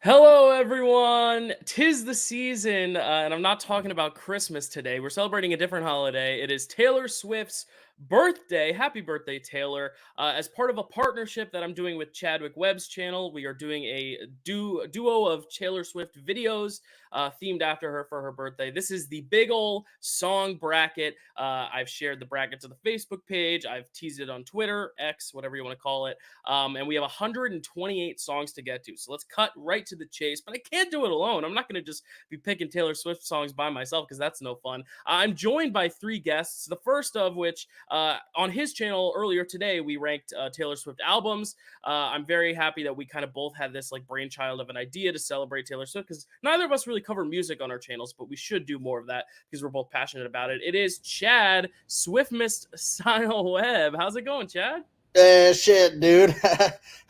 Hello, everyone. 'Tis the season, and I'm not talking about Christmas today. We're celebrating a different holiday. It is Taylor Swift's birthday. Happy birthday, Taylor. As part of a partnership that I'm doing with Chadwick Webb's channel, we are doing a duo of Taylor Swift videos themed after her for her birthday. This is the big ol' song bracket. I've shared the bracket to the Facebook page. I've teased it on Twitter, X, whatever you want to call it. And we have 128 songs to get to. So let's cut right to the chase. But I can't do it alone. I'm not going to just be picking Taylor Swift songs by myself because that's no fun. I'm joined by three guests, the first of which on his channel earlier today, we ranked Taylor Swift albums. I'm very happy that we kind of both had this like brainchild of an idea to celebrate Taylor Swift because neither of us really cover music on our channels, but we should do more of that because we're both passionate about it. It is Chad Swiftmas Style Webb. How's it going, Chad? Shit, dude.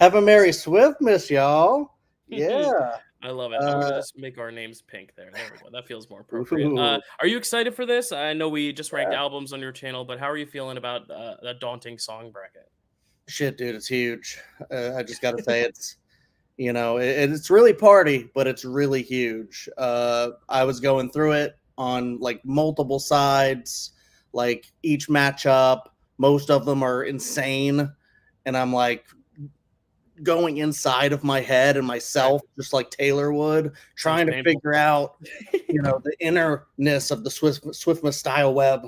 Have a Merry Swiftmas, y'all. Yeah. I love it. I'm gonna just make our names pink there. There we go. That feels more appropriate. Are you excited for this? I know we just ranked albums on your channel, but how are you feeling about that daunting song bracket? Shit, dude, it's huge. I just got to say it's really party, but it's really huge. I was going through it on like multiple sides, like each matchup. Most of them are insane, and I'm like going inside of my head and myself, just like Taylor would, trying to figure out, the innerness of the Swiftmas Style Webb.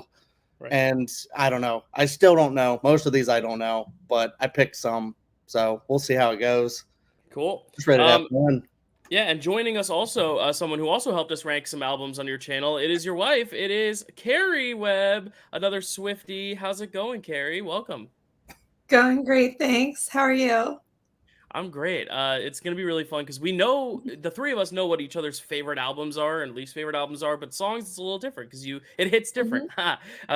Right. And I don't know. I still don't know. Most of these I don't know, but I picked some, so we'll see how it goes. Cool. Just ready to have fun. Yeah, and joining us also, someone who also helped us rank some albums on your channel. It is your wife. It is Kerri Webb, another Swiftie. How's it going, Kerri? Welcome. Going great, thanks. How are you? I'm great. It's going to be really fun because we know, the three of us know what each other's favorite albums are and least favorite albums are, but songs, it's a little different because it hits different.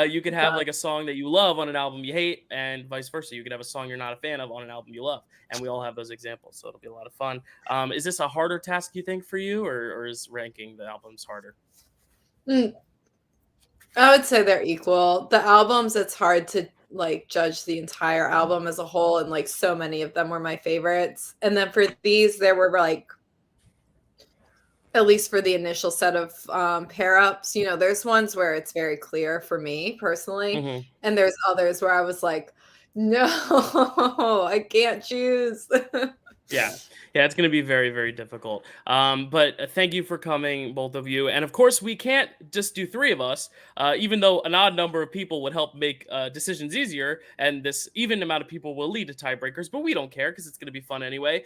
You could have like a song that you love on an album you hate, and vice versa. You could have a song you're not a fan of on an album you love, and we all have those examples, so it'll be a lot of fun. Is this a harder task, you think, for you, or is ranking the albums harder? I would say they're equal. The albums, it's hard to like judge the entire album as a whole, and like so many of them were my favorites. And then for these, there were like, at least for the initial set of pair ups, there's ones where it's very clear for me personally, and there's others where I was like, no, I can't choose. Yeah, it's going to be very, very difficult. But thank you for coming, both of you. And of course, we can't just do three of us, even though an odd number of people would help make decisions easier. And this even amount of people will lead to tiebreakers, but we don't care because it's going to be fun anyway.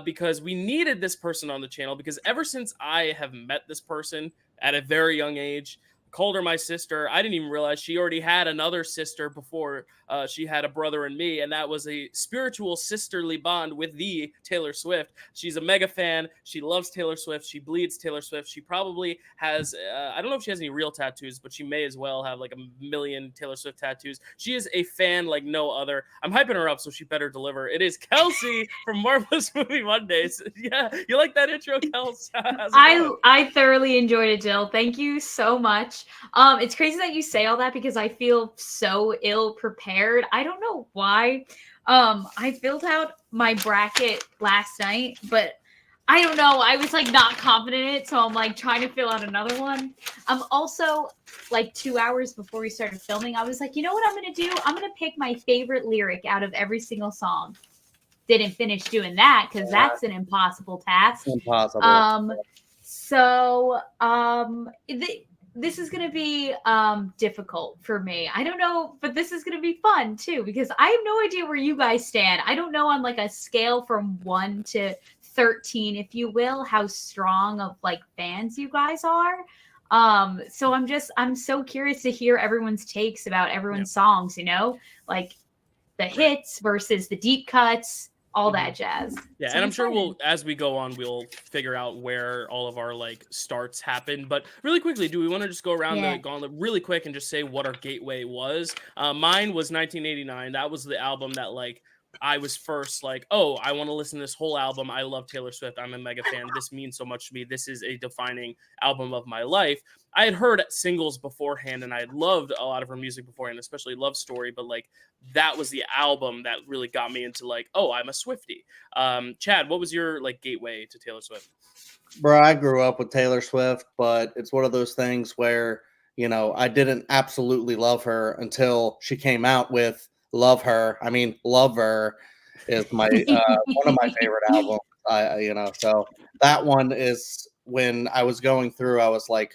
Because we needed this person on the channel because ever since I have met this person at a very young age, called her my sister. I didn't even realize she already had another sister before she had a brother and me, and that was a spiritual sisterly bond with the Taylor Swift. She's a mega fan. She loves Taylor Swift. She bleeds Taylor Swift. She probably has, I don't know if she has any real tattoos, but she may as well have like 1 million Taylor Swift tattoos. She is a fan like no other. I'm hyping her up, so she better deliver. It is Kelsey from Marvel-ous Movie Mondays. Yeah, you like that intro, Kelsey? I thoroughly enjoyed it, Dyl. Thank you so much. It's crazy that you say all that because I feel so ill prepared. I don't know why. I filled out my bracket last night, but I don't know. I was like not confident in it, so I'm like trying to fill out another one. I'm also like 2 hours before we started filming, I was like, you know what I'm gonna do? I'm gonna pick my favorite lyric out of every single song. Didn't finish doing that because that's an impossible task. This is going to be difficult for me. I don't know, but this is going to be fun too, because I have no idea where you guys stand. I don't know on like a scale from 1 to 13, if you will, how strong of like fans you guys are. So I'm so curious to hear everyone's takes about everyone's songs, like the hits versus the deep cuts, all that jazz. Yeah, so and I'm sure as we go on, we'll figure out where all of our like starts happen. But really quickly, do we want to just go around the gauntlet really quick and just say what our gateway was? Mine was 1989. That was the album that like I was first like, oh, I want to listen to this whole album. I love Taylor Swift. I'm a mega fan. This means so much to me. This is a defining album of my life. I had heard singles beforehand, and I had loved a lot of her music beforehand, especially Love Story. But like, that was the album that really got me into like, oh, I'm a Swiftie. Chad, what was your like gateway to Taylor Swift? Bro, I grew up with Taylor Swift, but it's one of those things where, you know, I didn't absolutely love her until she came out with Love Her. I mean, Love Her is my one of my favorite albums. You know, so that one is when I was going through, I was like,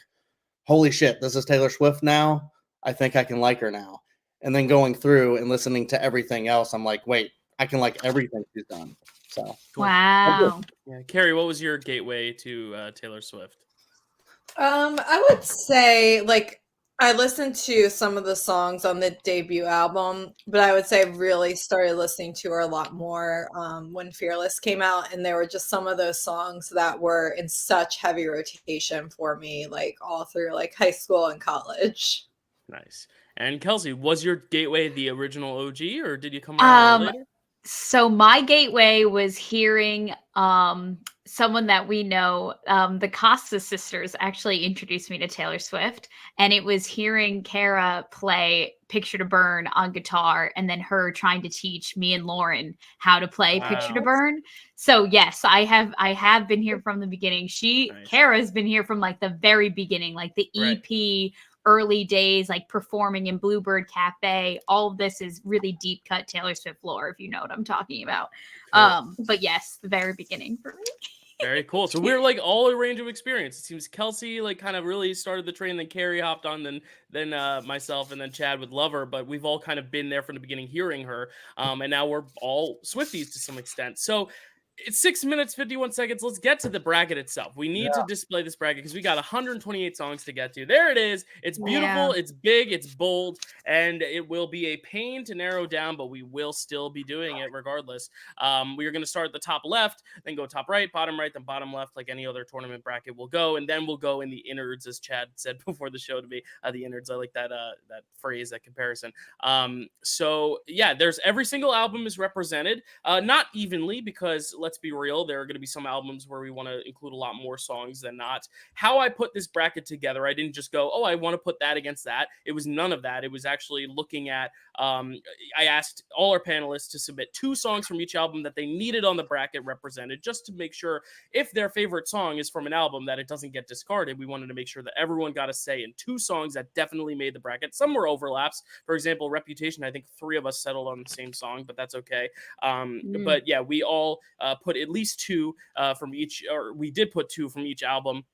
holy shit, this is Taylor Swift now. I think I can like her now. And then going through and listening to everything else, I'm like, wait, I can like everything she's done. So Wow. Yeah, Kerri, what was your gateway to Taylor Swift? I would say like I listened to some of the songs on the debut album, but I would say I really started listening to her a lot more when Fearless came out, and there were just some of those songs that were in such heavy rotation for me, like all through like high school and college. Nice. And Kelsey, was your gateway the original OG, or did you come around later? So my gateway was hearing someone that we know, the Costa sisters actually introduced me to Taylor Swift, and it was hearing Kara play Picture to Burn on guitar and then her trying to teach me and Lauren how to play Picture to Burn. So yes, I have been here from the beginning. Kara's been here from like the very beginning, like the EP early days, like performing in Bluebird Cafe. All of this is really deep cut Taylor Swift lore, if you know what I'm talking about. Cool. But yes, the very beginning for me. Very cool. So we're like all a range of experience. It seems Kelsey like kind of really started the train, then Kerri hopped on, then myself, and then Chad with Lover. But we've all kind of been there from the beginning, hearing her, and now we're all Swifties to some extent. So it's 6 minutes, 51 seconds. Let's get to the bracket itself. We need to display this bracket because we got 128 songs to get to. There it is. It's beautiful. It's big. It's bold. And it will be a pain to narrow down, but we will still be doing it regardless. We are going to start at the top left, then go top right, then bottom left, like any other tournament bracket will go. And then we'll go in the innards, as Chad said before the show to me. The innards. I like that phrase, that comparison. So yeah, there's every single album is represented, not evenly, because let's be real, there are going to be some albums where we want to include a lot more songs than not. How I put this bracket together, I didn't just go, oh, I want to put that against that. It was none of that. It was actually looking at, I asked all our panelists to submit 2 songs from each album that they needed on the bracket represented, just to make sure if their favorite song is from an album that it doesn't get discarded. We wanted to make sure that everyone got a say in 2 songs that definitely made the bracket. Some were overlaps. For example, Reputation, I think 3 of us settled on the same song, but that's okay. But yeah, we all put at least 2 from each, or we did put 2 from each album.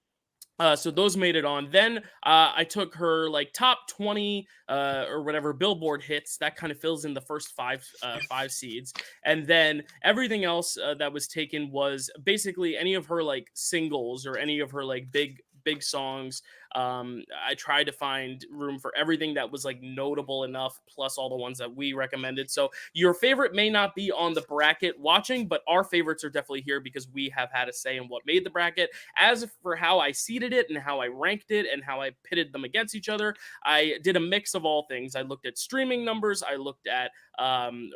So those made it on. Then I took her like top 20 or whatever Billboard hits. That kind of fills in the first 5 seeds. And then everything else that was taken was basically any of her like singles or any of her like big songs. I tried to find room for everything that was like notable enough, plus all the ones that we recommended. So your favorite may not be on the bracket watching, but our favorites are definitely here because we have had a say in what made the bracket. As for how I seeded it and how I ranked it and how I pitted them against each other, I did a mix of all things. I looked at streaming numbers, I looked at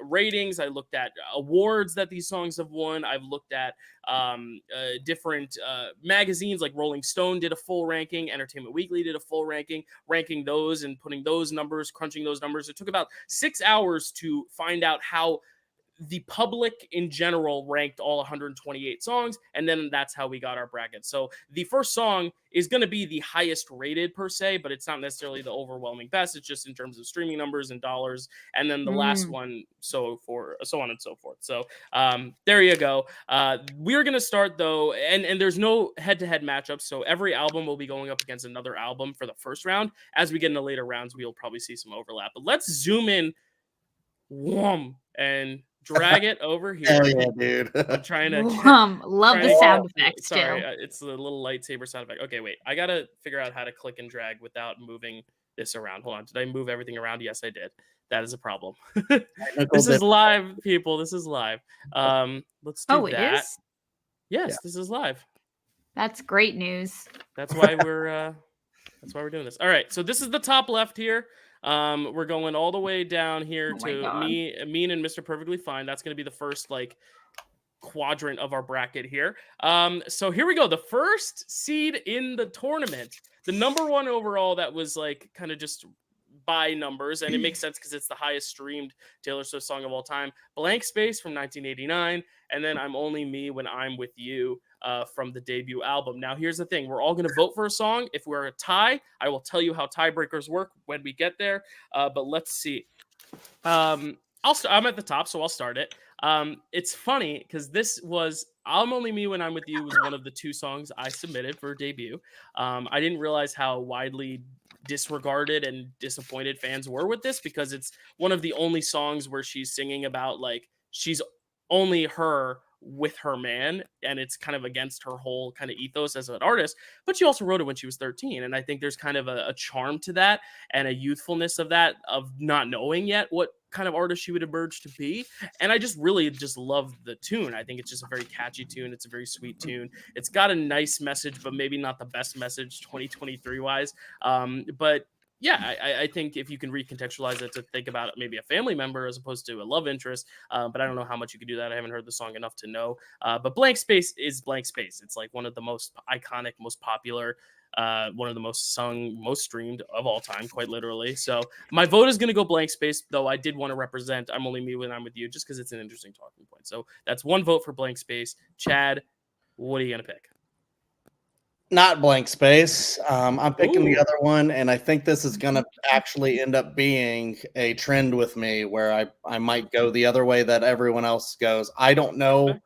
ratings, I looked at awards that these songs have won, I've looked at different magazines like Rolling Stone did a full ranking, Entertainment Weekly did a full ranking those and putting those numbers, crunching those numbers. It took about 6 hours to find out how the public in general ranked all 128 songs, and then that's how we got our bracket. So the first song is going to be the highest rated per se, but it's not necessarily the overwhelming best. It's just in terms of streaming numbers and dollars, and then the last one, so on and so forth. So there you go. We're going to start though, and there's no head-to-head matchups, so every album will be going up against another album for the first round. As we get into later rounds, we'll probably see some overlap, but let's zoom in and drag it over here. Hell yeah, dude. I'm trying to love the sound effects. Sorry, it's the little lightsaber sound effect. Okay, wait. I gotta figure out how to click and drag without moving this around. Hold on. Did I move everything around? Yes, I did. That is a problem. This is live, people. This is live. Let's do that. It is? Yes, this is live. That's great news. That's why we're doing this. All right. So this is the top left here. We're going all the way down here Oh my to God. Mean and Mr. Perfectly Fine. That's going to be the first like quadrant of our bracket here. So here we go. The first seed in the tournament, the number one overall that was like kind of just by numbers, and it makes sense because it's the highest streamed Taylor Swift song of all time. Blank Space from 1989, and then I'm Only Me When I'm With You from the debut album. Now, here's the thing. We're all going to vote for a song. If we're a tie, I will tell you how tiebreakers work when we get there, but let's see. I'm at the top, so I'll start it. It's funny because this was I'm Only Me When I'm With You was one of the two songs I submitted for debut. I didn't realize how widely disregarded and disappointed fans were with this because it's one of the only songs where she's singing about like she's only her with her man, and it's kind of against her whole kind of ethos as an artist. But she also wrote it when she was 13, and I think there's kind of a charm to that and a youthfulness of that, of not knowing yet what kind of artist she would emerge to be. And I just really just love the tune. I think it's just a very catchy tune. It's a very sweet tune. It's got a nice message, but maybe not the best message 2023 wise. But yeah, I think if you can recontextualize it to think about maybe a family member as opposed to a love interest, but I don't know how much you could do that. I haven't heard the song enough to know. But Blank Space is Blank Space. It's like one of the most iconic, most popular, one of the most sung, most streamed of all time, quite literally. So my vote is going to go Blank Space, though I did want to represent I'm Only Me When I'm With You, just because it's an interesting talking point. So that's one vote for Blank Space. Chad, what are you going to pick? Not Blank Space. I'm picking the Ooh. other one, and I think this is going to actually end up being a trend with me where I might go the other way that everyone else goes. I don't know Okay.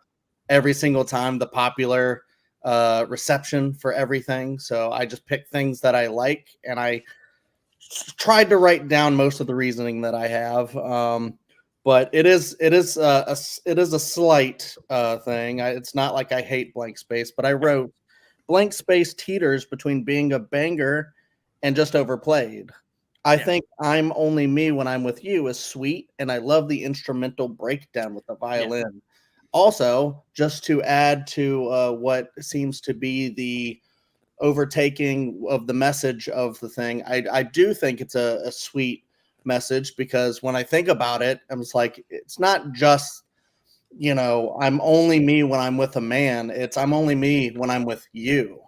every single time the popular reception for everything, so I just pick things that I like, and I tried to write down most of the reasoning that I have. But it is a slight thing. It's not like I hate Blank Space, but I wrote Blank Space teeters between being a banger and just overplayed. I think I'm Only Me When I'm With You is sweet, and I love the instrumental breakdown with the violin. Yeah. Also, just to add to what seems to be the overtaking of the message of the thing, I do think it's a sweet message, because when I think about it, I'm just like, it's not just, I'm only me when I'm with a man. It's I'm only me when I'm with you.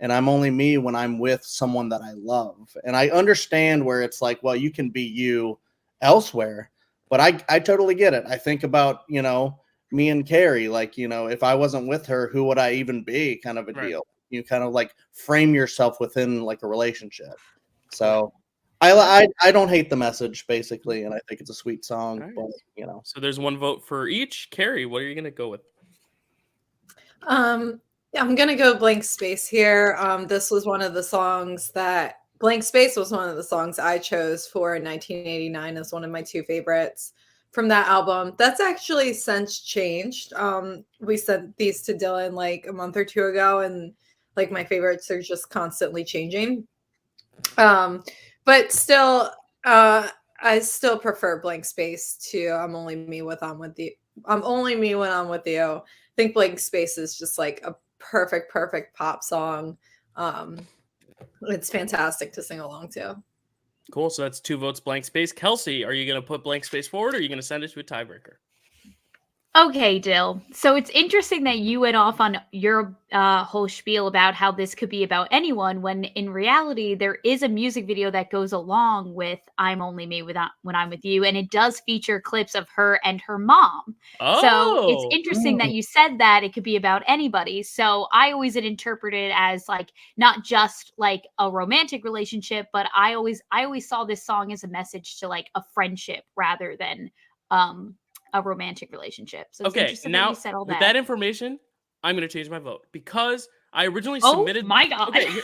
And I'm only me when I'm with someone that I love. And I understand where it's like, well, you can be you elsewhere. But I totally get it. I think about, me and Kerri, like, if I wasn't with her, who would I even be, kind of a deal. You kind of like frame yourself within like a relationship. So I don't hate the message, basically, and I think it's a sweet song. Right. But so there's one vote for each. Kerri, what are you gonna go with? I'm gonna go Blank Space here. This was one of the songs that Blank Space was one of the songs I chose for 1989 as one of my two favorites from that album. That's actually since changed. We sent these to Dylan like a month or two ago, and like my favorites are just constantly changing. But still, I still prefer Blank Space to I'm Only Me When I'm With You. I'm Only Me When I'm With You. I think Blank Space is just like a perfect pop song. It's fantastic to sing along to. Cool. So that's 2 votes, Blank Space. Kelsey, are you going to put Blank Space forward, or are you going to send it to a tiebreaker? Okay, Dyl. So it's interesting that you went off on your whole spiel about how this could be about anyone, when in reality, there is a music video that goes along with I'm Only Me When I'm With You, and it does feature clips of her and her mom. Oh. So it's interesting that you said that it could be about anybody. So I always had interpreted it as like not just like a romantic relationship, but I always saw this song as a message to like a friendship rather than a romantic relationship. So it's interesting now that you said all that. With that information, I'm going to change my vote, because I originally submitted. Oh my god! Okay,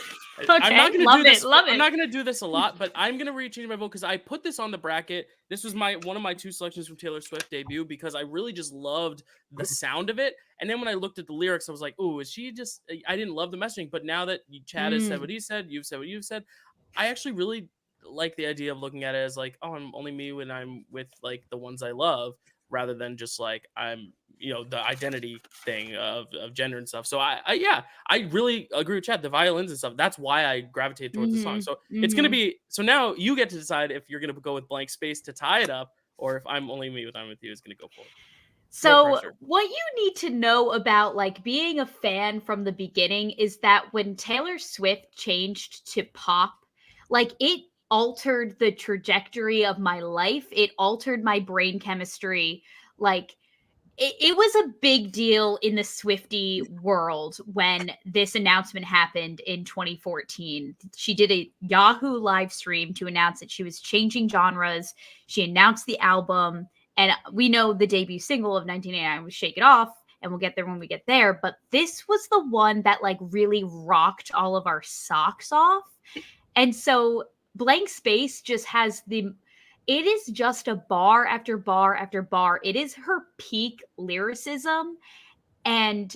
I'm not going to do this. I'm not going to do this a lot, but I'm going to rechange my vote because I put this on the bracket. This was one of my 2 selections from Taylor Swift debut, because I really just loved the sound of it. And then when I looked at the lyrics, I was like, "Ooh, is she just?" I didn't love the messaging, but now that Chad has said what he said, you've said what you've said, I actually really like the idea of looking at it as like, "Oh, I'm only me when I'm with like the ones I love," rather than just like I'm, the identity thing of gender and stuff. So I really agree with Chad. The violins and stuff. That's why I gravitated towards the song. So it's gonna be. So now you get to decide if you're gonna go with Blank Space to tie it up, or if I'm Only Me with I'm With You is gonna go forward. So what you need to know about like being a fan from the beginning is that when Taylor Swift changed to pop, like it altered the trajectory of my life. It altered my brain chemistry. Like it was a big deal in the Swiftie world when this announcement happened in 2014. She did a Yahoo live stream to announce that she was changing genres. She announced the album. And we know the debut single of 1989 was Shake It Off, and we'll get there when we get there. But this was the one that like really rocked all of our socks off. And so Blank Space just has it is just a bar after bar after bar. It is her peak lyricism. And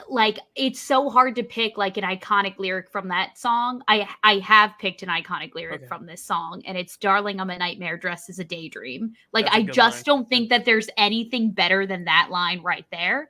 like, it's so hard to pick like an iconic lyric from that song. I have picked an iconic lyric from this song, and it's "Darling, I'm a nightmare dressed as a daydream." Like, I just don't think that there's anything better than that line right there.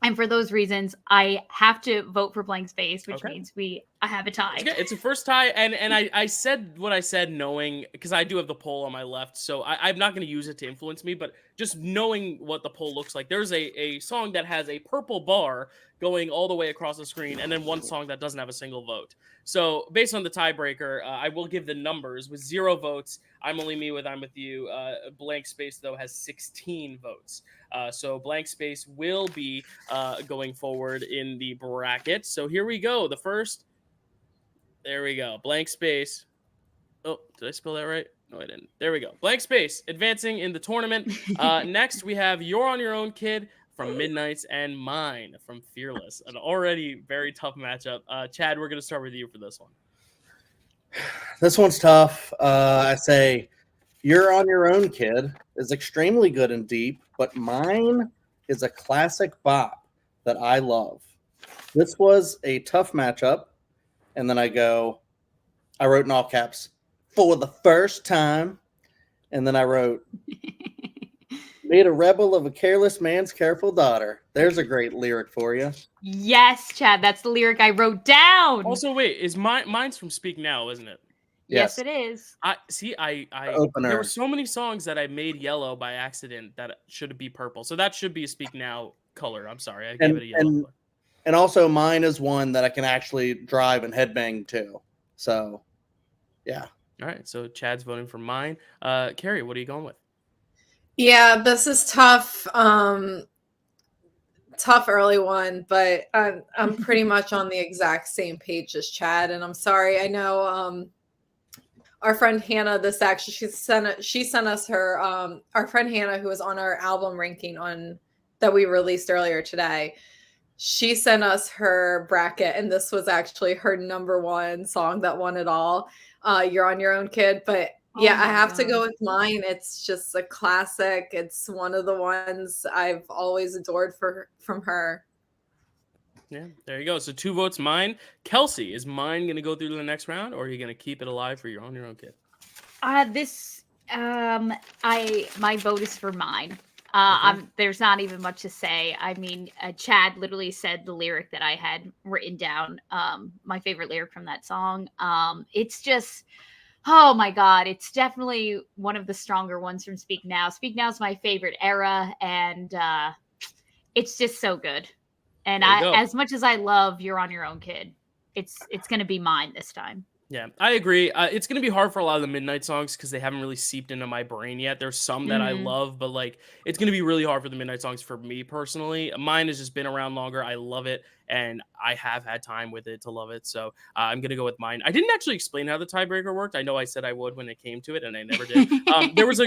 And for those reasons, I have to vote for Blank Space, which means I have a tie. It's a first tie, and I said what I said knowing, because I do have the poll on my left, so I'm not going to use it to influence me, but just knowing what the poll looks like. There's a song that has a purple bar going all the way across the screen, and then one song that doesn't have a single vote. So based on the tiebreaker, I will give the numbers. With 0 votes, I'm Only Me with I'm With You. Blank Space, though, has 16 votes. So Blank Space will be going forward in the bracket. So here we go. The first. There we go. Blank Space. Oh, did I spell that right? No, I didn't. There we go. Blank Space advancing in the tournament. Next, we have You're on Your Own, Kid from Midnights and Mine from Fearless. An already very tough matchup. Chad, we're going to start with you for this one. This one's tough. I say You're on Your Own, Kid is extremely good and deep, but Mine is a classic bop that I love. This was a tough matchup. And then I wrote in all caps, for the first time. And then I wrote, made a rebel of a careless man's careful daughter. There's a great lyric for you. Yes, Chad, that's the lyric I wrote down. Also, wait, mine's from Speak Now, isn't it? Yes, it is. Opener. There were so many songs that I made yellow by accident that should be purple. So that should be a Speak Now color. I'm sorry, I gave it a yellow color. And also, Mine is one that I can actually drive and headbang to. So, yeah. All right. So Chad's voting for Mine. Kerri, what are you going with? Yeah, this is tough. Tough early one, but I'm pretty much on the exact same page as Chad. And I'm sorry. I know our friend Hannah, she sent us her our friend Hannah, who was on our album ranking that we released earlier today. She sent us her bracket, and this was actually her number 1 song that won it all. You're on Your Own, Kid. But yeah, I have to go with Mine. It's just a classic. It's one of the ones I've always adored from her. Yeah, there you go. So 2 votes, Mine. Kelsey, is Mine going to go through to the next round, or are you going to keep it alive for You're on Your Own, Kid? My vote is for Mine. There's not even much to say. I mean, Chad literally said the lyric that I had written down. My favorite lyric from that song. It's just, oh my God, it's definitely one of the stronger ones from Speak Now. Speak Now is my favorite era, and it's just so good. And as much as I love You're on Your Own, Kid, it's going to be Mine this time. Yeah, I agree. It's going to be hard for a lot of the Midnight songs because they haven't really seeped into my brain yet. There's some that I love, but like it's going to be really hard for the Midnight songs for me personally. Mine has just been around longer. I love it, and I have had time with it to love it. So I'm going to go with Mine. I didn't actually explain how the tiebreaker worked. I know I said I would when it came to it, and I never did. There was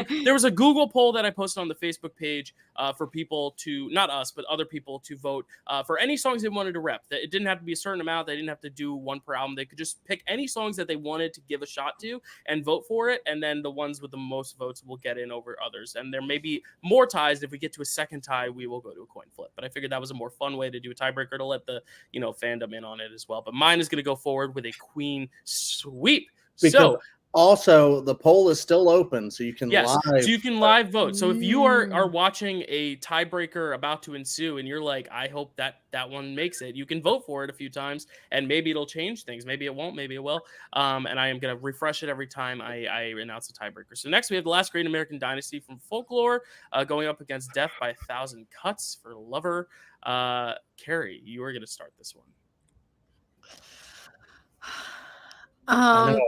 a Google poll that I posted on the Facebook page for people to, not us, but other people to vote for any songs they wanted to rep. It didn't have to be a certain amount. They didn't have to do one per album. They could just pick any songs that they wanted to give a shot to and vote for it. And then the ones with the most votes will get in over others. And there may be more ties. If we get to a second tie, we will go to a coin flip. But I figured that was a more fun way to do a tiebreaker to let the, fandom in on it as well. But Mine is going to go forward with a queen sweep. Because Also, the poll is still open, so you can Yes, live. so you can live vote. So if you are watching a tiebreaker about to ensue, and you're like, I hope that one makes it, you can vote for it a few times, and maybe it'll change things. Maybe it won't. Maybe it will. And I am gonna refresh it every time I announce a tiebreaker. So next we have The Last Great American Dynasty from Folklore, going up against Death by a Thousand Cuts for Lover. Kerri, you are gonna start this one. I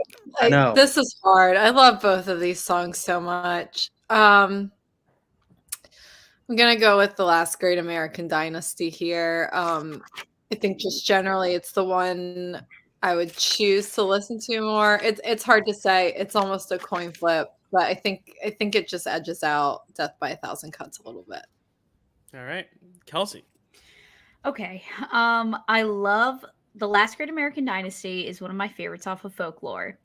know. This is hard. I love both of these songs so much. I'm gonna go with The Last Great American Dynasty here. I think just generally it's the one I would choose to listen to more. It's hard to say. It's almost a coin flip, but I think it just edges out Death by a Thousand Cuts a little bit. All right, Kelsey. Okay. I love The Last Great American Dynasty is one of my favorites off of Folklore.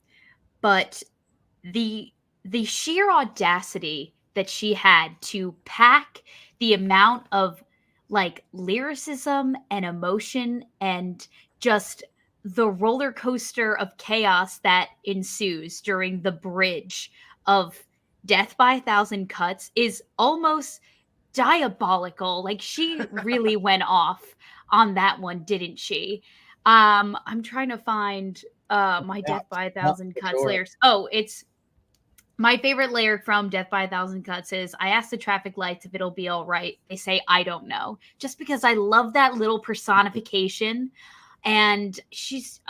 But the sheer audacity that she had to pack the amount of like lyricism and emotion and just the roller coaster of chaos that ensues during the bridge of Death by a Thousand Cuts is almost diabolical. Like she really went off on that one, didn't she? I'm trying to find my Death by a Thousand Cuts lyrics. Oh, it's my favorite lyric from Death by a Thousand Cuts is, I asked the traffic lights if it'll be all right. They say, I don't know. Just because I love that little personification. And she's,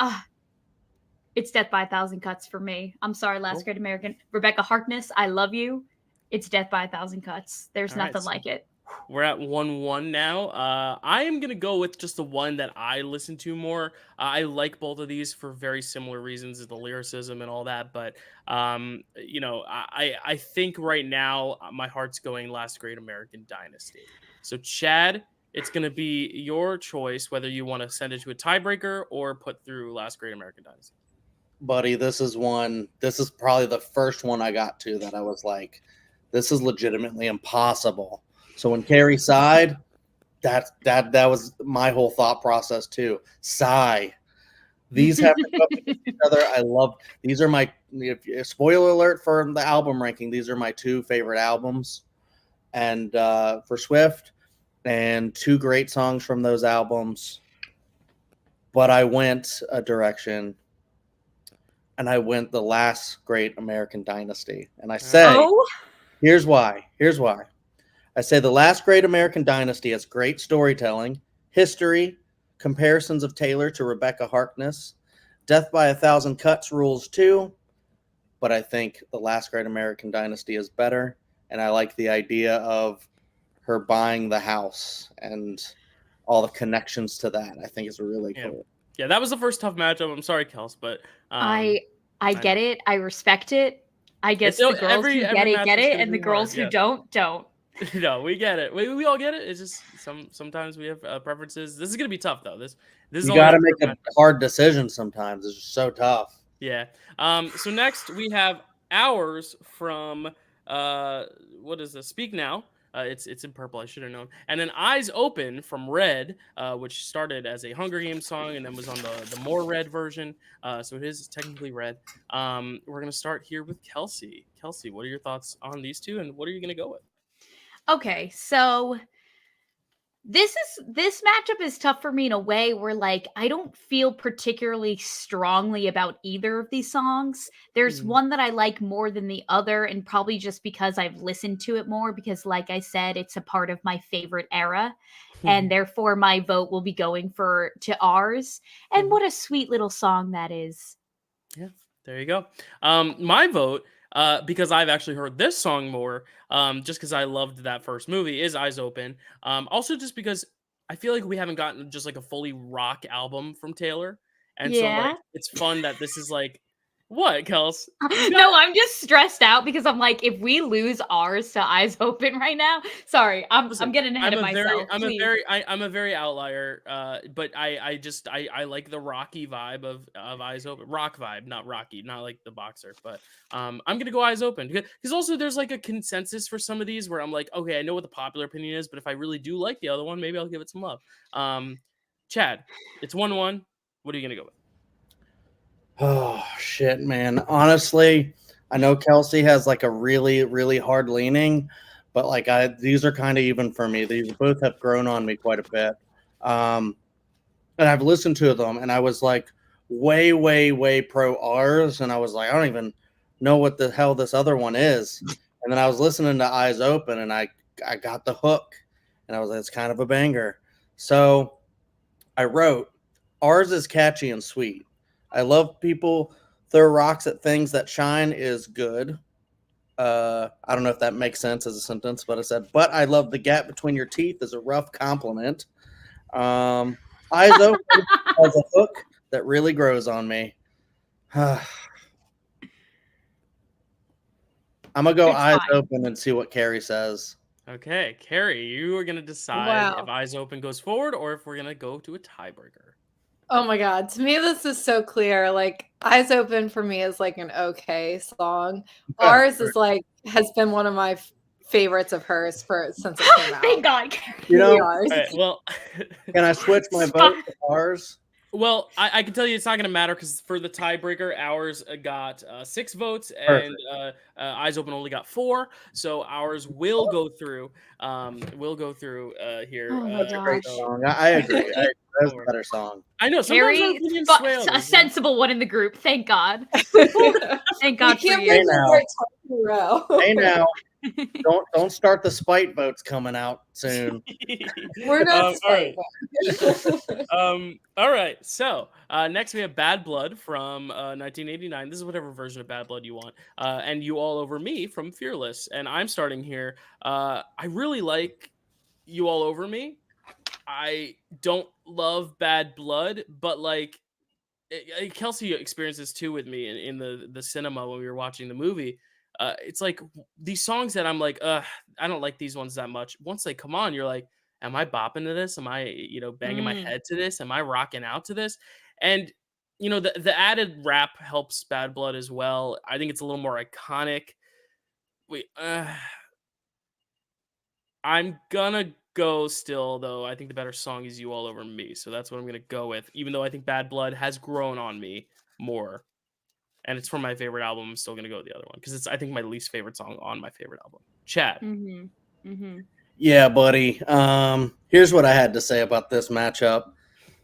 it's Death by a Thousand Cuts for me. I'm sorry, Last Great American. Rebecca Harkness, I love you. It's Death by a Thousand Cuts. There's nothing like it. We're at 1-1 now. I am going to go with just the one that I listen to more. I like both of these for very similar reasons, the lyricism and all that. But, I think right now my heart's going Last Great American Dynasty. So, Chad, it's going to be your choice whether you want to send it to a tiebreaker or put through Last Great American Dynasty. Buddy, this is probably the first one I got to that I was like, this is legitimately impossible. So when Kerri sighed, that was my whole thought process too. Sigh. These have to go against each other. I love these. Are my spoiler alert for the album ranking. These are my two favorite albums, and for Swift, and two great songs from those albums. But I went a direction, and I went The Last Great American Dynasty, and I say, here's why. I say The Last Great American Dynasty has great storytelling, history, comparisons of Taylor to Rebecca Harkness. Death by a Thousand Cuts rules too, but I think The Last Great American Dynasty is better, and I like the idea of her buying the house and all the connections to that. I think it's really cool. Yeah, that was the first tough matchup. I'm sorry, Kels, but I get it. I respect it. I guess the girls who get it, and the girls who don't. No, we get it. We all get it. It's just sometimes we have preferences. This is gonna be tough though. This you got to make a hard decision sometimes. It's just so tough. Yeah. So next we have Hours from what is this? Speak Now. It's in purple. I should have known. And then Eyes Open from Red, which started as a Hunger Games song and then was on the more Red version. So it is technically Red. We're gonna start here with Kelsey. Kelsey, what are your thoughts on these two, and what are you gonna go with? Okay, so this matchup is tough for me in a way where like I don't feel particularly strongly about either of these songs. There's one that I like more than the other, and probably just because I've listened to it more, because like I said, it's a part of my favorite era, and therefore my vote will be going to Ours. And what a sweet little song that is. Yeah, there you go. My vote, because I've actually heard this song more, just because I loved that first movie, is Eyes Open. Also just because I feel like we haven't gotten just like a fully rock album from Taylor. And so like, it's fun that this is like, what, Kels? No, I'm just stressed out because I'm like, if we lose Ours to Eyes Open right now, sorry, I'm getting ahead of myself. I'm a very outlier, but I like the rocky vibe of Eyes Open, rock vibe, not rocky, not like the boxer. But I'm gonna go Eyes Open because also there's like a consensus for some of these where I'm like, okay, I know what the popular opinion is, but if I really do like the other one, maybe I'll give it some love. Chad, it's 1-1. What are you gonna go with? Oh shit, man. Honestly, I know Kelsey has like a really, really hard leaning, but like these are kind of even for me. These both have grown on me quite a bit. And I've listened to them and I was like way, way, way pro ours. And I was like, I don't even know what the hell this other one is. And then I was listening to Eyes Open and I got the hook and I was like, it's kind of a banger. So I wrote, ours is catchy and sweet. I love people throw rocks at things that shine is good. I don't know if that makes sense as a sentence, but I said, but I love the gap between your teeth is a rough compliment. Eyes Open has a hook that really grows on me. I'm going to go It's Eyes fine. Open and see what Kerri says. Okay, Kerri, you are going to decide Wow. if Eyes Open goes forward or if we're going to go to a tiebreaker. Oh my God. To me, this is so clear. Like, Eyes Open for me is like an okay song. Ours is like, has been one of my favorites of hers since it came out. Thank God, Kerri. You know, Ours. All right, well, can I switch my vote to ours? well, I can tell you it's not going to matter because for the tiebreaker, ours got 6 votes and Eyes Open only got 4. So ours will go through. Here. Oh my That's a great gosh. song. I agree. That's a better song. I know. Sometimes our Kerri, opinions but sway a others, sensible one in the group. Thank God. We Thank God for can't you. wait Hey now. for it in a row. Hey now, don't start the spite votes coming out soon. We're not all right. spite. All right. So next we have Bad Blood from 1989. This is whatever version of Bad Blood you want. And You All Over Me from Fearless. And I'm starting here. I really like You All Over Me. I don't love Bad Blood, but like Kelsey experienced this too with me in the cinema when we were watching the movie. It's like these songs that I'm like, I don't like these ones that much. Once they come on, you're like, am I bopping to this? Am I, banging my head to this? Am I rocking out to this? And the added rap helps Bad Blood as well. I think it's a little more iconic. Wait, I'm gonna go still though. I think the better song is You All Over Me, so that's what I'm gonna go with. Even though I think Bad Blood has grown on me more, and it's from my favorite album, I'm still gonna go with the other one because it's I think my least favorite song on my favorite album. Chad. Yeah, buddy. Here's what I had to say about this matchup.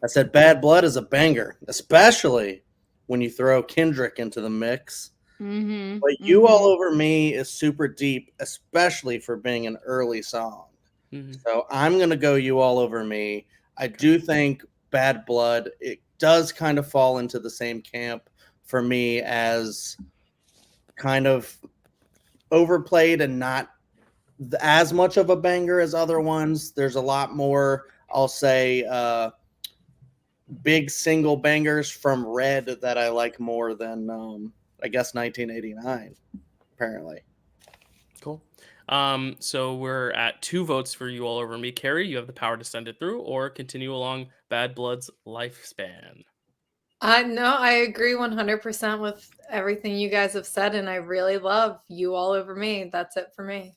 I said Bad Blood is a banger, especially when you throw Kendrick into the mix. But You All Over Me is super deep, especially for being an early song. So I'm going to go You All Over Me. I do think Bad Blood, it does kind of fall into the same camp for me as kind of overplayed and not as much of a banger as other ones. There's a lot more, I'll say, big single bangers from Red that I like more than, I guess, 1989, apparently. Cool. So we're at 2 votes for You All Over Me. Kerri, you have the power to send it through or continue along Bad Blood's lifespan. I agree 100% with everything you guys have said, and I really love You All Over Me. That's it for me.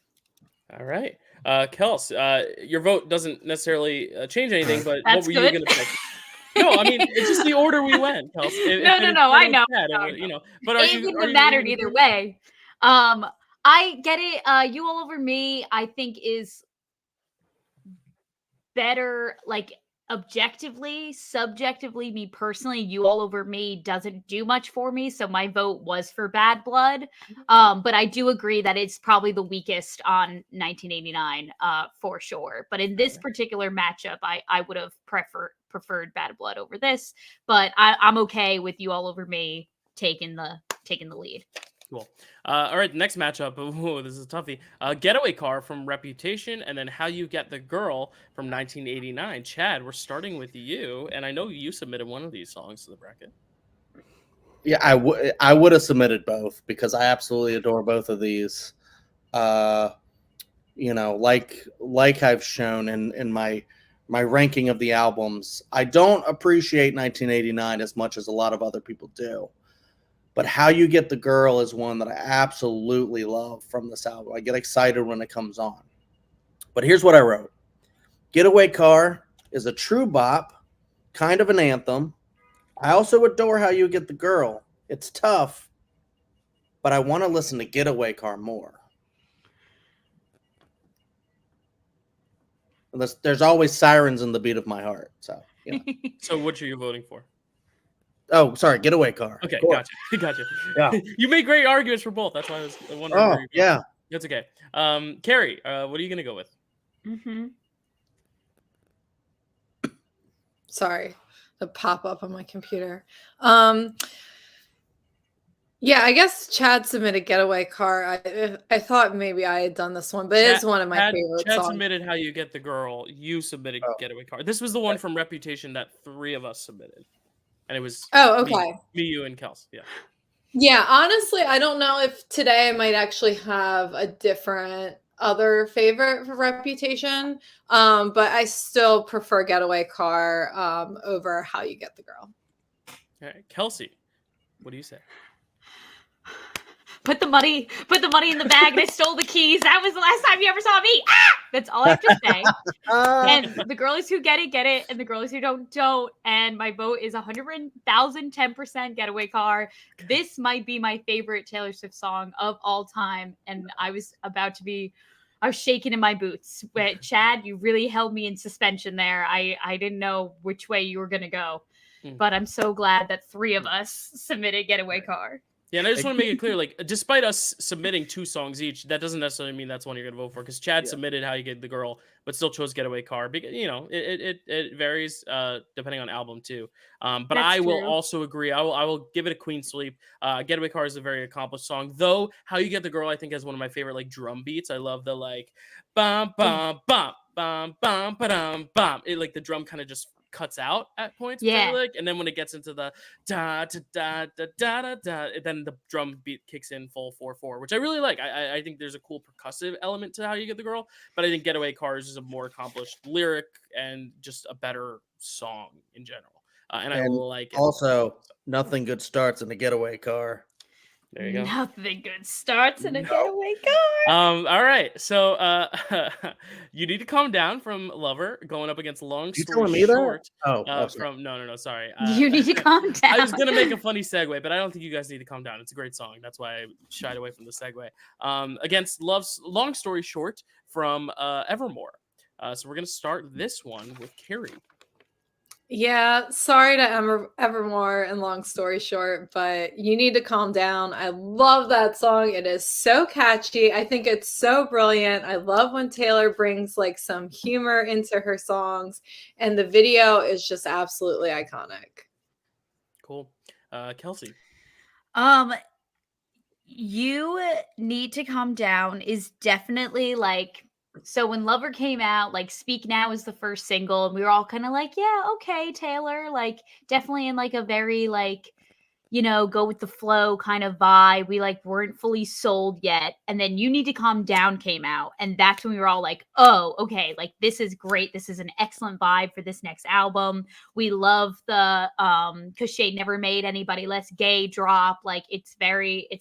All right. Kels, your vote doesn't necessarily change anything, but That's what were good. you going to pick? No, I mean, it's just the order we went, Kels. No, I know. But It wouldn't have mattered either way. I get it. You All Over Me, I think, is better, like, objectively. Subjectively, me personally, You All Over Me doesn't do much for me, so my vote was for Bad Blood. But I do agree that it's probably the weakest on 1989, for sure. But in this particular matchup, I would have preferred Bad Blood over this. But I'm okay with You All Over Me taking the lead. Cool. All right, next matchup. Oh, this is a toughie. Getaway Car from Reputation, and then How You Get the Girl from 1989. Chad, we're starting with you, and I know you submitted one of these songs to the bracket. Yeah, I would have submitted both because I absolutely adore both of these. Like I've shown in my ranking of the albums, I don't appreciate 1989 as much as a lot of other people do. But How You Get the Girl is one that I absolutely love from this album. I get excited when it comes on. But here's what I wrote. Getaway Car is a true bop, kind of an anthem. I also adore How You Get the Girl. It's tough, but I want to listen to Getaway Car more. There's always sirens in the beat of my heart. So, So what are you voting for? Oh, sorry, Getaway Car. Okay, gotcha. Yeah. You make great arguments for both. That's why I was wondering. Oh, where you're yeah. going. That's okay. Kerri, what are you gonna go with? Mm-hmm. Sorry, the pop up on my computer. Yeah, I guess Chad submitted Getaway Car. I thought maybe I had done this one, but it's one of my favorite Chad songs. submitted How You Get the Girl. You submitted Getaway Car. This was the one from Reputation that 3 of us submitted. And it was okay. Me, you, and Kels. Yeah. Yeah, honestly, I don't know if today I might actually have a different other favorite for Reputation. But I still prefer Getaway Car over How You Get the Girl. All right. Kelsey, what do you say? Put the money in the bag, and I stole the keys. That was the last time you ever saw me. Ah! That's all I have to say. And the girls who get it, and the girls who don't. And my vote is 100,010% Getaway Car. This might be my favorite Taylor Swift song of all time. And I was shaking in my boots. But Chad, you really held me in suspension there. I didn't know which way you were gonna go. But I'm so glad that 3 of us submitted Getaway Car. Yeah, and I just want to make it clear, like, despite us submitting 2 songs each, that doesn't necessarily mean that's one you're going to vote for, because Chad submitted How You Get the Girl, but still chose Getaway Car. Because, it varies depending on album, too. But That's I will true. also agree. I will give it a clean sweep. Getaway Car is a very accomplished song, though How You Get the Girl, I think, has one of my favorite, like, drum beats. I love the, like, bum, bum, bum, bum, bum, ba-dum, bum. It, like, the drum kind of just cuts out at points, Yeah. and then when it gets into the da da da da da da da, then the drum beat kicks in full 4/4, which I really like. I think there's a cool percussive element to How You Get the Girl, but I think Getaway Cars is a more accomplished lyric and just a better song in general. And I like it. Also, nothing good starts in a Getaway Car. There you go. Nothing good starts in a Getaway Car. All right. So You Need to Calm Down from Lover going up against Long Story Short. From no, sorry. You Need to Calm Down. I was gonna make a funny segue, but I don't think you guys need to calm down. It's a great song. That's why I shied away from the segue. Against Long Story Short from Evermore. So we're gonna start this one with Kerri. Yeah, sorry to Evermore and Long Story Short, but You Need to Calm Down. I love that song. It is so catchy. I think it's so brilliant. I love when Taylor brings like some humor into her songs, and the video is just absolutely iconic. Cool. Kelsey. You Need to Calm Down is definitely like, so when Lover came out, like Speak Now is the first single, and we were all kind of like, yeah, okay, Taylor, like definitely in like a very like, go with the flow kind of vibe. We like weren't fully sold yet. And then You Need to Calm Down came out, and that's when we were all like, oh, okay, like this is great. This is an excellent vibe for this next album. We love the 'Cause She Ain't Never Made Anybody Less Gay drop. Like it's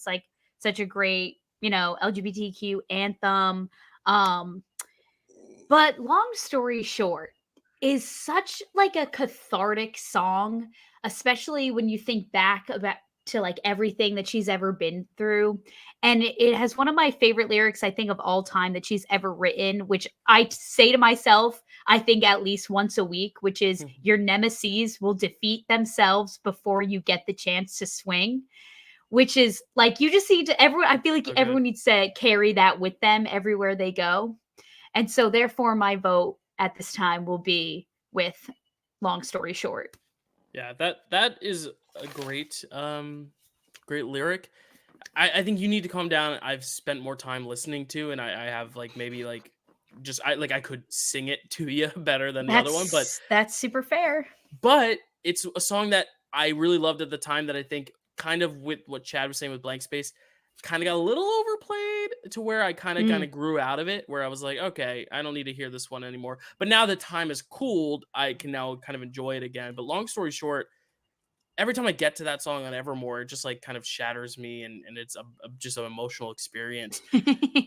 like such a great, LGBTQ anthem. But Long Story Short is such like a cathartic song, especially when you think back to like everything that she's ever been through. And it has one of my favorite lyrics, I think, of all time that she's ever written, which I say to myself, I think at least once a week, which is your nemesis will defeat themselves before you get the chance to swing. Which is like, you just need to, I feel like everyone needs to carry that with them everywhere they go. And so therefore my vote at this time will be with Long Story Short. Yeah, that is a great lyric. I think You Need to Calm Down. I've spent more time listening to, and I have like maybe like just I could sing it to you better than the other one, but that's super fair. But it's a song that I really loved at the time that I think kind of with what Chad was saying with Blank Space kind of got a little overplayed to where I kind of grew out of it, where I was like, okay, I don't need to hear this one anymore. But now that time has cooled, I can now kind of enjoy it again. But Long Story Short, every time I get to that song on Evermore, it just like kind of shatters me, and it's just an emotional experience.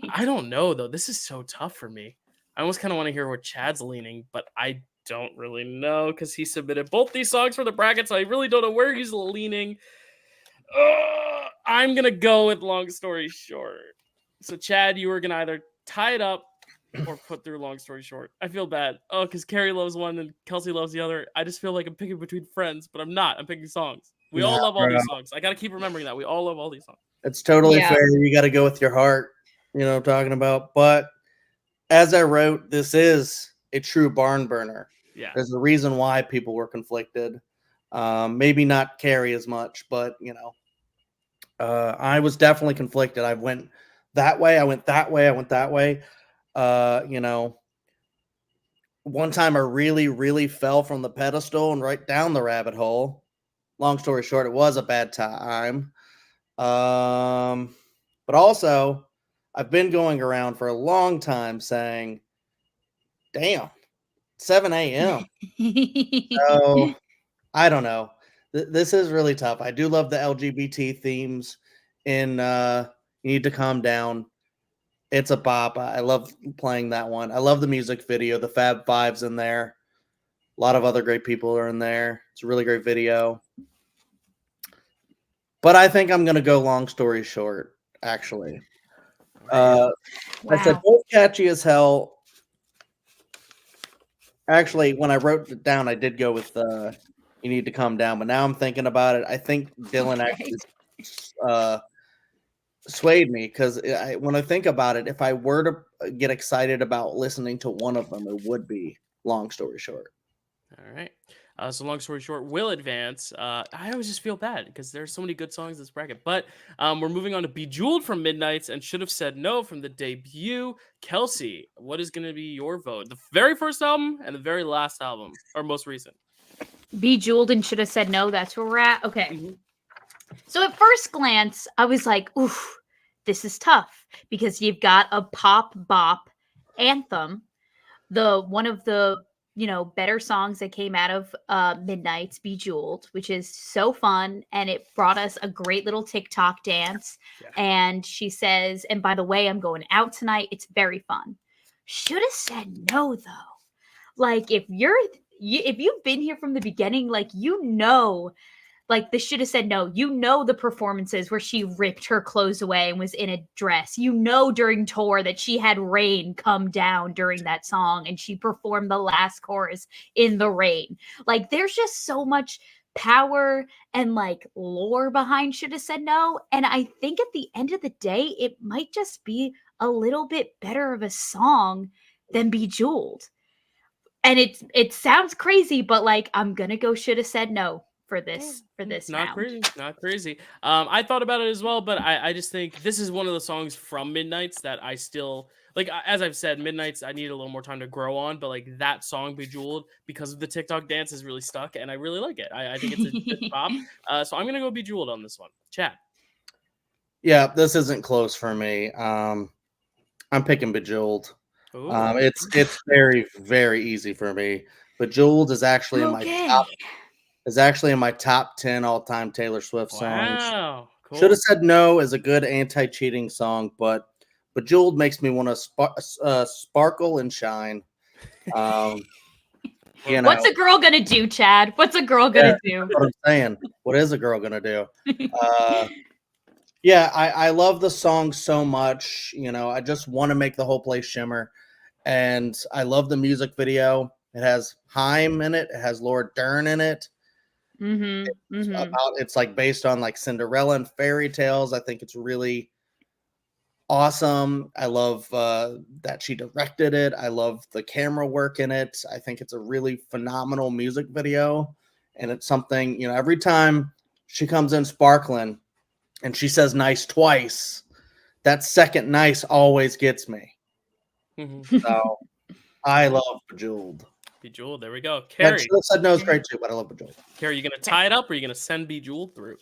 I don't know though. This is so tough for me. I almost kind of want to hear where Chad's leaning, but I don't really know because he submitted both these songs for the bracket, so I really don't know where he's leaning. I'm gonna go with long story short. So Chad, you were gonna either tie it up or put through long story short. I feel bad. Oh, because Kerri loves one and Kelsey loves the other. I just feel like I'm picking between friends, but I'm not. I'm picking songs. We all No, love all bro. these songs. I gotta keep remembering that. We all love all these songs. It's totally Yeah. fair. You got to go with your heart. You know what I'm talking about? But as I wrote, this is a true barn burner. Yeah. There's a reason why people were conflicted. Maybe not Kerri as much, but I was definitely conflicted. I went that way. I went that way. I went that way. One time I really, really fell from the pedestal and right down the rabbit hole. Long story short, it was a bad time. But also, I've been going around for a long time saying, damn, 7 a.m. So I don't know. This is really tough. I do love the LGBT themes in You Need to Calm Down. It's a bop. I love playing that one. I love the music video. The Fab Five's in there. A lot of other great people are in there. It's a really great video. But I think I'm going to go long story short, actually. I said both catchy as hell. Actually, when I wrote it down, I did go with You Need to Calm Down. But now I'm thinking about it. I think Dylan actually swayed me because when I think about it, if I were to get excited about listening to one of them, it would be long story short. All right. So long story short, will advance. I always just feel bad because there's so many good songs in this bracket. But we're moving on to Bejeweled from Midnights and Should Have Said No from the debut. Kelsey, what is going to be your vote? The very first album and the very last album, or most recent? Bejeweled and Should Have Said No. That's where we're at. Okay. Mhm. So at first glance, I was like, oof, this is tough because you've got a pop bop anthem, one of the better songs that came out of Midnight's Bejeweled, which is so fun, and it brought us a great little TikTok dance. Yeah. And she says, and by the way, I'm going out tonight. It's very fun. Should have said no though. Like if you've been here from the beginning, like like this should have said no. The performances where she ripped her clothes away and was in a dress. During tour that she had rain come down during that song and she performed the last chorus in the rain. Like there's just so much power and like lore behind Should Have Said No. And I think at the end of the day, it might just be a little bit better of a song than Bejeweled. And it sounds crazy, but like I'm gonna go Should Have Said No for this Not round. not crazy. I thought about it as well, but I just think this is one of the songs from Midnights that I still like. As I've said, Midnights I need a little more time to grow on, but like that song Bejeweled, because of the TikTok dance, is really stuck, and I really like it. I think it's a good pop. So I'm gonna go Bejeweled on this one. Chad. Yeah, this isn't close for me. I'm picking Bejeweled. It's very, very easy for me. Bejeweled is actually in my top 10 all-time Taylor Swift songs. Wow, cool. Should Have Said No is a good anti-cheating song, but Bejeweled makes me want to sparkle and shine. What's a girl gonna do, Chad? What's a girl gonna do? That's what I'm saying. What is a girl gonna do? I love the song so much. I just want to make the whole place shimmer. And I love the music video. It has Haim in it. It has Laura Dern in it. It's like based on like Cinderella and fairy tales. I think it's really awesome. I love that she directed it. I love the camera work in it. I think it's a really phenomenal music video. And it's something, every time she comes in sparkling and she says nice twice, that second nice always gets me. So I love Bejeweled. Bejeweled, there we go. Kerri. Should Have Said No is great too, but I love Bejeweled. Kerri, you gonna tie it up or are you gonna send Bejeweled through?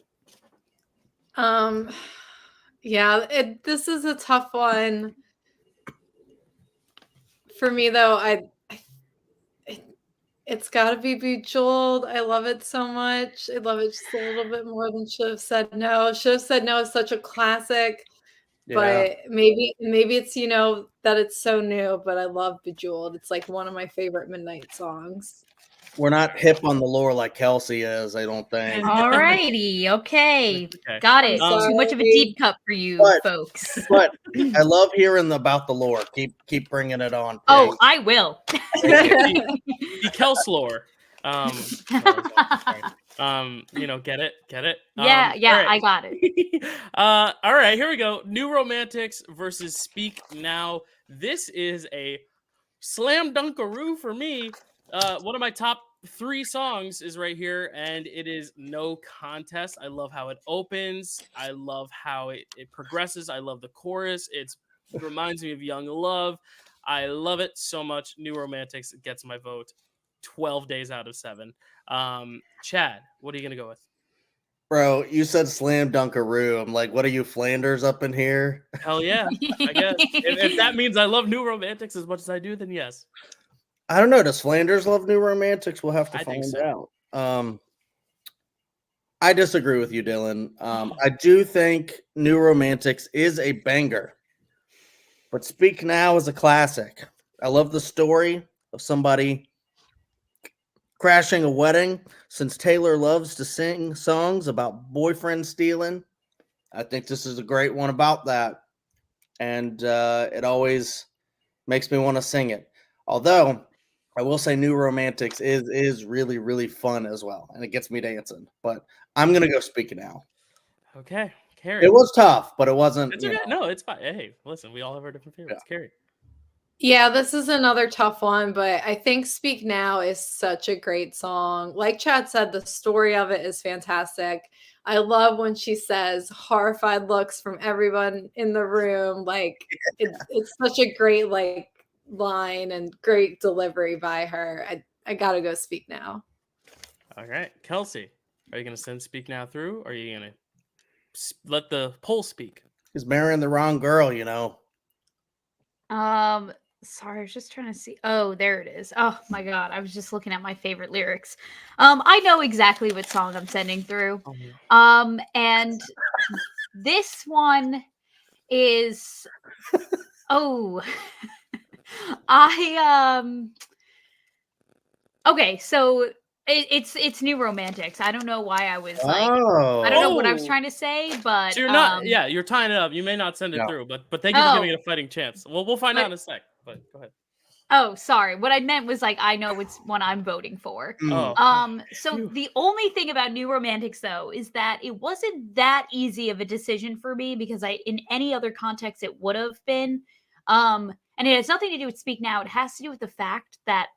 This is a tough one. For me though, it's gotta be Bejeweled. I love it so much. I love it just a little bit more than Should Have Said No. Should Have Said No is such a classic. But maybe it's that it's so new, but I love Bejeweled. It's like one of my favorite Midnight songs. We're not hip on the lore like Kelsey is, I don't think. Alrighty, okay. Okay. Got it. I'm Too much of a sorry. deep cut for you But- folks. But I love hearing about the lore. Keep bringing it on. Oh, please. I will. The Kels lore. Get it? Yeah, All right. I got it. All right, here we go. New Romantics versus Speak Now. This is a slam dunkaroo for me. One of my top 3 songs is right here, and it is no contest. I love how it opens. I love how it progresses. I love the chorus. It reminds me of Young Love. I love it so much. New Romantics gets my vote 12 days out of 7. Chad, what are you going to go with? Bro, you said slam dunkaroo. I'm like, what are you, Flanders up in here? Hell yeah, I guess. If that means I love New Romantics as much as I do, then yes. I don't know. Does Flanders love New Romantics? We'll have to I think find so. out. I disagree with you, Dylan. I do think New Romantics is a banger, but Speak Now is a classic. I love the story of somebody crashing a wedding. Since Taylor loves to sing songs about boyfriend stealing, I think this is a great one about that. And it always makes me want to sing it. Although, I will say New Romantics is really, really fun as well. And it gets me dancing. But I'm going to go Speak Now. Okay, Kerri. It was tough, but it wasn't. It's okay. No, it's fine. Hey, listen, we all have our different favorites. Kerri. Yeah, this is another tough one, but I think Speak Now is such a great song. Like Chad said, the story of it is fantastic. I love when she says horrified looks from everyone in the room. Like it's such a great line and great delivery by her. I gotta go Speak Now. All right, Kelsey, are you going to send Speak Now through, or are you going to let the poll speak? He's marrying the wrong girl, Sorry, I was just trying to see. Oh, there it is. Oh my god, I was just looking at my favorite lyrics. I know exactly what song I'm sending through. And this one is okay, so it's New Romantics. I don't know why I was I don't know what I was trying to say, but So you're not you're tying it up. You may not send it through, but thank you for giving it a fighting chance. Well, we'll find out in a sec. But go ahead. Oh, sorry. What I meant was I know which one I'm voting for. So the only thing about New Romantics though is that it wasn't that easy of a decision for me because in any other context it would have been. And it has nothing to do with Speak Now. It has to do with the fact that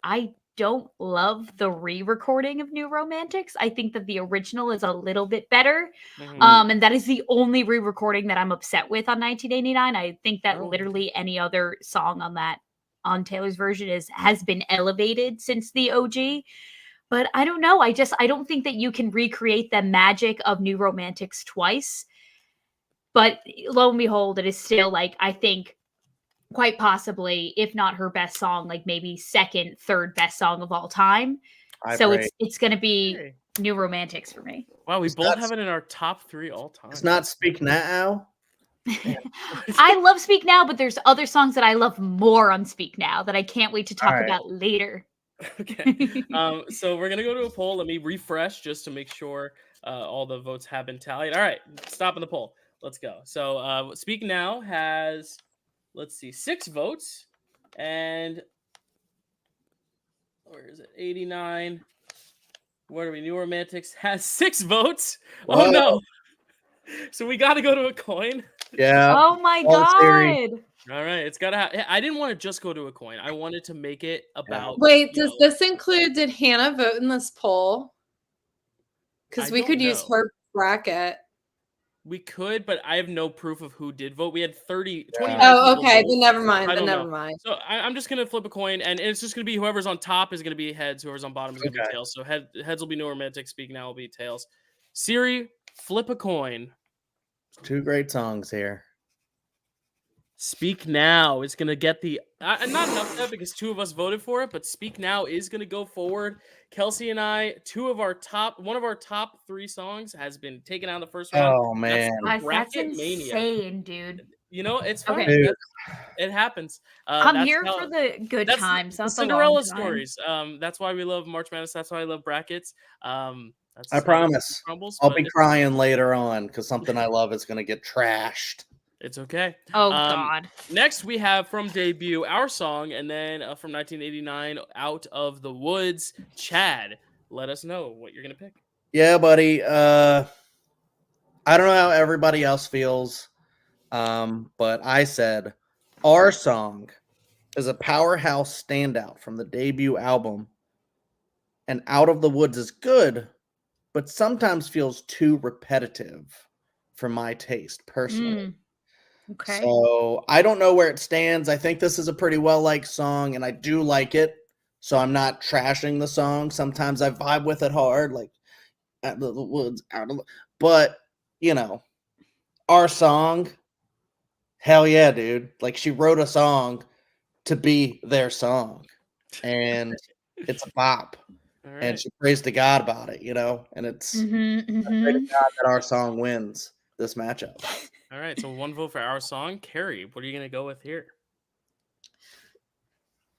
I don't love the re-recording of New Romantics. I think that the original is a little bit better. And that is the only re-recording that I'm upset with on 1989. I think that literally any other song on Taylor's version has been elevated since the OG. But I don't know. I don't think that you can recreate the magic of New Romantics twice. But lo and behold, it is still I think quite possibly, if not her best song, maybe second, third best song of all time. It's going to be New Romantics for me. Wow, we both have it in our top 3 all time. It's not Speak Now. I love Speak Now, but there's other songs that I love more on Speak Now that I can't wait to talk about later. Okay. So we're going to go to a poll. Let me refresh just to make sure all the votes have been tallied. All right, stopping the poll. Let's go. So Speak Now has... Let's see, 6 votes, and where is it? 89. What are we? New Romantics has 6 votes. Whoa. Oh no! So we got to go to a coin. Yeah. Oh my god! All right, it's gotta have. I didn't want to just go to a coin. I wanted to make it about. Wait, does this include? Did Hannah vote in this poll? Because we could use her bracket. We could, but I have no proof of who did vote. We had 29 Oh, okay. vote. Then never mind. So I'm just going to flip a coin, and it's just going to be whoever's on top is going to be heads, whoever's on bottom is going to be tails. So heads will be New Romantic, Speak Now will be tails. Siri, flip a coin. 2 great songs here. Speak Now is going to get the... not enough of that because 2 of us voted for it, but Speak Now is going to go forward. Kelsey and I, one of our top 3 songs has been taken out of the first round. Oh, man. That's insane, dude. You know, it's fine. Okay. It happens. I'm That's here how- for the good that's times, the not the long Cinderella times. stories. That's why we love March Madness. That's why I love brackets. That's I how the promise. crumbles, I'll but be it's- crying later on because something I love is going to get trashed. It's okay. Oh God. Next, we have from debut Our Song, and then from 1989, Out of the Woods. Chad, let us know what you're gonna pick. Yeah, buddy. I don't know how everybody else feels, but I said Our Song is a powerhouse standout from the debut album, and Out of the Woods is good, but sometimes feels too repetitive for my taste personally. Okay. So I don't know where it stands. I think this is a pretty well-liked song, and I do like it. So I'm not trashing the song. Sometimes I vibe with it hard, like Out of the Woods, but you know, Our Song, hell yeah, dude. Like she wrote a song to be their song, and it's a bop. All And right. she prays to God about it, and it's I pray to God that Our Song wins this matchup. All right. So one vote for Our Song. Kerri, what are you gonna go with here?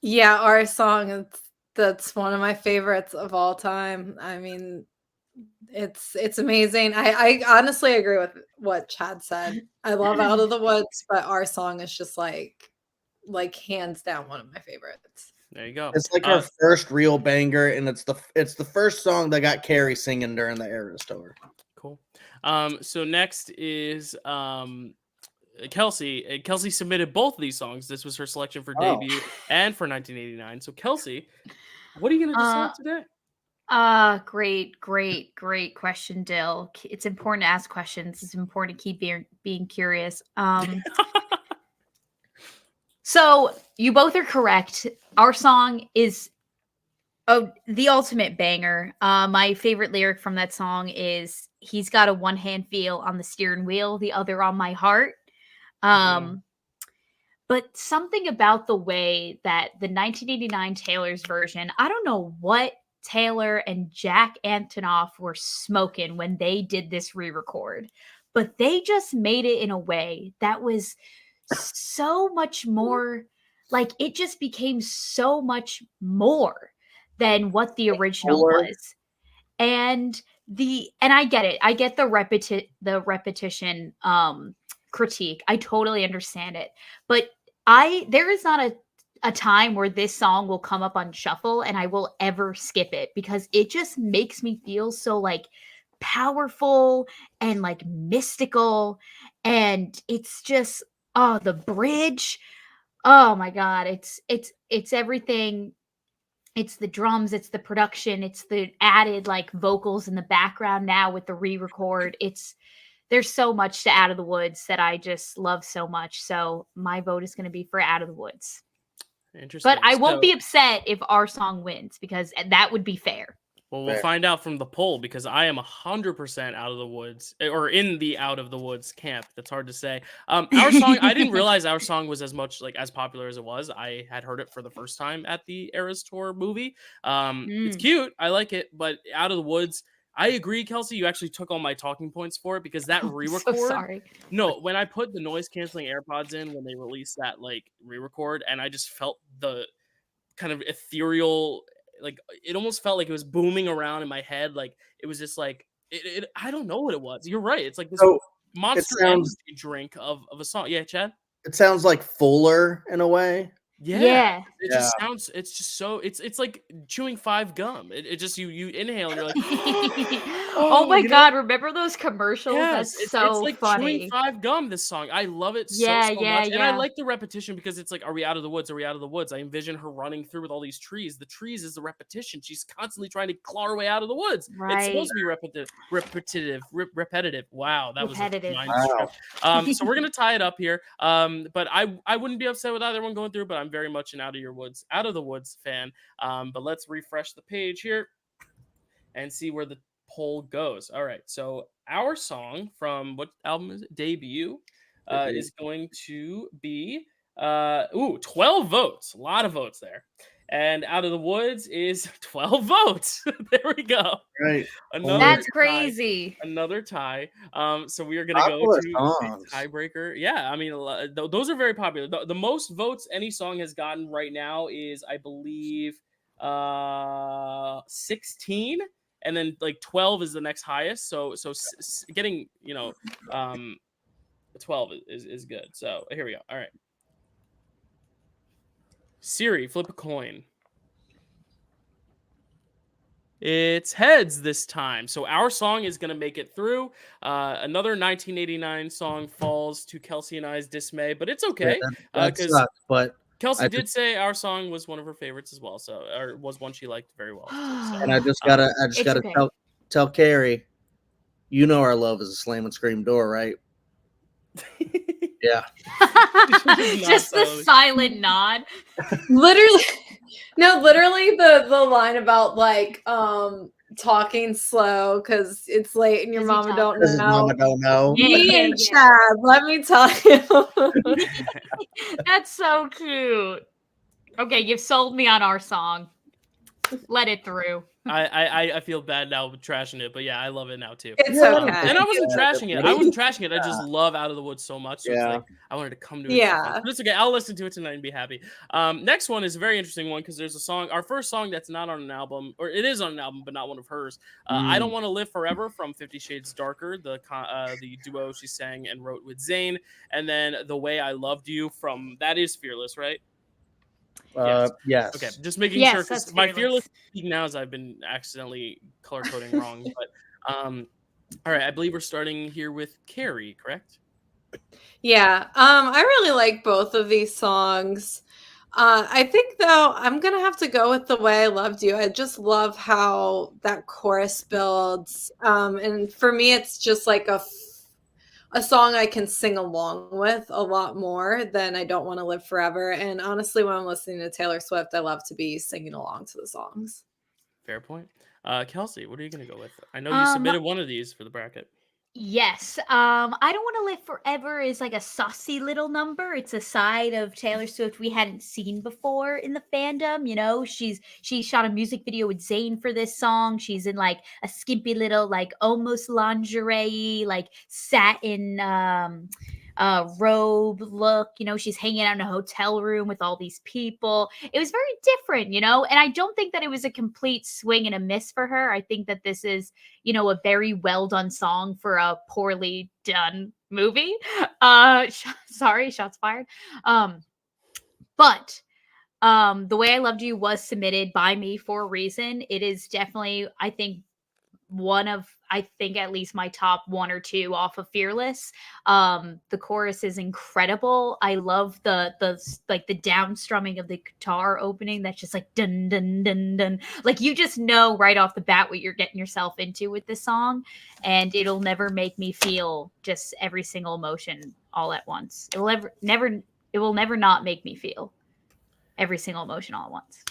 Yeah, Our Song, that's one of my favorites of all time. I mean, it's amazing. I honestly agree with what Chad said. I love Out of the Woods, but Our Song is just like hands down one of my favorites. There you go. It's like her first real banger, and it's the first song that got Kerri singing during the Eras tour. Cool. So next is Kelsey. Kelsey submitted both of these songs. This was her selection for debut and for 1989. So Kelsey, what are you gonna decide today? Great question, Dyl. It's important to ask questions. It's important to keep being curious. So you both are correct. Our Song is the ultimate banger. My favorite lyric from that song is he's got a one hand feel on the steering wheel, the other on my heart. But something about the way that the 1989 Taylor's version, I don't know what Taylor and Jack Antonoff were smoking when they did this re-record, but they just made it in a way that was so much more, like it just became so much more than what the original was. And I get it. I get the repetition critique. I totally understand it. But there is not a time where this song will come up on shuffle and I will ever skip it because it just makes me feel so like powerful and like mystical, and it's just the bridge. Oh my God, it's everything. It's the drums, it's the production, it's the added like vocals in the background now with the re-record. There's so much to Out of the Woods that I just love so much. So my vote is going to be for Out of the Woods. Interesting. But I won't be upset if Our Song wins because that would be fair. Well, we'll find out from the poll because I am 100% Out of the Woods or in the Out of the Woods camp. That's hard to say. Our Song, I didn't realize Our Song was as popular as it was. I had heard it for the first time at the Eras Tour movie. It's cute. I like it. But Out of the Woods, I agree, Kelsey. You actually took all my talking points for it because that re-record. So sorry. No, when I put the noise canceling AirPods in when they released that like re-record, and I just felt the kind of ethereal, like it almost felt like it was booming around in my head. Like it was just like I don't know what it was. You're right. It's like this monster energy drink of a song. Yeah, Chad. It sounds like fuller in a way. Yeah. It just sounds. It's just so. It's like chewing 5 gum. It just you inhale and you're like. Oh my God! Remember those commercials? Yes, That's so it's like funny. chewing 5 gum. This song, I love it so much, and I like the repetition because it's like, are we out of the woods? Are we out of the woods? I envision her running through with all these trees. The trees is the repetition. She's constantly trying to claw her way out of the woods. Right. It's supposed to be repetitive. Wow, that was a mind Wow. So we're gonna tie it up here. But I wouldn't be upset with either one going through. But I'm very much an Out of the Woods fan. But let's refresh the page here and see where the poll goes. All right, so Our Song from what album is it? Debut is going to be 12 votes. A lot of votes there. And Out of the Woods is 12 votes. There we go. Right. That's crazy. Another tie. So we are going to go Popular to songs. a tiebreaker. Yeah, I mean, those are very popular. The most votes any song has gotten right now is, I believe, 16, and then like 12 is the next highest. So getting 12 is good. So here we go. All right. Siri, flip a coin. It's heads this time. So our song is going to make it through. Another 1989 song falls to Kelsey and I's dismay, but it's okay. That sucks, but Kelsey did say our song was one of her favorites as well. So, or was one she liked very well. So, and I just gotta okay. tell Kerri, you know our love is a slam and scream door, right? Yeah. Just the silent nod. Literally the line about like talking slow because it's late and your mama don't know. Mama don't know. Me and Chad, let me tell you. That's so cute. Okay, you've sold me on our song. Let it through. I feel bad now with trashing it, but yeah, I love it now too. It's okay. And I wasn't trashing it. I just love Out of the Woods so much. So it's like I wanted to come to it. Yeah. But it's okay. I'll listen to it tonight and be happy. Next one is a very interesting one because there's a song, our first song that's not on an album, or it is on an album, but not one of hers. I Don't Want to Live Forever from 50 Shades Darker, the duo she sang and wrote with Zayn. And then The Way I Loved You from, that is Fearless, right? Yes. Okay, just making sure because my Fearless now is I've been accidentally color coding wrong. But all right, I believe we're starting here with Kerri, correct? Yeah, I really like both of these songs. I think though I'm gonna have to go with The Way I Loved You. I just love how that chorus builds, and for me, it's just like a song I can sing along with a lot more than I Don't Want to Live Forever. And honestly, when I'm listening to Taylor Swift, I love to be singing along to the songs. Fair point. Kelsey, what are you going to go with? I know you submitted one of these for the bracket. Yes. I Don't Want to Live Forever is like a saucy little number. It's a side of Taylor Swift we hadn't seen before in the fandom. You know, she shot a music video with Zayn for this song. She's in like a skimpy little, like almost lingerie, like satin robe look. You know, she's hanging out in a hotel room with all these people. It was very different, you know, and I don't think that it was a complete swing and a miss for her. I think that this is, you know, a very well done song for a poorly done movie. Sorry, shots fired. But The Way I Loved You was submitted by me for a reason. It is definitely, I think, at least my top one or two off of Fearless. The chorus is incredible. I love the down strumming of the guitar opening. That's just like dun dun dun dun. Like you just know right off the bat what you're getting yourself into with this song, and it'll never make me feel just every single emotion all at once. It will never not make me feel every single emotion all at once.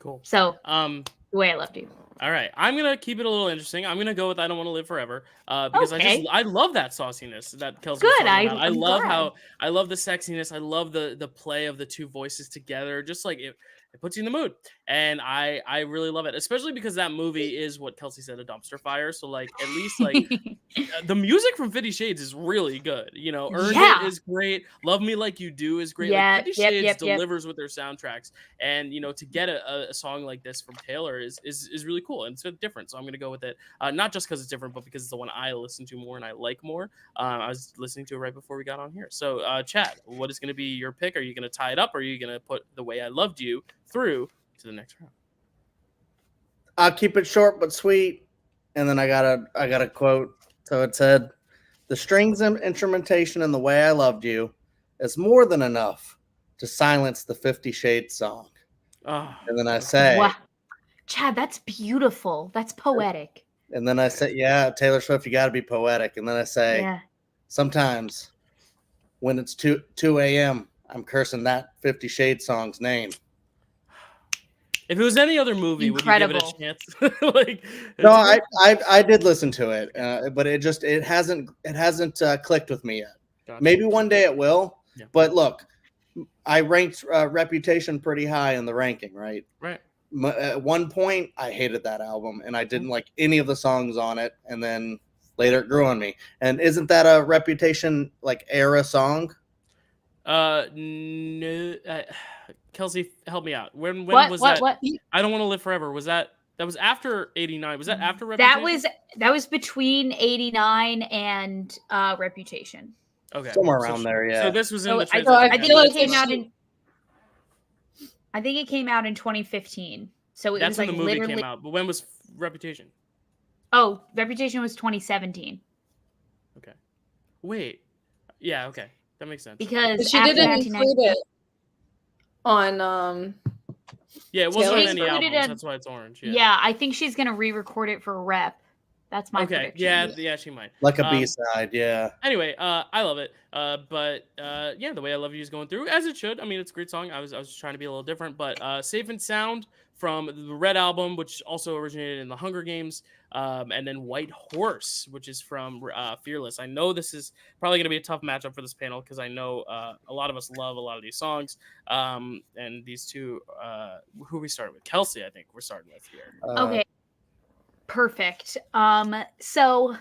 Cool. So The Way I Loved You. All right, I'm gonna keep it a little interesting. I'm gonna go with I Don't Want to Live Forever because I love that sauciness that Kelsey was talking about. I love the sexiness. I love the play of the two voices together. Just like it puts you in the mood, and I really love it, especially because that movie is what Kelsey said, a dumpster fire. So like at least like the music from 50 Shades is really good. You know, Earned It is great. Love Me Like You Do is great. Yeah, like 50 Shades delivers with their soundtracks, and you know to get a song like this from Taylor is really cool and it's different. So I'm gonna go with it, not just because it's different, but because it's the one I listen to more and I like more. I was listening to it right before we got on here. So Chad, what is gonna be your pick? Are you gonna tie it up, or are you gonna put The Way I Loved You through to the next round? I'll keep it short but sweet, and then I got a quote. So it said, "The strings and instrumentation in The Way I Loved You is more than enough to silence the 50 Shades song." Oh, and then I say, wow. Chad, that's beautiful. That's poetic. And then I say, yeah, Taylor Swift, you got to be poetic. And then I say, sometimes when it's 2 a.m., I'm cursing that 50 Shades song's name. If it was any other movie, would you give it a chance? No, I did listen to it, but it hasn't clicked with me yet. Gotcha. Maybe one day it will. Yeah. But look, I ranked Reputation pretty high in the ranking, right? Right. At one point, I hated that album, and I didn't like any of the songs on it. And then later, it grew on me. And isn't that a Reputation like era song? No. Kelsey, help me out. When What? was What? that? What? I Don't Want to Live Forever. Was that was after 89? Was that after Reputation? That was between 89 and Reputation. Okay. Somewhere around there, yeah. So this was in So the I transition. think it came out in. I think it came out in 2015. So it That's was when like the movie literally. came out. But when was Reputation? Oh, Reputation was 2017. Okay. Wait. Yeah. Okay. That makes sense. Because She after didn't 1990 include it on Yeah, it wasn't on Taylor's any included albums. in- That's why it's orange. Yeah, I think she's gonna re-record it for Rep. That's my Okay. prediction. Yeah, she might. Like a B-side, yeah. Anyway, I love it. But yeah, The Way I Love You is going through as it should. I mean, it's a great song. I was just trying to be a little different, but Safe and Sound from the Red album, which also originated in the Hunger Games, and then White Horse, which is from Fearless. I know this is probably going to be a tough matchup for this panel because I know a lot of us love a lot of these songs. And these two, who we started with? Kelsey, I think we're starting with here. Okay. Perfect. So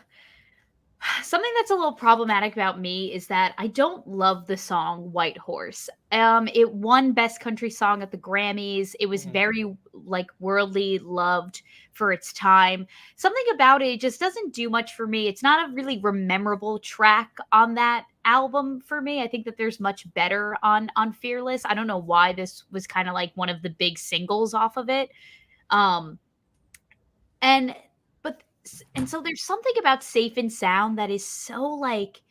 something that's a little problematic about me is that I don't love the song White Horse. It won Best Country Song at the Grammys. It was very like worldly loved for its time. Something about it just doesn't do much for me. It's not a really memorable track on that album for me. I think that there's much better on Fearless. I don't know why this was kind of like one of the big singles off of it. And so there's something about Safe and Sound that is so like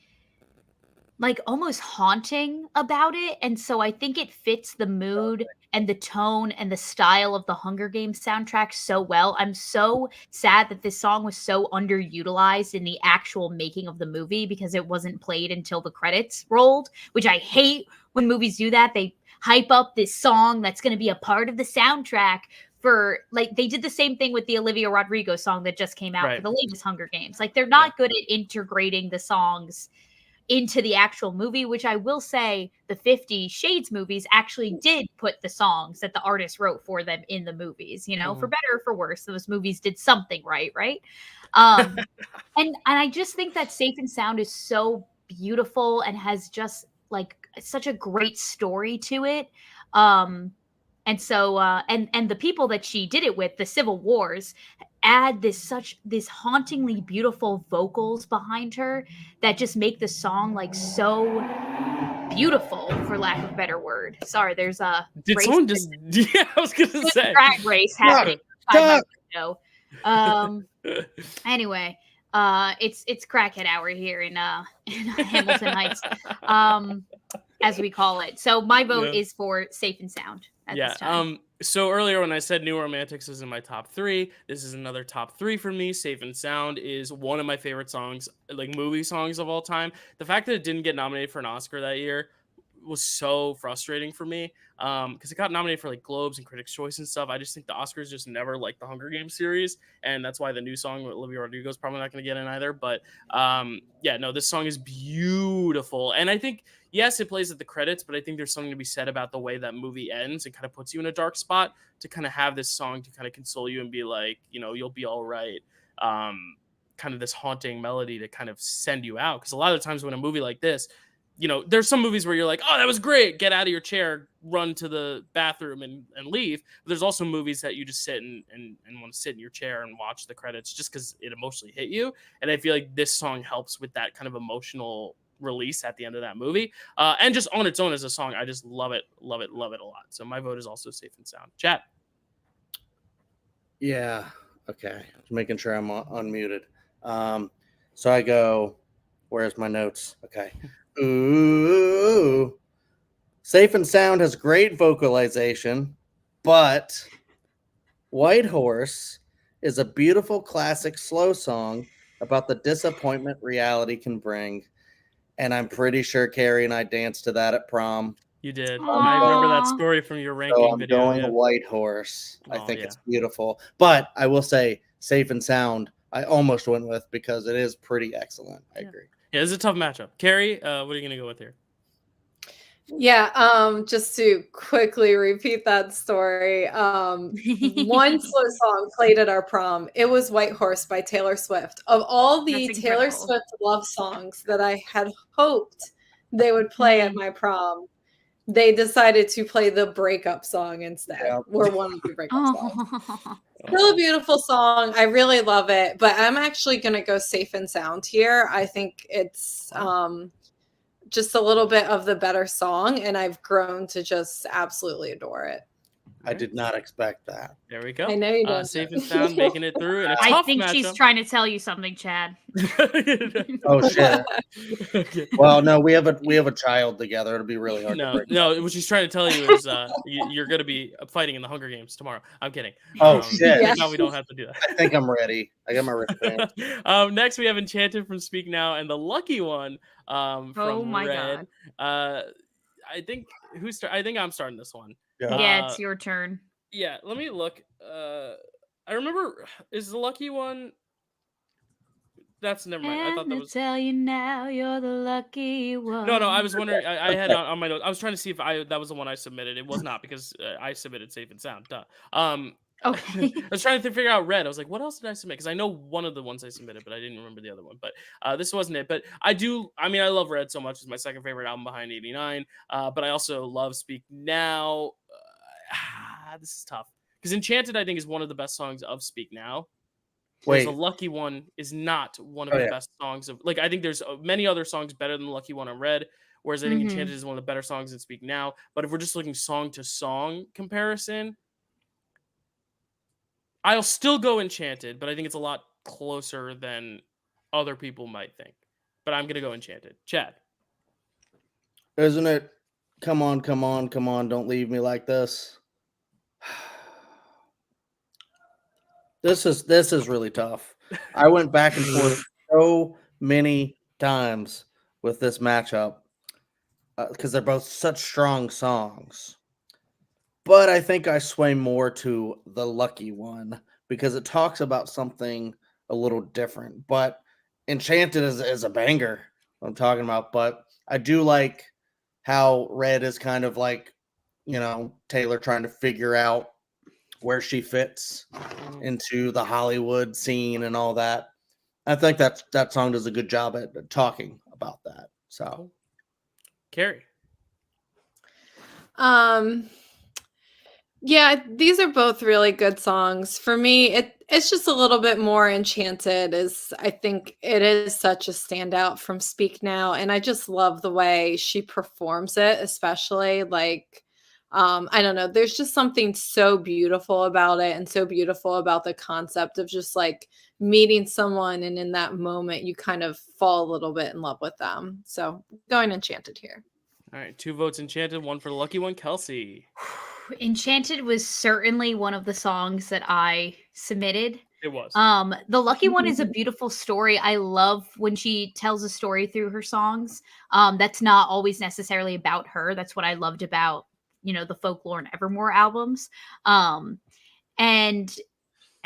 almost haunting about it. And so I think it fits the mood and the tone and the style of the Hunger Games soundtrack so well. I'm so sad that this song was so underutilized in the actual making of the movie because it wasn't played until the credits rolled, which I hate when movies do that. They hype up this song that's going to be a part of the soundtrack for like they did the same thing with the Olivia Rodrigo song that just came out for the latest Hunger Games. Like they're not good at integrating the songs into the actual movie, which I will say the 50 Shades movies actually did put the songs that the artist wrote for them in the movies, you know, for better or for worse. Those movies did something right? And I just think that Safe and Sound is so beautiful and has just like such a great story to it. And so, and the people that she did it with, the Civil Wars, add this hauntingly beautiful vocals behind her that just make the song like so beautiful, for lack of a better word. Sorry, there's a did someone just? Yeah, I was gonna say drag race happening. Anyway, it's crackhead hour here in Hamilton Heights, as we call it. So my vote is for Safe and Sound. This time. So earlier when I said New Romantics is in my top 3, this is another top 3 for me. Safe and Sound is one of my favorite songs, like movie songs of all time. The fact that it didn't get nominated for an Oscar that year was so frustrating for me, because it got nominated for like Globes and Critics' Choice and stuff. I just think the Oscars just never liked the Hunger Games series, and that's why the new song with Olivia Rodrigo is probably not going to get in either. But yeah, no, this song is beautiful, and I think yes, it plays at the credits, but I think there's something to be said about the way that movie ends. It kind of puts you in a dark spot to kind of have this song to kind of console you and be like, you know, you'll be all right. Kind of this haunting melody to kind of send you out, because a lot of times when a movie like this, you know, there's some movies where you're like, oh, that was great. Get out of your chair, run to the bathroom and leave. But there's also movies that you just sit and want to sit in your chair and watch the credits just because it emotionally hit you. And I feel like this song helps with that kind of emotional release at the end of that movie. And just on its own as a song, I just love it a lot. So my vote is also Safe and Sound. Chat. Yeah. Okay. Just making sure I'm unmuted. So I go, where's my notes? Okay. Ooh, Safe and Sound has great vocalization, but White Horse is a beautiful classic slow song about the disappointment reality can bring. And I'm pretty sure Kerri and I danced to that at prom. You did. I remember that story from your ranking so I'm video. going White Horse. I think it's beautiful. But I will say Safe and Sound, I almost went with because it is pretty excellent. I agree. Yeah, it's a tough matchup. Kerri, what are you going to go with here? Yeah, just to quickly repeat that story. One slow song played at our prom. It was White Horse by Taylor Swift. Of all the That's Taylor incredible. Swift love songs that I had hoped they would play at my prom, they decided to play the breakup song instead, Yeah. or one of the breakup songs. Oh. Still a beautiful song. I really love it, but I'm actually gonna go Safe and Sound here. I think it's just a little bit of the better song, and I've grown to just absolutely adore it. I did not expect that. There we go. I know you didn't. Safe and Sound making it through in a I tough think she's matchup. trying to tell you something, Chad. Oh shit. Okay. Well, no, we have a child together. It'll be really hard to No, break. no. What she's trying to tell you is you're going to be fighting in the Hunger Games tomorrow. I'm kidding. Oh, shit. Thank God we don't have to do that. I think I'm ready. I got my wristband. Next, we have Enchanted from Speak Now and the Lucky One from Oh my Red. God. I think I think I'm starting this one. Yeah, it's your turn. Yeah, let me look. I remember, is the Lucky One? That's never mind. I thought that was. Tell you now, you're the lucky one. No, I was wondering. I had on my notes. I was trying to see if that was the one I submitted. It was not because I submitted Safe and Sound. Duh. Okay. I was trying to figure out Red. I was like, what else did I submit? Because I know one of the ones I submitted, but I didn't remember the other one. But this wasn't it. But I love Red so much. It's my second favorite album behind 89. But I also love Speak Now. This is tough. Because Enchanted, I think, is one of the best songs of Speak Now. Whereas Wait, The Lucky One is not one of the best songs of. Like, I think there's many other songs better than The Lucky One on Red. Whereas I think Enchanted is one of the better songs in Speak Now. But if we're just looking song to song comparison, I'll still go Enchanted, but I think it's a lot closer than other people might think. But I'm gonna go Enchanted. Chad. isn't it? Come on, come on, come on! Don't leave me like this. This is really tough. I went back and forth so many times with this matchup because they're both such strong songs. But I think I sway more to the Lucky One because it talks about something a little different. But Enchanted is a banger I'm talking about. But I do like how Red is kind of like, Taylor trying to figure out where she fits into the Hollywood scene and all that. I think that song does a good job at talking about that. So, Kerri. Yeah, these are both really good songs. For me, it's just a little bit more Enchanted. I think it is such a standout from Speak Now, and I just love the way she performs it, especially like I don't know, there's just something so beautiful about it and so beautiful about the concept of just like meeting someone and in that moment you kind of fall a little bit in love with them. So going Enchanted here. All right, 2 votes Enchanted, 1 for the Lucky One. Kelsey. Enchanted was certainly one of the songs that I submitted. It was. The Lucky One is a beautiful story. I love when she tells a story through her songs. That's not always necessarily about her. That's what I loved about, the Folklore and Evermore albums. And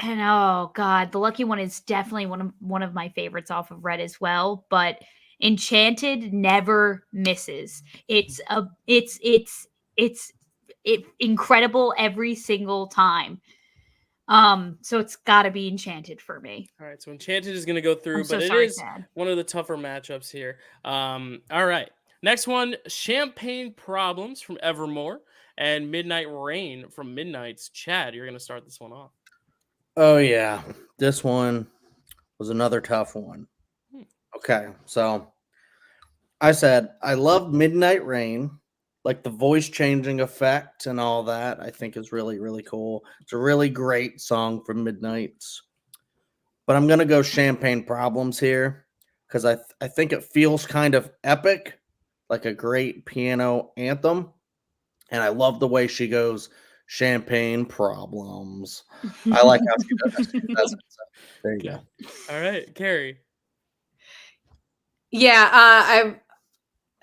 oh God, the Lucky One is definitely one of my favorites off of Red as well. But Enchanted never misses. It's incredible every single time. So it's got to be Enchanted for me. All right, so Enchanted is going to go through, but it is one of the tougher matchups here. All right, next one, Champagne Problems from Evermore and Midnight Rain from Midnight's. Chad, you're going to start this one off. Oh yeah, this one was another tough one. Okay, so I said I love Midnight Rain. Like the voice changing effect and all that, I think is really, really cool. It's a really great song from Midnight's. But I'm going to go Champagne Problems here because I think it feels kind of epic, like a great piano anthem. And I love the way she goes, Champagne Problems. I like how she does it. So, there you go. All right, Kerri. Yeah,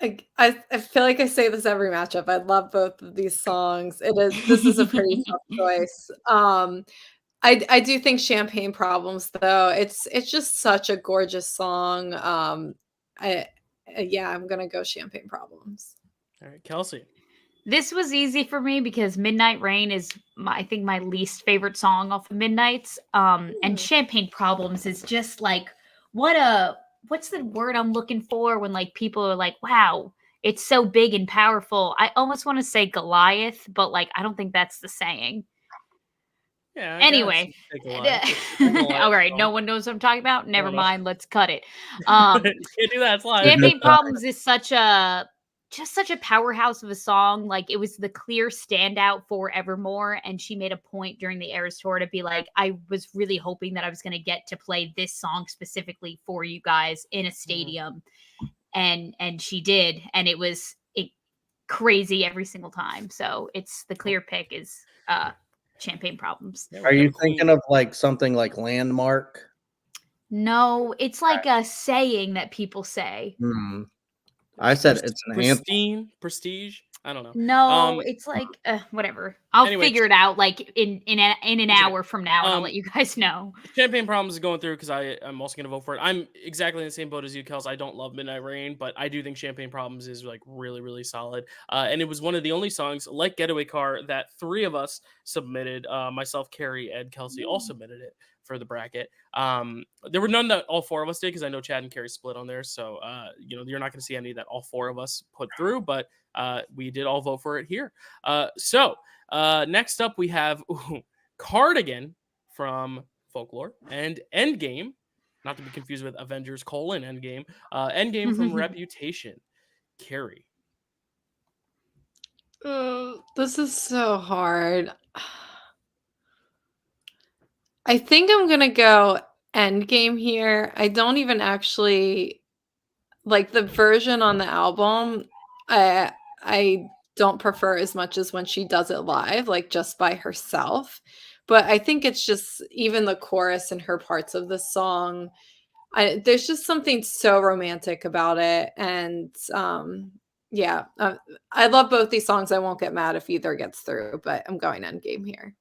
I feel like I say this every matchup. I love both of these songs. This is a pretty tough choice. I do think Champagne Problems though. It's just such a gorgeous song. I'm gonna go Champagne Problems. All right, Kelsey. This was easy for me because Midnight Rain is I think my least favorite song off of Midnight's. And Champagne Problems is just like what's the word I'm looking for when like people are like, wow, it's so big and powerful. I almost want to say Goliath, but like I don't think that's the saying. Yeah. Anyway, all right, no one knows what I'm talking about. Never mind, let's cut it. Can't do that. It's live. Champagne Problems is such a powerhouse of a song. Like, it was the clear standout for Evermore, and she made a point during the Eras tour to be like, I was really hoping that I was going to get to play this song specifically for you guys in a stadium, and she did, and it was crazy every single time. So it's the clear pick is Champagne Problems. Are you thinking of like something like Landmark? No, it's like a saying that people say. I said it's an pristine, prestige. I don't know. No, it's like whatever. I'll figure it out like in an hour from now, and I'll let you guys know. Champagne Problems is going through because I'm also gonna vote for it. I'm exactly in the same boat as you, Kels. I don't love Midnight Rain, but I do think Champagne Problems is like really, really solid. And it was one of the only songs like Getaway Car that 3 of us submitted. Myself, Kerri, and Kelsey all submitted it for the bracket. There were none that all 4 of us did because I know Chad and Kerri split on there. So you're not going to see any that all 4 of us put through, but we did all vote for it here. So next up we have Cardigan from Folklore and Endgame, not to be confused with Avengers: Endgame. Endgame from Reputation. Kerri. This is so hard. I think I'm going to go Endgame here. I don't even actually like the version on the album. I don't prefer as much as when she does it live, like just by herself. But I think it's just even the chorus and her parts of the song. There's just something so romantic about it. And I love both these songs. I won't get mad if either gets through, but I'm going Endgame here.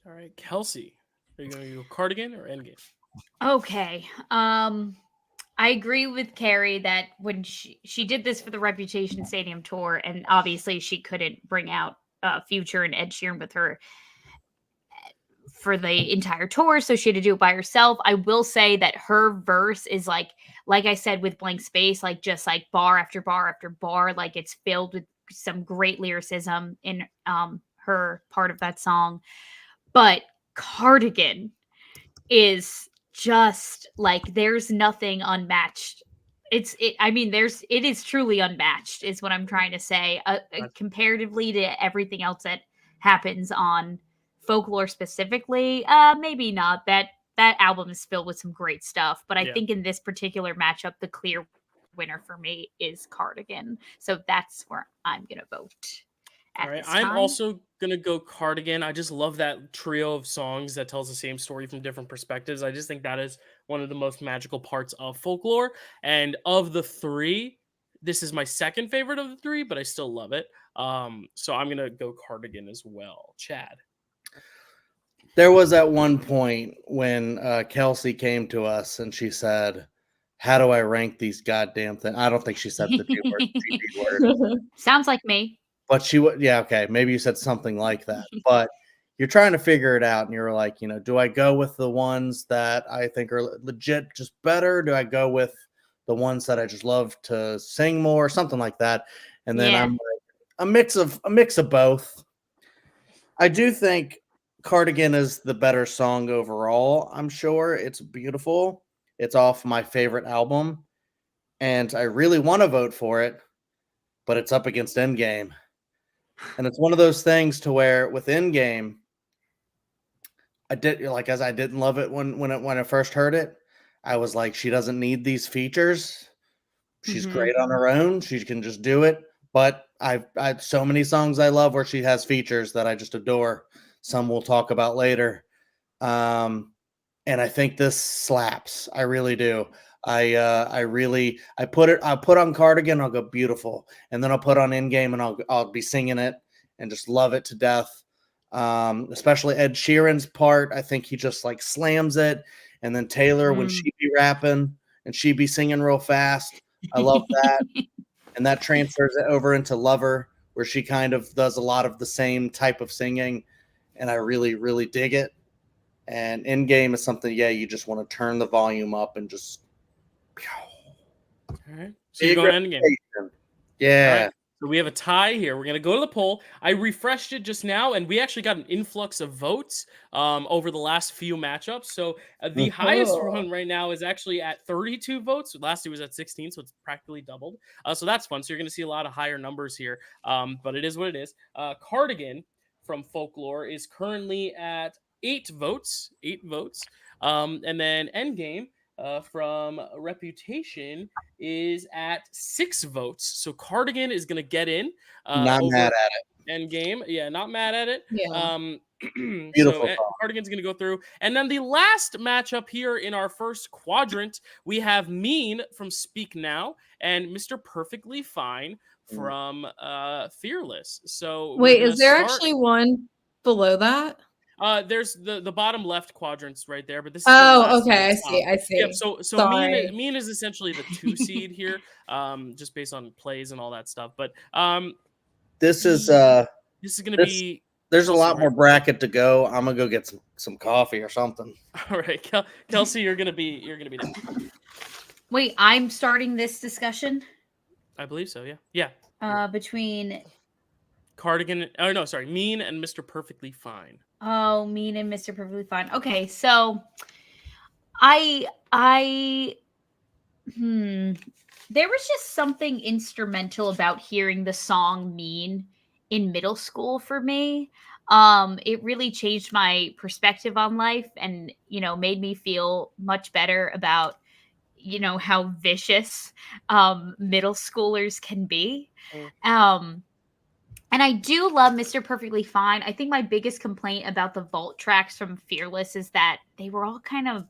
All right, Kelsey. Are you going to go Cardigan or Endgame? Okay. I agree with Kerri that when she did this for the Reputation Stadium tour, and obviously she couldn't bring out Future and Ed Sheeran with her for the entire tour, so she had to do it by herself. I will say that her verse is like I said with Blank Space, like just like bar after bar after bar, like it's filled with some great lyricism in her part of that song. But Cardigan is just like there's nothing unmatched. It is truly unmatched is what I'm trying to say, comparatively to everything else that happens on Folklore specifically. Maybe not. That album is filled with some great stuff, but I think in this particular matchup the clear winner for me is Cardigan, so that's where I'm gonna vote. All right, I'm also gonna go Cardigan. I just love that trio of songs that tells the same story from different perspectives. I just think that is one of the most magical parts of Folklore. And of the 3, this is my second favorite of the 3, but I still love it. So I'm gonna go Cardigan as well. Chad. There was at one point when Kelsey came to us and she said, "How do I rank these goddamn things?" I don't think she said the G word. Sounds like me. But she would, okay, maybe you said something like that. But you're trying to figure it out, and you're like, do I go with the ones that I think are legit just better? Do I go with the ones that I just love to sing more, something like that? And then I'm like, a mix of both. I do think Cardigan is the better song overall. I'm sure it's beautiful. It's off my favorite album, and I really want to vote for it, but it's up against Endgame. And it's one of those things to where with Endgame, I didn't love it when I first heard it. I was like, she doesn't need these features. She's great on her own. She can just do it. But I've so many songs I love where she has features that I just adore. Some we'll talk about later. And I think this slaps. I really do. I'll put on Cardigan, I'll go beautiful. And then I'll put on Endgame and I'll be singing it and just love it to death. Especially Ed Sheeran's part. I think he just like slams it. And then Taylor, when she be rapping and she be singing real fast. I love that. and that transfers it over into Lover, where she kind of does a lot of the same type of singing, and I really, really dig it. And Endgame is something, you just want to turn the volume up and just. All right. So you're going Endgame. Yeah. All right. So we have a tie here. We're going to go to the poll. I refreshed it just now, and we actually got an influx of votes over the last few matchups. So the highest one right now is actually at 32 votes. Last year was at 16, so it's practically doubled. So that's fun. So you're going to see a lot of higher numbers here, but it is what it is. Cardigan from Folklore is currently at 8 votes. And then Endgame from Reputation is at 6 votes. So Cardigan is going to get in. Not mad at it. Endgame. Yeah, not mad at it. Yeah. Beautiful. So Cardigan's going to go through. And then the last matchup here in our first quadrant, we have Mean from Speak Now and Mr. Perfectly Fine from Fearless. So wait, is there actually one below that? There's the bottom left quadrants right there, but this is okay. I see. Yep, so mean is essentially the 2 seed here, just based on plays and all that stuff. But this is gonna be. There's a lot more bracket to go. I'm gonna go get some coffee or something. All right, Kelsey, you're gonna be there. Wait, I'm starting this discussion. I believe so. Yeah. Between Cardigan. Oh no, sorry, Mean and Mr. Perfectly Fine. Oh, Mean and Mr. Perfectly Fine. Okay, so there was just something instrumental about hearing the song Mean in middle school for me. It really changed my perspective on life and, made me feel much better about, how vicious middle schoolers can be. And I do love Mr. Perfectly Fine. I think my biggest complaint about the vault tracks from Fearless is that they were all kind of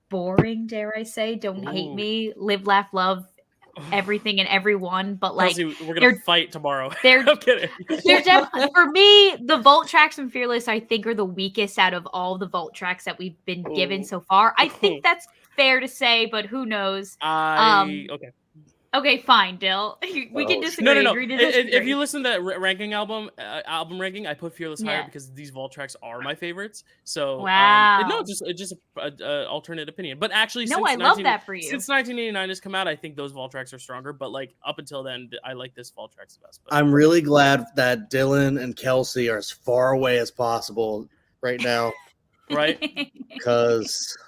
boring, dare I say. Don't hate me. Live, laugh, love everything and everyone. But Kelsey, we're going to fight tomorrow. I'm kidding. They're definitely, for me, the vault tracks from Fearless, I think, are the weakest out of all the vault tracks that we've been given so far. I think that's fair to say, but who knows? Okay. Okay, fine, Dyl. We can disagree. No. Agree to disagree. If you listen to that ranking album ranking, I put Fearless higher because these vault tracks are my favorites. So wow, it's just an alternate opinion. But actually, I love that for you. Since 1989 has come out, I think those vault tracks are stronger. But up until then, I like this vault tracks the best. But I'm really glad that Dylan and Kelsey are as far away as possible right now, right? Because.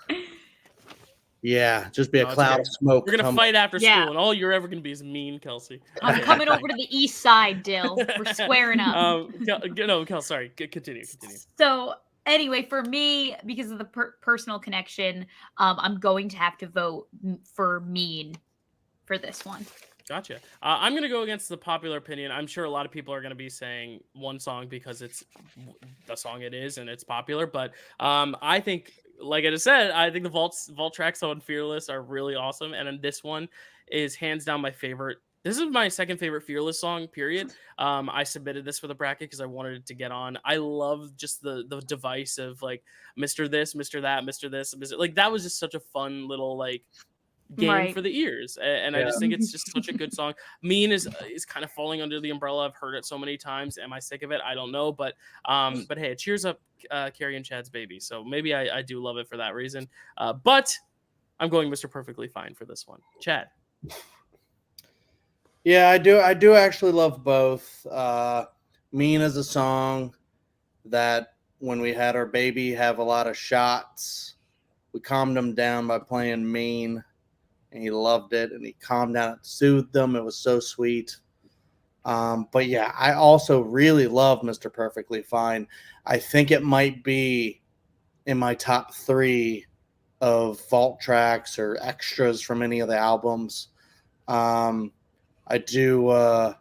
Yeah, just be a cloud of smoke. We're going to fight after school, and all you're ever going to be is Mean, Kelsey. I'm coming over to the east side, Dyl. We're squaring up. Kelsey, sorry. Continue. So, anyway, for me, because of the personal connection, I'm going to have to vote for Mean for this one. Gotcha. I'm going to go against the popular opinion. I'm sure a lot of people are going to be saying one song because it's the song it is and it's popular. But I think, like I just said, I think the vault tracks on Fearless are really awesome. And then this one is hands down my favorite. This is my second favorite Fearless song, period. I submitted this for the bracket because I wanted it to get on. I love just the device of Mr. This, Mr. That, Mr. This. Mr. That was just such a fun little game for the ears, and I just think it's just such a good song. Mean is kind of falling under the umbrella. I've heard it so many times. Am I sick of it? I don't know, but hey, it cheers up Kerri and Chad's baby, so maybe I do love it for that reason. But I'm going Mr. Perfectly Fine for this one. Chad. Yeah, I do actually love both. Mean is a song that when we had our baby have a lot of shots, we calmed him down by playing Mean. And he loved it, and he calmed down and soothed them. It was so sweet. But yeah, I also really love Mr. Perfectly Fine. I think it might be in my top 3 of vault tracks or extras from any of the albums. I do, How's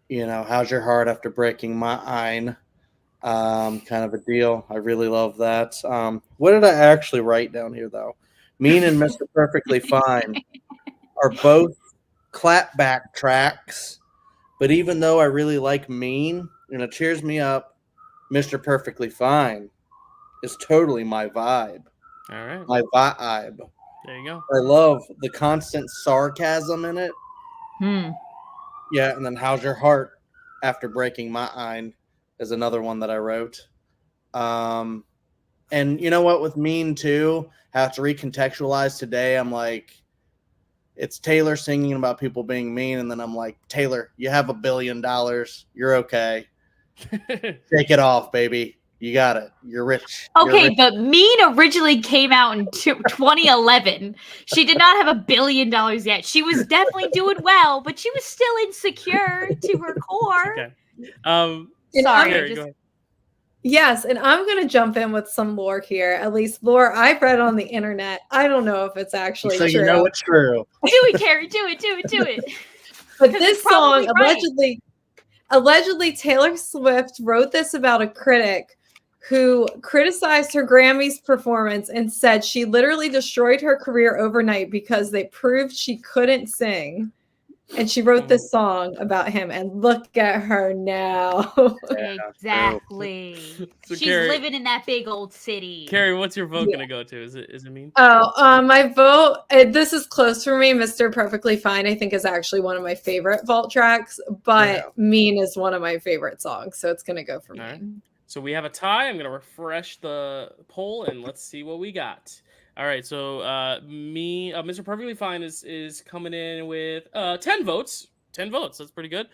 Your Heart After Breaking Mine? Kind of a deal. I really love that. What did I actually write down here, though? Mean and Mr. Perfectly Fine are both clapback tracks, but even though I really like Mean and it cheers me up, Mr. Perfectly Fine is totally my vibe. All right. My vibe. There you go. I love the constant sarcasm in it Yeah, and then How's Your Heart After Breaking My Ein is another one that I wrote. And you know what, with Mean too, how it's recontextualized today, I'm like, it's Taylor singing about people being mean, and then I'm like, Taylor, you have $1 billion. You're okay. Take it off, baby. You got it. You're rich. Okay, You're rich. but Mean originally came out in 2011. She did not have $1 billion yet. She was definitely doing well, but she was still insecure to her core. Okay. Sorry, Kerri, just go ahead. Yes, and I'm going to jump in with some lore here. At least lore I've read on the internet. I don't know if it's actually So true. you know it's true. do it, Kerri. Do it. But 'Cause this it's probably song right. allegedly Taylor Swift wrote this about a critic who criticized her Grammys performance and said she literally destroyed her career overnight because they proved she couldn't sing. And she wrote this song about him, and look at her now. Exactly. So, She's Kerri- living in that big old city. Kerri, what's your vote Yeah. gonna go to? Is it Mean? My vote, this is close for me. Mr. Perfectly Fine, I think, is actually one of my favorite vault tracks, but Mean is one of my favorite songs, so it's going to go for All right. Mean. So we have a tie. I'm gonna refresh the poll and let's see what we got. All right, so Mr. Perfectly Fine is coming in with 10 votes. 10 votes. That's pretty good.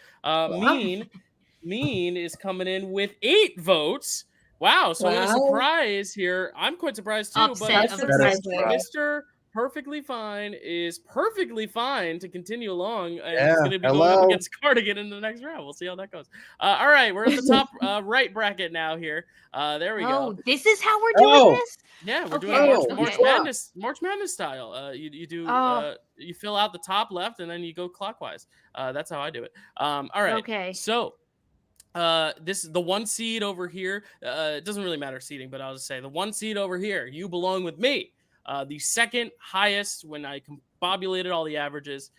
Mean is coming in with 8 votes. Wow. So a surprise here. I'm quite surprised too. Upset That's of surprising. Mr. Perfectly Fine is perfectly fine to continue along. And Yeah, it's going to be going up against Cardigan in the next round. We'll see how that goes. All right, we're at the top right bracket now here. There we go. Oh, this is how we're doing this? Yeah, we're doing Okay, March Madness style. You do Oh. you fill out the top left and then you go clockwise. That's how I do it. All right. Okay. So this is the 1 seed over here. It doesn't really matter seeding, but I'll just say the 1 seed over here. You Belong with Me. The second highest when I combobulated all the averages.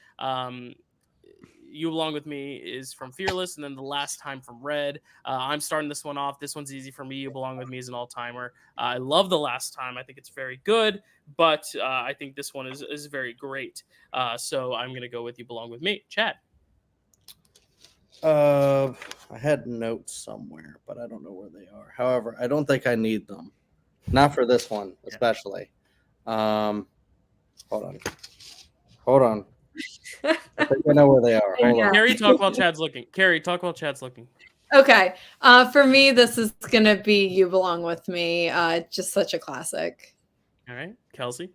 You Belong with Me is from Fearless, and then The Last Time from Red. I'm starting this one off. This one's easy for me. You Belong with Me is an all-timer. I love The Last Time. I think it's very good, but I think this one is very great. So I'm going to go with You Belong with Me. Chad. I had notes somewhere, but I don't know where they are. However, I don't think I need them. Not for this one, especially. Hold on. I think I know where they are. Hold on. Kerri, talk while Chad's looking. Okay. For me, this is going to be You Belong With Me. Just such a classic. All right. Kelsey?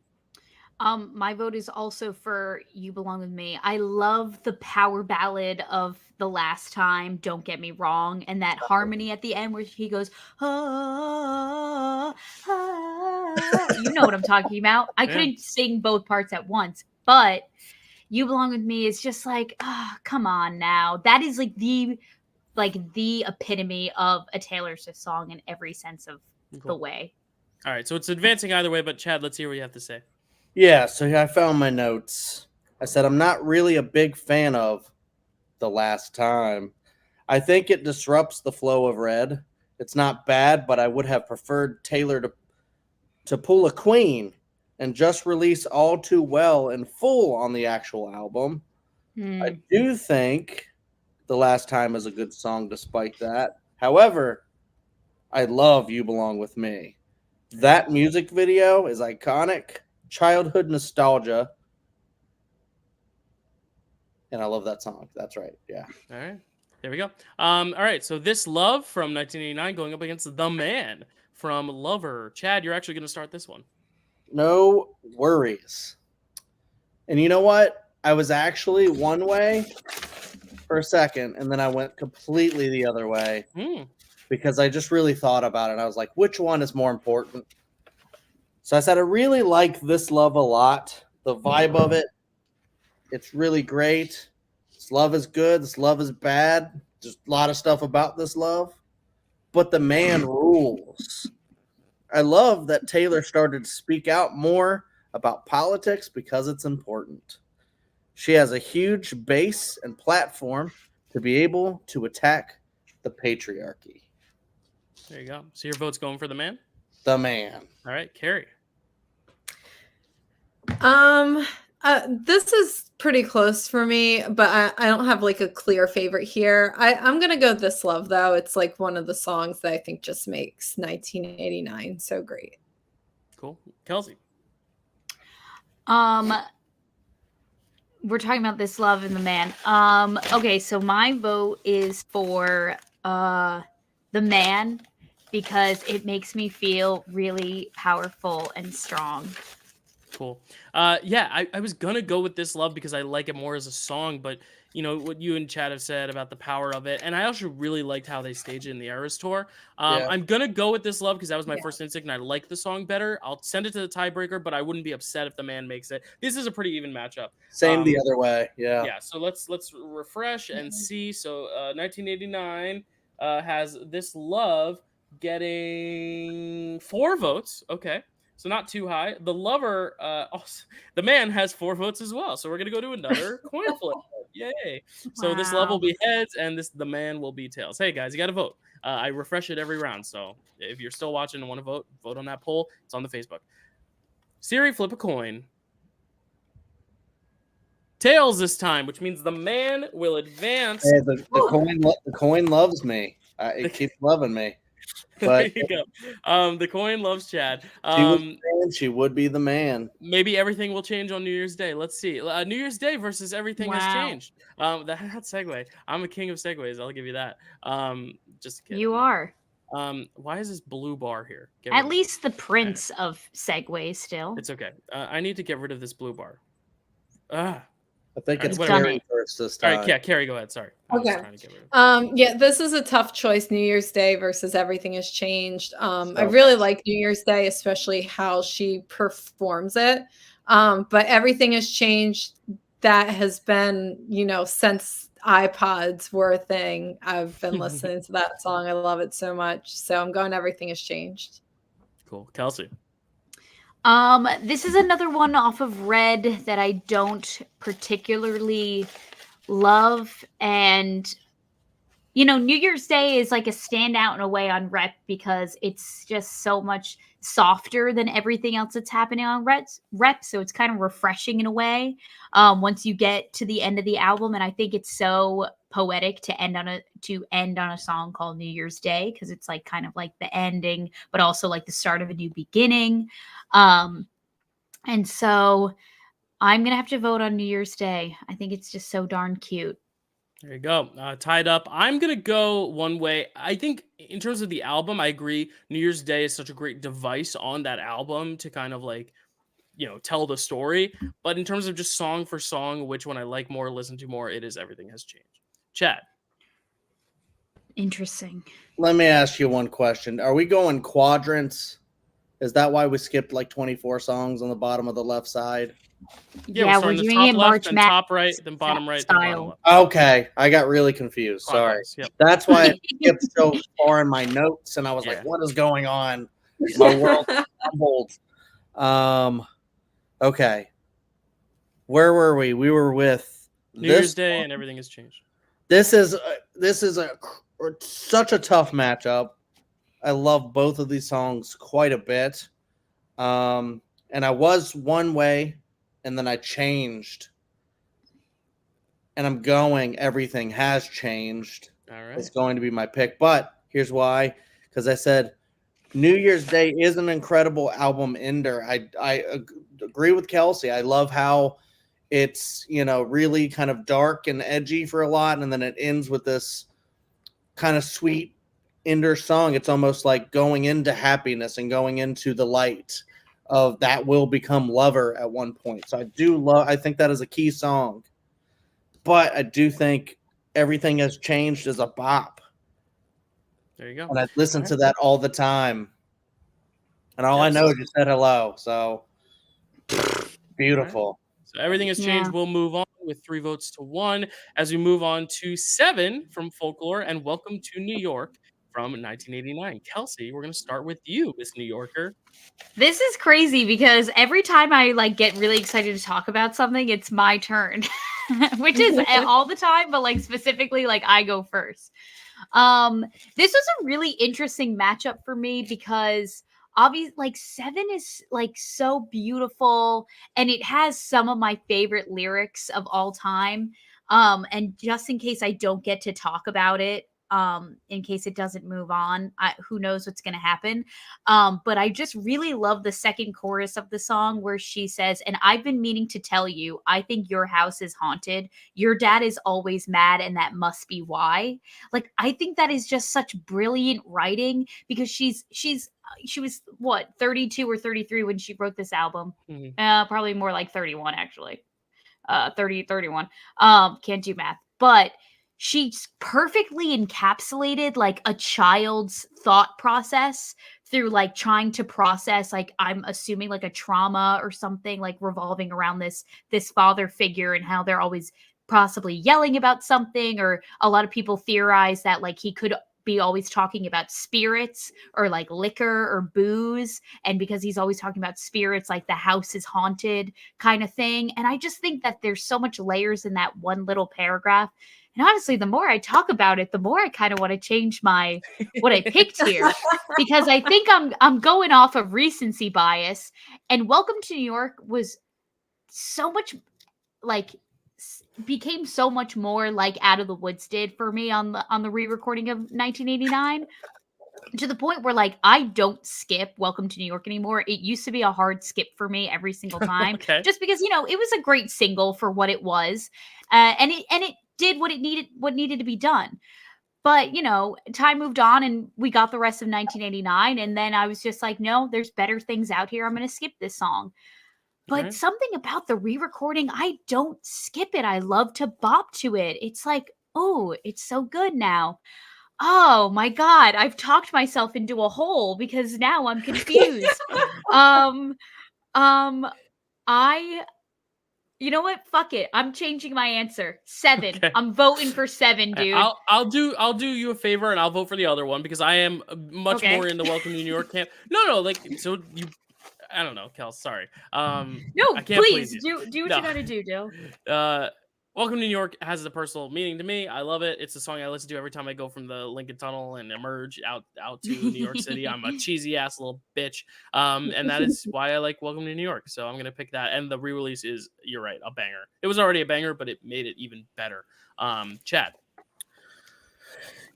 My vote is also for You Belong With Me. I love the power ballad of The Last Time, Don't Get Me Wrong, and that harmony at the end where he goes, ah, ah. You know what I'm talking about. I couldn't sing both parts at once, but You Belong With Me is just like, come on now. That is like the epitome of a Taylor Swift song in every sense of the way. All right, so it's advancing either way, but Chad, let's hear what you have to say. Yeah, so I found my notes. I said I'm not really a big fan of The Last Time. I think it disrupts the flow of Red. It's not bad, but I would have preferred Taylor to pull a Queen and just release All Too Well in full on the actual album. I do think The Last Time is a good song despite that. However, I love You Belong With Me. That music video is iconic. Childhood nostalgia. And I love that song. That's right. Yeah. All right. There we go. All right. So This Love from 1989 going up against The Man from Lover. Chad, you're actually going to start this one. No worries. And you know what? I was actually one way for a second, and then I went completely the other way because I just really thought about it. I was like, which one is more important? So I said, I really like This Love a lot. The vibe of it, it's really great. This love is good. This love is bad. There's a lot of stuff about this love. But The Man rules. I love that Taylor started to speak out more about politics because it's important. She has a huge base and platform to be able to attack the patriarchy. There you go. So your vote's going for The Man? The Man. All right, Kerri. This is pretty close for me, but I don't have like a clear favorite here. I'm gonna go This Love though. It's like one of the songs that I think just makes 1989 so great. Cool. Kelsey. We're talking about This Love and The Man. Okay, so my vote is for The Man because it makes me feel really powerful and strong. Cool. Yeah, I was gonna go with This Love because I like it more as a song, but you know what you and Chad have said about the power of it, and I also really liked how they staged it in the Eras tour. Yeah. I'm gonna go with This Love because that was my Yeah. first instinct, and I like the song better. I'll send it to the tiebreaker, but I wouldn't be upset if The Man makes it. This is a pretty even matchup. Same the other way. Yeah. Yeah. So let's refresh and see. So 1989 has This Love getting 4 votes. Okay. So not too high. The Lover, also, The Man has 4 votes as well. So we're gonna go to another coin flip. Yay! So This Love will be heads, and The Man will be tails. Hey guys, you got to vote. I refresh it every round. So if you're still watching and want to vote, vote on that poll. It's on the Facebook. Siri, flip a coin. Tails this time, which means The Man will advance. Hey, the coin loves me. It keeps loving me. But there you go. The coin loves Chad. She would be the man. Maybe everything will change on New Year's Day. Let's see. New Year's Day versus Everything Has Changed. That segue. I'm a king of segues. I'll give you that. Just kidding. You are. Why is this blue bar here? At least the prince of segues still. It's okay. I need to get rid of this blue bar. I think it's Kerri first this time. All right, yeah, Kerri, go ahead. Sorry. Okay. Yeah, this is a tough choice. New Year's Day versus Everything Has Changed. I really like New Year's Day, especially how she performs it. But Everything Has Changed. That has been, since iPods were a thing. I've been listening to that song. I love it so much. So I'm going Everything Has Changed. Cool. Kelsey. This is another one off of Red that I don't particularly love. And, New Year's Day is like a standout in a way on Rep because it's just so much softer than everything else that's happening on Rep. So it's kind of refreshing in a way once you get to the end of the album. And I think it's so poetic to end on a song called New Year's Day because it's like kind of like the ending, but also like the start of a new beginning. And so I'm gonna have to vote on New Year's Day. I think it's just so darn cute. There you go. Tied up. I'm going to go one way. I think in terms of the album, I agree. New Year's Day is such a great device on that album to kind of like, tell the story. But in terms of just song for song, which one I like more, listen to more, it is Everything Has Changed. Chad. Interesting. Let me ask you one question. Are we going quadrants? Is that why we skipped like 24 songs on the bottom of the left side? Yeah, we're doing it March Madness, top right, then bottom right, then bottom left. Okay, I got really confused. Sorry. Yep. That's why I skipped so far in my notes, and I was like, "What is going on?" My world crumbled. Okay, where were we? We were with New Year's Day, and Everything Has Changed. This is such a tough matchup. I love both of these songs quite a bit. And I was one way, and then I changed. And I'm going Everything Has Changed. All right. It's going to be my pick. But here's why. Because I said New Year's Day is an incredible album ender. I agree with Kelsey. I love how it's, really kind of dark and edgy for a lot. And then it ends with this kind of sweet ender song. It's almost like going into happiness and going into the light of that will become lover at one point. So I think that is a key song. But I do think Everything Has Changed as a bop. There you go. And I listen to that all the time. And all I know is you said hello. So beautiful. So Everything Has Changed. We'll move on with 3 votes to 1 as we move on to 7 from Folklore and Welcome to New York from 1989. Kelsey, we're going to start with you, Miss New Yorker. This is crazy because every time I get really excited to talk about something, it's my turn, which is all the time, but specifically I go first. This was a really interesting matchup for me because obviously, like, Seven is like so beautiful, and it has some of my favorite lyrics of all time. And just in case I don't get to talk about it, in case it doesn't move on, who knows what's going to happen. But I just really love the second chorus of the song where she says, "And I've been meaning to tell you, I think your house is haunted. Your dad is always mad, and that must be why." Like, I think that is just such brilliant writing, because she was what, 32 or 33 when she wrote this album. Probably more like 31, actually. 30, 31. Can't do math. But she's perfectly encapsulated like a child's thought process through like trying to process, like, I'm assuming like a trauma or something, like revolving around this father figure, and how they're always possibly yelling about something, or a lot of people theorize that like he could be always talking about spirits or like liquor or booze, and because he's always talking about spirits, like the house is haunted kind of thing. And I just think that there's so much layers in that one little paragraph. And honestly, the more I talk about it, the more I kind of want to change what I picked here, because I think I'm going off of recency bias. And Welcome to New York was so much like became so much more like Out of the Woods did for me on the re-recording of 1989, to the point where like I don't skip Welcome to New York anymore. It used to be a hard skip for me every single time. Okay. Just because, it was a great single for what it was, and it did what needed to be done. But time moved on, and we got the rest of 1989, and then I was just like, no, there's better things out here. I'm going to skip this song. But something about the re-recording, I don't skip it. I love to bop to it. It's like, oh, it's so good now. Oh my God, I've talked myself into a hole because now I'm confused. You know what? Fuck it. I'm changing my answer. 7. Okay. I'm voting for 7, dude. I'll do you a favor, and I'll vote for the other one, because I am much more in the Welcome to New York camp. No, like, so you. I don't know, Kel. Sorry. No, I can't please do what you gotta do, Dyl. Welcome to New York has a personal meaning to me. I love it. It's a song I listen to every time I go from the Lincoln Tunnel and emerge out to New York City. I'm a cheesy ass little bitch, and that is why I like Welcome to New York. So I'm gonna pick that. And the re-release is, you're right, a banger. It was already a banger, but it made it even better. Chad.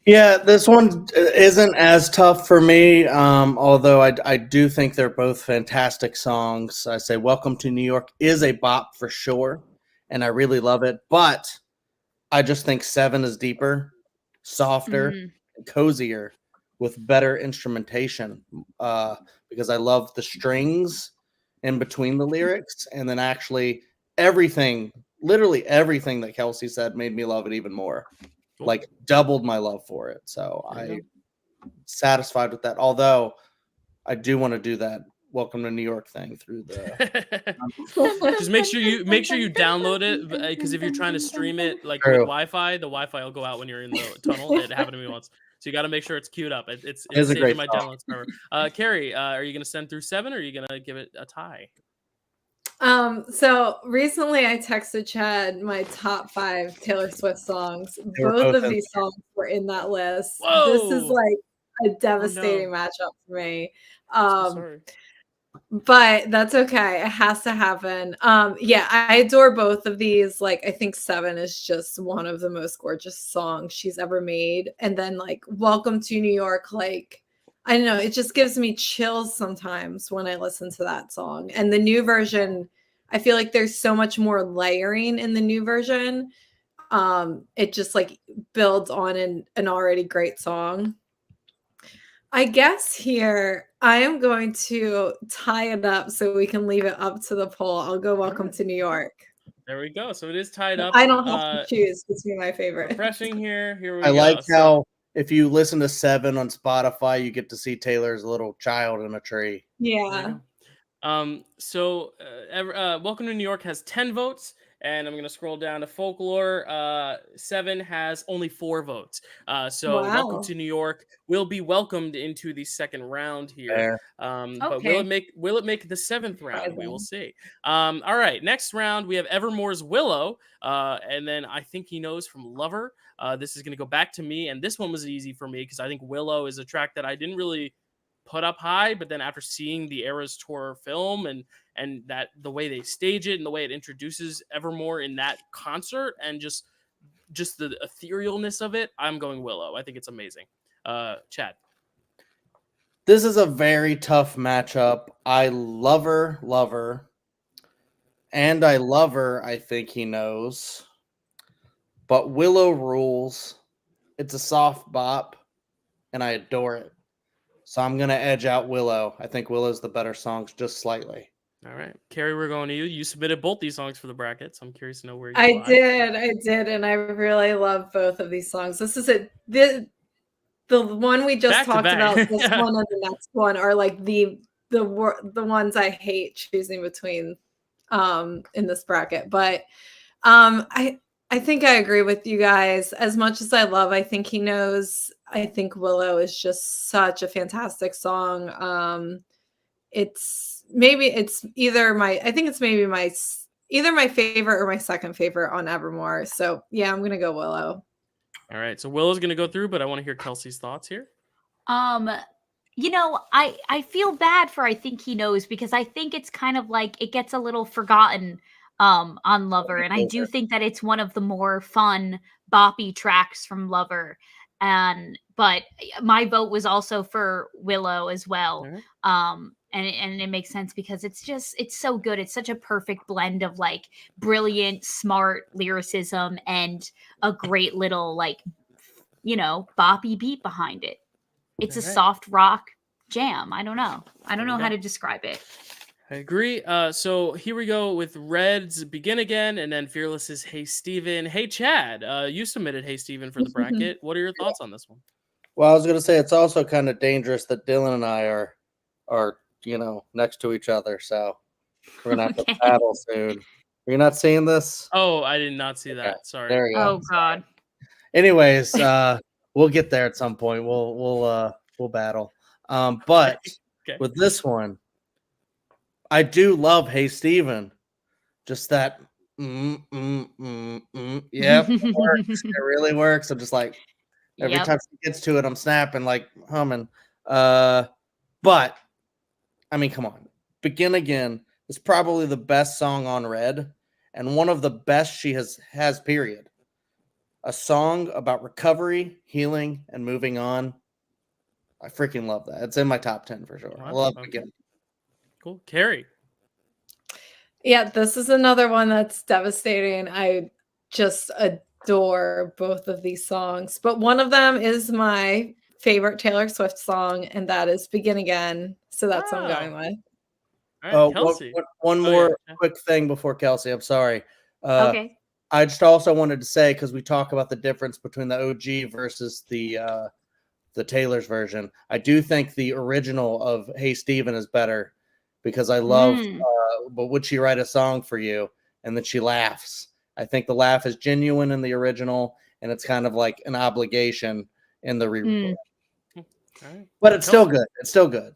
Yeah, this one isn't as tough for me, although I do think they're both fantastic songs. I say Welcome to New York is a bop for sure, and I really love it. But I just think 7 is deeper, softer, and cozier, with better instrumentation, because I love the strings in between the lyrics, and then actually literally everything that Kelsey said made me love it even more. Like, doubled my love for it. So I'm satisfied with that. Although I do want to do that Welcome to New York thing through the. Just make sure you download it, because if you're trying to stream it like with Wi-Fi, the Wi-Fi will go out when you're in the tunnel. It happened to me once, so you got to make sure it's queued up. It's saved in my downloads forever. Kerri, are you gonna send through 7, or are you gonna give it a tie? So recently I texted Chad my top 5 Taylor Swift songs. Both of these songs were in that list. Whoa. This is like a devastating matchup for me. So sorry. But that's okay. It has to happen. Yeah, I adore both of these. Like, I think 7 is just one of the most gorgeous songs she's ever made. And then like Welcome to New York, like, I don't know, it just gives me chills sometimes when I listen to that song. And the new version, I feel like there's so much more layering in the new version. It just like builds on an already great song. I guess here I am going to tie it up so we can leave it up to the poll. I'll go Welcome to New York. There we go. So it is tied up. I don't have to choose between my favorite. Refreshing here. Here we go. I like so, how if you listen to 7 on Spotify, you get to see Taylor's little child in a tree. Yeah. So Welcome to New York has 10 votes. And I'm going to scroll down to Folklore. 7 has only 4 votes. So Welcome to New York will be welcomed into the second round here. But will it make the 7th round? We will see. All right. Next round, we have Evermore's Willow. And then I Think He Knows from Lover. This is going to go back to me. And this one was easy for me because I think Willow is a track that I didn't really put up high, but then after seeing the Eras Tour film and that the way they stage it and the way it introduces Evermore in that concert and just the etherealness of it, I'm going Willow. I think it's amazing. Chad. This is a very tough matchup. I love her, and I love her. I think he knows, but Willow rules. It's a soft bop, and I adore it. So I'm gonna edge out Willow. I think Willow's the better songs, just slightly. All right, Kerri, we're going to you. You submitted both these songs for the bracket, so I'm curious to know where you I lie. did, and I really love both of these songs. This is it. The one we just Back to talked back. about, this one and the next one are like the ones I hate choosing between in this bracket. But I think I agree with you guys. As much as I love I Think He Knows, I think Willow is just such a fantastic song. It's either my favorite or my second favorite on Evermore. So yeah, I'm gonna go Willow. All right, so Willow's going to go through, but I want to hear Kelsey's thoughts here. You know, I feel bad for I Think He Knows because I think it's kind of like it gets a little forgotten on Lover, and I do think that it's one of the more fun boppy tracks from Lover. But my vote was also for Willow as well. All right. And it makes sense because it's so good. It's such a perfect blend of like brilliant, smart lyricism and a great little like, boppy beat behind it. It's a soft rock jam. I don't know how to describe it. I agree. So here we go with Red's Begin Again, and then Fearless's Hey Steven. Hey Chad, you submitted Hey Steven for the bracket. What are your thoughts on this one? Well, I was gonna say it's also kind of dangerous that Dylan and I are next to each other, so we're gonna have to battle soon. Are you not seeing this? Oh, I did not see that. Okay, Sorry. there you go. Oh God. Anyways, we'll get there at some point. We'll battle. But Okay. with this one, I do love Hey Steven. Just that yep, it works. It really works. I'm just like every time she gets to it, I'm snapping, like humming. But I mean, come on. Begin Again is probably the best song on Red and one of the best she has period. A song about recovery, healing, and moving on. I freaking love that. It's in my top 10 for sure. I love Begin. Cool. Kerri. Yeah, this is another one that's devastating. I just adore both of these songs, but one of them is my favorite Taylor Swift song, and that is Begin Again. So that's what I'm going with. All right, Kelsey. One more quick thing before Kelsey. I'm sorry. Okay. I just also wanted to say, because we talk about the difference between the OG versus the Taylor's version, I do think the original of Hey Steven is better because I love but would she write a song for you? And then she laughs. I think the laugh is genuine in the original, and it's kind of like an obligation in the re-record. Right. But it's still good. It's still good.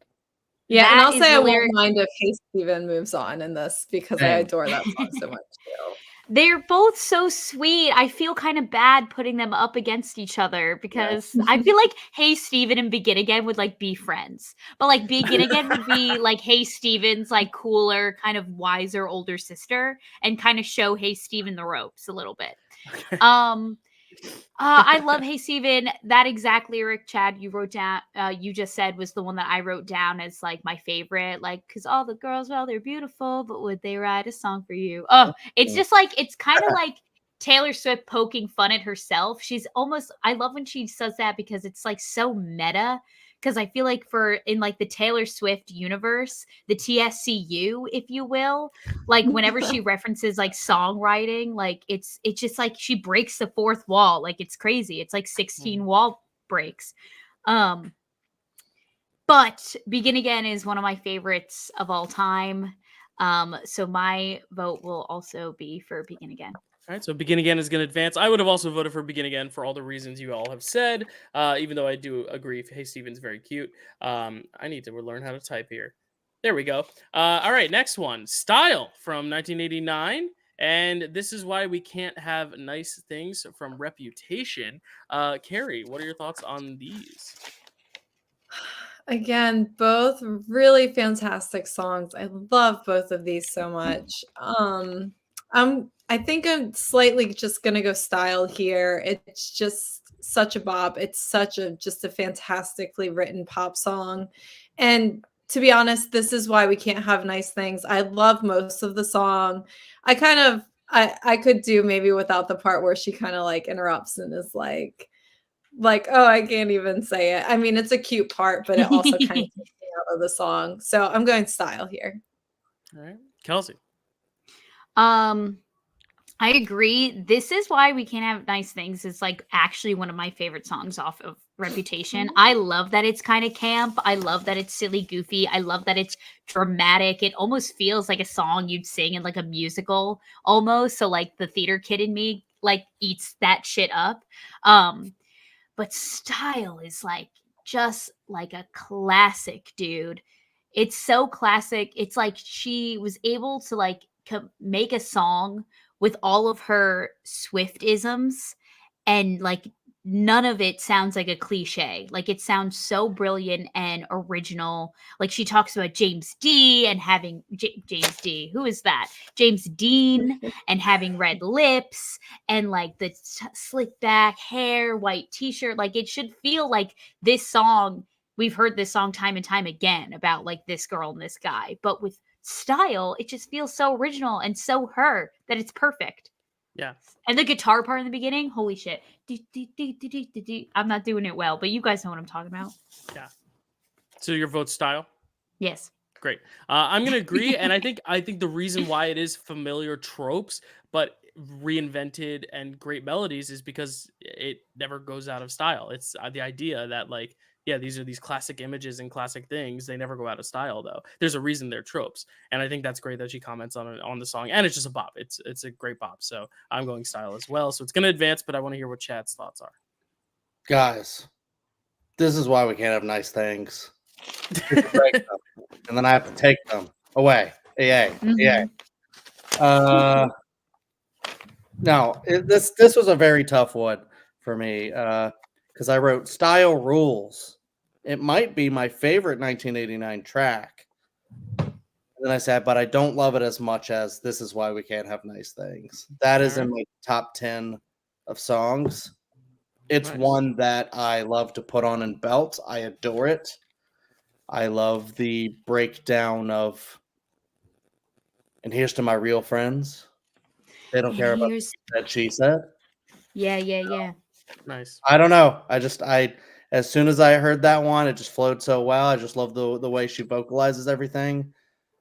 Yeah, That and I'll is say I the won't lyric- mind if Hey Steven moves on in this because I Dang. adore that song so much too. They're both so sweet. I feel kind of bad putting them up against each other because I feel like Hey Steven and Begin Again would like be friends. But like Begin Again would be like Hey Steven's like cooler, kind of wiser older sister and kind of show Hey Steven the ropes a little bit. Okay. I love Hey Steven. That exact lyric, Chad, you wrote down, you just said was the one that I wrote down as like my favorite. Like, because all the girls, well, they're beautiful, but would they write a song for you? Oh, it's just like, it's kind of like Taylor Swift poking fun at herself. She's almost, I love when she says that because it's like so meta. Because I feel like in like the Taylor Swift universe, the TSCU, if you will, like whenever she references like songwriting, like it's just like she breaks the fourth wall. Like it's crazy. It's like 16 wall breaks. But Begin Again is one of my favorites of all time. So my vote will also be for Begin Again. All right, so Begin Again is going to advance. I would have also voted for Begin Again for all the reasons you all have said, even though I do agree. Hey Steven's very cute. I need to learn how to type here. There we go. All right, next one. Style from 1989. And this is why we can't have nice things from Reputation. Kerri, what are your thoughts on these? Again, both really fantastic songs. I love both of these so much. I think I'm slightly just gonna go style here. It's just such a bop. It's such a just a fantastically written pop song. And to be honest, this is why we can't have nice things. I love most of the song. I could do maybe without the part where she kind of like interrupts and is like, oh, I can't even say it. I mean, it's a cute part, but it also kind of takes me out of the song. So I'm going style here. All right, Kelsey. I agree. This is why we can't have nice things. It's like actually one of my favorite songs off of Reputation. I love that it's kind of camp. I love that it's silly, goofy. I love that it's dramatic. It almost feels like a song you'd sing in like a musical almost. So like the theater kid in me like eats that shit up. But style is like just like a classic, dude. It's so classic. It's like she was able to like make a song with all of her Swift-isms and like none of it sounds like a cliche. Like it sounds so brilliant and original. Like she talks about James D and having James D. Who is that? James Dean and having red lips and like the slick back hair, white t-shirt. Like it should feel like this song. We've heard this song time and time again about like this girl and this guy, but with style, it just feels so original and so her that it's perfect. Yeah. And the guitar part in the beginning, holy shit. I'm not doing it well, but you guys know what I'm talking about. Yeah. So your vote style? Yes. Great. I'm gonna agree, and I think the reason why it is familiar tropes, but reinvented and great melodies, is because it never goes out of style. It's the idea that like, yeah, these are these classic images and classic things. They never go out of style, though. There's a reason they're tropes, and I think that's great that she comments on it on the song, and it's just a bop. It's a great bop. So I'm going style as well. So it's gonna advance, but I want to hear what Chad's thoughts are. Guys, this is why we can't have nice things. Break them, and then I have to take them away. Yay. No, this was a very tough one for me because I wrote style rules. It might be my favorite 1989 track. And then I said, but I don't love it as much as This Is Why We Can't Have Nice Things. That is in my top 10 of songs. It's one that I love to put on in belts. I adore it. I love the breakdown of, and here's to my real friends. They don't care about that she said. Yeah. Nice. I don't know. As soon as I heard that one, it just flowed so well. I just love the way she vocalizes everything.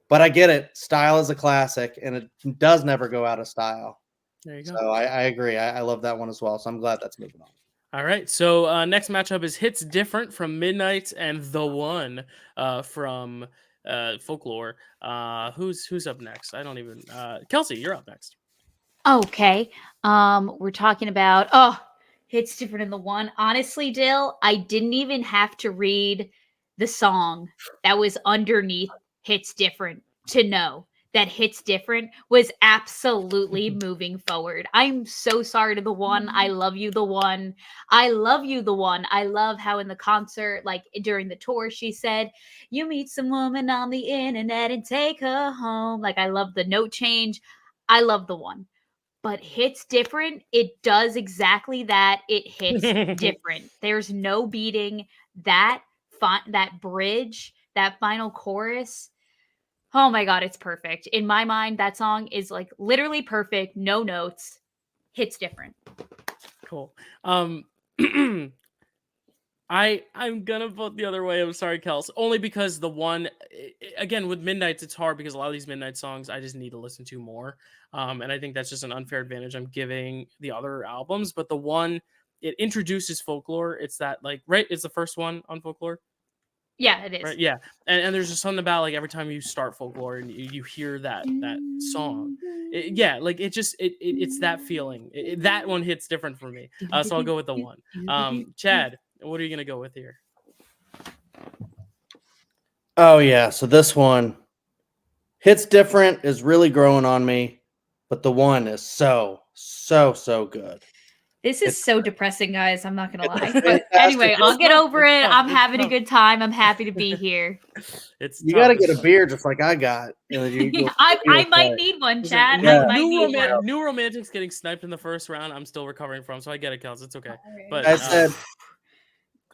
But I get it. Style is a classic, and it does never go out of style. There you go. So I agree. I love that one as well. So I'm glad that's moving on. All right. So next matchup is Hits Different from Midnight and The One from Folklore. Who's up next? I don't even. Kelsey, you're up next. Okay. We're talking about Hits Different in The One. Honestly, Dyl, I didn't even have to read the song that was underneath Hits Different to know that Hits Different was absolutely moving forward. I'm so sorry to The One. I love you, The One. I love you, The One. I love how in the concert, like during the tour, she said, you meet some woman on the internet and take her home. Like, I love the note change. I love The One. But Hits Different, it does exactly that. It hits different. There's no beating that bridge, that final chorus. Oh my God, it's perfect. In my mind, that song is like literally perfect. No notes. Hits different. Cool. I'm gonna vote the other way. I'm sorry, Kels. Only because The One, again, with Midnights, it's hard because a lot of these Midnight songs I just need to listen to more. And I think that's just an unfair advantage I'm giving the other albums. But The One, it introduces Folklore. It's that like, right? It's the first one on Folklore. Yeah, it is. Right. Yeah. And there's just something about like every time you start Folklore and you hear that song, it's that feeling. That one hits different for me. So I'll go with The One. Chad, what are you gonna go with here? Oh yeah. So this one, Hits Different is really growing on me, but The One is so good. This is so depressing, guys. I'm not gonna lie. It's But fantastic. anyway, I'll get tough. over It's it. tough. I'm It's having a tough. good time. I'm happy to be here. It's You tough. got to It's get a tough. beer just like I got. And then you'll I be might okay. need one, Listen, Chad. Yeah. I might need one. New Romantics getting sniped in the first round. I'm still recovering from, so I get it, Kels. It's okay. But I said,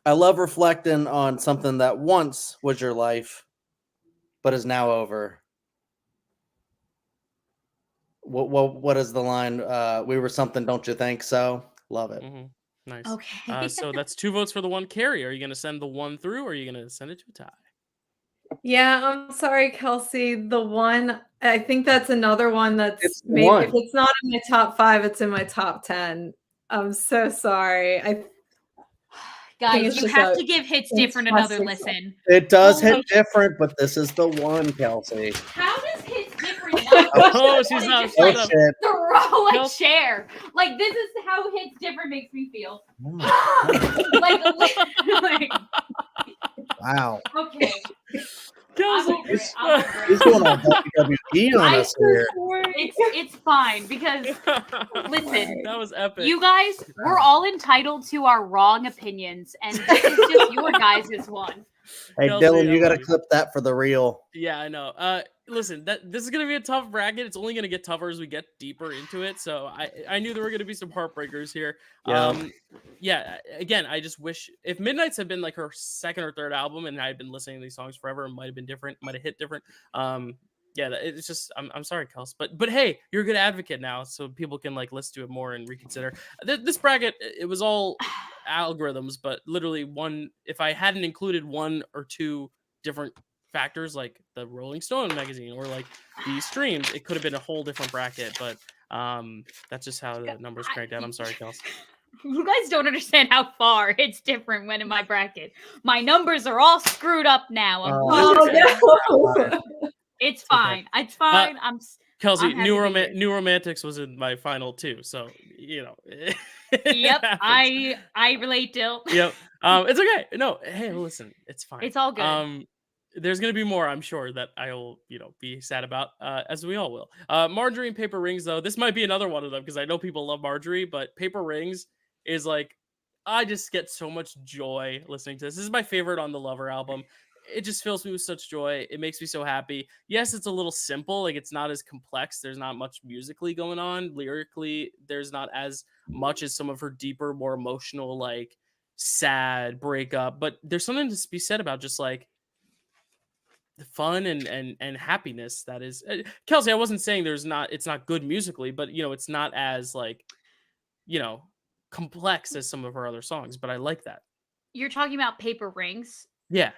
I love reflecting on something that once was your life, but is now over. What is the line? We were something, don't you think so? Love it. mhm. Nice. Okay. So that's 2 votes for the one. Kerri, are you going to send the one through, or are you going to send it to a tie? Yeah, I'm sorry, Kelsey. The one, I think that's another one that's It's the maybe one. if it's not in my top 5, it's in my top 10. I'm so sorry. I Guys, it's you just have a to give Hits Different another fantastic song. listen. It does Oh hit my- different, but this is the one, Kelsey. How does Hits Different not Oh, she's not. just, Oh Shut like, up. shit! throw a Kelsey- chair? Like, this is how Hits Different makes me feel. Oh my God. like, Wow, okay. I'm Kelsey. over it. I'm over he's it. going all WWE on I- us here. It's fine because listen, That was epic. you guys, we're all entitled to our wrong opinions, and this is just your guys' one. Hey, Kelsey, Dylan, I you got to love you. clip that for the reel. Yeah, I know. Listen, this is gonna be a tough bracket. It's only gonna get tougher as we get deeper into it. So I knew there were gonna be some heartbreakers here. Yeah. Yeah. Again, I just wish if Midnight's had been like her second or third album, and I had been listening to these songs forever, it might have been different. Might have hit different. Yeah, it's just I'm sorry, Kels, but hey, you're a good advocate now, so people can like listen to it more and reconsider. This bracket, it was all algorithms, but literally one. If I hadn't included 1 or 2 different factors like the Rolling Stone magazine or like the streams, it could have been a whole different bracket. But that's just how the numbers cranked out. I'm sorry, Kels. You guys don't understand how far Hits Different went in my bracket. My numbers are all screwed up now. Oh no. It's okay. fine. It's fine. Kelsey, I'm happy to be here. New Romantics was in my final 2, so you know. Yep, I relate, Dyl. Yep. It's okay. No, hey, listen, it's fine. It's all good. There's gonna be more, I'm sure, that I will, be sad about, as we all will. Marjorie and Paper Rings, though, this might be another one of them because I know people love Marjorie, but Paper Rings is like, I just get so much joy listening to this. This is my favorite on the Lover album. It just fills me with such joy. It makes me so happy. Yes, it's a little simple. Like, it's not as complex. There's not much musically going on. Lyrically, there's not as much as some of her deeper, more emotional, like, sad breakup. But there's something to be said about just, like, the fun and happiness that is. Kelsey, I wasn't saying it's not good musically, but, it's not as, like, complex as some of her other songs. But I like that. You're talking about Paper Rings? Yeah.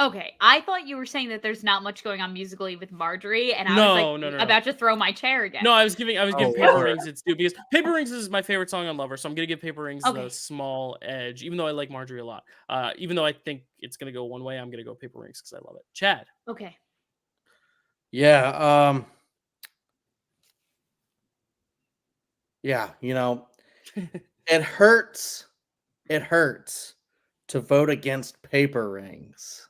Okay, I thought you were saying that there's not much going on musically with Marjorie, and I was No. about to throw my chair again. No, I was giving Oh, Paper Lord. Rings its due because Paper Rings is my favorite song on Lover, so I'm gonna give Paper Rings Okay. the small edge, even though I like Marjorie a lot. Even though I think it's gonna go one way, I'm gonna go Paper Rings because I love it. Chad. Okay. Yeah. Yeah. It hurts. It hurts to vote against Paper Rings,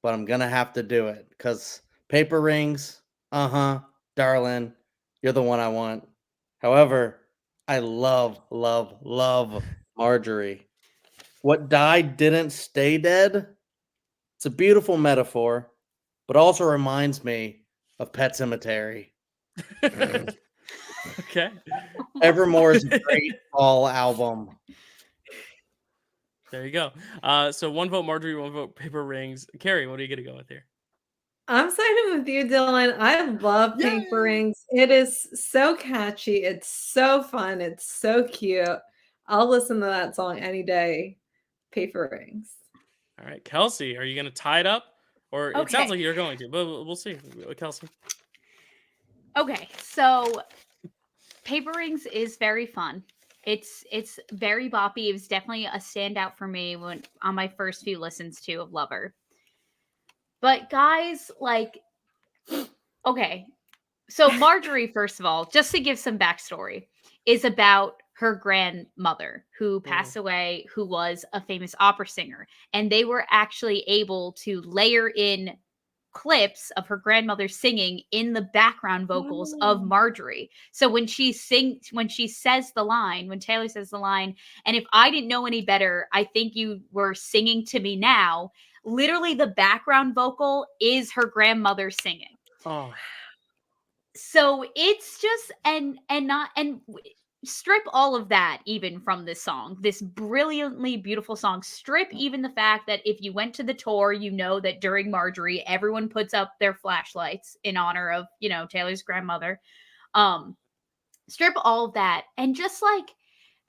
but I'm gonna have to do it because Paper Rings, darling, you're the one I want. However, I love Marjorie. What died didn't stay dead. It's a beautiful metaphor, but also reminds me of Pet Sematary. Okay. Evermore's a great fall album. There you go. So 1 vote Marjorie, 1 vote Paper Rings. Kerri, what are you gonna go with here? I'm siding with you, Dylan. I love Paper Rings. It is so catchy. It's so fun. It's so cute. I'll listen to that song any day. Paper Rings. All right, Kelsey, are you gonna tie it up? Or it sounds Okay. like you're going to, but we'll see. Kelsey. Okay, so Paper Rings is very fun. It's very boppy. It was definitely a standout for me when on my first few listens to of Lover. But guys, like, okay. So Marjorie, first of all, just to give some backstory, is about her grandmother who passed away, who was a famous opera singer. And they were actually able to layer in clips of her grandmother singing in the background vocals of Marjorie. So when she says the line, when Taylor says the line, and if I didn't know any better, I think you were singing to me now. Literally, the background vocal is her grandmother singing. Oh, so it's just strip all of that even from this song, this brilliantly beautiful song. Strip even the fact that if you went to the tour, you know that during Marjorie, everyone puts up their flashlights in honor of, you know, Taylor's grandmother. Strip all of that, and just like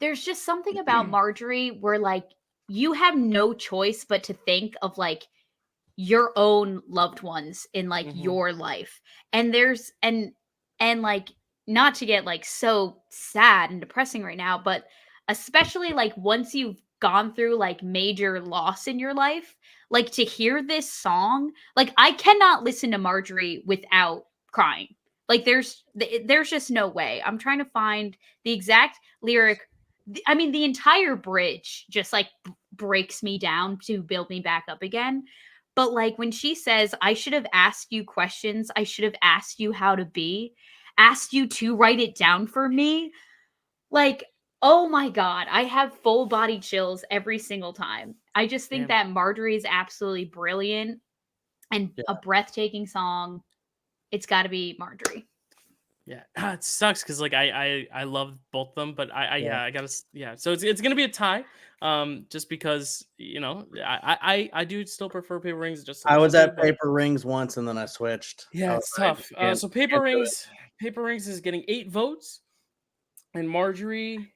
there's just something about Marjorie where like you have no choice but to think of like your own loved ones in like your life. And there's and like, not to get like so sad and depressing right now, but especially like once you've gone through like major loss in your life, like to hear this song, like I cannot listen to Marjorie without crying. Like there's just no way. I'm trying to find the exact lyric. I mean, the entire bridge just like breaks me down to build me back up again. But like when she says, I should have asked you questions, I should have asked you how to be, asked you to write it down for me. Like, oh my God, I have full body chills every single time. I just think that Marjorie is absolutely brilliant and a breathtaking song. It's got to be Marjorie. Yeah, it sucks because like I love both of them, but I gotta So it's gonna be a tie, just because you know I do still prefer Paper Rings. Just I was at but Paper Rings once and then I switched. yeah, it's tough. So Paper Rings is getting 8 votes, and Marjorie.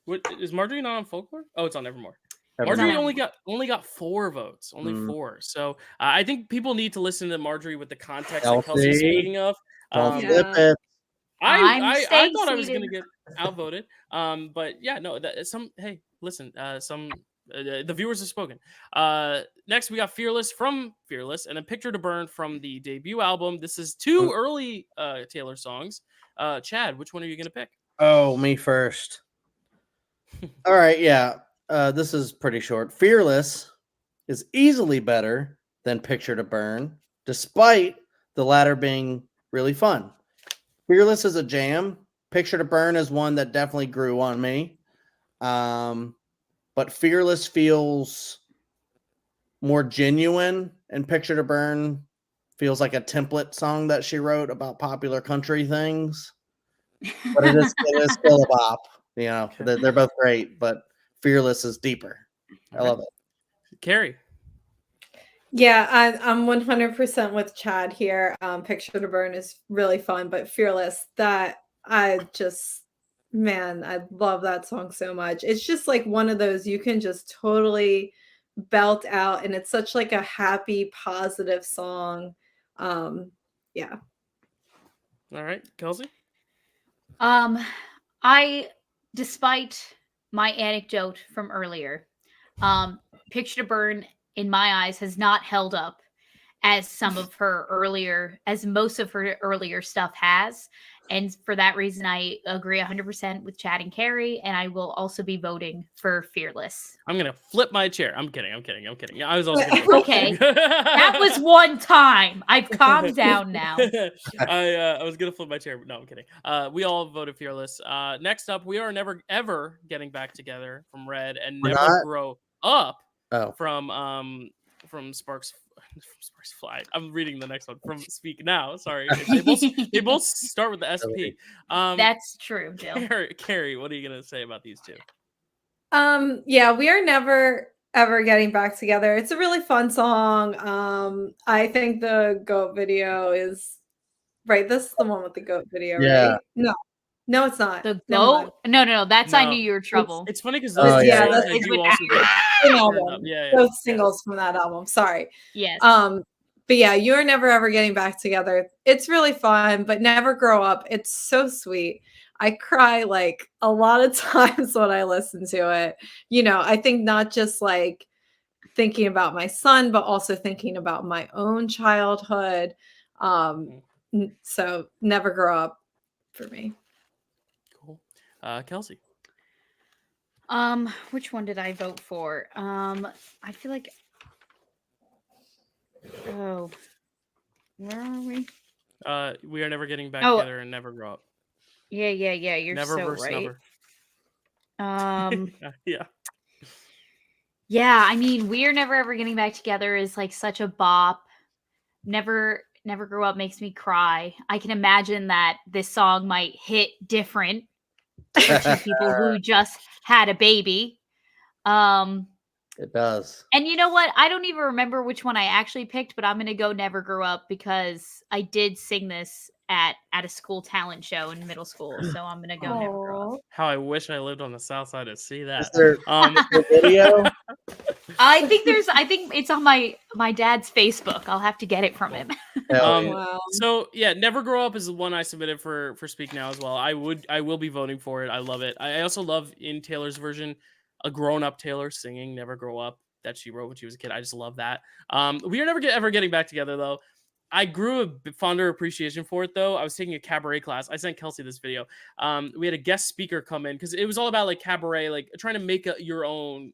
What is Marjorie not on Folklore? Oh, it's on Evermore. Marjorie only got 4 votes, only 4. So I think people need to listen to Marjorie with the context that Kelsey's speaking of. Don't flip it. I thought I was gonna get outvoted. But yeah, no. Listen. The viewers have spoken. Next we got Fearless from Fearless, and then Picture to Burn from the debut album. This is 2 early Taylor songs. Chad, which one are you gonna pick? Oh, me first. All right, yeah. This is pretty short. Fearless is easily better than Picture to Burn, despite the latter being really fun. Fearless is a jam. Picture to Burn is one that definitely grew on me. But Fearless feels more genuine, and Picture to Burn feels like a template song that she wrote about popular country things. But it is still a bop. You know, they're both great, but Fearless is deeper. I love it. Kerri. Yeah, I'm 100% with Chad here. Picture to Burn is really fun, but Fearless, that I love that song so much. It's just like one of those you can just totally belt out, and it's such like a happy, positive song. Yeah. All right, Kelsey. Despite my anecdote from earlier, Picture to Burn in my eyes has not held up as most of her earlier stuff has. And for that reason, I agree 100% with Chad and Kerri, and I will also be voting for Fearless. I'm going to flip my chair. I'm kidding. Yeah, I was also going to okay. That was one time. I've calmed down now. I was going to flip my chair. No, I'm kidding. We all voted Fearless. Next up, We Are Never Ever Getting Back Together from Red, and Never Grow Up from Sparks Fly. I'm reading the next one from Speak Now. Sorry, they both start with the SP. That's true, Jill. Kerri, what are you gonna say about these two? Yeah, We Are Never Ever Getting Back Together. It's a really fun song. I think the goat video is right. This is the one with the goat video, right? No, it's not. The goat? No. That's I Knew You Were Trouble. It's funny because those singles from that album. Sorry. Yes. But yeah, You Are Never Ever Getting Back Together. It's really fun, but Never Grow Up. It's so sweet. I cry like a lot of times when I listen to it. You know, I think not just like thinking about my son, but also thinking about my own childhood. So Never Grow Up for me. Cool. Kelsey. Which one did I vote for? I feel like Oh, where are we? We are never getting back Oh. together and never grow up. Yeah. You're Never so versus right. never. Yeah. Yeah, I mean, We're Never Ever Getting Back Together is like such a bop. Never Grow Up makes me cry. I can imagine that this song might hit different for two people who just had a baby. It does. And you know what? I don't even remember which one I actually picked, but I'm going to go Never Grow Up because I did sing this at a school talent show in middle school. So I'm going to go Never Grow Up. How I wish I lived on the south side to see that. Is there a video? I think it's on my dad's Facebook. I'll have to get it from him. Wow. So yeah, Never Grow Up is the one I submitted for Speak Now as well. I will be voting for it. I love it. I also love in Taylor's version a grown-up Taylor singing Never Grow Up that she wrote when she was a kid. I just love that. We are never ever getting back together though. I grew a bit fonder appreciation for it though. I was taking a cabaret class. I sent Kelsey this video. We had a guest speaker come in because it was all about like cabaret, like trying to make your own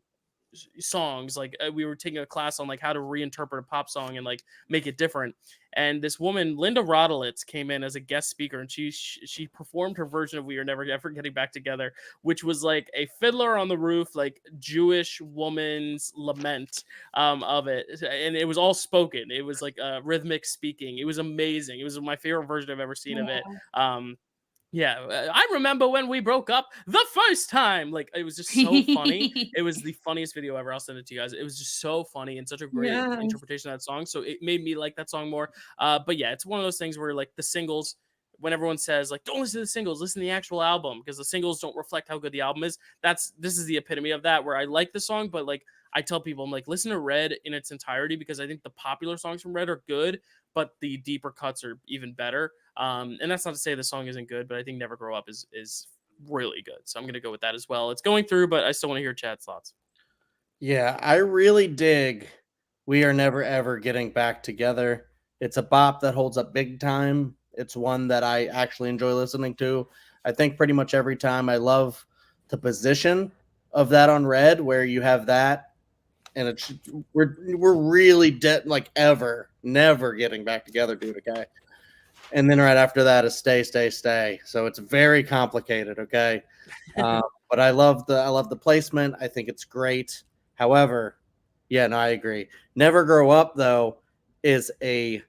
songs. Like we were taking a class on like how to reinterpret a pop song and like make it different. And this woman, Linda Rodolitz, came in as a guest speaker, and she performed her version of "We Are Never Ever Getting Back Together," which was like a Fiddler on the Roof, like Jewish woman's lament of it, and it was all spoken. It was like rhythmic speaking. It was amazing. It was my favorite version I've ever seen of it. Yeah, I remember when we broke up the first time. Like, it was just so funny. It was the funniest video ever. I'll send it to you guys. It was just so funny and such a great interpretation of that song. So it made me like that song more. But yeah, it's one of those things where like the singles, when everyone says like, don't listen to the singles, listen to the actual album because the singles don't reflect how good the album is. This is the epitome of that, where I like the song, but like I tell people, I'm like, listen to Red in its entirety because I think the popular songs from Red are good, but the deeper cuts are even better. And that's not to say the song isn't good, but I think Never Grow Up is really good. So I'm going to go with that as well. It's going through, but I still want to hear Chad's thoughts. Yeah, I really dig We Are Never Ever Getting Back Together. It's a bop that holds up big time. It's one that I actually enjoy listening to. I think pretty much every time. I love the position of that on Red, where you have that, and we're really never getting back together, dude. Okay. And then right after that is Stay, Stay, Stay. So it's very complicated, okay? But I love the placement. I think it's great. However, yeah, no, I agree. Never Grow Up, though, is a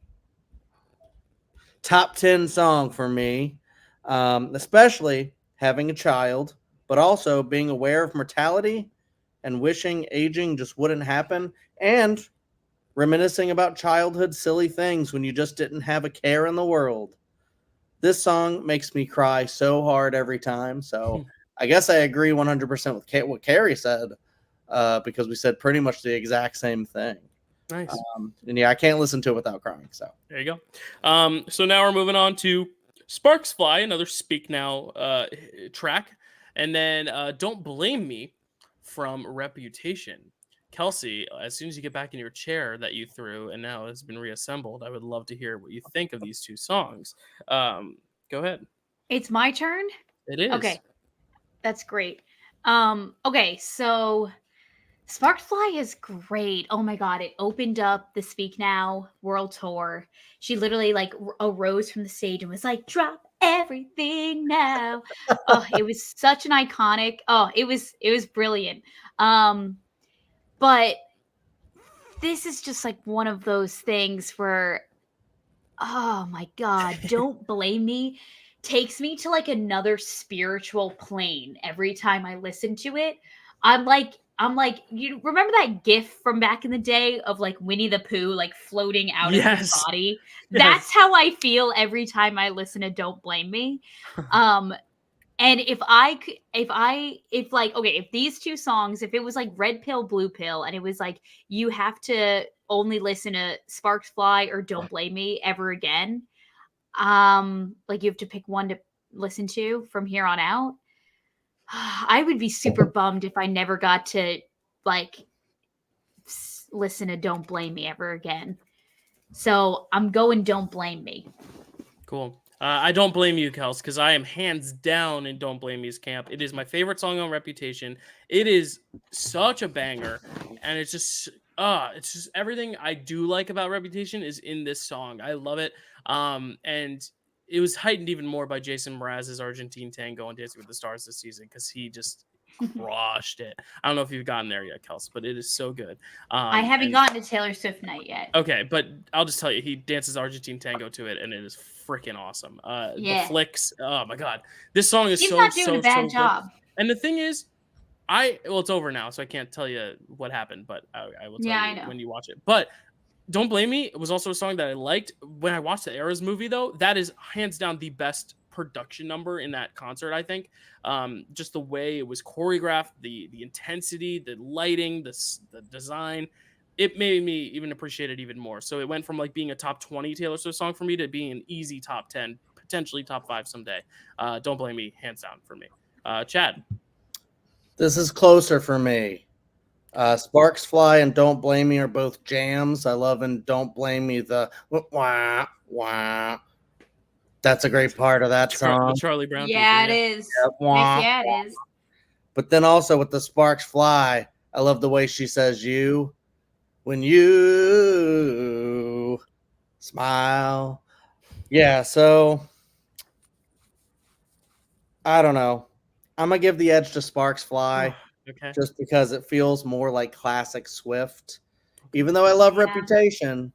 top 10 song for me, especially having a child, but also being aware of mortality and wishing aging just wouldn't happen, and reminiscing about childhood silly things when you just didn't have a care in the world. This song makes me cry so hard every time. So I guess I agree 100% with what Kerri said, because we said pretty much the exact same thing. Nice. And yeah, I can't listen to it without crying. So there you go. So now we're moving on to Sparks Fly, another Speak Now track. And then Don't Blame Me from Reputation. Kelsey, as soon as you get back in your chair that you threw and now has been reassembled, I would love to hear what you think of these two songs. Go ahead. It's my turn? It is. Okay. That's great. Okay, so Sparkfly is great. Oh my god, it opened up the Speak Now World Tour. She literally like arose from the stage and was like, drop everything now. Oh, it was such an iconic. Oh, it was brilliant. But this is just like one of those things where, oh my god, Don't Blame Me takes me to like another spiritual plane every time I listen to it. I'm like, you remember that GIF from back in the day of like Winnie the Pooh like floating out of his body? Yes. That's how I feel every time I listen to Don't Blame Me. And if these two songs, if it was like Red Pill, Blue Pill, and it was like, you have to only listen to Sparks Fly or Don't Blame Me ever again, like you have to pick one to listen to from here on out, I would be super bummed if I never got to like listen to Don't Blame Me ever again. So I'm going Don't Blame Me. Cool. I don't blame you, Kels, because I am hands down in Don't Blame Me's camp. It is my favorite song on Reputation. It is such a banger, and it's just It's just everything I do like about Reputation is in this song. I love it. And it was heightened even more by Jason Mraz's Argentine Tango on Dancing with the Stars this season because he just crushed it. I don't know if you've gotten there yet, Kels, but it is so good. I haven't gotten to Taylor Swift night yet. Okay, but I'll just tell you, he dances Argentine Tango to it, and it is freaking awesome. The flicks, oh my god, this song is He's so not doing so a bad so job. good. And the thing is, well, it's over now, so I can't tell you what happened, but I will tell you when you watch it. But Don't Blame Me was also a song that I liked. When I watched the Eras movie, though, that is hands down the best production number in that concert, I think. Just the way it was choreographed, the intensity, the lighting, the design, it made me even appreciate it even more. So it went from like being a top 20 Taylor Swift song for me to being an easy top 10, potentially top 5 someday. Don't Blame Me, hands down for me. Chad. This is closer for me. Sparks Fly and Don't Blame Me are both jams. I love and Don't Blame Me the wah wah. That's a great part of that song. The Charlie Brown. Yeah, it is. Yeah, it is. But then also with the Sparks Fly, I love the way she says you when you smile. Yeah, so I don't know. I'm gonna give the edge to Sparks Fly. Okay. Just because it feels more like classic Swift. Even though I love Reputation,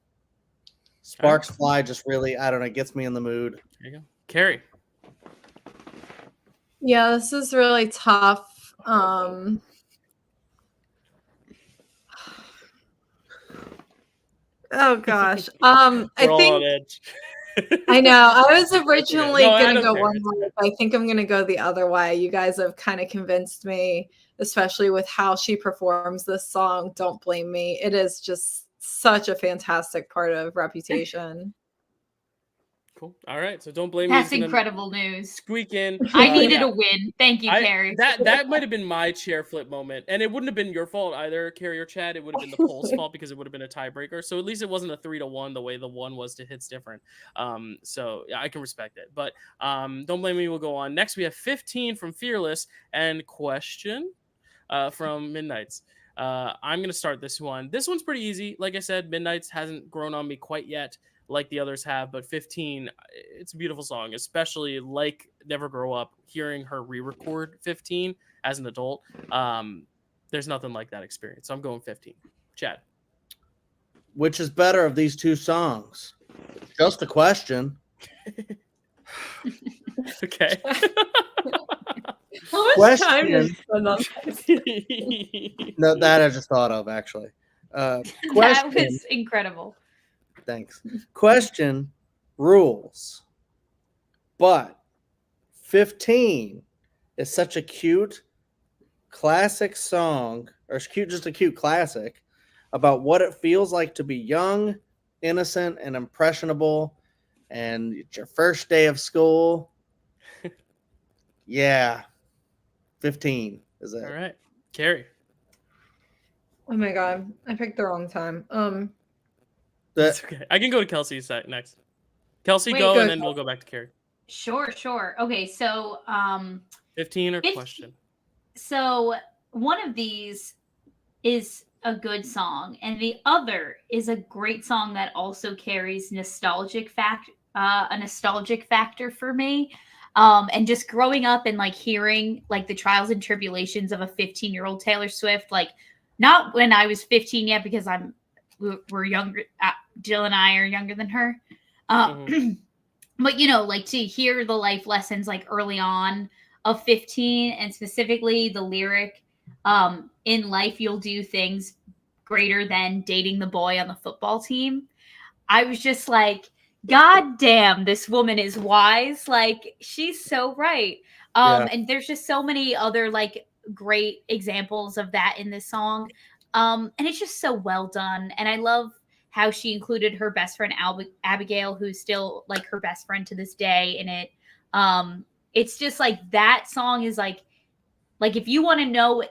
Sparks Fly just really, I don't know, gets me in the mood. There you go. Kerri. Yeah, this is really tough. Oh gosh. I think I know. I was originally gonna go one way, but I think I'm gonna go the other way. You guys have kind of convinced me, especially with how she performs this song, Don't Blame Me. It is just such a fantastic part of Reputation. Cool. All right. So Don't Blame Me. That's incredible news. Squeak in. I needed a win. Thank you, Kerri. That might have been my chair flip moment. And it wouldn't have been your fault either, Kerri or Chad. It would have been the poll's fault because it would have been a tiebreaker. So at least it wasn't a 3-1 the way the one was to Hits Different. So yeah, I can respect it. But Don't Blame Me will go on. Next, we have 15 from Fearless and Question from Midnights. I'm going to start this one. This one's pretty easy. Like I said, Midnights hasn't grown on me quite yet like the others have, but 15, it's a beautiful song, especially like Never Grow Up. Hearing her re-record 15 as an adult, there's nothing like that experience. So I'm going 15. Chad. Which is better of these two songs? Just a question. Okay. How much time did you spend on this? No, that I just thought of, actually. That was incredible. Thanks. Question rules. But 15 is such a cute classic song, or just a cute classic about what it feels like to be young, innocent, and impressionable, and it's your first day of school. Yeah. 15 is it. All right. Kerri. Oh my god. I picked the wrong time. That's okay. I can go to Kelsey next. Kelsey, Wait, go, and then we'll go back to Kerri. Sure. Okay, so 15 or question. So one of these is a good song, and the other is a great song that also carries a nostalgic factor for me. And just growing up and like hearing like the trials and tribulations of a 15-year-old Taylor Swift, like not when I was 15 yet, because we're younger. Dyl and I are younger than her. But you know, like to hear the life lessons like early on of 15, and specifically the lyric, in life you'll do things greater than dating the boy on the football team. I was just like, God damn, this woman is wise. Like, she's so right. And there's just so many other like great examples of that in this song. And it's just so well done. And I love how she included her best friend Abigail, who's still like her best friend to this day in it. It's just like that song is like if you want to know,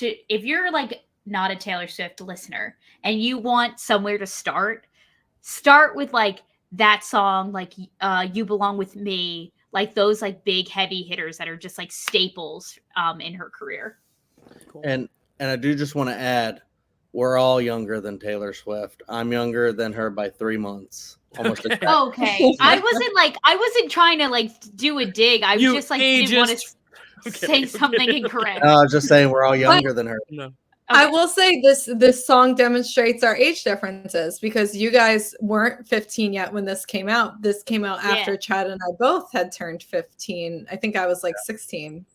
if you're like not a Taylor Swift listener and you want somewhere to start with like that song, like You Belong With Me, like those like big heavy hitters that are just like staples in her career. Cool. And I do just want to add, we're all younger than Taylor Swift. I'm younger than her by 3 months. Almost Okay. exactly. Okay. I wasn't trying to like do a dig. I was You just like didn't want to ageist. say something incorrect. No, I was just saying we're all younger than her. No. I Okay. will say this song demonstrates our age differences because you guys weren't 15 yet when this came out. This came out after Yeah. Chad and I both had turned 15. I think I was like 16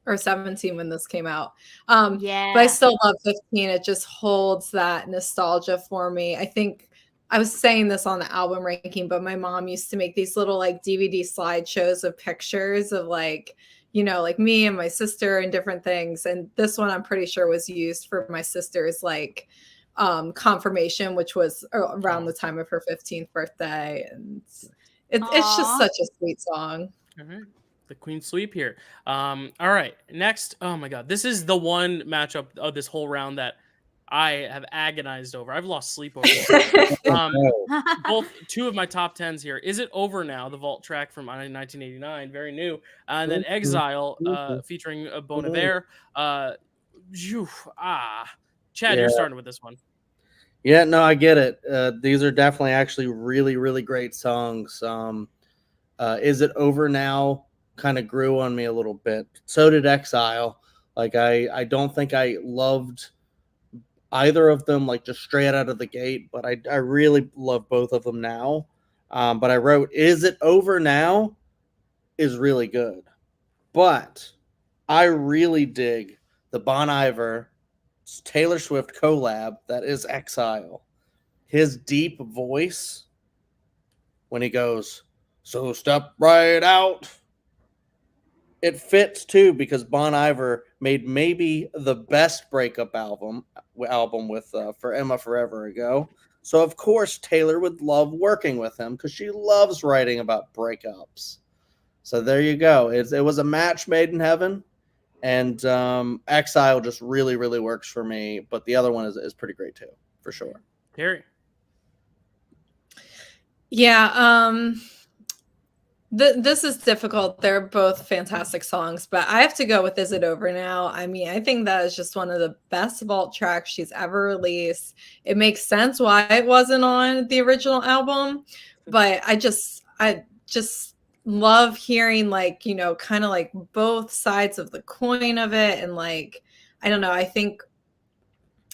or 17 when this came out. Yeah. But I still love 15. It just holds that nostalgia for me. I think I was saying this on the album ranking, but my mom used to make these little like DVD slideshows of pictures of like, you know, like me and my sister and different things. And this one I'm pretty sure was used for my sister's like confirmation, which was around the time of her 15th birthday. And it's just Aw. such a sweet song. All right. The Queen sweep here. All right. Next. Oh my God. This is the one matchup of this whole round that I have agonized over. I've lost sleep over this. Both two of my top 10s here. Is It Over Now, the vault track from 1989, very new. And then Exile, featuring Bon Iver. Chad, you're starting with this one. Yeah, no, I get it. These are definitely actually really, really great songs. Is It Over Now kind of grew on me a little bit. So did Exile. Like I don't think I loved either of them like just straight out of the gate, but I really love both of them now. But I wrote Is It Over Now is really good. But I really dig the Bon Iver Taylor Swift collab that is Exile. His deep voice when he goes, "So step right out." It fits too because Bon Iver made maybe the best breakup album with For Emma Forever Ago. So of course Taylor would love working with him because she loves writing about breakups. So there you go. It was a match made in heaven, and Exile just really, really works for me. But the other one is pretty great too, for sure. Kerri. Yeah, this is difficult. They're both fantastic songs, but I have to go with Is It Over Now. I mean, I think that is just one of the best vault tracks she's ever released. It makes sense why it wasn't on the original album, but I just love hearing like, you know, kind of like both sides of the coin of it. And like, I don't know, I think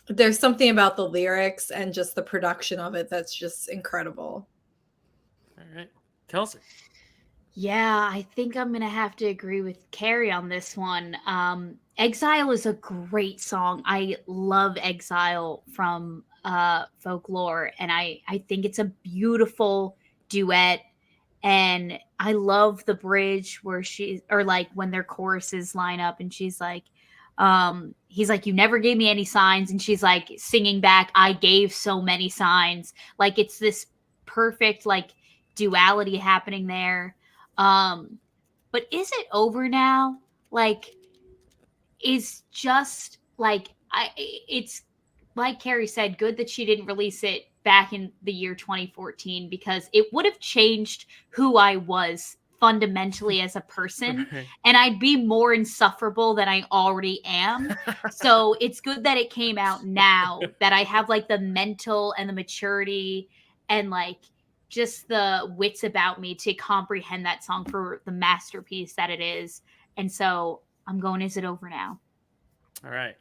there's something about the lyrics and just the production of it that's just incredible. All right. Kelsey. Yeah, I think I'm gonna have to agree with Kerri on this one. Exile is a great song. I love Exile from Folklore, and I think it's a beautiful duet. And I love the bridge where or like when their choruses line up and she's like, he's like, "You never gave me any signs," and she's like singing back, "I gave so many signs." Like it's this perfect like duality happening there. But Is It Over Now? Like, is just like it's like Kerri said, good that she didn't release it back in the year 2014 because it would have changed who I was fundamentally as a person, and I'd be more insufferable than I already am. So it's good that it came out now, that I have like the mental and the maturity and like just the wits about me to comprehend that song for the masterpiece that it is. And so I'm going, Is It Over Now? All right.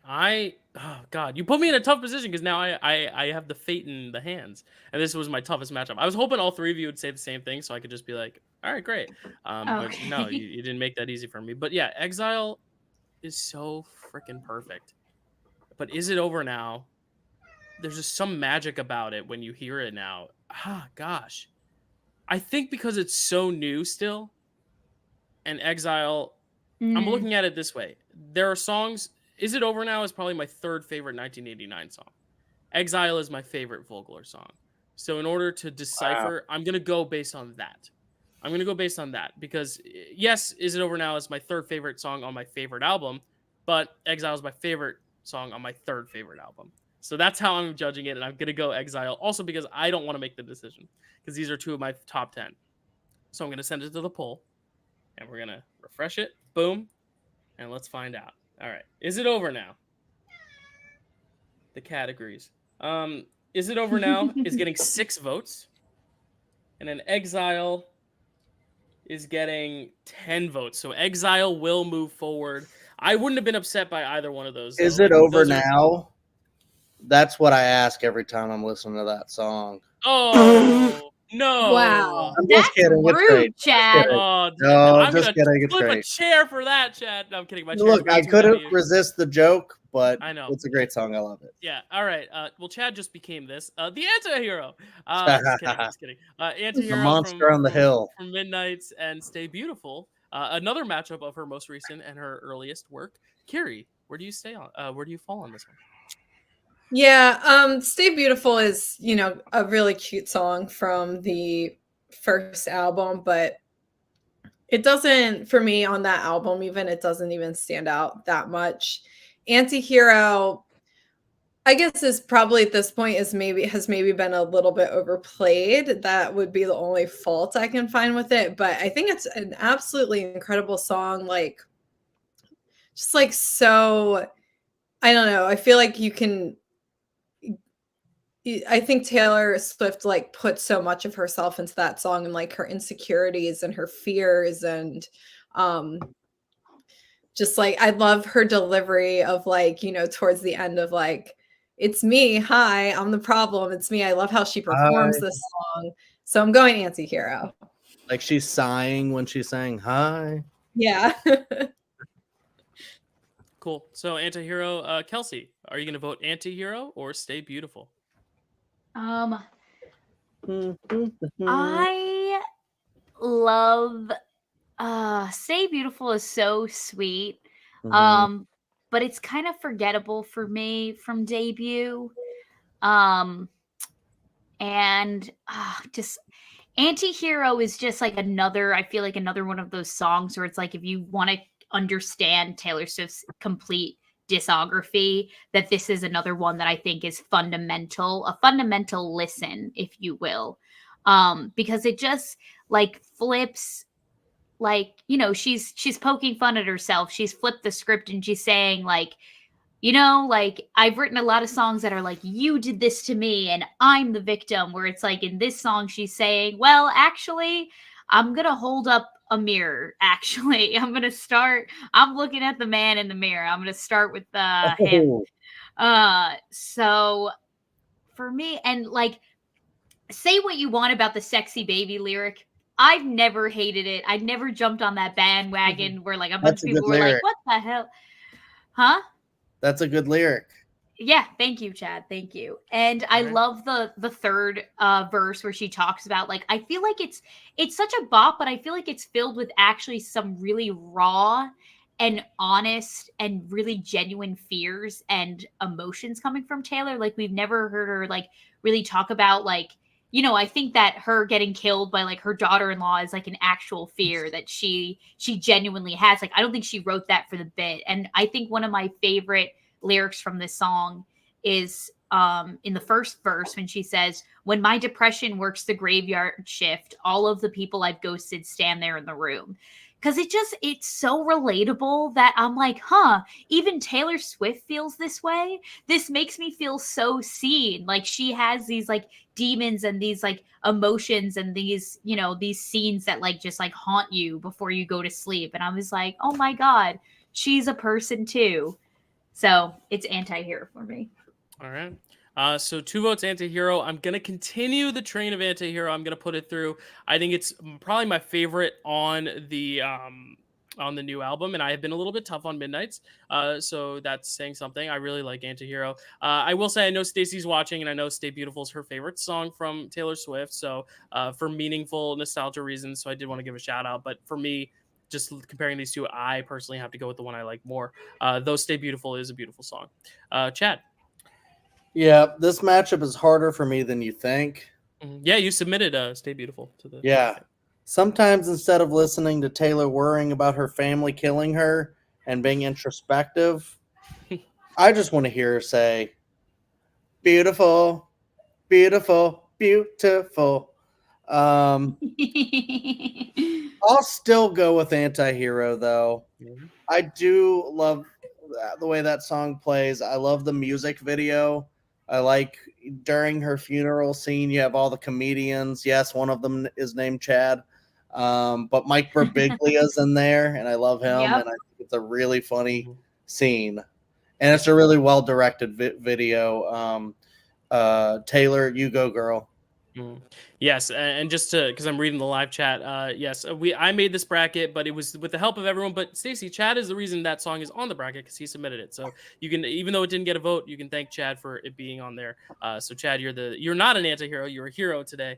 Oh God, you put me in a tough position because now I have the fate in the hands, and this was my toughest matchup. I was hoping all three of you would say the same thing, so I could just be like, all right, great. But no, you didn't make that easy for me. But yeah, Exile is so freaking perfect. But Is It Over Now? There's just some magic about it when you hear it now. Gosh. I think because it's so new still, and Exile, I'm looking at it this way. There are songs, Is It Over Now is probably my third favorite 1989 song. Exile is my favorite Folklore song. So in order to decipher, I'm going to go based on that. Because yes, Is It Over Now is my third favorite song on my favorite album, but Exile is my favorite song on my third favorite album. So that's how I'm judging it, and I'm going to go Exile. Also because I don't want to make the decision, because these are two of my top 10. So I'm going to send it to the poll, and we're going to refresh it. Boom. And let's find out. All right. Is it over now? the categories. Is It Over Now is getting 6 votes, and then Exile is getting 10 votes. So Exile will move forward. I wouldn't have been upset by either one of those. Is though. it over now? That's what I ask every time I'm listening to that song. Oh no! Wow. I'm That's just kidding. It's rude, great. Chad. Oh, No, I'm just gonna kidding. It's flip a great. chair for that, Chad. No, I'm kidding. My chair's Look, way I too couldn't heavy. resist the joke, but I know. it's a great song. I love it. Yeah. All right. Well, Chad just became this. The anti-hero. Just kidding. Just kidding. Anti-hero The monster on the hill. from Midnight's and Stay Beautiful. Another matchup of her most recent and her earliest work. Kerri, where do you stay on? Where do you fall on this one? Yeah, Stay Beautiful is, a really cute song from the first album, but it doesn't, for me on that album, it doesn't even stand out that much. Anti-Hero, I guess, is probably at this point has maybe been a little bit overplayed. That would be the only fault I can find with it. But I think it's an absolutely incredible song. Like, just like so, I don't know. I feel like I think Taylor Swift like put so much of herself into that song, and like her insecurities and her fears, and just like I love her delivery of like, towards the end of like, it's me, hi, I'm the problem, it's me. I love how she performs this song. So I'm going Anti-Hero. Like she's sighing when she's saying hi. Yeah. Cool. So Anti-Hero, Kelsey, are you going to vote Anti-Hero or Stay Beautiful? I love Stay Beautiful is so sweet. But it's kind of forgettable for me from debut. And just Anti-Hero is just like I feel like another one of those songs where it's like, if you want to understand Taylor Swift's complete discography, that this is another one that I think is a fundamental listen, if you will. Because it just like flips, like, she's poking fun at herself. She's flipped the script and she's saying like, like I've written a lot of songs that are like, you did this to me and I'm the victim, where it's like in this song she's saying, well, actually, I'm going to hold up a mirror. Actually, I'm looking at the man in the mirror. I'm going to start with him. So for me, and like, say what you want about the sexy baby lyric, I've never hated it. I never jumped on that bandwagon where like a bunch of people were like, what the hell? Huh? That's a good lyric. Yeah, thank you, Chad. Thank you. And I love the third verse where she talks about like, I feel like it's such a bop, but I feel like it's filled with actually some really raw and honest and really genuine fears and emotions coming from Taylor. Like we've never heard her like really talk about like, I think that her getting killed by like her daughter-in-law is like an actual fear that she genuinely has. Like, I don't think she wrote that for the bit. And I think one of my favorite lyrics from this song is in the first verse when she says, when my depression works the graveyard shift, all of the people I've ghosted stand there in the room. Because it's so relatable that I'm like, even Taylor Swift feels this way. This makes me feel so seen. Like she has these like demons and these like emotions and these, these scenes that like just like haunt you before you go to sleep. And I was like, oh my God, she's a person too. So it's Anti-Hero for me. All right. So 2 votes Anti-Hero. I'm going to continue the train of Anti-Hero. I'm going to put it through. I think it's probably my favorite on the new album, and I have been a little bit tough on Midnight's. So that's saying something. I really like Anti-Hero. I will say I know Stacey's watching, and I know Stay Beautiful is her favorite song from Taylor Swift. So for meaningful nostalgia reasons, so I did want to give a shout out. But for me, just comparing these two, I personally have to go with the one I like more. Though Stay Beautiful is a beautiful song. Chad. Yeah, this matchup is harder for me than you think. Yeah, you submitted Stay Beautiful to the... Yeah. Sometimes instead of listening to Taylor worrying about her family killing her and being introspective, I just want to hear her say, beautiful, beautiful, beautiful. I'll still go with Anti-Hero, though. I do love the way that song plays. I love the music video. I like during her funeral scene, you have all the comedians. Yes, one of them is named Chad. But Mike Birbiglia's in there, and I love him. Yep. And I think it's a really funny scene. And it's a really well-directed video. Taylor, you go, girl. Yes, and just to because I'm reading the live chat, yes, I made this bracket, but it was with the help of everyone. But Stacey, Chad is the reason that song is on the bracket because he submitted it. So you can, even though it didn't get a vote, you can thank Chad for it being on there. So Chad, you're not an anti-hero, you're a hero today.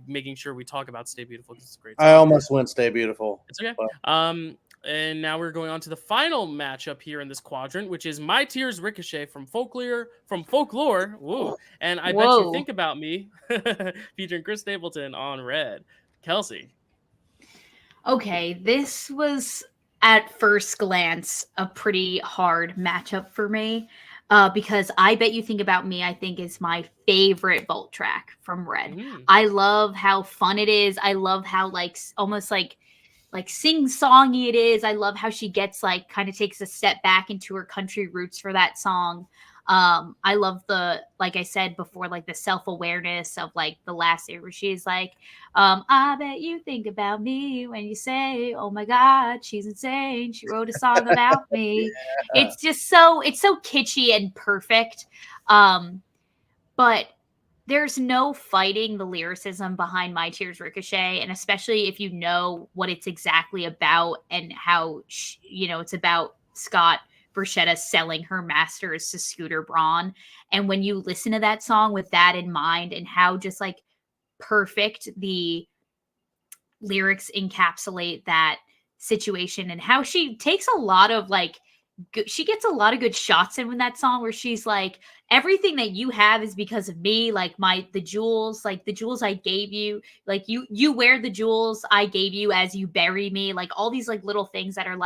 Making sure we talk about Stay Beautiful because it's a great song. I almost went Stay Beautiful. It's okay. But... And now we're going on to the final matchup here in this quadrant, which is My Tears Ricochet from Folklore. Woo. And I Bet You Think About Me, featuring Chris Stapleton on Red. Kelsey. Okay, this was at first glance a pretty hard matchup for me because I Bet You Think About Me, I think, is my favorite vault track from Red. I love how fun it is. I love how almost like sing-songy it is. I love how she gets kind of takes a step back into her country roots for that song. I love like I said before, the self-awareness of the last year where she's like, I bet you think about me when you say, oh my God, she's insane. She wrote a song about me. Yeah. It's just it's so kitschy and perfect. But there's no fighting the lyricism behind My Tears Ricochet, and especially if you know what it's exactly about and how, it's about Scott Borchetta selling her masters to Scooter Braun. And when you listen to that song with that in mind and how just perfect the lyrics encapsulate that situation and how she takes a lot of she gets a lot of good shots in that song where she's like, everything that you have is because of me. The jewels I gave you, you wear the jewels I gave you as you bury me. All these little things that are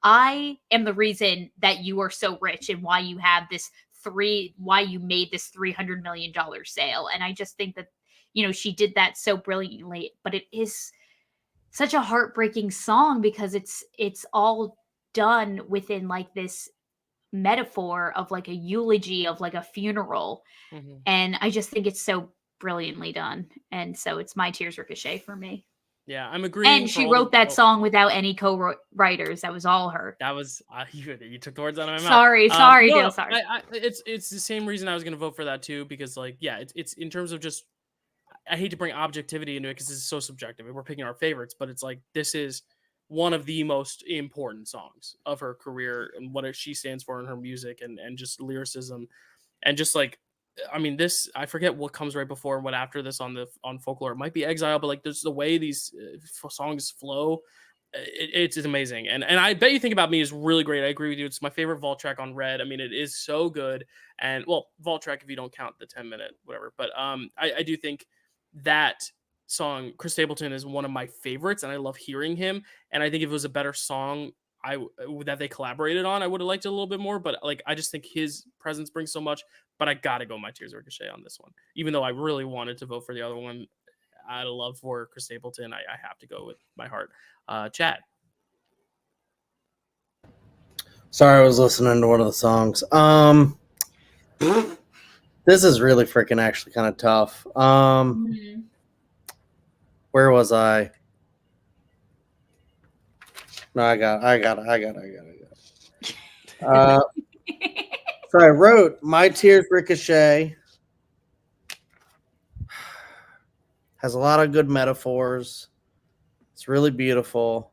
I am the reason that you are so rich and why you have why you made this $300 million sale. And I just think that, she did that so brilliantly, but it is such a heartbreaking song because it's all done within this metaphor of a eulogy of a funeral. And I just think it's so brilliantly done. And so it's My Tears Ricochet for me. Yeah, I'm agreeing. And she wrote that song without any co-writers. That was all her. That was you took the words out of my mouth. Sorry, Dyl. Sorry. It's the same reason I was going to vote for that too, because it's in terms of just, I hate to bring objectivity into it because it's so subjective and we're picking our favorites, but it's this is one of the most important songs of her career and what she stands for in her music and just lyricism and just this, I forget what comes right before and what after this on Folklore. It might be Exile, but there's the way these songs flow. It's amazing. And I Bet You Think About Me is really great. I agree with you. It's my favorite vault track on Red. I mean, it is so good. And vault track, if you don't count the 10-minute, whatever. But I do think that song, Chris Stapleton, is one of my favorites, and I love hearing him. And I think if it was a better song that they collaborated on, I would have liked it a little bit more. But I just think his presence brings so much. But I gotta go My Tears Ricochet on this one, even though I really wanted to vote for the other one. Out of love for Chris Stapleton, I have to go with my heart. Chad. Sorry, I was listening to one of the songs. This is really freaking actually kind of tough. Where was I? No, I got it. So I wrote My Tears Ricochet. Has a lot of good metaphors. It's really beautiful.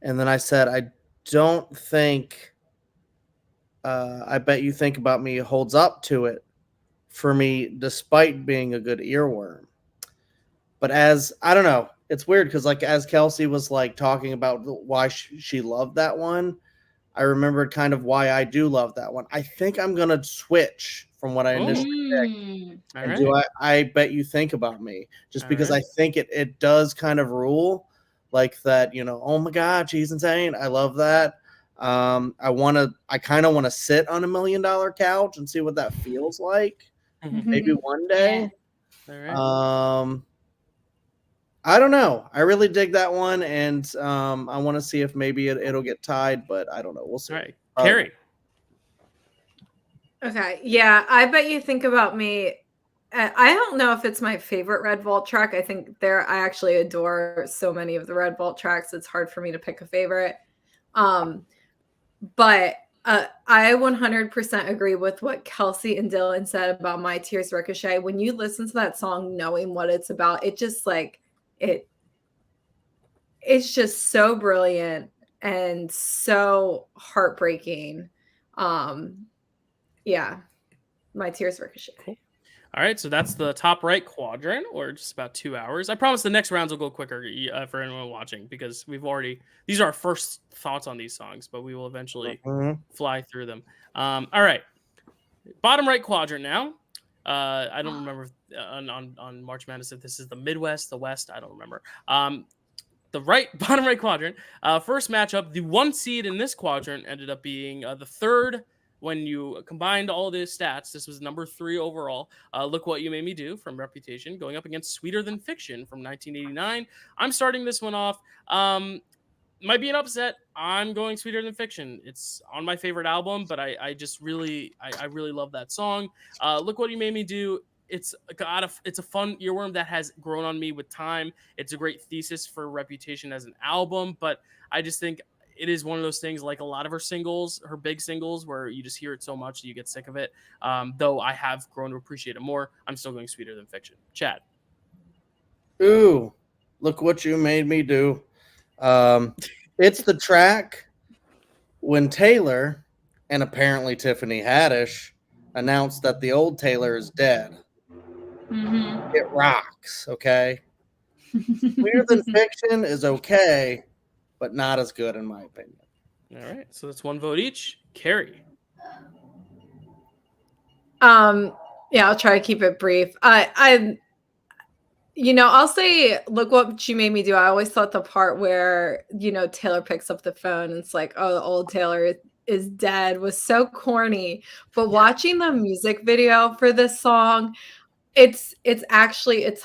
And then I said, I don't think I Bet You Think About Me holds up to it for me, despite being a good earworm. But I don't know, it's weird because as Kelsey was talking about why she loved that one, I remembered kind of why I do love that one. I think I'm going to switch from what I initially picked and do I Bet You Think About Me, just because I think it does kind of rule that, oh my God, she's insane. I love that. I kind of want to sit on $1 million couch and see what that feels like. Maybe one day. Yeah. I don't know. I really dig that one, and I want to see if maybe it'll get tied, but I don't know. We'll see. All right, Kerri. Okay, yeah, I bet you think about me. I don't know if it's my favorite Red Vault track. I think I actually adore so many of the Red Vault tracks. It's hard for me to pick a favorite. But I 100% agree with what Kelsey and Dylan said about My Tears Ricochet. When you listen to that song, knowing what it's about, it just it's just so brilliant and so heartbreaking. Yeah, My Tears Ricochet. Cool. All right, so that's the top right quadrant, or just about 2 hours. I promise the next rounds will go quicker for anyone watching, because these are our first thoughts on these songs, but we will eventually fly through them. All right, bottom right quadrant now. I don't remember on March Madness if this is the Midwest, the West. I don't remember. The bottom right quadrant. First matchup, the 1 seed in this quadrant ended up being the third. When you combined all the stats, this was number 3 overall. Look What You Made Me Do from Reputation, going up against Sweeter Than Fiction from 1989. I'm starting this one off. Might be an upset. I'm going Sweeter Than Fiction. It's on my favorite album, but I really love that song. Look What You Made Me Do. It's a fun earworm that has grown on me with time. It's a great thesis for Reputation as an album, but I just think it is one of those things, like a lot of her big singles, where you just hear it so much that you get sick of it. Though I have grown to appreciate it more, I'm still going Sweeter Than Fiction. Chad. Ooh, Look What You Made Me Do. It's the track when Taylor and apparently Tiffany Haddish announced that the old Taylor is dead. Mm-hmm. It rocks, okay? Sweeter Than Fiction is okay, but not as good in my opinion. All right, so that's 1 vote each. Kerri. Yeah, I'll try to keep it brief. I'll say Look What You Made Me Do. I always thought the part where, Taylor picks up the phone and it's like, oh, the old Taylor is dead was so corny. But watching the music video for this song, it's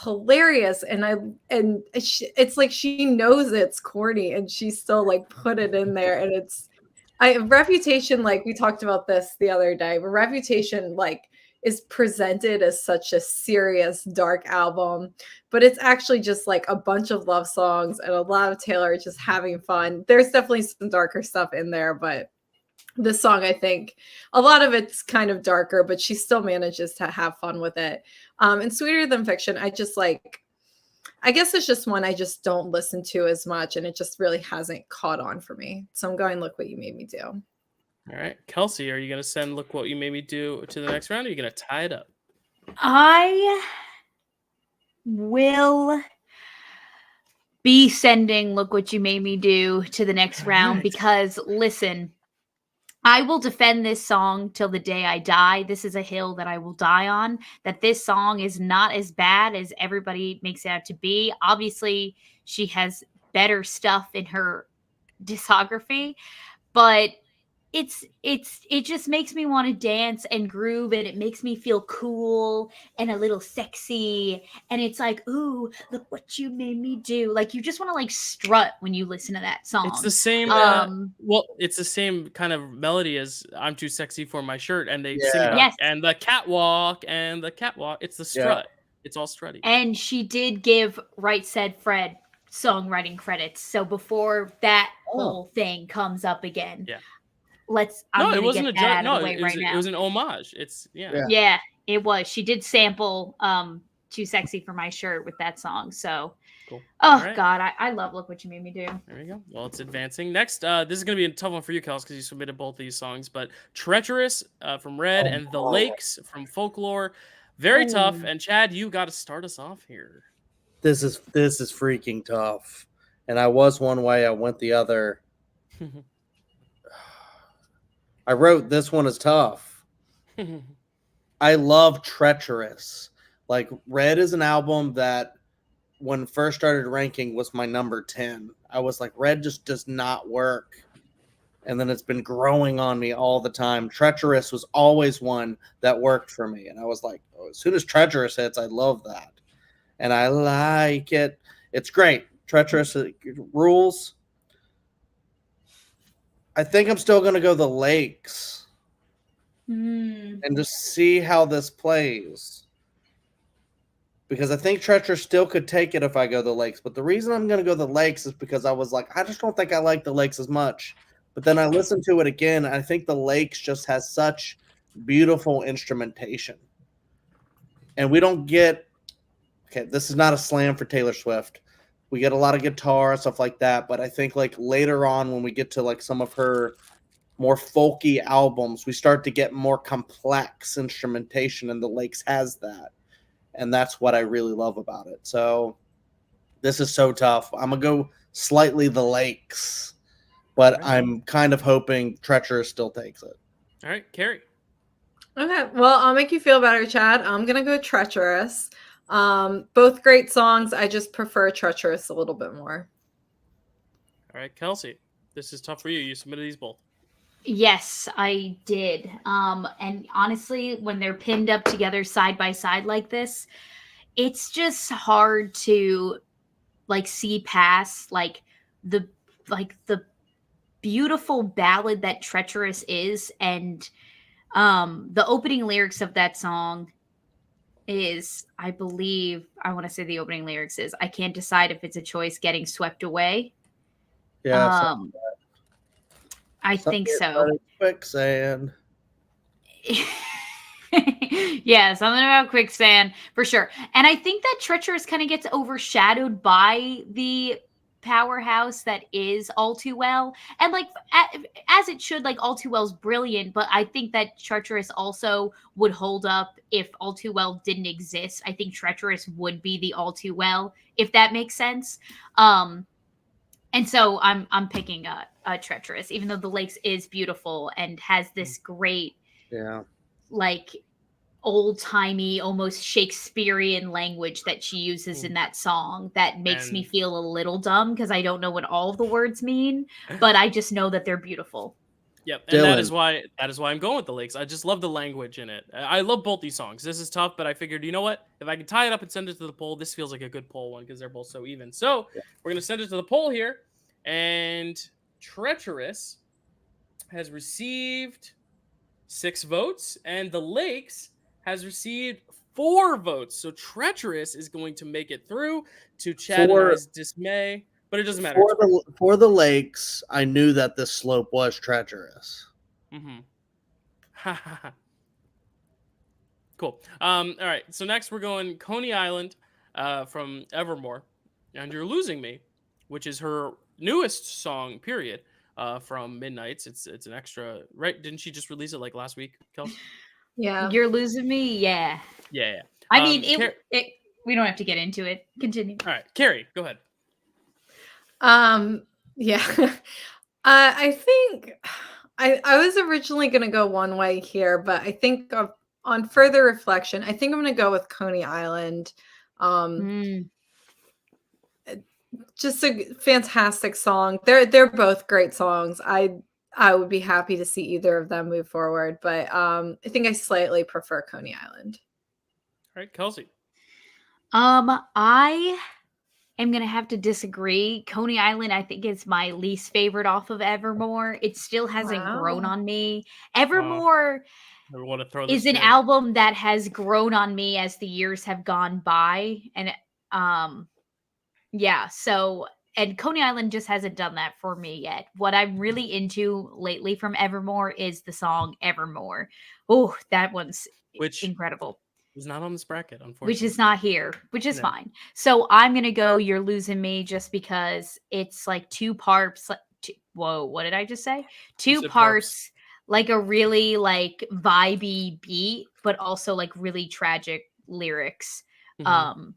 hilarious, and it's like she knows it's corny and she still like put it in there, and Reputation, like we talked about this the other day, but Reputation like is presented as such a serious dark album, but it's actually just like a bunch of love songs and a lot of Taylor just having fun. There's definitely some darker stuff in there, but this song, I think a lot of it's kind of darker, but she still manages to have fun with it. And Sweeter Than Fiction, I guess it's just one I just don't listen to as much, and it just really hasn't caught on for me. So I'm going Look What You Made Me Do. All right, Kelsey, are you going to send Look What You Made Me Do to the next round, or are you going to tie it up? I will be sending Look What You Made Me Do to the next round, because, listen, I will defend this song till the day I die. This is a hill that I will die on, that this song is not as bad as everybody makes it out to be. Obviously, she has better stuff in her discography, but it just makes me want to dance and groove, and it makes me feel cool and a little sexy, and it's like, ooh, look what you made me do. Like, you just want to like strut when you listen to that song. It's the same it's the same kind of melody as I'm Too Sexy for My Shirt, and they sing about and the catwalk, it's the strut. It's all strutty. And she did give Right Said Fred songwriting credits, so before that whole thing comes up again, it wasn't a joke. No, it was an homage. Yeah, it was. She did sample Too Sexy for My Shirt with that song. So cool. God, I love Look What You Made Me Do. There we go. Well, it's advancing. Next, this is gonna be a tough one for you, Kels, because you submitted both these songs, but Treacherous from Red and The Lakes from Folklore. Very tough. And Chad, you gotta start us off here. This is freaking tough. And I was one way, I went the other. I wrote this one is tough. I love Treacherous. Like, Red is an album that when first started ranking was my number 10. I was like, Red just does not work. And then it's been growing on me all the time. Treacherous was always one that worked for me. And I was like, as soon as Treacherous hits, I love that. And I like it. It's great. Treacherous rules. I think I'm still going to go the Lakes and just see how this plays. Because I think Treacherous still could take it if I go the Lakes. But the reason I'm going to go the Lakes is because I was like, I just don't think I like the Lakes as much. But then I listened to it again, and I think the Lakes just has such beautiful instrumentation. And we don't get – okay, this is not a slam for Taylor Swift. We get a lot of guitar and stuff like that. But I think like later on when we get to like some of her more folky albums, we start to get more complex instrumentation, and the Lakes has that. And that's what I really love about it. So this is so tough. I'm going to go slightly the Lakes, but right. I'm kind of hoping Treacherous still takes it. All right, Kerri. Okay, well, I'll make you feel better, Chad. I'm going to go Treacherous. Both great songs. I just prefer Treacherous a little bit more. All right, Kelsey. This is tough for you. You submitted these both. Yes, I did. And honestly, when they're pinned up together side by side like this, it's just hard to like see past like the beautiful ballad that Treacherous is, and the opening lyrics of that song is, I believe, I want to say the opening lyrics is, I can't decide if it's a choice getting swept away. Yeah. I think so. Quicksand. Yeah, something about quicksand for sure. And I think that Treacherous kind of gets overshadowed by the powerhouse that is All Too Well. And like as it should, like All Too Well's brilliant, but I think that Treacherous also would hold up if All Too Well didn't exist. I think Treacherous would be the All Too Well, if that makes sense. And so I'm picking a Treacherous, even though the Lakes is beautiful and has this great, like old timey, almost Shakespearean language that she uses in that song that makes me feel a little dumb because I don't know what all of the words mean, but I just know that they're beautiful. Yep, and that is why I'm going with the Lakes. I just love the language in it. I love both these songs. This is tough, but I figured, you know what? If I can tie it up and send it to the poll, this feels like a good poll one because they're both so even. So we're gonna send it to the poll here, and Treacherous has received 6 votes, and the Lakes has received 4 votes. So Treacherous is going to make it through to Chad and I's dismay. But it doesn't matter. For the Lakes, I knew that this slope was treacherous. Mm-hmm. Cool. All right. So next we're going Coney Island from Evermore. And You're Losing Me, which is her newest song, period, from Midnights. It's an extra, right? Didn't she just release it like last week, Kelsey? Yeah. You're Losing Me? Yeah. Yeah. I mean, we don't have to get into it. Continue. All right. Kerri, go ahead. Yeah. I think I was originally going to go one way here, but I think on further reflection, I think I'm going to go with Coney Island. Just a fantastic song. They're both great songs. I would be happy to see either of them move forward, but I think I slightly prefer Coney Island. All right, Kelsey. I am going to have to disagree. Coney Island, I think, is my least favorite off of Evermore. It still hasn't grown on me. Evermore is an album that has grown on me as the years have gone by. And and Coney Island just hasn't done that for me yet. What I'm really into lately from Evermore is the song Evermore. Oh, that one's incredible. Is not on this bracket, unfortunately. Which is not here, which is fine. So I'm going to go You're Losing Me just because it's like 2 parts. Whoa, what did I just say? 2 parts, like a really like vibey beat, but also like really tragic lyrics. Mm-hmm.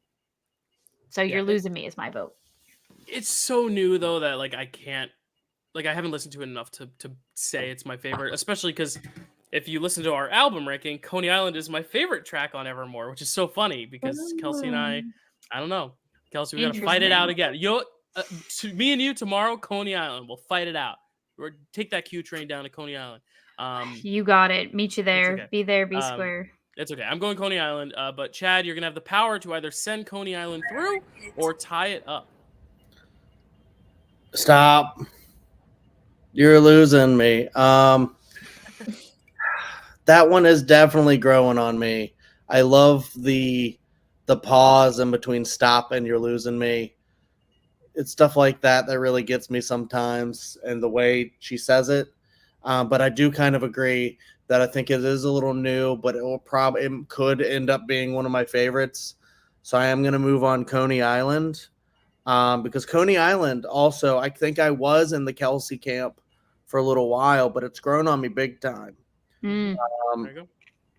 So You're Losing Me is my vote. It's so new though that like I can't, like I haven't listened to it enough to say it's my favorite, especially because if you listen to our album ranking, Coney Island is my favorite track on Evermore, which is so funny because Kelsey and I don't know. Kelsey, we got to fight it out again. You know, me and you tomorrow, Coney Island. We'll fight it out. We'll take that Q train down to Coney Island. You got it. Meet you there. Okay. Be there, be square. It's okay. I'm going Coney Island, but Chad, you're gonna have the power to either send Coney Island through or tie it up. Stop. You're losing me. That one is definitely growing on me. I love the pause in between stop and you're losing me. It's stuff like that that really gets me sometimes, and the way she says it. But I do kind of agree that I think it is a little new, but it could end up being one of my favorites. So I am going to move on Coney Island, because Coney Island also, I think I was in the Kelsey camp for a little while, but it's grown on me big time. Mm. There you go.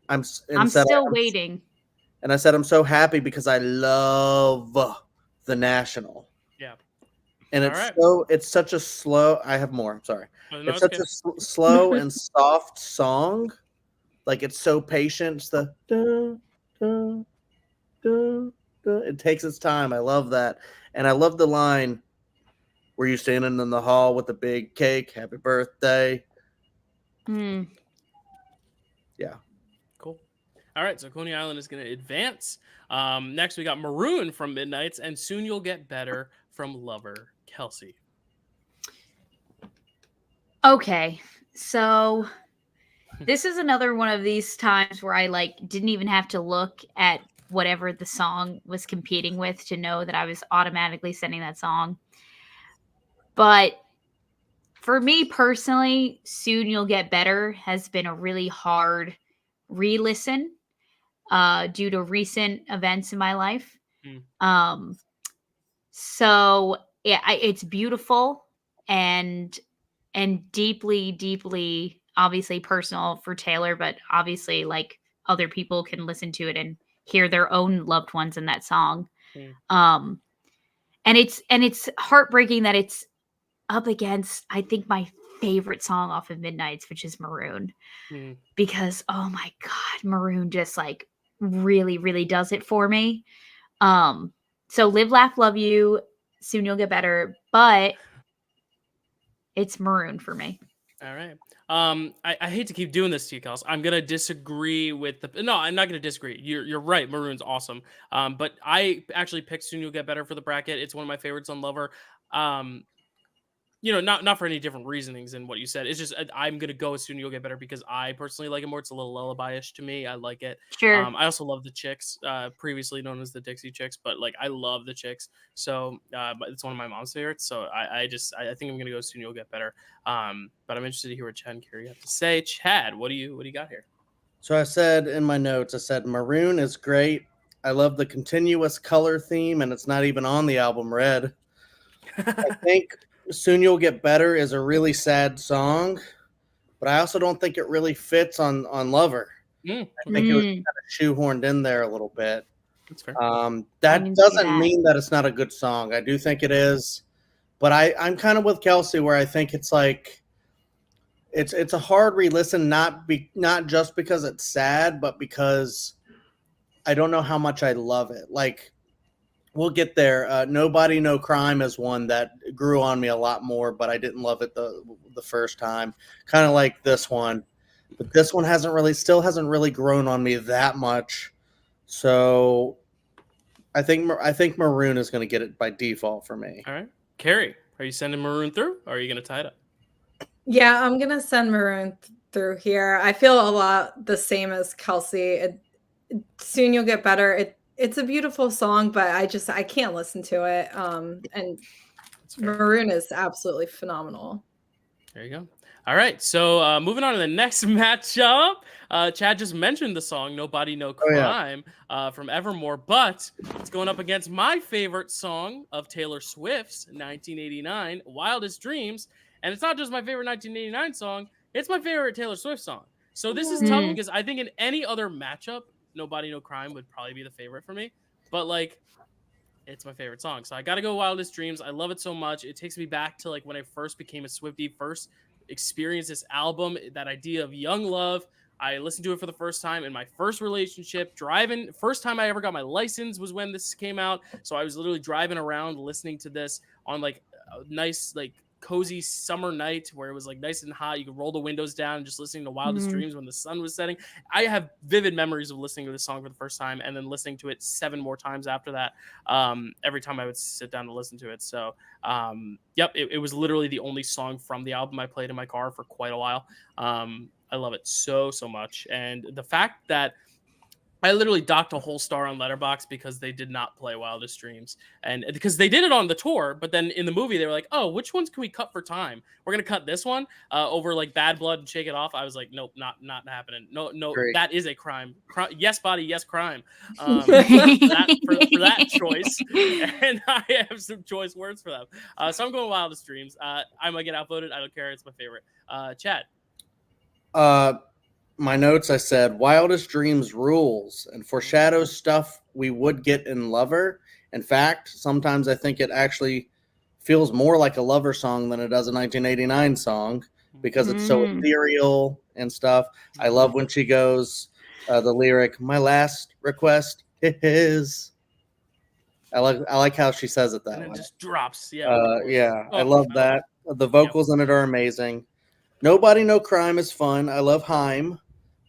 I'm still waiting. And I said I'm so happy because I love the National. Yeah. And All it's such a slow. I have more. I'm sorry. Oh, no, It's such a slow and soft song. Like, it's so patient. It's the dun, dun, dun, dun. It takes its time. I love that. And I love the line, "Were you standing in the hall with the big cake? Happy birthday." Mm. Yeah. Cool. All right, so Coney Island is going to advance. Next, we got Maroon from Midnights, and Soon You'll Get Better from Lover. Kelsey. Okay, so this is another one of these times where I didn't even have to look at whatever the song was competing with to know that I was automatically sending that song. But for me personally, Soon You'll Get Better has been a really hard re-listen due to recent events in my life. So yeah, it's beautiful and deeply, deeply, obviously personal for Taylor, but obviously other people can listen to it and hear their own loved ones in that song. And it's heartbreaking that it's up against, I think, my favorite song off of Midnights, which is Maroon, because oh my God, Maroon just really, really does it for me. So Live, Laugh, Love You, Soon You'll Get Better, but it's Maroon for me. All right. I hate to keep doing this to you, Kels. I'm gonna disagree with no, I'm not gonna disagree. You're right. Maroon's awesome. But I actually picked Soon You'll Get Better for the bracket. It's one of my favorites on Lover. Not for any different reasonings than what you said. It's just I'm gonna go as Soon You'll Get Better because I personally like it more. It's a little lullaby-ish to me. I like it. Sure. I also love the Chicks, previously known as the Dixie Chicks, but I love the Chicks. So, but it's one of my mom's favorites. So I think I'm gonna go Soon You'll Get Better. But I'm interested to hear what Chad and Kerri have to say. Chad, what do you got here? So I said in my notes, I said Maroon is great. I love the continuous color theme, and it's not even on the album Red. I think Soon You'll Get Better is a really sad song, but I also don't think it really fits on Lover. I think it was kind of shoehorned in there a little bit. That's fair. That doesn't mean that it's not a good song. I do think it is, but I'm kind of with Kelsey where I think it's it's a hard re-listen, not just because it's sad, but because I don't know how much I love it. We'll get there. Nobody, No Crime is one that grew on me a lot more, but I didn't love it the first time. Kind of like this one, but this one still hasn't really grown on me that much. So I think Maroon is going to get it by default for me. All right, Kerri, are you sending Maroon through, or are you going to tie it up? Yeah, I'm gonna send Maroon through here. I feel a lot the same as Kelsey. Soon You'll Get Better. It's a beautiful song, but I can't listen to it. And Maroon is absolutely phenomenal. There you go. All right, so moving on to the next matchup. Chad just mentioned the song "Nobody, No Crime" from Evermore, but it's going up against my favorite song of Taylor Swift's 1989, "Wildest Dreams." And it's not just my favorite 1989 song; it's my favorite Taylor Swift song. So this is tough because I think in any other matchup, "Nobody, No Crime" would probably be the favorite for me, but it's my favorite song. So I got to go Wildest Dreams. I love it so much. It takes me back to when I first became a Swiftie, first experienced this album, that idea of young love. I listened to it for the first time in my first relationship, driving. First time I ever got my license was when this came out. So I was literally driving around listening to this on a nice cozy summer night where it was like nice and hot. You could roll the windows down and just listening to Wildest Dreams when the sun was setting. I have vivid memories of listening to this song for the first time and then listening to it 7 more times after that. Every time I would sit down to listen to it. So, it was literally the only song from the album I played in my car for quite a while. I love it so much. And the fact that I literally docked a whole star on Letterboxd because they did not play Wildest Dreams. And because they did it on the tour, but then in the movie, they were like, oh, which ones can we cut for time? We're going to cut this one over like Bad Blood and Shake It Off. I was like, nope, not happening. No, Great. That is a crime. Yes, body, yes, crime. For that choice. And I have some choice words for them. So I'm going Wildest Dreams. I might get outvoted. I don't care. It's my favorite. Chad. My notes, I said, Wildest Dreams rules and foreshadows stuff we would get in Lover. In fact, sometimes I think it actually feels more like a Lover song than it does a 1989 song because it's so ethereal and stuff. I love when she goes, the lyric, my last request is. I like how she says it that way. And it just drops. I love that. The vocals in it are amazing. Nobody, No Crime is fun. I love Haim.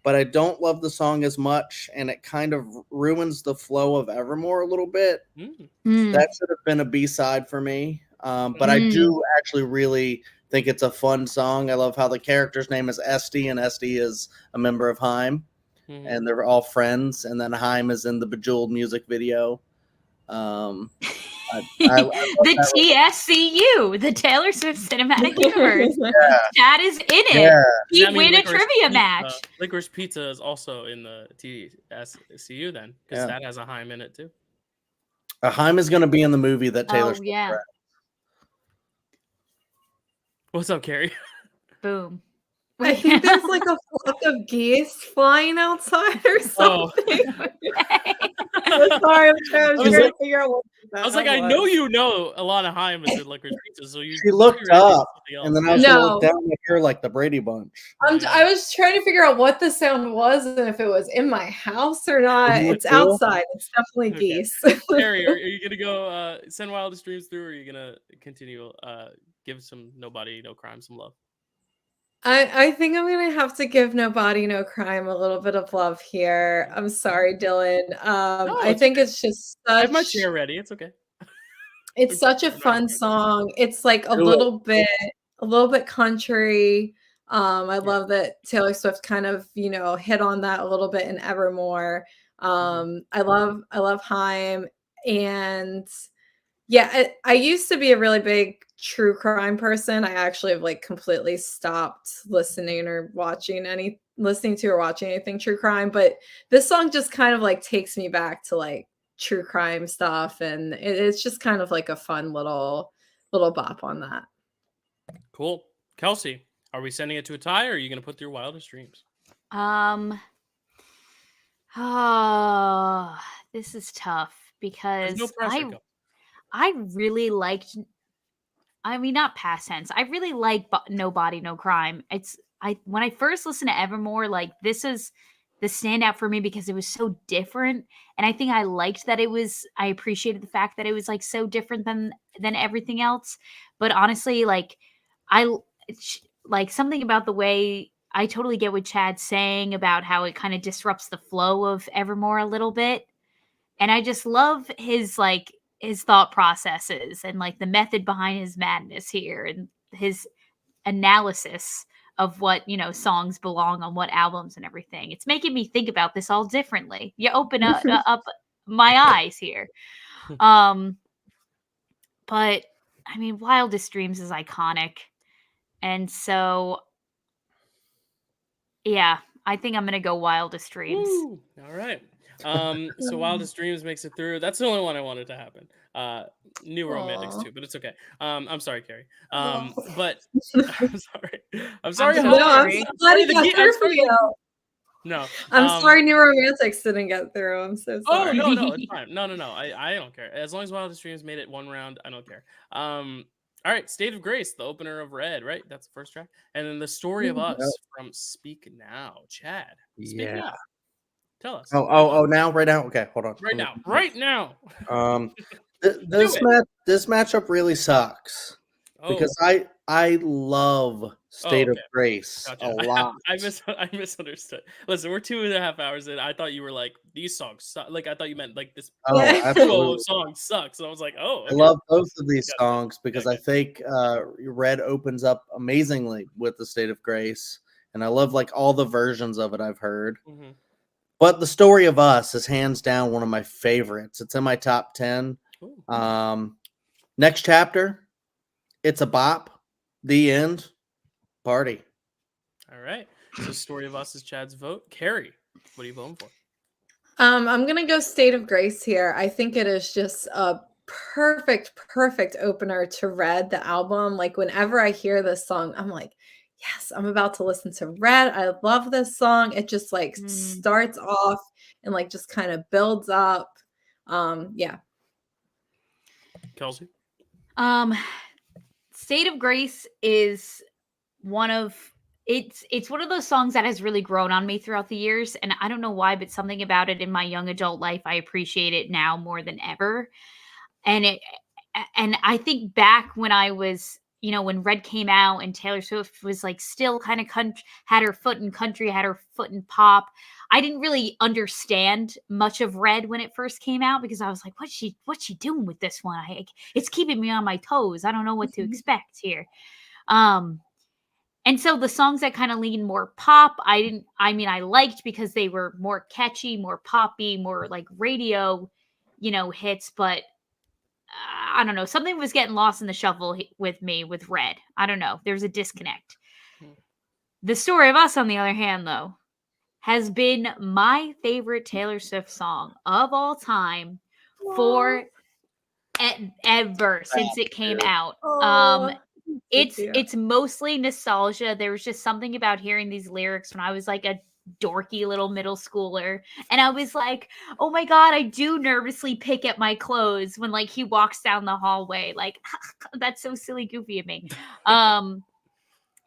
But I don't love the song as much, and it kind of ruins the flow of Evermore a little bit. That should have been a B-side for me. But I do actually really think it's a fun song. I love how the character's name is Esty, and Esty is a member of Haim. And they're all friends. And then Haim is in the Bejeweled music video. The TSCU, the Taylor Swift Cinematic Universe. Chad is in it. He win a trivia match. Licorice Pizza is also in the TSCU then, because that has a Haim in it too. Haim is going to be in the movie that Taylor Swift read. What's up, Kerri? Boom. I think there's like a flock of geese flying outside or something. Sorry, I'm trying to figure out what I was like, I know you know Alana Haim is in Licorice Pizza, so you. She looked up, and then I was looked down to hear like the Brady Bunch. I was trying to figure out what the sound was and if it was in my house or not. It's outside. It's definitely geese. Kerri, are you gonna go send Wildest Dreams through, or are you gonna continue give some Nobody, No Crime some love? I think I'm gonna have to give Nobody, No Crime a little bit of love here. I'm sorry, Dylan. I think it's just such. I have my chair ready. It's okay. It's such a fun song. It's like a little bit country. I love that Taylor Swift kind of hit on that a little bit in Evermore. I love Haim, and I used to be a really big true crime person. I actually have like completely stopped listening to or watching anything true crime, but this song just kind of like takes me back to like true crime stuff, and it's just kind of like a fun little bop on that. Cool. Kelsey, are we sending it to a tie, or are you going to put through Wildest Dreams? This is tough because no pressure, I really liked. I mean, not past tense. I really like Nobody, No Crime. When I first listened to Evermore, like this is the standout for me because it was so different, and I think I liked that I appreciated the fact that it was like so different than everything else. But honestly, like I like something about the way I totally get what Chad's saying about how it kind of disrupts the flow of Evermore a little bit, and I just love his thought processes and like the method behind his madness here and his analysis of what, songs belong on what albums and everything. It's making me think about this all differently. You open up my eyes here. But I mean, Wildest Dreams is iconic. And so, yeah, I think I'm going to go Wildest Dreams. Woo! All right. So Wildest Dreams makes it through. That's the only one I wanted to happen. New Romantics too, but it's okay. I'm sorry, Kerri. But I'm sorry. I'm glad it got through for you. No, I'm sorry. New Romantics didn't get through. I'm so sorry. Oh no, it's fine. No. I don't care. As long as Wildest Dreams made it one round, I don't care. All right, State of Grace, the opener of Red, right? That's the first track, and then the Story of Us from Speak Now. Chad, Speak Now. Tell us. Now, right now. Okay, hold on. Right now. This matchup really sucks because I I love State of okay. Grace Gotcha. a lot. I misunderstood. Listen, we're 2.5 hours in. I thought you were like, these songs suck. Like, I thought you meant like this Oh, Yeah. duo absolutely. of songs sucks. And I was like, oh, I okay. love both of these Gotcha. songs because I gotcha. think Red opens up amazingly with the State of Grace, and I love like all the versions of it I've heard. Mhm. But the Story of Us is hands down one of my favorites. It's in my top 10. Ooh. Next chapter, it's a bop. The end. Party. All right. So Story of Us is Chad's vote. Kerri, what are you voting for? I'm gonna go State of Grace here. I think it is just a perfect opener to Red, the album. Like whenever I hear this song, I'm like, yes, I'm about to listen to Red. I love this song. It just like starts off and like just kind of builds up. Yeah. Kelsey? State of Grace is one of it's one of those songs that has really grown on me throughout the years, and I don't know why, but something about it in my young adult life, I appreciate it now more than ever. And I think back when I was, when Red came out and Taylor Swift was like still kind of had her foot in country, had her foot in pop. I didn't really understand much of Red when it first came out because I was like, what's she doing with this one? It's keeping me on my toes. I don't know what to expect here. And so the songs that kind of lean more pop, I liked because they were more catchy, more poppy, more like radio, hits, but I don't know. Something was getting lost in the shuffle with me with Red. I don't know. There's a disconnect. The Story of Us, on the other hand, though, has been my favorite Taylor Swift song of all time for ever since it came out. It's mostly nostalgia. There was just something about hearing these lyrics when I was like a dorky little middle schooler, and I was like, oh my god, I do nervously pick at my clothes when like he walks down the hallway, like that's so silly, goofy of me.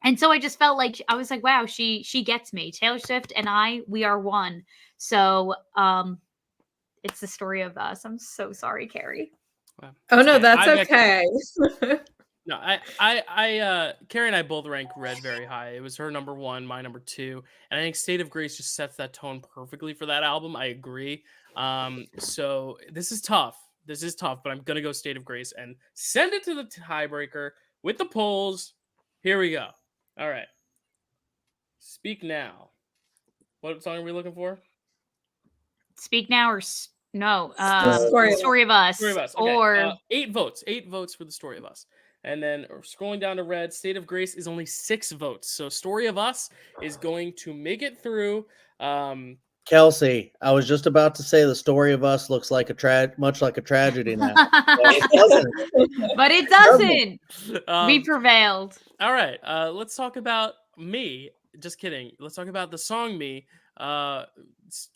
And so I just felt like I was like, wow, she gets me. Taylor Swift and we are one. So it's the Story of Us. I'm so sorry, Kerri. Oh no, that's okay. No, Kerri and I both rank Red very high. It was her number 1, my number 2, and I think State of Grace just sets that tone perfectly for that album. I agree. So this is tough. But I'm gonna go State of Grace and send it to the tiebreaker with the polls. Here we go. All right. Speak Now. What song are we looking for? Speak Now or no? Story of Us. Story of Us. Okay. Or 8 votes. 8 votes for the Story of Us. And then scrolling down to Red, State of Grace is only 6 votes. So Story of Us is going to make it through. Kelsey, I was just about to say the Story of Us looks like much like a tragedy now. But it doesn't. We prevailed. All right. Let's talk about Me. Just kidding. Let's talk about the song Me,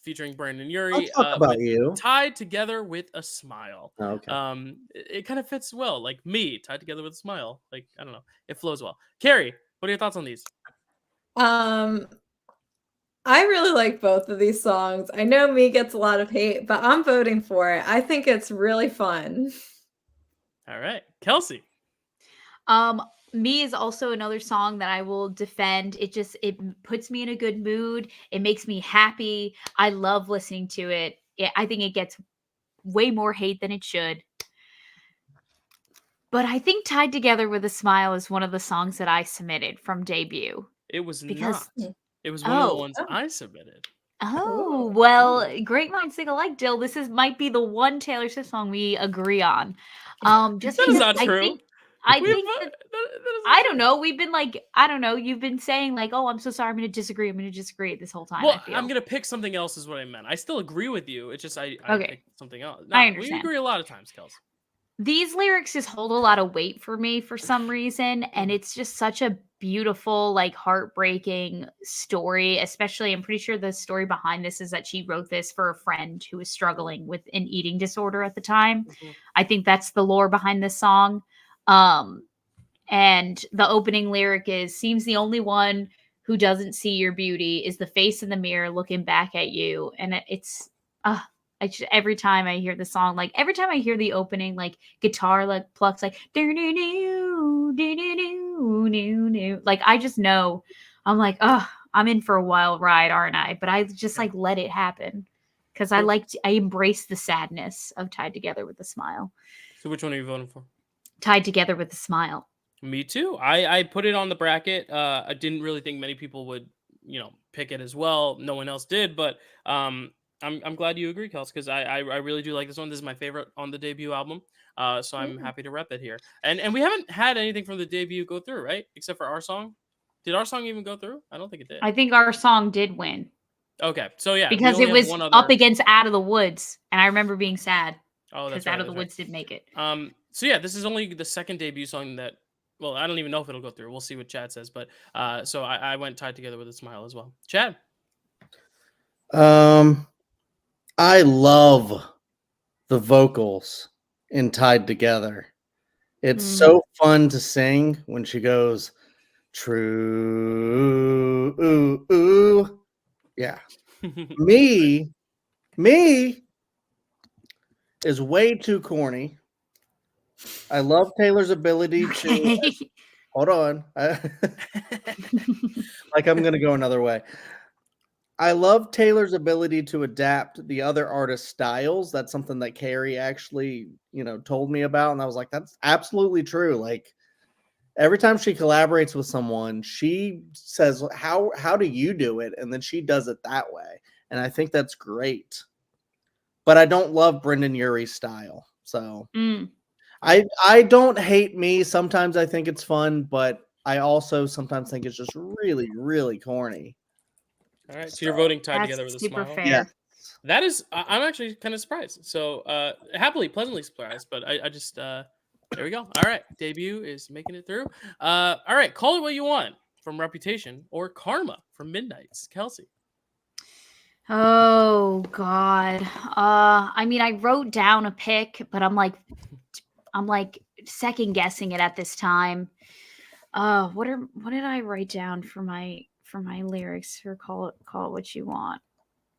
featuring Brandon Urie. Let's talk about you. Tied Together with a Smile. Okay. It kind of fits well. Like Me, tied together with a smile. Like, I don't know. It flows well. Kerri, what are your thoughts on these? I really like both of these songs. I know Me gets a lot of hate, but I'm voting for it. I think it's really fun. All right. Kelsey. Me is also another song that I will defend. It puts me in a good mood. It makes me happy. I love listening to it. I think it gets way more hate than it should. But I think Tied Together with a Smile is one of the songs that I submitted from debut. It was not. It was one of the ones I submitted. Oh, well, great minds think alike, Dyl. This might be the one Taylor Swift song we agree on. Just that is not true. I don't know. We've been like, I don't know. You've been saying like, oh, I'm so sorry. I'm going to disagree. this whole time. Well, I'm going to pick something else is what I meant. I still agree with you. It's just I picked something else. No, I understand. We agree a lot of times, Kelsey. These lyrics just hold a lot of weight for me for some reason. And it's just such a beautiful, like heartbreaking story, especially I'm pretty sure the story behind this is that she wrote this for a friend who was struggling with an eating disorder at the time. Mm-hmm. I think that's the lore behind this song. And the opening lyric is, seems the only one who doesn't see your beauty is the face in the mirror looking back at you. And it's, every time I hear the song, like every time I hear the opening, like guitar like plucks like do do do do do do. new. Like, I just know, I'm like, oh, I'm in for a wild ride, aren't I? But I just like let it happen because I embrace the sadness of Tied Together with a Smile. So which one are you voting for? Tied Together with a Smile. Me too. I put it on the bracket. I didn't really think many people would, pick it as well. No one else did, but I'm glad you agree, Kels, because I really do like this one. This is my favorite on the debut album. So I'm happy to rep it here. And we haven't had anything from the debut go through, right? Except for our song. Did our song even go through? I don't think it did. I think our song did win. Okay, so yeah, because it was up against Out of the Woods, and I remember being sad. Oh, that's because Out of the Woods didn't make it. So yeah, this is only the second debut song that. Well, I don't even know if it'll go through. We'll see what Chad says, but so I went Tied Together with a Smile as well. Chad, I love the vocals in Tied Together. It's so fun to sing when she goes true. Ooh, ooh. Yeah. Me is way too corny. I love Taylor's ability to hold on. Like I'm gonna go another way. I love Taylor's ability to adapt the other artists' styles. That's something that Kerri actually, told me about, and I was like, that's absolutely true. Like every time she collaborates with someone, she says, "How do you do it?" And then she does it that way, and I think that's great. But I don't love Brendan Urie's style, so I don't hate me. Sometimes I think it's fun, but I also sometimes think it's just really, really corny. All right, so you're voting Tied Together with a Smile. Fair. Yeah. That is, I'm actually kind of surprised. So pleasantly surprised, but I just, there we go. All right, debut is making it through. All right, call it what you want from Reputation or Karma from Midnight's. Kelsey. Oh God. I mean, I wrote down a pick, but I'm like second guessing it at this time. What did I write down for my lyrics for call it what you want?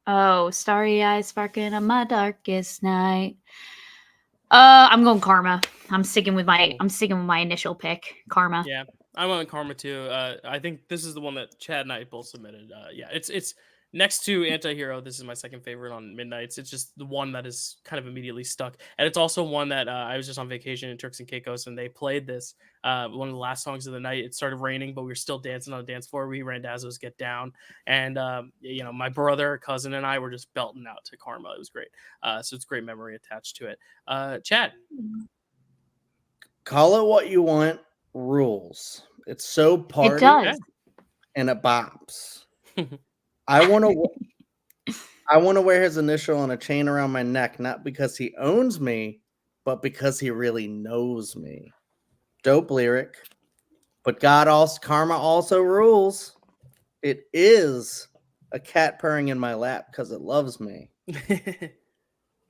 Oh, starry eyes sparking on my darkest night. I'm going Karma. I'm sticking with my initial pick, Karma. Yeah, I went with Karma too. I think this is the one that Chad and I both submitted. Yeah, it's next to Antihero. This is my second favorite on Midnight's. It's just the one that is kind of immediately stuck, and it's also one that I was just on vacation in Turks and Caicos, and they played this. One of the last songs of the night. It started raining, but we were still dancing on the dance floor. We Randazzo's "Get Down," and my brother, cousin, and I were just belting out to Karma. It was great. So it's a great memory attached to it. Chad, call it what you want. Rules. It's so party. It does. And it bops. I want to wear his initial on a chain around my neck, not because he owns me, but because he really knows me. Dope lyric. But Karma also rules. It is a cat purring in my lap because it loves me. But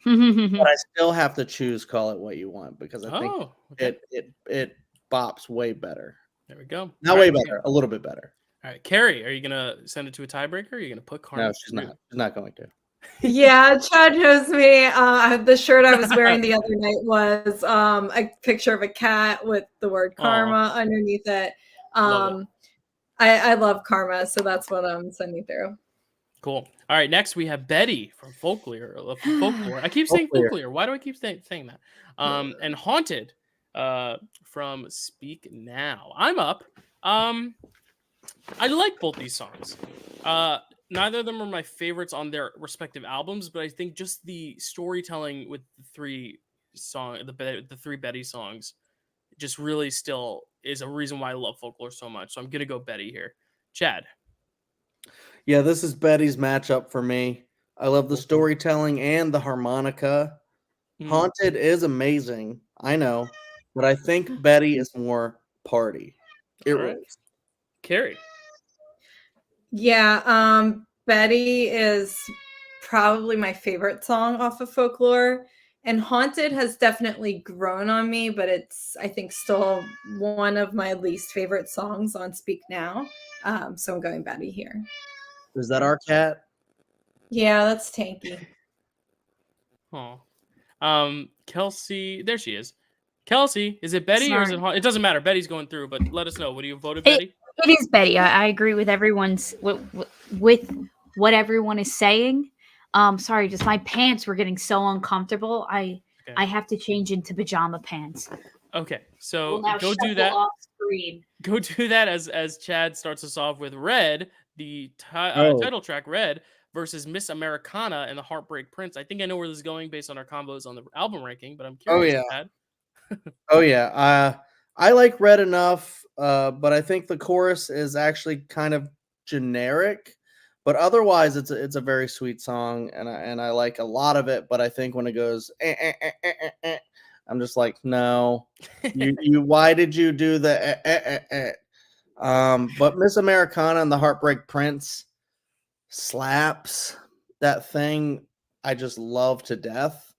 I still have to choose Call It What You Want because I think it bops way better. There we go. Not way better, a little bit better. All right, Kerri, are you gonna send it to a tiebreaker? Or are you gonna put Karma? No, she's not. She's not going to. Yeah, Chad knows me. The shirt I was wearing the other night was a picture of a cat with the word karma underneath it. I love Karma, so that's what I'm sending through. Cool. All right, next we have Betty from Folklore. I keep saying Folklore. Why do I keep saying that? And Haunted from Speak Now. I'm up. I like both these songs. Neither of them are my favorites on their respective albums, but I think just the storytelling with the three Betty songs just really still is a reason why I love Folklore so much. So I'm gonna go Betty here. Chad. Yeah, this is Betty's matchup for me. I love the storytelling and the harmonica. Haunted is amazing, I know, but I think Betty is more party. It rules. Kerri. Yeah, Betty is probably my favorite song off of Folklore, and Haunted has definitely grown on me, but it's, I think, still one of my least favorite songs on Speak Now. So I'm going Betty here. Is that our cat? Yeah, that's Tanky. Oh. Kelsey, there she is. Kelsey, is it Betty or is Sorry. it doesn't matter. Betty's going through, but let us know. What do you voted, It- Betty? It is Betty. I agree with everyone's with what everyone is saying. Sorry, just my pants were getting so uncomfortable. I have to change into pajama pants. Okay, We'll so now go do shuffle that. off screen. Go do that as Chad starts us off with Red, the Oh. title track Red versus Miss Americana and the Heartbreak Prince. I think I know where this is going based on our combos on the album ranking, but I'm curious, yeah. Chad. Oh yeah, I like Red enough, but I think the chorus is actually kind of generic. But otherwise, it's a very sweet song, and I like a lot of it. But I think when it goes, I'm just like, no, you why did you do the? But Miss Americana and the Heartbreak Prince slaps. That thing I just love to death.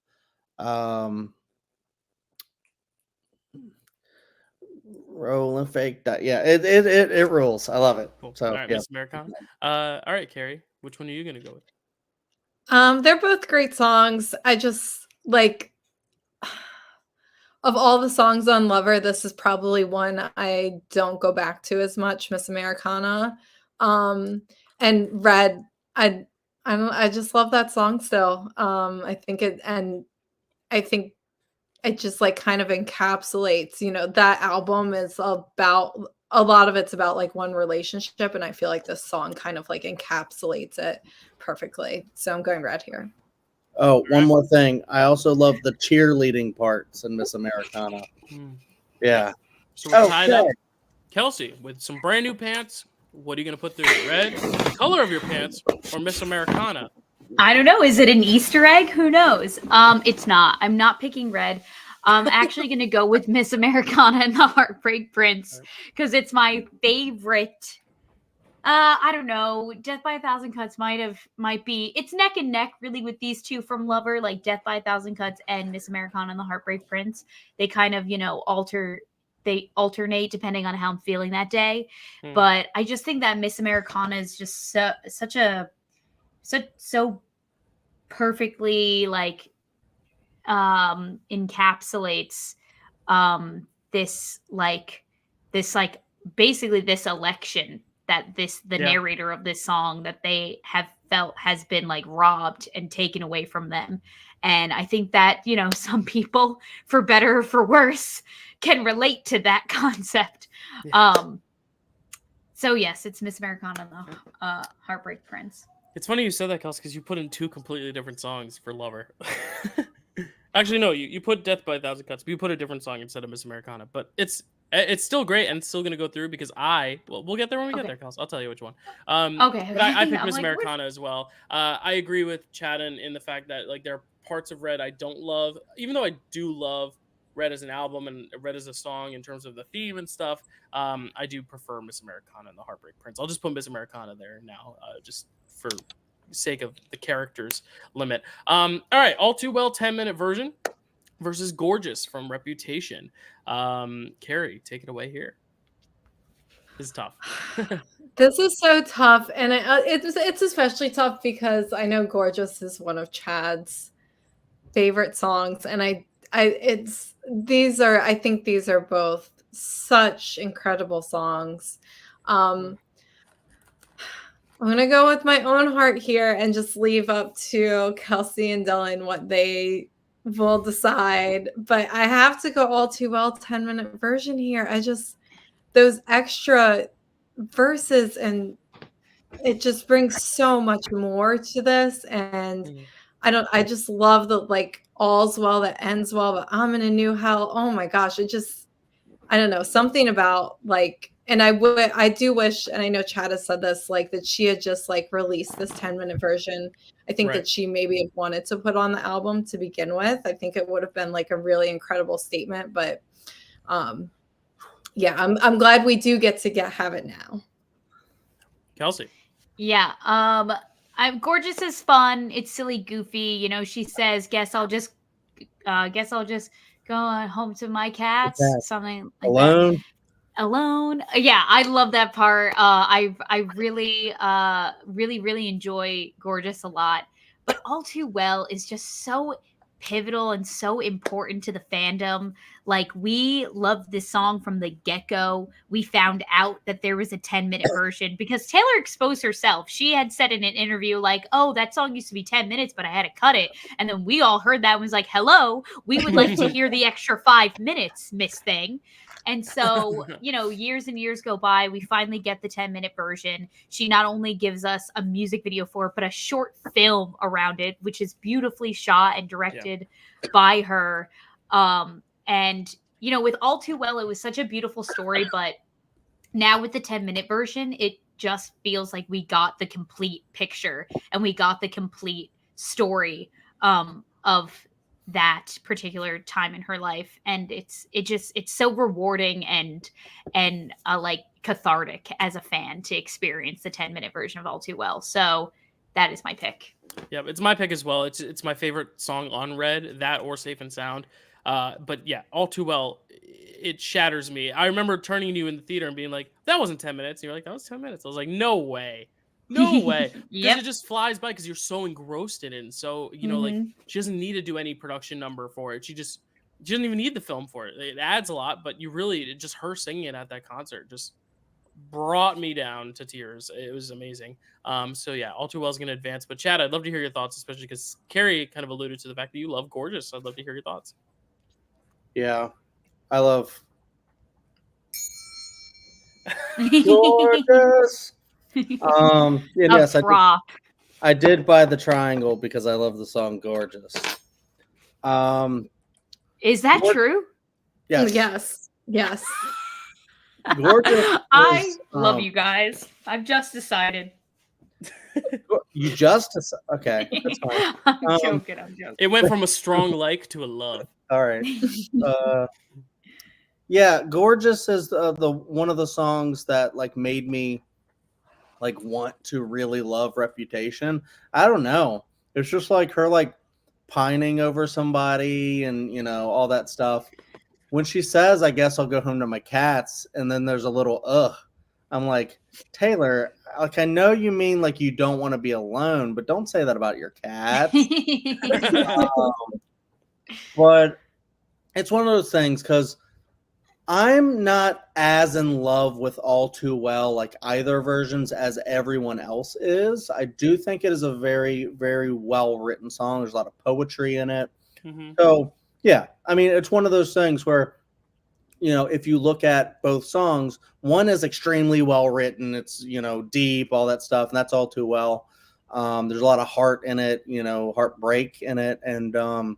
Rolling fake that. Yeah, it rules. I love it. Cool. So All right, yeah. Miss Americana. All right, Kerri, which one are you gonna go with? They're both great songs. I just like of all the songs on Lover, this is probably one I don't go back to as much, Miss Americana. And Red, I just love that song still. I think it just like kind of encapsulates, that album is about a lot of it's about like one relationship, and I feel like this song kind of like encapsulates it perfectly. So I'm going Red here. Oh, one more thing. I also love the cheerleading parts in Miss Americana. Yeah. So we're tied up. Kelsey, with some brand new pants, what are you gonna put through? Red, the color of your pants, or Miss Americana? I don't know. Is it an Easter egg? Who knows? It's not. I'm not picking Red. I'm actually going to go with Miss Americana and the Heartbreak Prince because it's my favorite. I don't know. Death by a Thousand Cuts might be. It's neck and neck really with these two from Lover, like Death by a Thousand Cuts and Miss Americana and the Heartbreak Prince. They kind of, they alternate depending on how I'm feeling that day. But I just think that Miss Americana is just so perfectly like encapsulates this basically this election that the narrator of this song that they have felt has been like robbed and taken away from them. And I think that, some people, for better or for worse, can relate to that concept. So yes, it's Miss Americana and the Heartbreak Prince. It's funny you said that, Kelsey, because you put in two completely different songs for Lover. Actually, no, you put Death by a Thousand Cuts, but you put a different song instead of Miss Americana. But it's still great, and it's still going to go through because we'll get there when we get there, Kelsey. I'll tell you which one. Okay. But I picked Miss Americana as well. I agree with Chad in the fact that like there are parts of Red I don't love, even though I do love Red as an album and Red as a song in terms of the theme and stuff. I do prefer Miss Americana and the Heartbreak Prince. I'll just put Miss Americana there now, just for sake of the characters limit. All right, All Too Well 10-minute version versus Gorgeous from Reputation. Kerri, take it away here. This is tough. This is so tough, and it's especially tough because I know Gorgeous is one of Chad's favorite songs, and I think these are both such incredible songs. I'm going to go with my own heart here and just leave up to Kelsey and Dylan what they will decide. But I have to go All Too Well 10-minute version here. Those extra verses, and it just brings so much more to this. And I just love the like all's well that ends well, but I'm in a new hell. Oh my gosh. I don't know, something about like, and I do wish, and I know Chad has said this, like that she had just like released this 10-minute version. I think that she maybe wanted to put on the album to begin with. I think it would have been like a really incredible statement, but yeah, I'm glad we do get to have it now. Kelsey. Yeah. Gorgeous is fun. It's silly, goofy. She says, guess I'll just go home to my cats. Something like Alone. that. Alone. Yeah, I love that part. I really really enjoy Gorgeous a lot. But All Too Well is just so pivotal and so important to the fandom. Like, we loved this song from the get-go. We found out that there was a 10-minute version because Taylor exposed herself. She had said in an interview, like, oh, that song used to be 10 minutes, but I had to cut it. And then we all heard that and was like, hello, we would like to hear the extra 5 minutes, Miss Thing. And so, years and years go by. We finally get the 10-minute version. She not only gives us a music video for it, but a short film around it, which is beautifully shot and directed by her. And, with All Too Well, it was such a beautiful story. But now with the 10-minute version, it just feels like we got the complete picture and we got the complete story of that particular time in her life, and it's so rewarding and like cathartic as a fan to experience the 10-minute version of All Too Well. So that is my pick. Yeah, it's my pick as well. It's my favorite song on Red, that or Safe and Sound. But yeah, All Too Well, it shatters me. I remember turning to you in the theater and being like, that wasn't 10 minutes. And you're like, that was 10 minutes. I was like, no way. No way. Because it just flies by because you're so engrossed in it. And so, like, she doesn't need to do any production number for it. She doesn't even need the film for it. It adds a lot, but just her singing it at that concert just brought me down to tears. It was amazing. So yeah, All Too Well is going to advance. But Chad, I'd love to hear your thoughts, especially because Kerri kind of alluded to the fact that you love Gorgeous. I'd love to hear your thoughts. Yeah, I love Gorgeous. Yes, I did buy the triangle because I love the song Gorgeous. Is that true? Yes. Gorgeous. I love you guys. I've just decided. You just okay. That's fine. I'm joking. It went from a strong like to a love. All right. Yeah, Gorgeous is the one of the songs that like made me like want to really love Reputation. I don't know. It's just like her like pining over somebody and all that stuff. When she says, I guess I'll go home to my cats, and then there's a little I'm like, Taylor, like I know you mean like you don't want to be alone, but don't say that about your cats. But it's one of those things because I'm not as in love with All Too Well, like either versions, as everyone else is. I do think it is a very, very well-written song. There's a lot of poetry in it. So, yeah, I mean, it's one of those things where, if you look at both songs, one is extremely well-written. It's, deep, all that stuff, and that's All Too Well. There's a lot of heart in it, heartbreak in it, and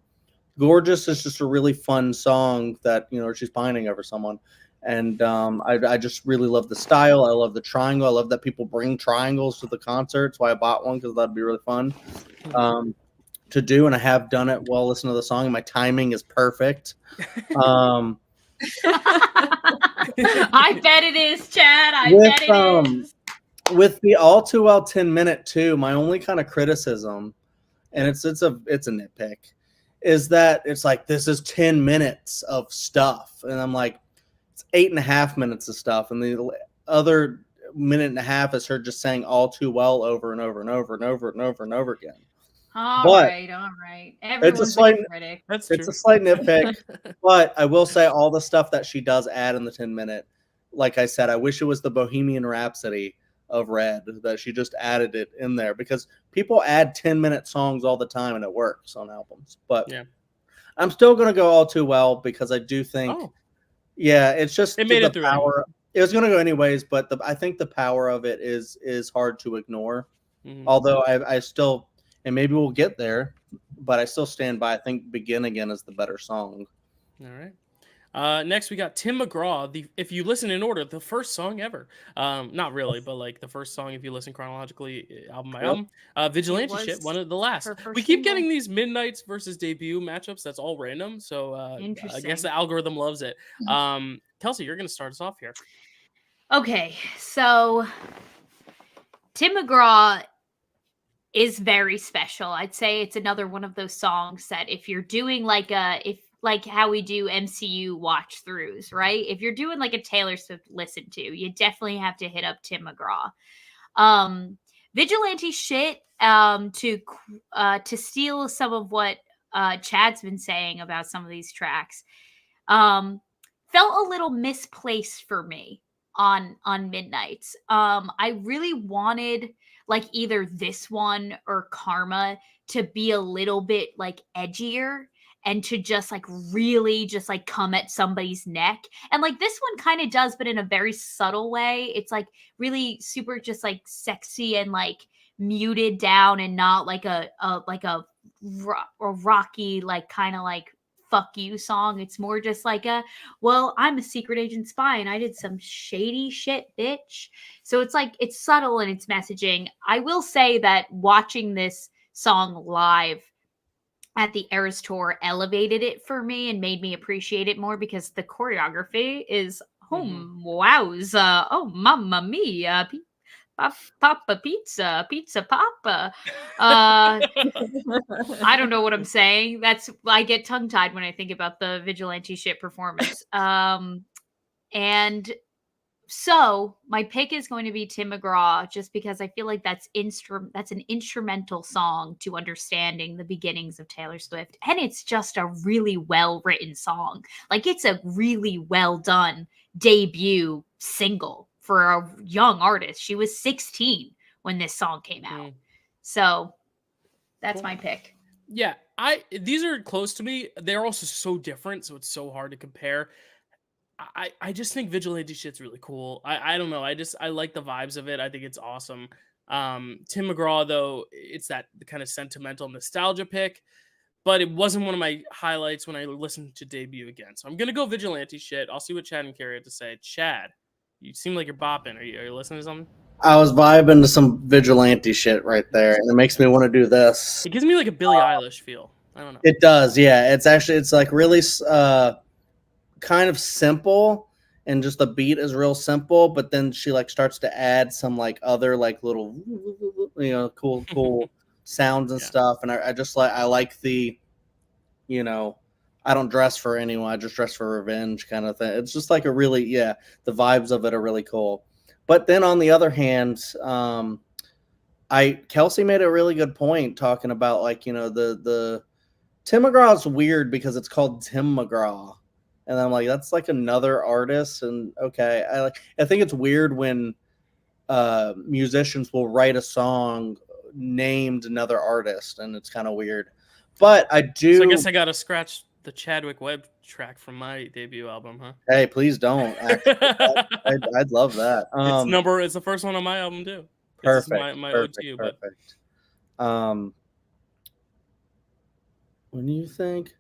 Gorgeous is just a really fun song that, she's pining over someone. And I just really love the style. I love the triangle. I love that people bring triangles to the concert. That's why I bought one, because that'd be really fun to do. And I have done it while listening to the song. And my timing is perfect. I bet it is, Chad. I bet it is. With the All Too Well 10-minute too, my only kind of criticism, and it's a nitpick, is that it's like, this is 10 minutes of stuff. And I'm like, it's 8.5 minutes of stuff. And the other minute and a half is her just saying All Too Well over and over and over and over and over and over again. All right. Everyone's it's a slight critic. It's a slight nitpick, but I will say all the stuff that she does add in the 10-minute, like I said, I wish it was the Bohemian Rhapsody of Red, that she just added it in there, because people add 10-minute songs all the time and it works on albums. But yeah, I'm still going to go All Too Well because I do think, it's just it made it through. Power. It was going to go anyways, but I think the power of it is hard to ignore. Although I still, and maybe we'll get there, but I still stand by, I think Begin Again is the better song. All right. Next, we got Tim McGraw. If you listen in order, the first song ever. Not really, but like the first song, if you listen chronologically, album by album. Vigilante Shit, one of the last. We keep getting these Midnights versus debut matchups. That's all random. So I guess the algorithm loves it. Kelsey, you're going to start us off here. Okay, so Tim McGraw is very special. I'd say it's another one of those songs that if you're doing like how we do MCU watch throughs, right? If you're doing like a Taylor Swift listen to, you definitely have to hit up Tim McGraw. Vigilante Shit, to steal some of what Chad's been saying about some of these tracks, felt a little misplaced for me on Midnights. I really wanted like either this one or Karma to be a little bit like edgier and to just like really just like come at somebody's neck. And like this one kind of does, but in a very subtle way. It's like really super just like sexy and like muted down and not like a rocky like kind of like fuck you song. It's more just like well, I'm a secret agent spy and I did some shady shit, bitch. So it's like it's subtle in its messaging. I will say that watching this song live at the Eras Tour elevated it for me and made me appreciate it more because the choreography is wowza, oh mamma mia, Papa pizza papa. I don't know what I'm saying. I get tongue tied when I think about the vigilante shit performance. And so my pick is going to be Tim McGraw, just because I feel like that's an instrumental song to understanding the beginnings of Taylor Swift. And it's just a really well written song. Like it's a really well done debut single for a young artist. She was 16 when this song came out. So that's my pick. Yeah, these are close to me. They're also so different, so it's so hard to compare. I just think vigilante shit's really cool. I don't know. I like the vibes of it. I think it's awesome. Tim McGraw, though, it's that kind of sentimental nostalgia pick, but it wasn't one of my highlights when I listened to debut again. So I'm gonna go vigilante shit. I'll see what Chad and Kerri have to say. Chad, you seem like you're bopping. Are you listening to something? I was vibing to some vigilante shit right there, and it makes me want to do this. It gives me like a Billie Eilish feel. I don't know. It does, yeah. It's like really kind of simple, and just the beat is real simple, but then she like starts to add some like other like little cool sounds and stuff. And I like the, I don't dress for anyone, I just dress for revenge kind of thing. It's just like a really, the vibes of it are really cool. But then on the other hand, Kelsey made a really good point talking about like, the Tim McGraw's weird because it's called Tim McGraw. And I'm like, that's like another artist. And okay, I think it's weird when musicians will write a song named another artist, and it's kind of weird. But I do. So I guess I got to scratch the Chadwick Webb track from my debut album, huh? Hey, please don't. Actually, I'd love that. It's the first one on my album too. Perfect. My perfect. OTU, perfect. When you think.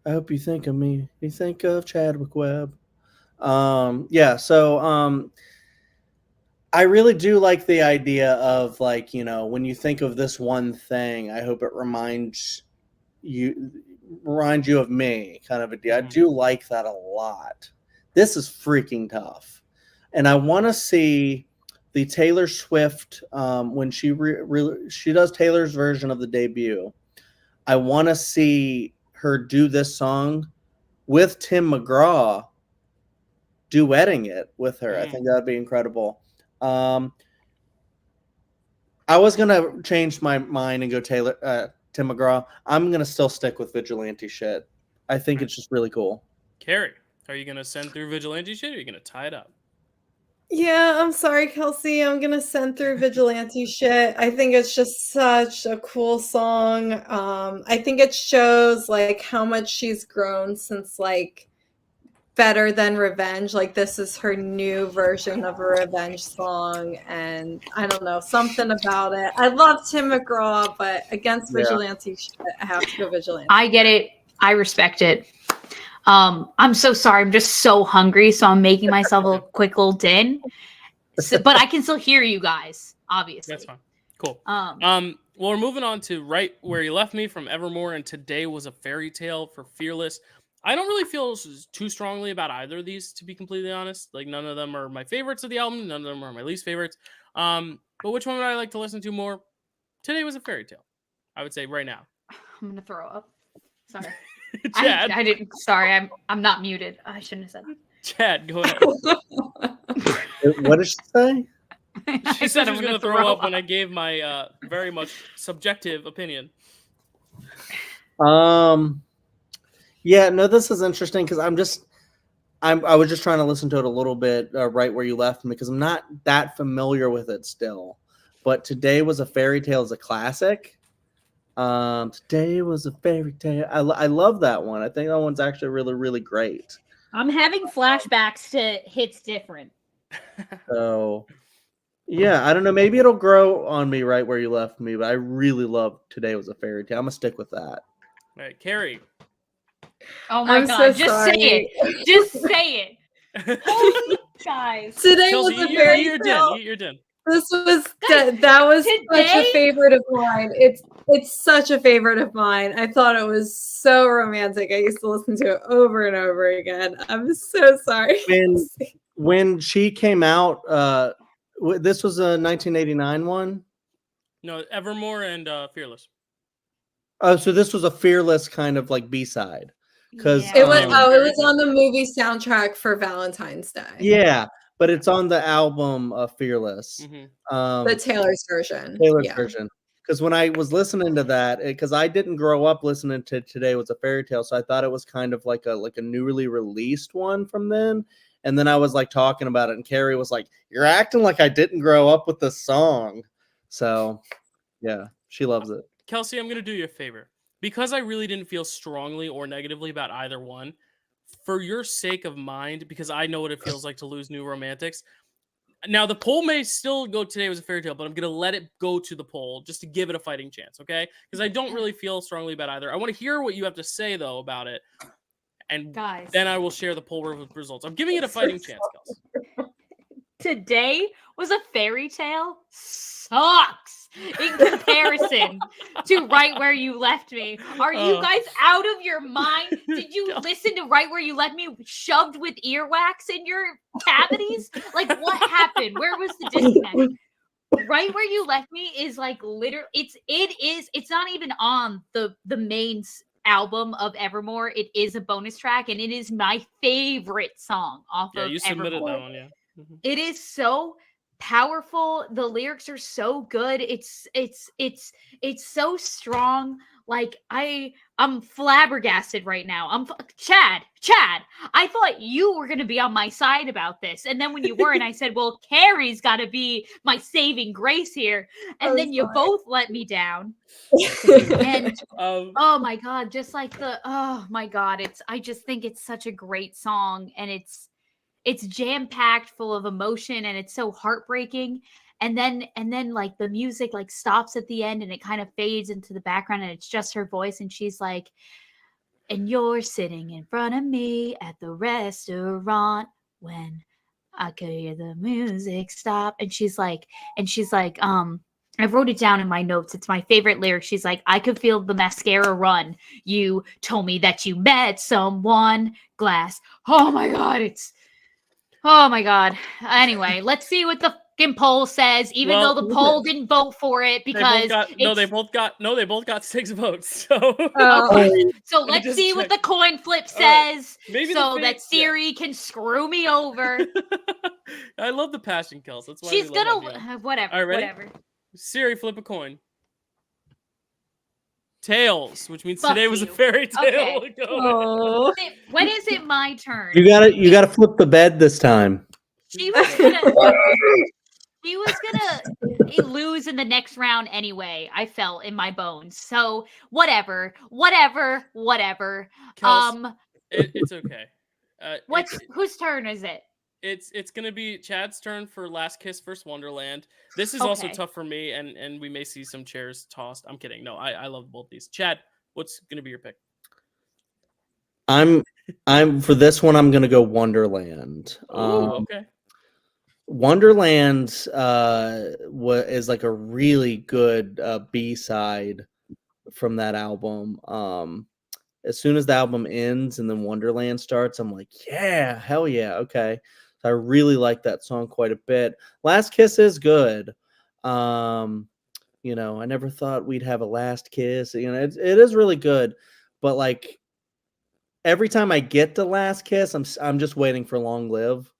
I hope you think of me. You think of Chadwick Webb. So I really do like the idea of like, when you think of this one thing, I hope it reminds you of me kind of a deal. I do like that a lot. This is freaking tough. And I want to see the Taylor Swift when she she does Taylor's version of the debut. I want to see her do this song with Tim McGraw duetting it with her. I think that'd be incredible. I was gonna change my mind and go Tim McGraw. I'm gonna still stick with vigilante shit. I think it's just really cool. Kerri, are you gonna send through vigilante shit, or are you gonna tie it up? Yeah, I'm sorry, Kelsey. I'm gonna send through vigilante shit. I think it's just such a cool song. I think it shows like how much she's grown since like Better Than Revenge. Like this is her new version of a revenge song, and I don't know, something about it. I love Tim McGraw, but against vigilante shit, I have to go vigilante. I get it. I respect it. I'm so sorry. I'm just so hungry, so I'm making myself a quick little din. But I can still hear you guys, obviously. That's fine. Cool. Well, we're moving on to right where you left me from Evermore, and Today Was a Fairy Tale for Fearless. I don't really feel too strongly about either of these, to be completely honest. Like none of them are my favorites of the album. None of them are my least favorites. But which one would I like to listen to more? Today Was a Fairy Tale. I would say right now. I'm gonna throw up. Sorry. Chad. I didn't. Sorry, I'm not muted. I shouldn't have said that. Chad, go ahead. What did she say? She said she was going to throw up when I gave my very much subjective opinion. Yeah, no, this is interesting because I was just trying to listen to it a little bit right where you left me because I'm not that familiar with it still. But Today Was a Fairy Tale is a classic. Today Was a Fairy Tale. I love that one. I think that one's actually really, really great. I'm having flashbacks to Hits Different. So, yeah, I don't know. Maybe it'll grow on me right where you left me, but I really love Today Was a Fairy Tale. I'm going to stick with that. All right, Kerri. Oh my I'm god, so just sorry. say it. Just say it. Holy guys. Today Kelsey, was a eat fairy your tale. din. Eat your din. This was Guys, that was such today- a favorite of mine. It's such a favorite of mine. I thought it was so romantic. I used to listen to it over and over again. I'm so sorry. When she came out, this was a 1989 one. No, Evermore and Fearless. Oh, so this was a Fearless kind of like B-side. Because Yeah. It was Um, it was on the movie soundtrack for Valentine's Day. yeah, but it's on the album Fearless. Mm-hmm. The Taylor's version. Taylor's Yeah. version. Because when I was listening to that, because I didn't grow up listening to Today Was a Fairy Tale, so I thought it was kind of like a newly released one from then. And then I was like talking about it, and Kerri was like, "You're acting like I didn't grow up with this song." So, yeah, she loves it. Kelsey, I'm going to do you a favor. Because I really didn't feel strongly or negatively about either one, for your sake of mind, because I know what it feels like to lose new romantics. Now, the poll may still go Today Was a Fairy Tale, but I'm going to let it go to the poll just to give it a fighting chance, okay? Because I don't really feel strongly about either. I want to hear what you have to say, though, about it. And Guys. then I will share the poll results. I'm giving it a fighting chance, Kelsey. Today Was a Fairy Tale sucks in comparison to Right Where You Left Me. Are you guys out of your mind? Did you listen to Right Where You Left Me shoved with earwax in your cavities? Like, what happened? Where was the disconnect? Right Where You Left Me is like literally it's not even on the main album of Evermore. It is a bonus track, and it is my favorite song off Yeah, of you submitted Evermore. that one, yeah. Mhm. It is so powerful. The lyrics are so good. It's so strong. Like I'm flabbergasted right now. Chad. I thought you were gonna be on my side about this, and then when you weren't, I said, "Well, Kerri's got to be my saving grace here," and then you both let me down. And oh my god, just like oh my god, I just think it's such a great song, and it's jam-packed full of emotion, and it's so heartbreaking. And then like the music like stops at the end, and it kind of fades into the background, and it's just her voice, and she's like, "And you're sitting in front of me at the restaurant when I could hear the music stop." And she's like, I wrote it down in my notes. It's my favorite lyric. She's like, "I could feel the mascara run. You told me that you met someone. Glass." Oh my god, oh my god. Anyway, let's see what the fucking poll says, even though the poll didn't vote for it because they both got 6 votes. So okay. So let's just see check. what the coin flip Right. says, Maybe so that Siri can screw me over. I love the passion, Kels. That's why She's we love gonna whatever. All right, ready? Whatever. Siri, flip a coin. Tails, which means Fuck Today Was a you. Fairy Tale. Okay. Go. Oh. When is it my turn? You gotta flip the bed this time. She was gonna lose in the next round anyway. I felt in my bones. So whatever. Kels, it's okay. Whose turn is it? It's gonna be Chad's turn for Last Kiss vs. Wonderland. This is also Okay. tough for me, and we may see some chairs tossed. I'm kidding. No, I love both these. Chad, what's gonna be your pick? I'm for this one. I'm gonna go Wonderland. Okay. Wonderland is like a really good B-side from that album. As soon as the album ends and then Wonderland starts, I'm like, yeah, hell yeah, okay. So I really like that song quite a bit. Last Kiss is good. I never thought we'd have a last kiss. It is really good, but like every time I get to Last Kiss, I'm just waiting for Long Live.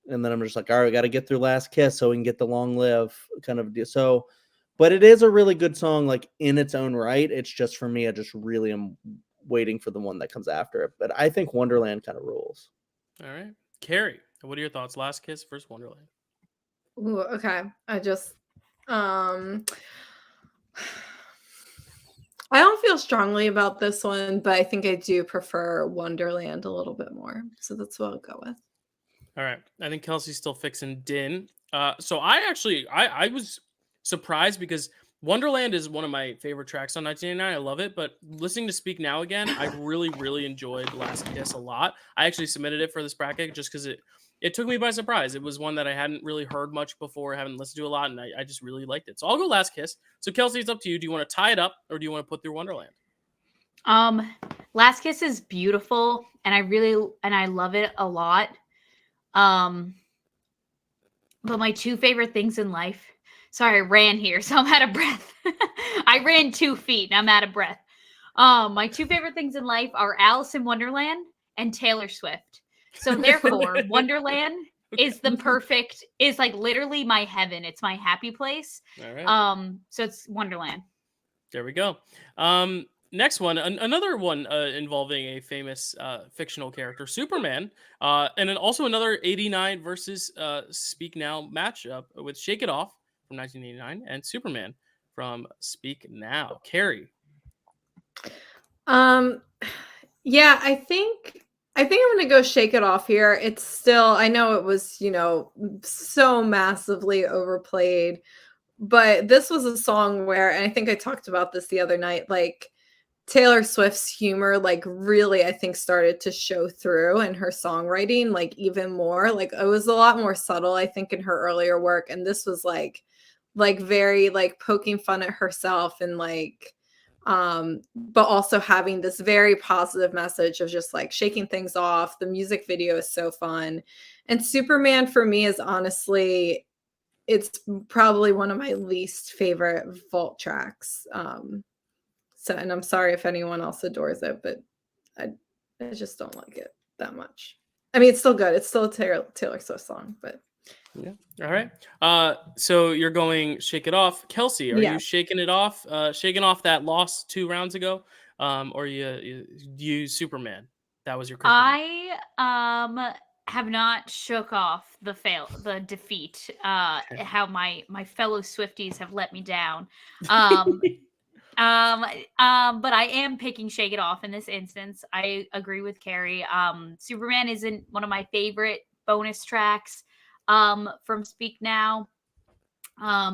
And then I'm just like, all right, we got to get through Last Kiss so we can get the Long Live kind of deal. So But it is a really good song, like in its own right. It's just for me, I just really am waiting for the one that comes after it. But I think Wonderland kind of rules. All right. Kerri, what are your thoughts? Last Kiss versus Wonderland. Ooh, okay. I don't feel strongly about this one, but I think I do prefer Wonderland a little bit more. So that's what I'll go with. All right. I think Kelsey's still fixing Din. So I was surprised because Wonderland is one of my favorite tracks on 1989. I love it, but listening to Speak Now again, I really, really enjoyed Last Kiss a lot. I actually submitted it for this bracket just because it took me by surprise. It was one that I hadn't really heard much before, haven't listened to a lot, and I just really liked it. So I'll go Last Kiss. So Kelsey, it's up to you. Do you want to tie it up or do you want to put through Wonderland? Last Kiss is beautiful, and I love it a lot. But my two favorite things in life. Sorry, I ran here, so I'm out of breath. I ran 2 feet and I'm out of breath. My two favorite things in life are Alice in Wonderland and Taylor Swift. So therefore, Wonderland is like literally my heaven. It's my happy place. All right. So it's Wonderland. There we go. Next one, another one involving a famous fictional character, Superman, and then also another 89 versus Speak Now matchup with Shake It Off from 1989 and Superman from Speak Now. Kerri. Yeah, I think I'm gonna go Shake It Off here. It's still, I know it was, so massively overplayed, but this was a song where, and I think I talked about this the other night, like Taylor Swift's humor, like really, I think started to show through in her songwriting, like even more, like it was a lot more subtle, I think, in her earlier work. And this was like very like poking fun at herself and like, but also having this very positive message of just like shaking things off. The music video is so fun. And Superman for me is honestly, it's probably one of my least favorite vault tracks. So, and I'm sorry if anyone else adores it, but I just don't like it that much. I mean, it's still good. It's still a Taylor Swift song, but yeah. All right. So you're going Shake It Off. Kelsey, are you shaking it off? Shaking off that loss 2 rounds ago? Or you Superman? That was your kryptonite. I have not shook off the defeat. How my fellow Swifties have let me down. But I am picking Shake It Off in this instance. I agree with Kerri. Superman isn't one of my favorite bonus tracks from Speak Now.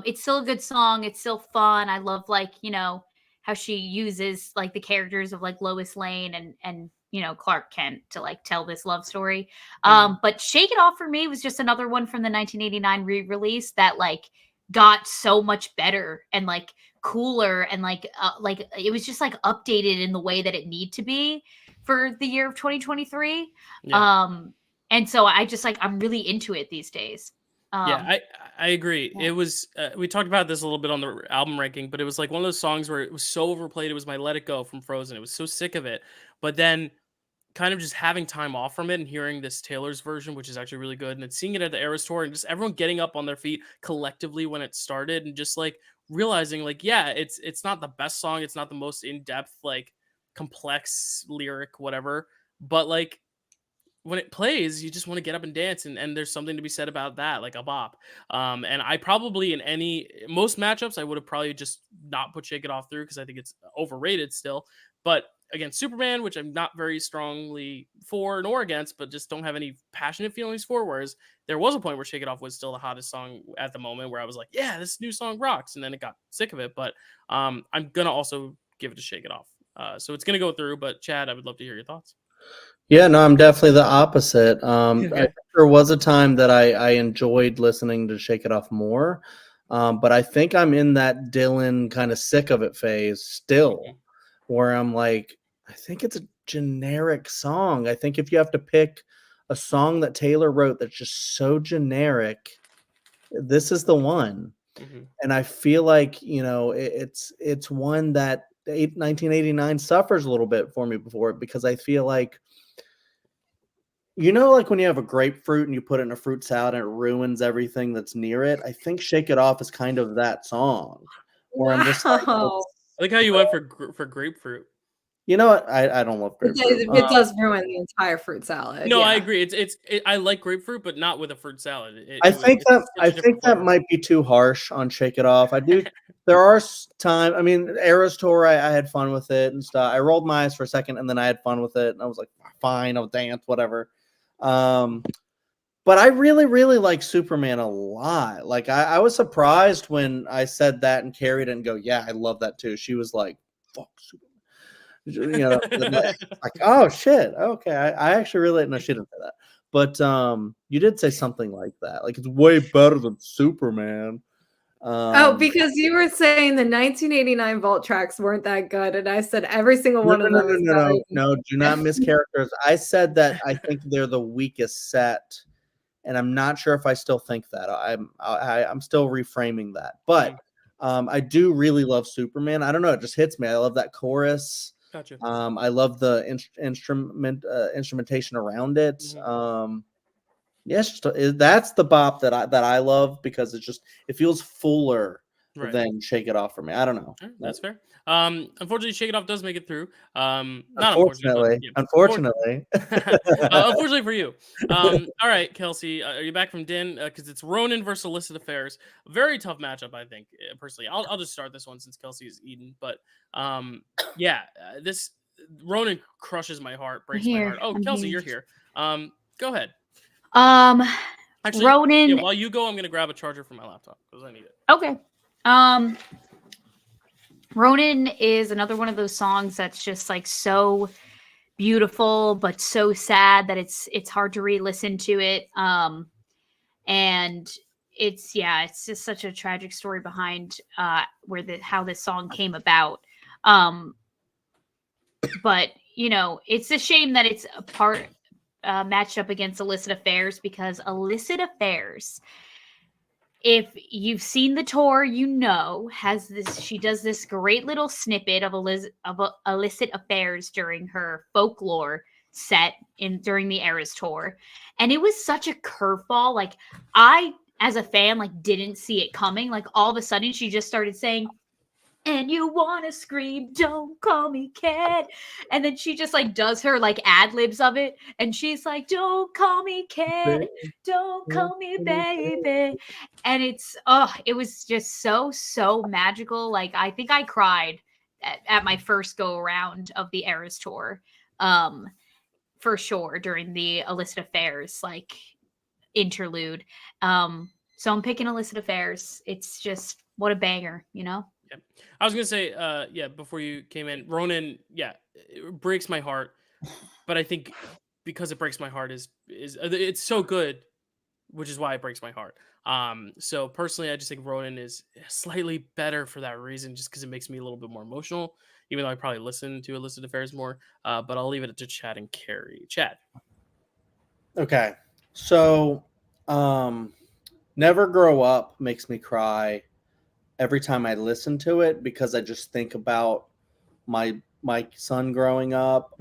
It's still a good song. It's still fun. I love how she uses like the characters of like Lois Lane and Clark Kent to like tell this love story. But Shake It Off for me was just another one from the 1989 re-release that like got so much better and like cooler and like it was just like updated in the way that it need to be for the year of 2023. And so I just like, I'm really into it these days. I agree. Yeah. It was, we talked about this a little bit on the album ranking, but it was like one of those songs where it was so overplayed. It was my Let It Go from Frozen. It was so sick of it. But then kind of just having time off from it and hearing this Taylor's version, which is actually really good. And then seeing it at the Eras Tour and just everyone getting up on their feet collectively when it started and just like realizing like, yeah, it's not the best song. It's not the most in-depth, like complex lyric, whatever. But like, when it plays, you just want to get up and dance, and there's something to be said about that, like a bop. And I probably in most matchups, I would have probably just not put Shake It Off through because I think it's overrated still. But against Superman, which I'm not very strongly for nor against, but just don't have any passionate feelings for, whereas there was a point where Shake It Off was still the hottest song at the moment where I was like, yeah, this new song rocks, and then it got sick of it. But I'm going to also give it a Shake It Off. So it's going to go through, but Chad, I would love to hear your thoughts. Yeah, no, I'm definitely the opposite. There was a time that I enjoyed listening to Shake It Off more, but I think I'm in that Dylan kind of sick of it phase still, where I'm like, I think it's a generic song. I think if you have to pick a song that Taylor wrote that's just so generic, this is the one. Mm-hmm. And I feel like, it's one that 1989 suffers a little bit for me before it, because I feel like, like when you have a grapefruit and you put it in a fruit salad and it ruins everything that's near it. I think Shake It Off is kind of that song. where I'm just like, Wow. I like how you went for grapefruit. you know what? I don't love grapefruit. It does ruin the entire fruit salad. No, I yeah. agree. I like grapefruit, but not with a fruit salad. I think it's such a different that flavor. might be too harsh on Shake It Off. I do. There are time. I mean, Eras Tour. I had fun with it and stuff. I rolled my eyes for a second, and then I had fun with it, and I was like, fine, I'll dance, whatever. But I really, really like Superman a lot. Like I was surprised when I said that, and Kerri didn't go, "Yeah, I love that too." She was like, "Fuck Superman." You know, like, oh shit, okay. I actually really no, she didn't say that, but you did say something like that, like it's way better than Superman. Because you were saying the 1989 Vault tracks weren't that good, and I said every single one of them is better. No, do not mischaracterize. I said that I think they're the weakest set, and I'm not sure if I still think that. I'm still reframing that, but I do really love Superman. I don't know, it just hits me. I love that chorus. Gotcha. I love the instrumentation around it. Yes, that's the bop that I love because it feels fuller than Shake It Off for me. I don't know. That's fair. Unfortunately, Shake It Off does make it through. Not unfortunately. Unfortunately for you. All right, Kelsey, are you back from Din? Because it's Ronan versus Illicit Affairs. Very tough matchup, I think. Personally, I'll just start this one since Kelsey is eaten. But this Ronan crushes my heart, breaks my heart. Oh, Kelsey, you're here. Go ahead. Actually, Ronan. while you go, I'm gonna grab a charger for my laptop because I need it. Okay. Ronan is another one of those songs that's just like so beautiful, but so sad that it's hard to re-listen to it. And it's just such a tragic story behind how this song came about. But it's a shame that it's a part matched up against Illicit Affairs, because Illicit Affairs, if you've seen the tour, she does this great little snippet of Illicit Affairs during her folklore set during the Eras tour. And it was such a curveball. Like, I, as a fan, like, didn't see it coming. Like, all of a sudden she just started saying, "And you want to scream, don't call me Cat." And then she just like does her like ad libs of it. And she's like, "Don't call me Cat, don't call me baby." And it was just so magical. Like, I think I cried at my first go around of the Eras tour. For sure, during the Illicit Affairs like interlude. So I'm picking Illicit Affairs. It's just, what a banger, Yeah. I was gonna say, before you came in, Ronan, it breaks my heart, but I think because it breaks my heart is it's so good, which is why it breaks my heart. So personally, I just think Ronan is slightly better for that reason, just because it makes me a little bit more emotional, even though I probably listen to Illicit Affairs more. But I'll leave it to Chad and Kerri. Chad. Okay, so Never Grow Up makes me cry every time I listen to it, because I just think about my son growing up.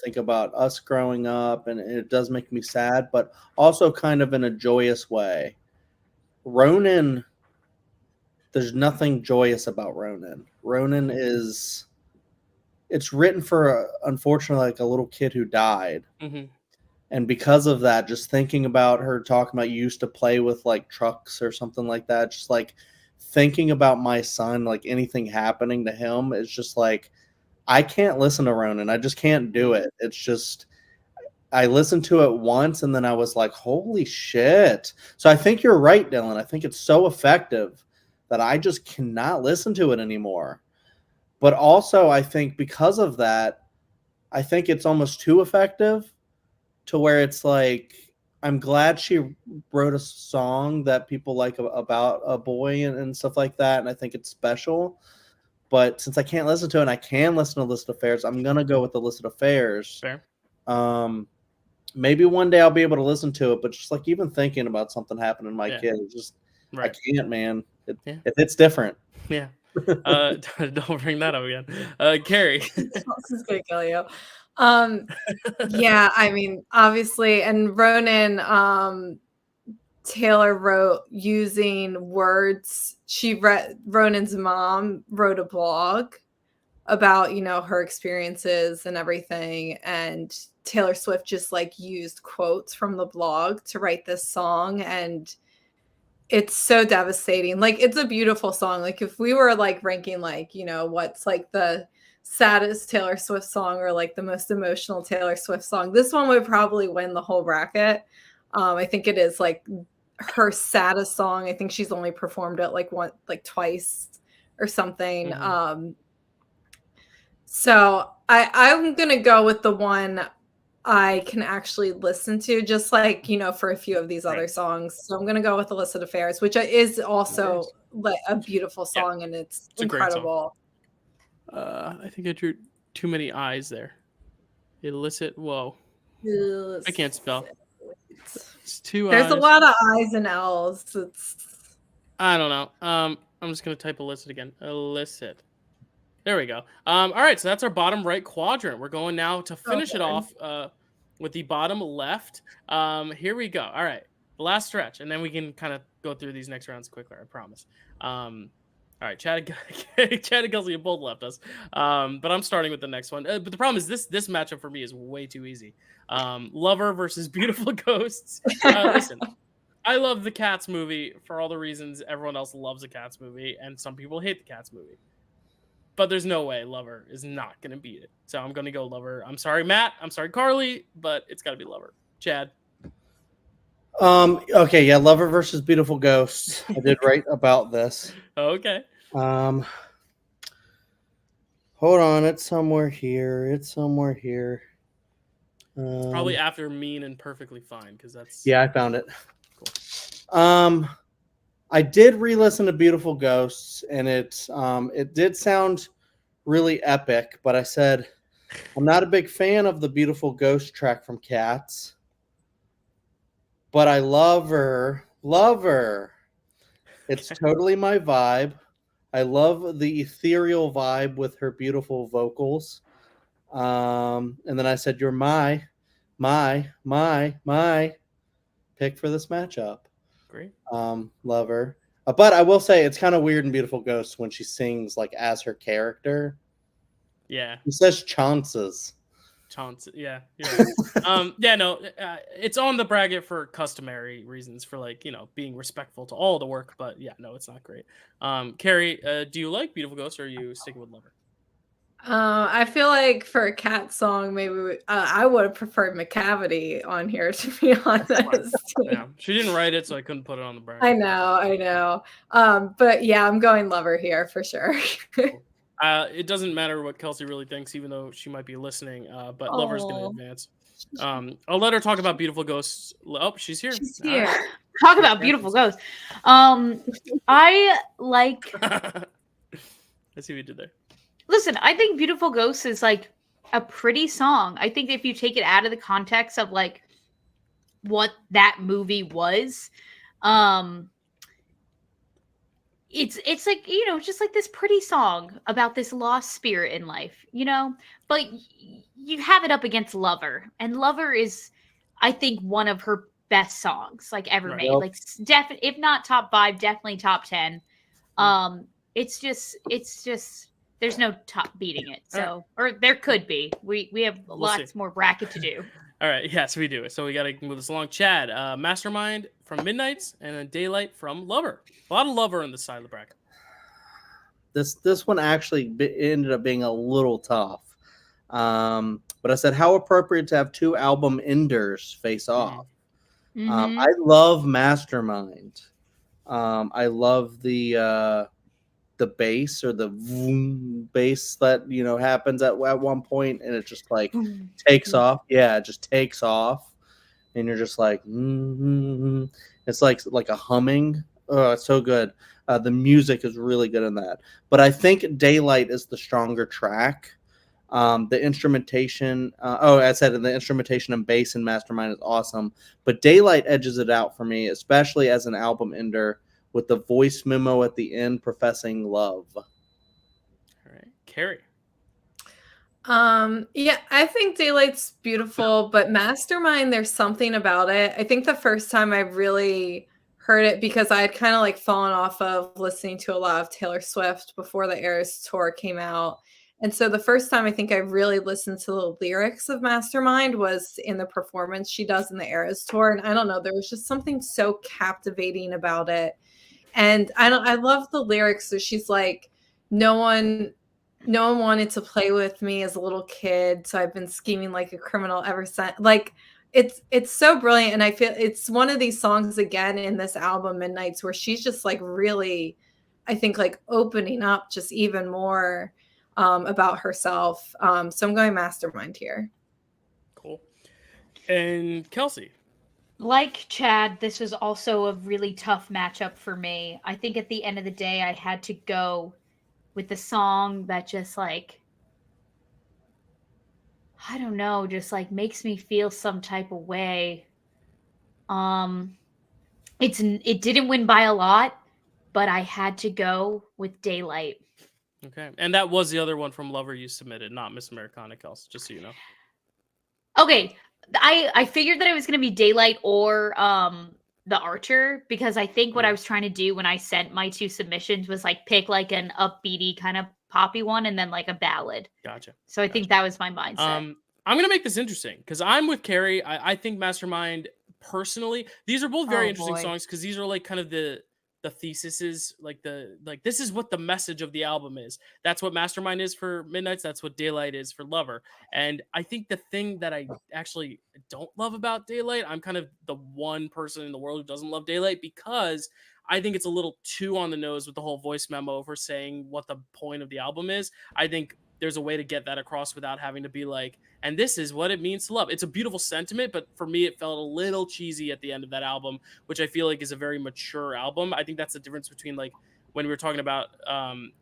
Think about us growing up, and it does make me sad, but also kind of in a joyous way. Ronan, there's nothing joyous about Ronan. Ronan it's written for, unfortunately, like a little kid who died. And because of that, just thinking about her talking about, you used to play with like trucks or something like that, just like thinking about my son, like anything happening to him, is just like, I can't listen to Ronan. I just can't do it. It's just, I listened to it once and then I was like, holy shit. So I think you're right, Dylan. I think it's so effective that I just cannot listen to it anymore. But also, I think because of that, I think it's almost too effective, to where it's like, I'm glad she wrote a song that people like about a boy and stuff like that, and I think it's special. But since I can't listen to it and I can listen to Illicit Affairs, I'm going to go with Illicit Affairs. Fair. Maybe one day I'll be able to listen to it, but just like even thinking about something happening to my kid, it's just, I can't, man. It's different. Yeah. Don't bring that up again. Kerri. This is going to kill you. I mean, obviously, and Ronan, Taylor wrote using words. Ronan's mom wrote a blog about, her experiences and everything. And Taylor Swift just like used quotes from the blog to write this song. And it's so devastating. Like, it's a beautiful song. Like, if we were like ranking, like, what's like the saddest Taylor Swift song or like the most emotional Taylor Swift song, this one would probably win the whole bracket. I think it is like her saddest song. I think she's only performed it like twice or something. So I'm gonna go with the one I can actually listen to, just like, for a few of these other songs. So I'm gonna go with Illicit Affairs, which is also like a beautiful song, and it's incredible. I think I drew too many eyes there. Illicit. Whoa. I can't spell. It's two There's eyes. a lot of I's and L's. I don't know. I'm just gonna type illicit again. Illicit. There we go. All right, so that's our bottom right quadrant. We're going now to finish it off with the bottom left. Here we go. All right, the last stretch, and then we can kind of go through these next rounds quicker. I promise. All right, Chad and Kelsey have both left us, but I'm starting with the next one. But the problem is this matchup for me is way too easy. Lover versus Beautiful Ghosts. Listen, I love the Cats movie for all the reasons everyone else loves the Cats movie, and some people hate the Cats movie. But there's no way Lover is not going to beat it. So I'm going to go Lover. I'm sorry, Matt. I'm sorry, Carly, but it's got to be Lover. Chad. Okay, yeah, Lover versus Beautiful Ghosts. I did write about this. Okay. Hold on, it's somewhere here. It's probably after Mean and Perfectly Fine, because that's... Yeah, I found it. Cool. I did re-listen to Beautiful Ghosts, and it did sound really epic, but I said I'm not a big fan of the Beautiful Ghost track from Cats, but I love her. It's totally my vibe. I love the ethereal vibe with her beautiful vocals. And then I said, you're my pick for this matchup. Great. Lover. But I will say it's kind of weird in Beautiful Ghosts when she sings like as her character. Yeah. She says chances. Yeah. It's on the bracket for customary reasons, for like, being respectful to all the work, but yeah, no, it's not great. Kerri, do you like Beautiful Ghosts, or are you sticking with Lover? I feel like for a Cat song, maybe I would have preferred McCavity on here, to be honest. Yeah, she didn't write it, so I couldn't put it on the bracket. I know. But yeah, I'm going Lover here for sure. Cool. It doesn't matter what Kelsey really thinks, even though she might be listening, but Lover's going to advance. I'll let her talk about Beautiful Ghosts. Oh, she's here. She's here. Right. Talk about Beautiful Ghosts. I like... I see what you did there. Listen, I think Beautiful Ghosts is like a pretty song. I think if you take it out of the context of like what that movie was, it's like, just like this pretty song about this lost spirit in life, but you have it up against Lover, and Lover is, I think, one of her best songs like ever made. Like if not top 5, definitely top 10. It's just there's no top beating it. So, or there could be. We have lots more bracket to do. All right. Yes, we do. So we got to move this along. Chad, Mastermind from Midnights, and then Daylight from Lover. A lot of Lover on this side of the bracket. This one actually ended up being a little tough. But I said, how appropriate to have two album enders face off. I love Mastermind. I love the bass, or the bass that happens at one point, and it just like takes off. Yeah, it just takes off, and you're just like, it's like a humming. Oh, it's so good. The music is really good in that. But I think Daylight is the stronger track. The instrumentation, I said the instrumentation and bass in Mastermind is awesome, but Daylight edges it out for me, especially as an album ender, with the voice memo at the end professing love. All right, Kerri. Yeah, I think Daylight's beautiful, but Mastermind, there's something about it. I think the first time I really heard it because I had kind of like fallen off of listening to a lot of Taylor Swift before the Eras tour came out. And so the first time I think I really listened to the lyrics of Mastermind was in the performance she does in the Eras tour. And I don't know, there was just something so captivating about it. And I love the lyrics. So she's like, no one wanted to play with me as a little kid, so I've been scheming like a criminal ever since. Like it's so brilliant, and I feel it's one of these songs again in this album, Midnights, where she's just like really, I think, like opening up just even more about herself. So I'm going Mastermind here. Cool. And Kelsey. Like Chad, this was also a really tough matchup for me. I think at the end of the day, I had to go with the song that just like, I don't know, just like makes me feel some type of way. It didn't win by a lot, but I had to go with Daylight. Okay. And that was the other one from Lover you submitted, not Miss Americana, Kelsey, just so you know. Okay. I figured that it was going to be Daylight or The Archer, because I think what I was trying to do when I sent my two submissions was like pick like an upbeaty kind of poppy one and then like a ballad. Gotcha. So I think that was my mindset. I'm going to make this interesting because I'm with Kerri. I think Mastermind, personally, these are both very interesting songs because these are like kind of the theses, like this is what the message of the album is. That's what Mastermind is for Midnights. That's what Daylight is for Lover. And I think the thing that I actually don't love about Daylight, I'm kind of the one person in the world who doesn't love Daylight because I think it's a little too on the nose with the whole voice memo for saying what the point of the album is. I think there's a way to get that across without having to be like, and this is what it means to love. It's a beautiful sentiment, but for me, it felt a little cheesy at the end of that album, which I feel like is a very mature album. I think that's the difference between like when we were talking about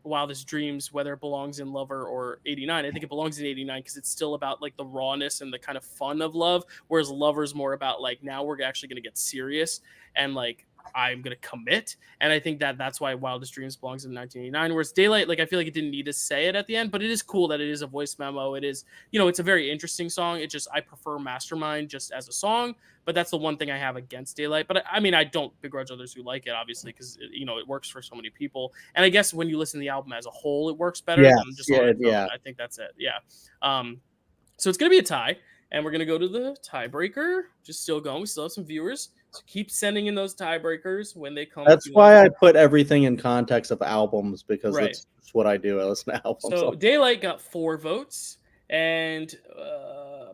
Wildest Dreams, whether it belongs in Lover or 89. I think it belongs in 89 because it's still about like the rawness and the kind of fun of love, whereas Lover's more about like, now we're actually going to get serious and like, I'm going to commit. And I think that's why Wildest Dreams belongs in 1989. Whereas Daylight, like, I feel like it didn't need to say it at the end, but it is cool that it is a voice memo. It is, it's a very interesting song. It just, I prefer Mastermind just as a song, but that's the one thing I have against Daylight. But I mean, I don't begrudge others who like it, obviously, because, it works for so many people. And I guess when you listen to the album as a whole, it works better than just on its own. I think that's it. Yeah. So it's going to be a tie. And we're going to go to the tiebreaker. Just still going. We still have some viewers. So keep sending in those tiebreakers when they come. That's why I put everything in context of albums, because that's what I do. I listen to albums. So Daylight got 4 votes, and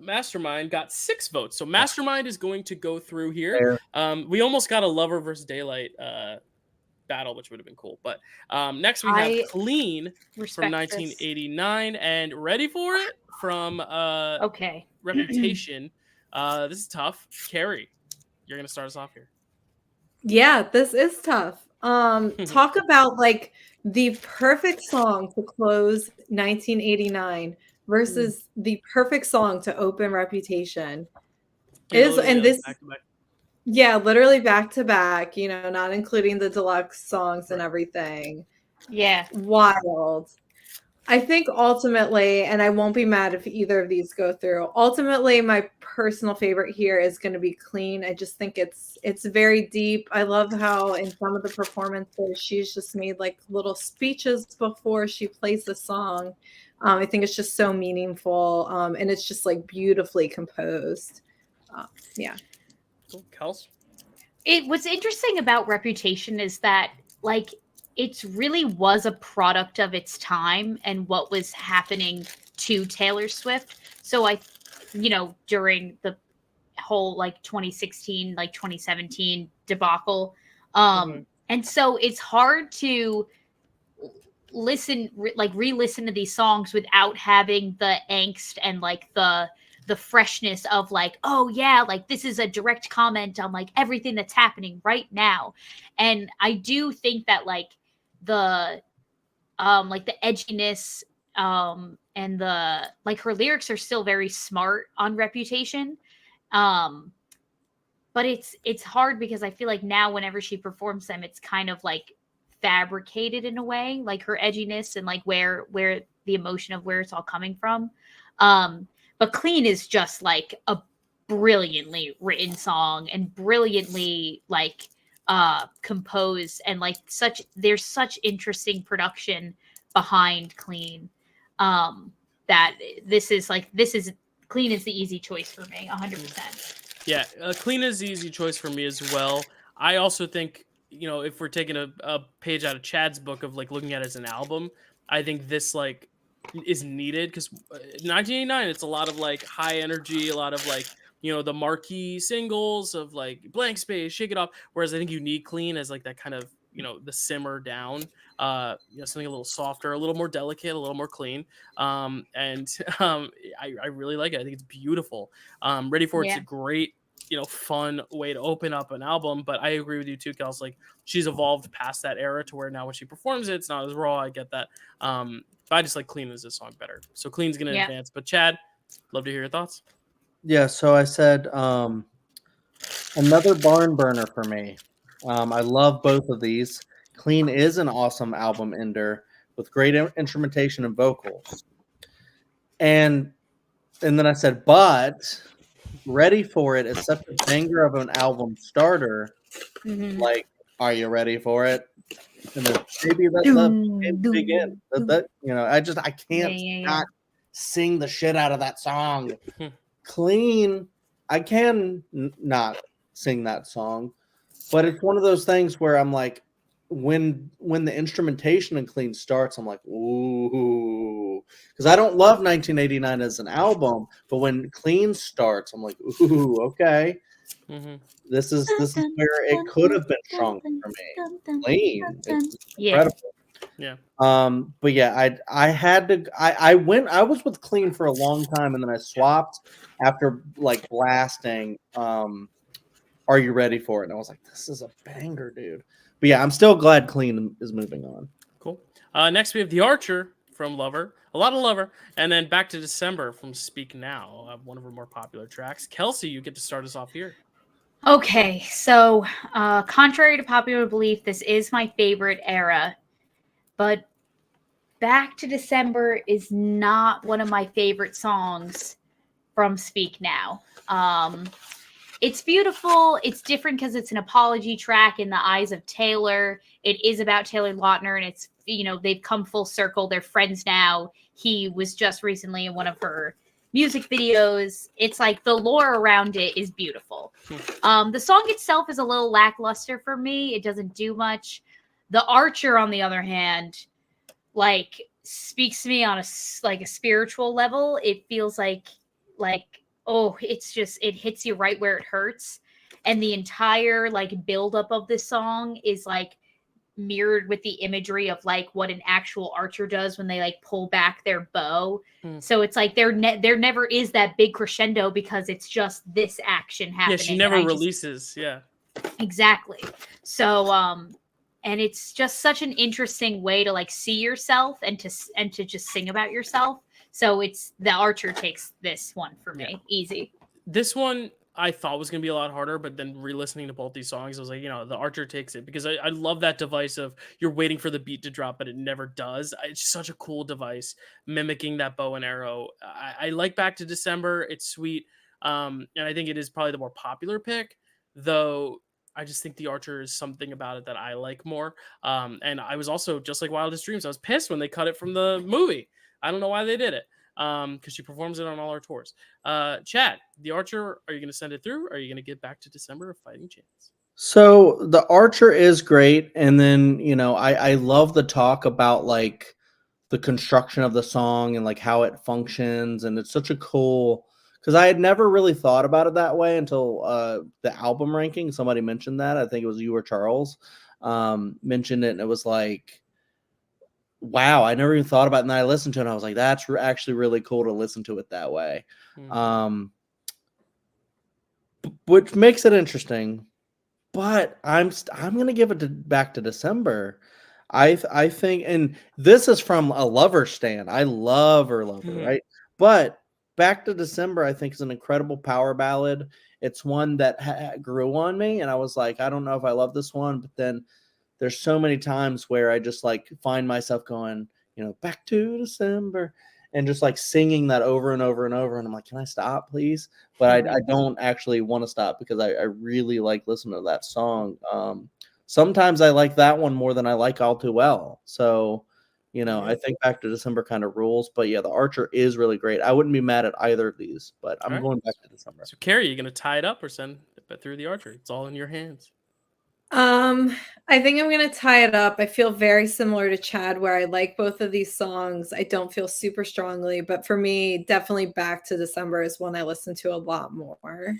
Mastermind got 6 votes. So Mastermind is going to go through here. We almost got a Lover versus Daylight battle, which would have been cool. But next we have Clean from 1989, and ready for it from Reputation. This is tough. Kerri, you're going to start us off here. Yeah, this is tough. Talk about like the perfect song to close 1989 versus the perfect song to open Reputation. Yeah, literally back to back, not including the deluxe songs and everything. Yeah. Wild. I think ultimately, and I won't be mad if either of these go through, ultimately my personal favorite here is going to be Clean. I just think it's very deep. I love how in some of the performances she's just made like little speeches before she plays the song. I think it's just so meaningful, and it's just like beautifully composed. Yeah. Cool. Kels? What's interesting about Reputation is that like it really was a product of its time and what was happening to Taylor Swift. So during the whole like 2016, like 2017 debacle. And so it's hard to re-listen to these songs without having the angst and like the freshness of like, oh yeah, like this is a direct comment on like everything that's happening right now. And I do think that like the edginess and the like her lyrics are still very smart on Reputation, but it's hard because I feel like now whenever she performs them it's kind of like fabricated in a way, like her edginess and like where the emotion of where it's all coming from. But Clean is just like a brilliantly written song and brilliantly like composed, and like there's such interesting production behind Clean, that this is Clean is the easy choice for me, 100%. Yeah, Clean is the easy choice for me as well. I also think, if we're taking a page out of Chad's book of like looking at it as an album, I think this like is needed because 1989, it's a lot of like high energy, a lot of like, the marquee singles of like Blank Space, Shake It Off. Whereas I think you need Clean as like that kind of, the simmer down, something a little softer, a little more delicate, a little more clean. And I really like it. I think it's beautiful. Ready For It's a great, fun way to open up an album. But I agree with you too, Kels. Like she's evolved past that era to where now when she performs it, it's not as raw. I get that. But I just like Clean as this song better. So Clean's gonna advance. But Chad, love to hear your thoughts. Yeah, so I said another barn burner for me. I love both of these. Clean is an awesome album ender with great instrumentation and vocals. And then I said, but Ready For It is such a banger of an album starter. Mm-hmm. Like, are you ready for it? And then maybe let the begin. I can't not sing the shit out of that song. Clean, I can not sing that song, but it's one of those things where I'm like, when the instrumentation in Clean starts, I'm like, ooh, because I don't love 1989 as an album, but when Clean starts, I'm like, ooh, okay, this is where it could have been stronger for me. Clean, it's incredible. Yeah. But yeah, I was with Clean for a long time, and then I swapped after like blasting Are You Ready For It? And I was like, this is a banger, dude. But yeah, I'm still glad Clean is moving on. Cool. Next we have The Archer from Lover. A lot of Lover. And then Back to December from Speak Now, one of her more popular tracks. Kelsey, you get to start us off here. Okay, so contrary to popular belief, this is my favorite era. But Back to December is not one of my favorite songs from Speak Now. It's beautiful. It's different because it's an apology track in the eyes of Taylor. It is about Taylor Lautner, and it's, they've come full circle. They're friends now. He was just recently in one of her music videos. It's like the lore around it is beautiful. The song itself is a little lackluster for me. It doesn't do much. The Archer, on the other hand, like speaks to me on a spiritual level. It feels like it hits you right where it hurts. And the entire like buildup of this song is like mirrored with the imagery of like what an actual archer does when they like pull back their bow. So it's like there never is that big crescendo because it's just this action happening. Yeah, she never releases. Yeah, exactly. So and it's just such an interesting way to like see yourself and to just sing about yourself. So it's The Archer takes this one for me. Easy. This one I thought was going to be a lot harder, but then re-listening to both these songs, I was like, The Archer takes it because I love that device of you're waiting for the beat to drop, but it never does. It's such a cool device mimicking that bow and arrow. I like Back to December. It's sweet. And I think it is probably the more popular pick, though. I just think The Archer is something about it that I like more. And I was also, just like Wildest Dreams, I was pissed when they cut it from the movie. I don't know why they did it. Because she performs it on all our tours. Chad, The Archer, are you going to send it through? Or are you going to get Back to December a fighting chance? So The Archer is great. And then, I love the talk about like the construction of the song and like how it functions. And it's such a cool, because I had never really thought about it that way until the album ranking. Somebody mentioned that. I think it was you or Charles mentioned it. And it was like, wow, I never even thought about it. And then I listened to it and I was like, that's actually really cool to listen to it that way. Which makes it interesting. But I'm going to give it Back to December. I think, and this is from a Lover stan. I love her, right? But Back to December, I think, is an incredible power ballad. It's one that grew on me. And I was like, I don't know if I love this one. But then there's so many times where I just like find myself going, Back to December. and just like singing that over and over and over. And I'm like, can I stop, please? But I don't actually want to stop because I really like listening to that song. Sometimes I like that one more than I like All Too Well. So, I think Back to December kind of rules. But yeah, The Archer is really great. I wouldn't be mad at either of these, but I'm going Back to December. So, Kerri, you going to tie it up or send it through The Archer? It's all in your hands. I think I'm going to tie it up. I feel very similar to Chad where I like both of these songs. I don't feel super strongly, but for me, definitely Back to December is one I listen to a lot more.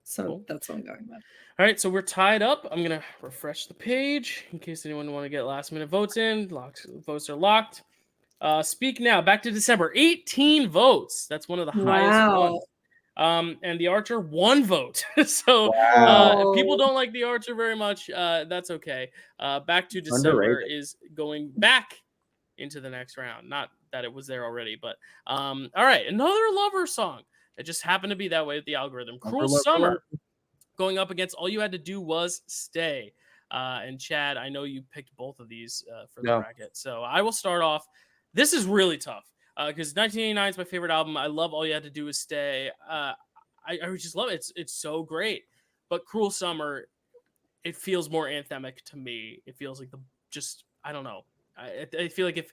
So That's what I'm going with. All right, so we're tied up. I'm going to refresh the page in case anyone want to get last-minute votes in. Votes are locked. Speak now. Back to December. 18 votes. That's one of the highest ones. And The Archer, 1 vote. So if people don't like The Archer very much, that's okay. Back to December is going back into the next round. Not that it was there already, but all right, another lover song. It just happened to be that way with the algorithm. Cruel Summer going up against All You Had to Do Was Stay. And Chad, I know you picked both of these for the bracket. So I will start off. This is really tough. Because 1989 is my favorite album. I love All You Had to Do Was Stay. I just love it. It's so great. But Cruel Summer, it feels more anthemic to me. It feels like I don't know. I feel like if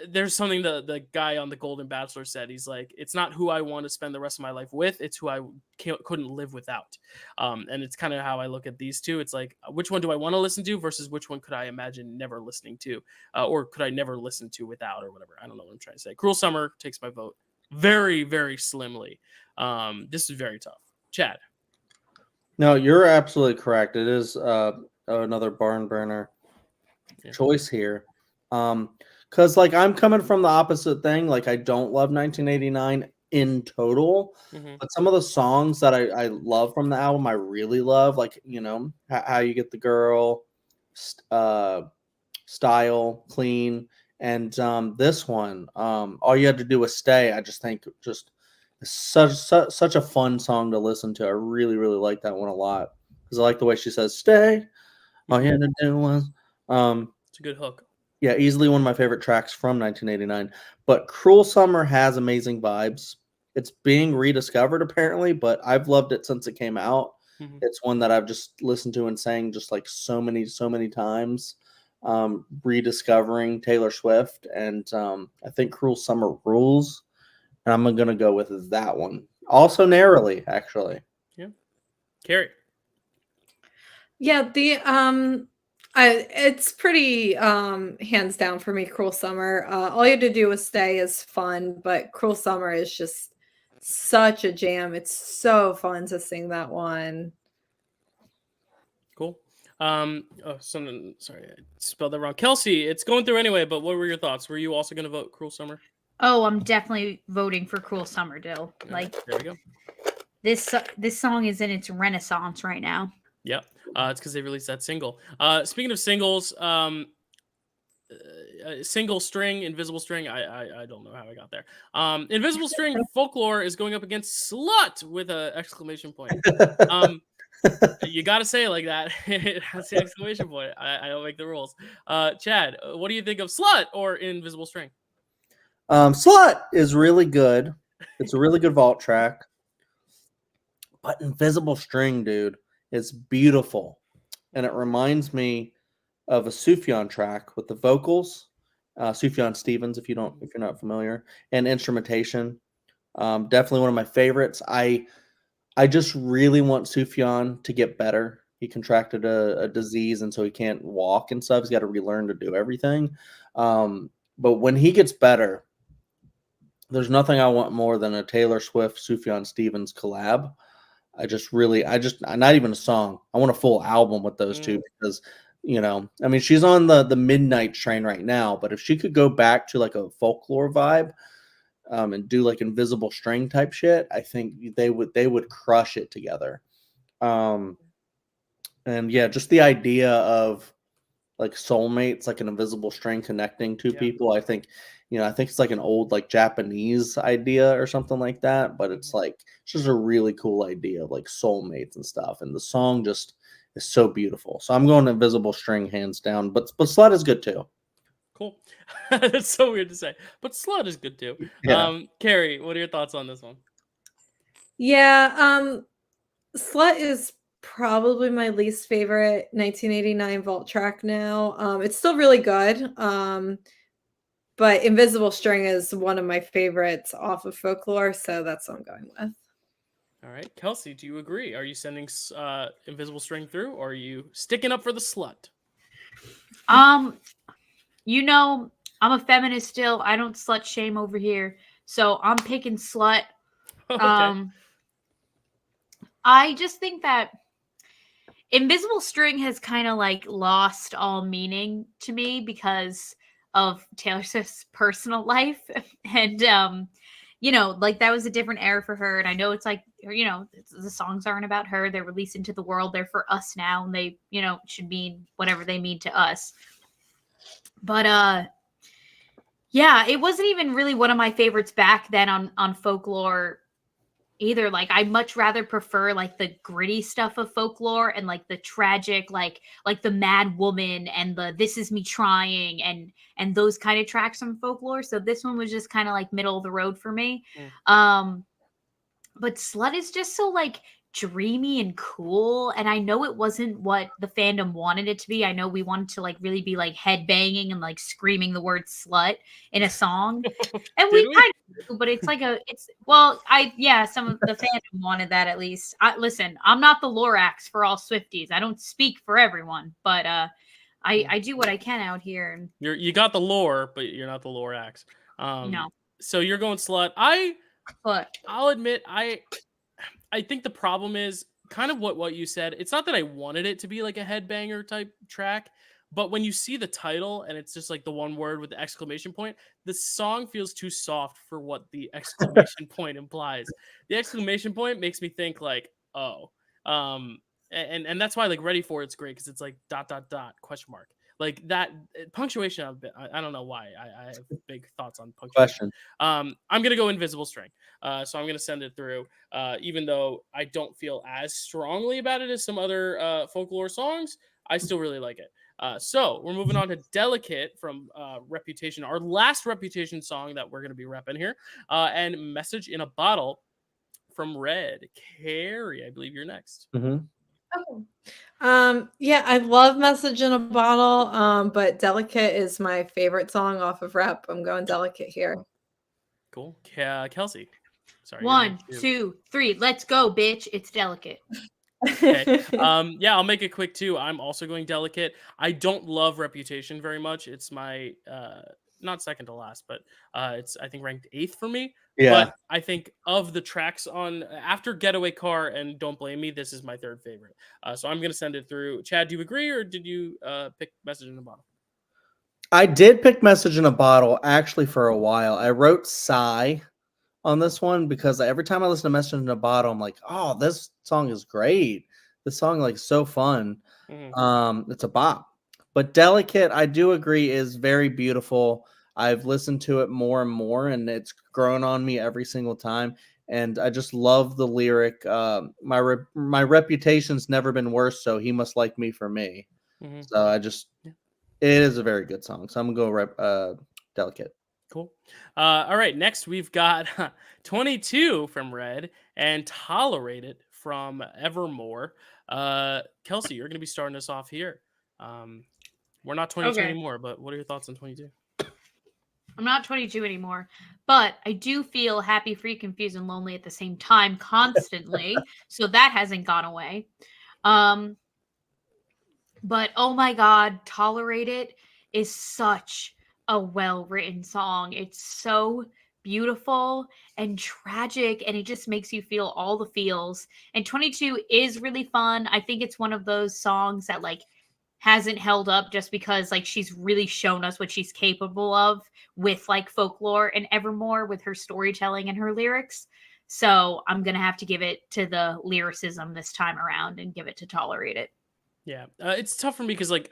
there's something the guy on The Golden Bachelor said, he's like, it's not who I want to spend the rest of my life with. It's who I couldn't live without. And it's kind of how I look at these two. It's like, which one do I want to listen to versus which one could I imagine never listening to? Or could I never listen to without or whatever? I don't know what I'm trying to say. Cruel Summer takes my vote very, very slimly. This is very tough. Chad. No, you're absolutely correct. It is another barn burner choice here. Because like I'm coming from the opposite thing. Like I don't love 1989 in total, but some of the songs that I love from the album I really love, like How You Get the Girl, Style, Clean, and this one, All You Had to Do Was Stay. I just think such a fun song to listen to. I really like that one a lot because I like the way she says "Stay." All you had to do was. It's a good hook. Yeah, easily one of my favorite tracks from 1989. But Cruel Summer has amazing vibes. It's being rediscovered apparently, but I've loved it since it came out. It's one that I've just listened to and sang just like so many times. Rediscovering Taylor Swift, and I think Cruel Summer rules. And I'm going to go with that one. Also narrowly, actually. Yeah. Kerri. Yeah, it's pretty hands down for me, Cruel Summer. All You Had to Do Was Stay is fun, but Cruel Summer is just such a jam. It's so fun to sing that one. Cool. Sorry, I spelled that wrong. Kelsey, it's going through anyway, but what were your thoughts? Were you also going to vote Cruel Summer? Oh, I'm definitely voting for Cruel Summer, Dyl. Like, there we go. This song is in its renaissance right now. Yep. It's because they released that single. Speaking of singles, single string, Invisible String. I don't know how I got there. Invisible String Folklore is going up against Slut with an exclamation point. You got to say it like that. It has the exclamation point. I don't make the rules. Chad, what do you think of Slut or Invisible String? Slut is really good. It's a really good vault track. But Invisible String, dude, it's beautiful. And it reminds me of a Sufjan track with the vocals. Sufjan Stevens, if you're not familiar, and instrumentation. Definitely one of my favorites. I just really want Sufjan to get better. He contracted a disease, and so he can't walk and stuff. He's got to relearn to do everything. But when he gets better, there's nothing I want more than a Taylor Swift, Sufjan Stevens collab. Not even a song. I want a full album with those two because, she's on the Midnight Train right now, but if she could go back to like a folklore vibe, and do like Invisible String type shit, I think they would crush it together. And yeah, just the idea of like soulmates, like an invisible string connecting two people. I think it's like an old like Japanese idea or something like that, but it's just a really cool idea of like soulmates and stuff. And the song just is so beautiful. So I'm going Invisible String hands down, but Slut is good too. Cool. That's so weird to say, but slut is good too. Yeah. Kerri, what are your thoughts on this one? Yeah, Slut is probably my least favorite 1989 vault track now. It's still really good. But Invisible String is one of my favorites off of Folklore, so that's what I'm going with. All right, Kelsey, do you agree? Are you sending Invisible String through, or are you sticking up for the slut? You know, I'm a feminist still. I don't slut shame over here. So I'm picking slut. Okay. I just think that Invisible String has kind of like lost all meaning to me because of Taylor Swift's personal life. And you know, like that was a different era for her. And I know it's like, you know, the songs aren't about her. They're released into the world. They're for us now. And they, you know, should mean whatever they mean to us. But yeah, it wasn't even really one of my favorites back then on Folklore either. Like I much rather prefer like the gritty stuff of Folklore and like the tragic, like the Mad Woman and the This Is Me Trying and those kind of tracks from Folklore. So this one was just kind of like middle of the road for me. But Slut is just so like dreamy and cool, and I know it wasn't what the fandom wanted it to be. I know we wanted to like really be like head banging and like screaming the word slut in a song, and we kind of do, but it's like some of the fandom wanted that at least. Listen, I'm not the Lorax for all Swifties. I don't speak for everyone, but I do what I can out here. And You got the lore, but you're not the Lorax. No. So you're going slut. I'll admit I think the problem is kind of what you said. It's not that I wanted it to be like a headbanger type track, but when you see the title and it's just like the one word with the exclamation point, the song feels too soft for what the exclamation point implies. The exclamation point makes me think like, oh, and that's why like Ready For It's great because it's like ... question mark. Like that punctuation. I don't know why. I have big thoughts on punctuation. Question. I'm gonna go Invisible String. So I'm gonna send it through. Even though I don't feel as strongly about it as some other Folklore songs, I still really like it. So we're moving on to Delicate from Reputation, our last Reputation song that we're gonna be repping here, and Message in a Bottle from Red. Kerri, I believe you're next. Mm-hmm. Yeah, I love Message in a Bottle, but Delicate is my favorite song off of Rep. I'm going Delicate here. Cool. Kelsey. Sorry. 1, 2, 3. Let's go, bitch. It's Delicate. Okay. Yeah, I'll make it quick too. I'm also going Delicate. I don't love Reputation very much. It's my not second to last, but it's I think ranked 8th for me. Yeah. But I think of the tracks on after Getaway Car and Don't Blame Me, this is my 3rd favorite. So I'm gonna send it through. Chad, do you agree or did you pick Message in a Bottle? I did pick Message in a Bottle actually for a while. I wrote Sigh on this one because every time I listen to Message in a Bottle, I'm like, oh, this song is great. This song like so fun. Mm-hmm. It's a bop. But Delicate, I do agree, is very beautiful. I've listened to it more and more, and it's grown on me every single time. And I just love the lyric. My reputation's never been worse, so he must like me for me. Mm-hmm. So it is a very good song. So I'm gonna go Delicate. Cool. All right. Next, we've got 22 from Red and Tolerated from Evermore. Kelsey, you're going to be starting us off here. We're not 22 anymore, but what are your thoughts on 22? I'm not 22 anymore, but I do feel happy, free, confused, and lonely at the same time constantly. So that hasn't gone away. But oh my God, Tolerated is such a well-written song. It's so beautiful and tragic, and it just makes you feel all the feels. And 22 is really fun. I think it's one of those songs that like hasn't held up just because like she's really shown us what she's capable of with like Folklore and Evermore with her storytelling and her lyrics. So I'm gonna have to give it to the lyricism this time around and give it to Tolerated. Yeah, it's tough for me because like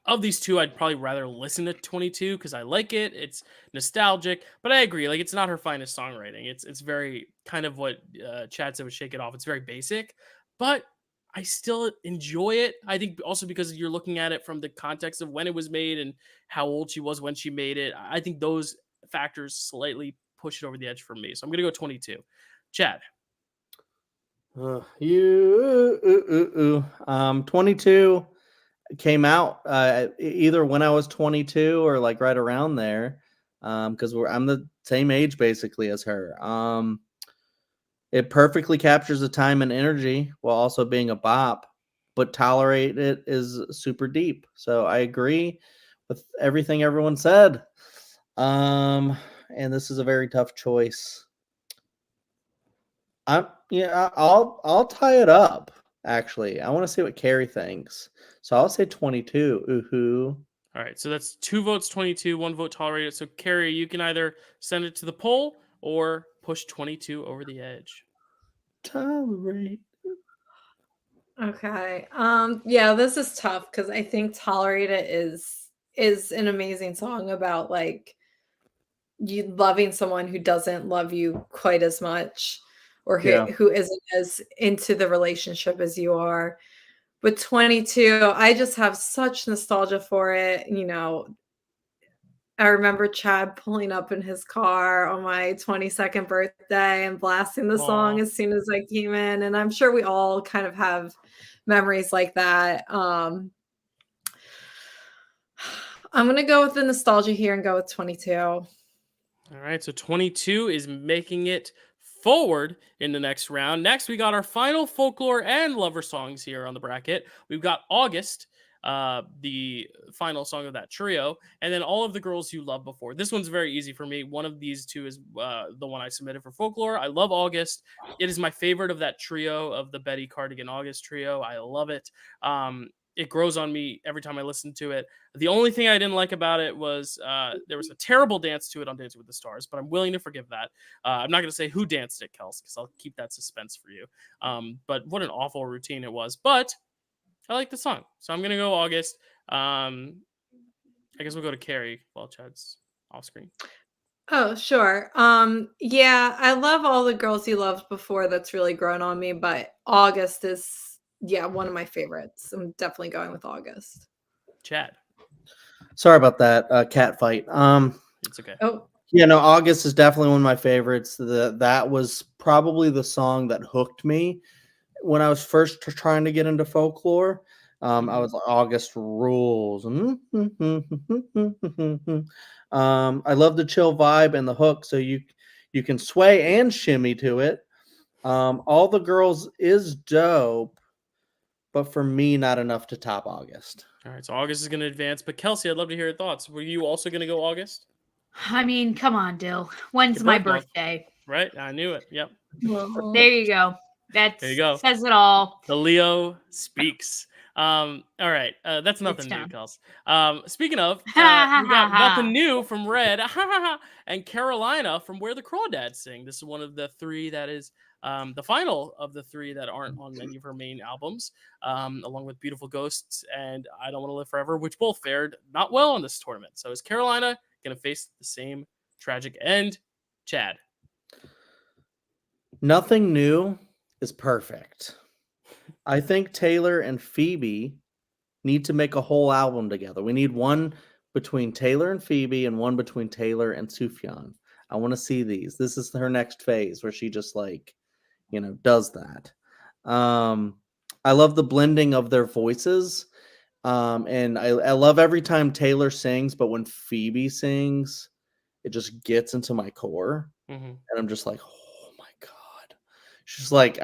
of these two, I'd probably rather listen to 22 because I like it. It's nostalgic, but I agree. Like, it's not her finest songwriting. It's very kind of what Chad said with Shake It Off. It's very basic, but I still enjoy it. I think also because you're looking at it from the context of when it was made and how old she was when she made it. I think those factors slightly push it over the edge for me. So I'm going to go 22. Chad. 22 came out either when I was 22 or like right around there, because I'm the same age basically as her. It perfectly captures the time and energy while also being a bop, but Tolerate It is super deep. So I agree with everything everyone said. And this is a very tough choice. I'll tie it up. Actually, I want to see what Kerri thinks. So I'll say 22. Ooh. All right, so that's 2 votes, 22, 1 vote tolerated. So Kerri, you can either send it to the poll or push 22 over the edge. Tolerate. Okay. Yeah, this is tough because I think Tolerate It is an amazing song about like you loving someone who doesn't love you quite as much or who isn't as into the relationship as you are. But 22, I just have such nostalgia for it. You know, I remember Chad pulling up in his car on my 22nd birthday and blasting the song as soon as I came in. And I'm sure we all kind of have memories like that. I'm going to go with the nostalgia here and go with 22. All right, so 22 is making it forward in the next round. Next, we got our final folklore and lover songs here on the bracket. We've got August, the final song of that trio, and then All of the Girls You Loved Before. This one's very easy for me. One of these two is the one I submitted for folklore. I love August. It is my favorite of that trio, of the Betty Cardigan August trio. I love it. It grows on me every time I listen to it. The only thing I didn't like about it was there was a terrible dance to it on Dancing with the Stars, but I'm willing to forgive that. I'm not going to say who danced it, Kels, because I'll keep that suspense for you. But what an awful routine it was. But I like the song, so I'm going to go August. I guess we'll go to Kerri while Chad's off screen. Oh, sure. Yeah, I love All the Girls You Loved Before. That's really grown on me, but August is, one of my favorites. I'm definitely going with August. Chad. Sorry about that cat fight. It's okay. Oh, yeah, no, August is definitely one of my favorites. That was probably the song that hooked me when I was first trying to get into folklore. I was like, August rules. I love the chill vibe and the hook, so you can sway and shimmy to it. All the Girls is dope, but for me, not enough to top August. All right, so August is going to advance, but Kelsey, I'd love to hear your thoughts. Were you also going to go August? I mean, come on, Dyl. When's my birthday? Right, I knew it. Yep. There you go. There you go. Says it all. The Leo speaks. All right, that's nothing new, Kels. Speaking of, we got nothing new from Red and Carolina from Where the Crawdads Sing. This is one of the three that is the final of the three that aren't on any of her main albums, along with Beautiful Ghosts and I Don't Want to Live Forever, which both fared not well in this tournament. So is Carolina going to face the same tragic end? Chad. Nothing new is perfect. I think Taylor and Phoebe need to make a whole album together. We need one between Taylor and Phoebe and one between Taylor and Sufjan. I want to see these. This is her next phase where she just does that. I love the blending of their voices. And I love every time Taylor sings, but when Phoebe sings, it just gets into my core. Mm-hmm. And I'm just like, oh my God. She's like,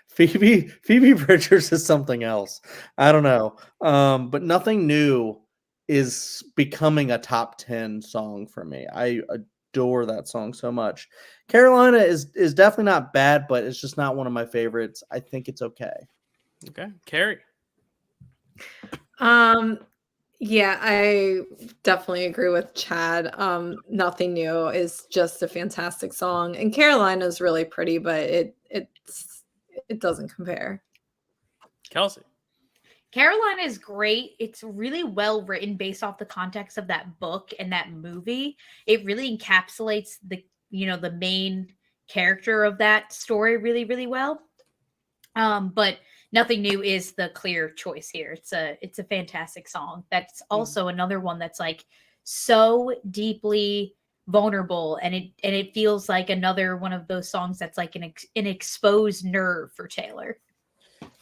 Phoebe Bridgers is something else. I don't know. But Nothing New is becoming a top 10 song for me. I adore that song so much. Carolina is definitely not bad, but it's just not one of my favorites. I think it's okay. Okay. Kerri. Yeah, I definitely agree with Chad. Nothing New is just a fantastic song. And Carolina is really pretty, but it doesn't compare. Kelsey. Carolina is great. It's really well written based off the context of that book and that movie. It really encapsulates the main character of that story really, really well. But Nothing New is the clear choice here. It's a fantastic song. That's also another one that's like so deeply vulnerable, and it feels like another one of those songs that's like an exposed nerve for Taylor.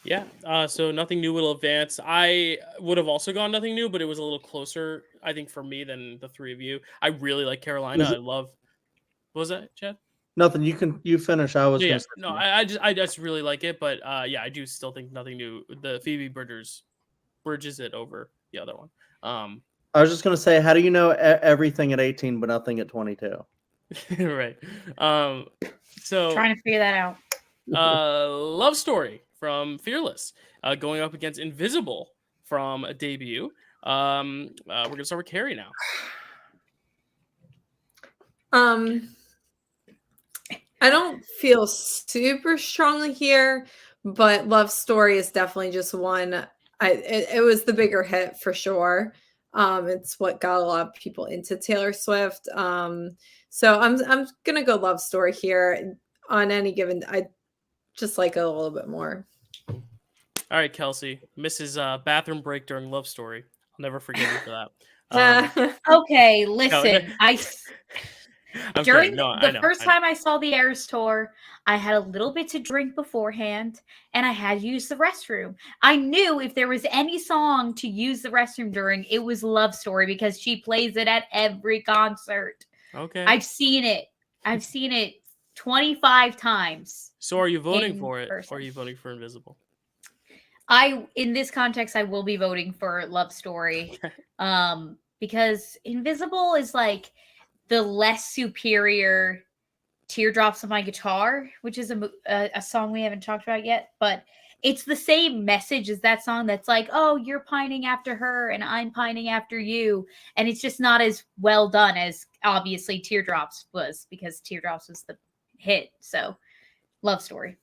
Yeah. So Nothing New will advance. I would have also gone Nothing New, but it was a little closer, I think, for me than the three of you. I really like Carolina. I love. What was that, Chad? Nothing. You finish. I was Yeah. gonna say No, something. I just really like it, but yeah, I do still think Nothing New. The Phoebe bridges it over the other one. I was just gonna say, how do you know everything at 18 but nothing at 22? Right. So Trying to figure that out. Love Story from Fearless, going up against Invisible from a debut. We're gonna start with Kerri now. I don't feel super strongly here, but Love Story is definitely just one. It was the bigger hit for sure. It's what got a lot of people into Taylor Swift. So I'm gonna go Love Story here. On any given, I just like it a little bit more. All right, Kelsey, Mrs. Bathroom break during Love Story. I'll never forgive you for that. Okay, listen. During the first time I saw the Eras tour, I had a little bit to drink beforehand, and I had to use the restroom. I knew if there was any song to use the restroom during, it was Love Story because she plays it at every concert. Okay. I've seen it 25 times. So are you voting for it, person. or are you voting for Invisible? In this context, I will be voting for Love Story, because Invisible is like the less superior Teardrops on My Guitar, which is a song we haven't talked about yet, but it's the same message as that song that's like, oh, you're pining after her and I'm pining after you. And it's just not as well done as obviously Teardrops was, because Teardrops was the hit. So Love Story.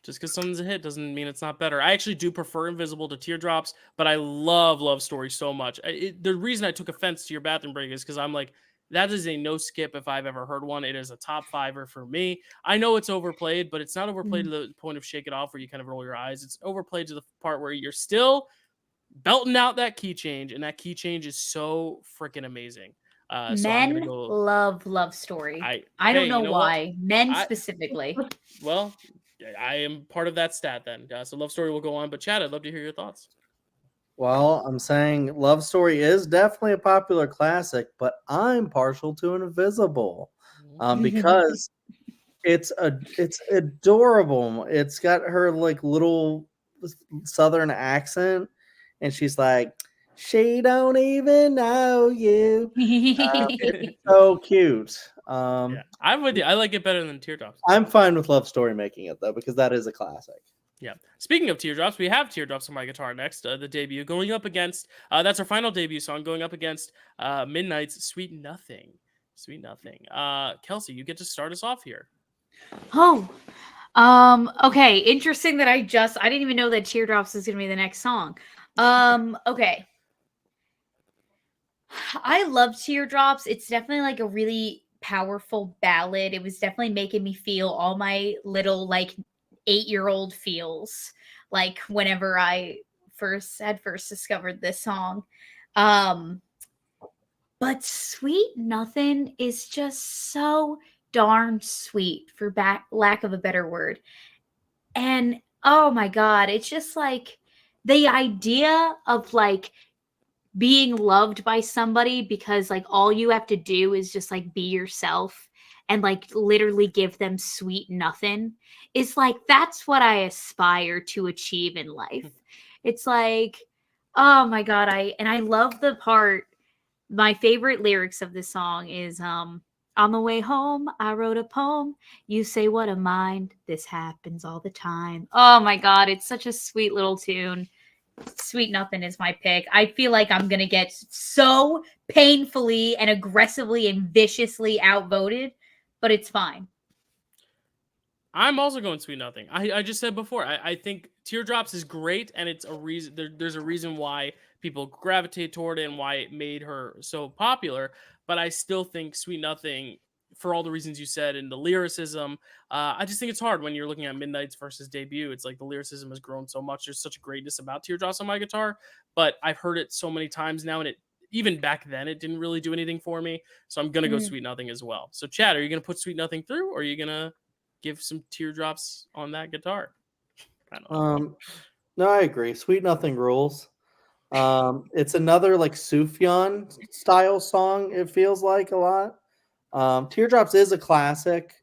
Just because something's a hit doesn't mean it's not better. I actually do prefer Invisible to Teardrops, but I love Love Story so much. The reason I took offense to your bathroom break is because I'm like, that is a no skip if I've ever heard one. It is a top fiver for me. I know it's overplayed, but it's not overplayed to the point of Shake It Off where you kind of roll your eyes. It's overplayed to the part where you're still belting out that key change, and that key change is so freaking amazing. Men love Love Story. I don't know why. Men specifically. Well, I am part of that stat then. So Love Story will go on. But Chad, I'd love to hear your thoughts. Well, I'm saying Love Story is definitely a popular classic, but I'm partial to Invisible because it's adorable. It's got her like little Southern accent, and she's like, she don't even know you. It's so cute. Yeah, I'm with you. I like it better than Teardrops. I'm fine with Love Story making it though, because that is a classic. Yeah. Speaking of Teardrops, we have Teardrops on My Guitar next, the debut, going up against, that's our final debut song, going up against Midnight's Sweet Nothing. Sweet Nothing. Kelsey, you get to start us off here. Oh, okay. Interesting that I didn't even know that Teardrops is going to be the next song. Okay. I love Teardrops. It's definitely like a really powerful ballad. It was definitely making me feel all my little like 8-year-old feels like whenever I first discovered this song. But Sweet Nothing is just so darn sweet, for lack of a better word. And oh my God, it's just like the idea of like being loved by somebody because like all you have to do is just like be yourself and like literally give them sweet nothing is like, that's what I aspire to achieve in life. It's like, oh my God. I love the part. My favorite lyrics of this song is, on the way home, I wrote a poem. You say, what a mind. This happens all the time. Oh my God. It's such a sweet little tune. Sweet Nothing is my pick. I feel like I'm going to get so painfully and aggressively and viciously outvoted, but it's fine. I'm also going Sweet Nothing. I just said before, I think Teardrops is great, and it's a reason. There's a reason why people gravitate toward it and why it made her so popular. But I still think Sweet Nothing for all the reasons you said and the lyricism. I just think it's hard when you're looking at Midnight's versus debut. It's like the lyricism has grown so much. There's such a greatness about Teardrops on My Guitar, but I've heard it so many times now, and it even back then it didn't really do anything for me. So I'm gonna go Sweet Nothing as well. So Chad, are you gonna put Sweet Nothing through, or are you gonna give some Teardrops on that guitar? I don't know. No, I agree. Sweet Nothing rules. It's another like Sufjan style song. It feels like a lot. Teardrops is a classic.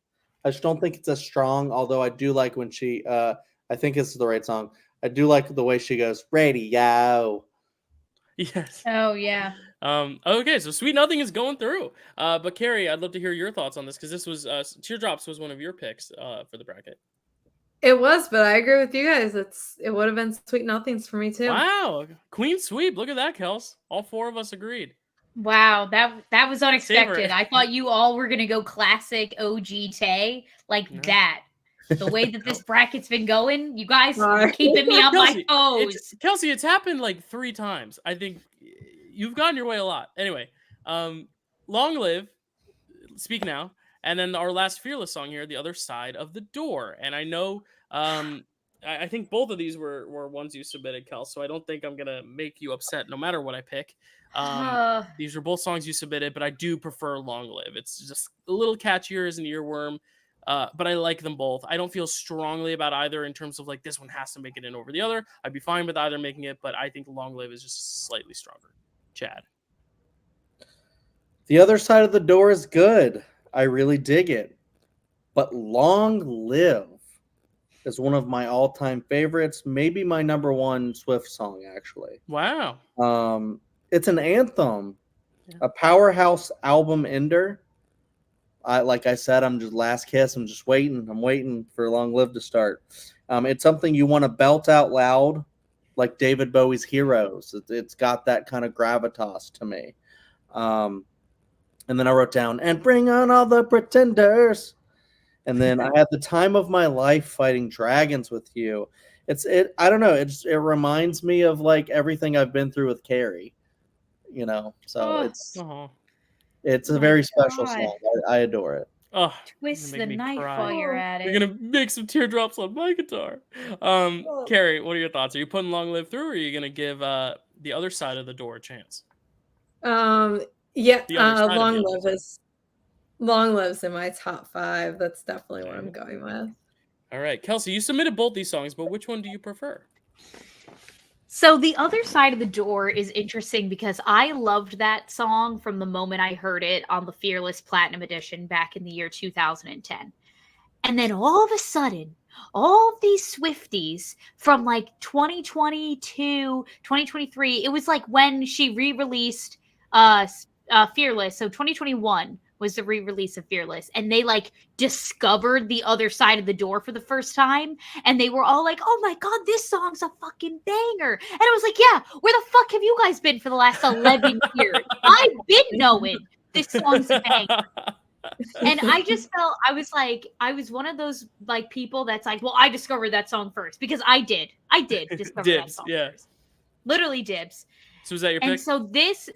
I just don't think it's as strong. Although I do like when she. I think it's the right song. I do like the way she goes radio. Yes. Oh yeah. Okay, so Sweet Nothing is going through. But Kerri, I'd love to hear your thoughts on this because this was Teardrops was one of your picks for the bracket. It was, but I agree with you guys. It would have been Sweet Nothings for me too. Wow, Queen sweep. Look at that, Kels. All four of us agreed. Wow, that was unexpected. Savor. I thought you all were gonna go classic OG Tay like No. that. The way that this bracket's been going, you guys Sorry. are keeping me on my toes. Kelsey, it's happened like 3 times. I think you've gotten your way a lot. Anyway, Long Live, Speak Now, and then our last Fearless song here, The Other Side of the Door. And I know, I think both of these were ones you submitted, Kels, so I don't think I'm going to make you upset no matter what I pick. These are both songs you submitted, but I do prefer Long Live. It's just a little catchier as an earworm. But I like them both. I don't feel strongly about either in terms of like this one has to make it in over the other. I'd be fine with either making it, but I think Long Live is just slightly stronger. Chad. The Other Side of the Door is good. I really dig it. But Long Live is one of my all-time favorites. Maybe my number one Swift song, actually. Wow. It's an anthem. A powerhouse album ender. Like I said, I'm just last kiss. I'm just waiting. I'm waiting for Long Live to start. It's something you want to belt out loud, like David Bowie's Heroes. It's got that kind of gravitas to me. And then I wrote down, and bring on all the pretenders. And then I had the time of my life fighting dragons with you. I don't know. It reminds me of like everything I've been through with Kerri, so it's a very special song. I adore it. Oh, Twist make the me knife cry. while you're at You're it. gonna make some teardrops on my guitar. Kerri, what are your thoughts? Are you putting Long Live through, or are you gonna give The Other Side of the Door a chance? Yeah, The Other Side of Long the Live Other is Long Live's in my top 5. That's definitely what I'm going with. All right, Kelsey, you submitted both these songs, but which one do you prefer? So The Other Side of the Door is interesting because I loved that song from the moment I heard it on the Fearless Platinum Edition back in the year 2010. And then all of a sudden, all of these Swifties from like 2022, 2023, it was like when she re-released Fearless. So 2021 was the re-release of Fearless, and they like discovered The Other Side of the Door for the first time, and they were all like, oh my god, this song's a fucking banger. And I was like, yeah, where the fuck have you guys been for the last 11 years? I've been knowing this song's a banger. And I just felt, I was one of those like people that's like, well, I discovered that song first, because I did discover that song first. Literally dibs. So was that your pick? And so this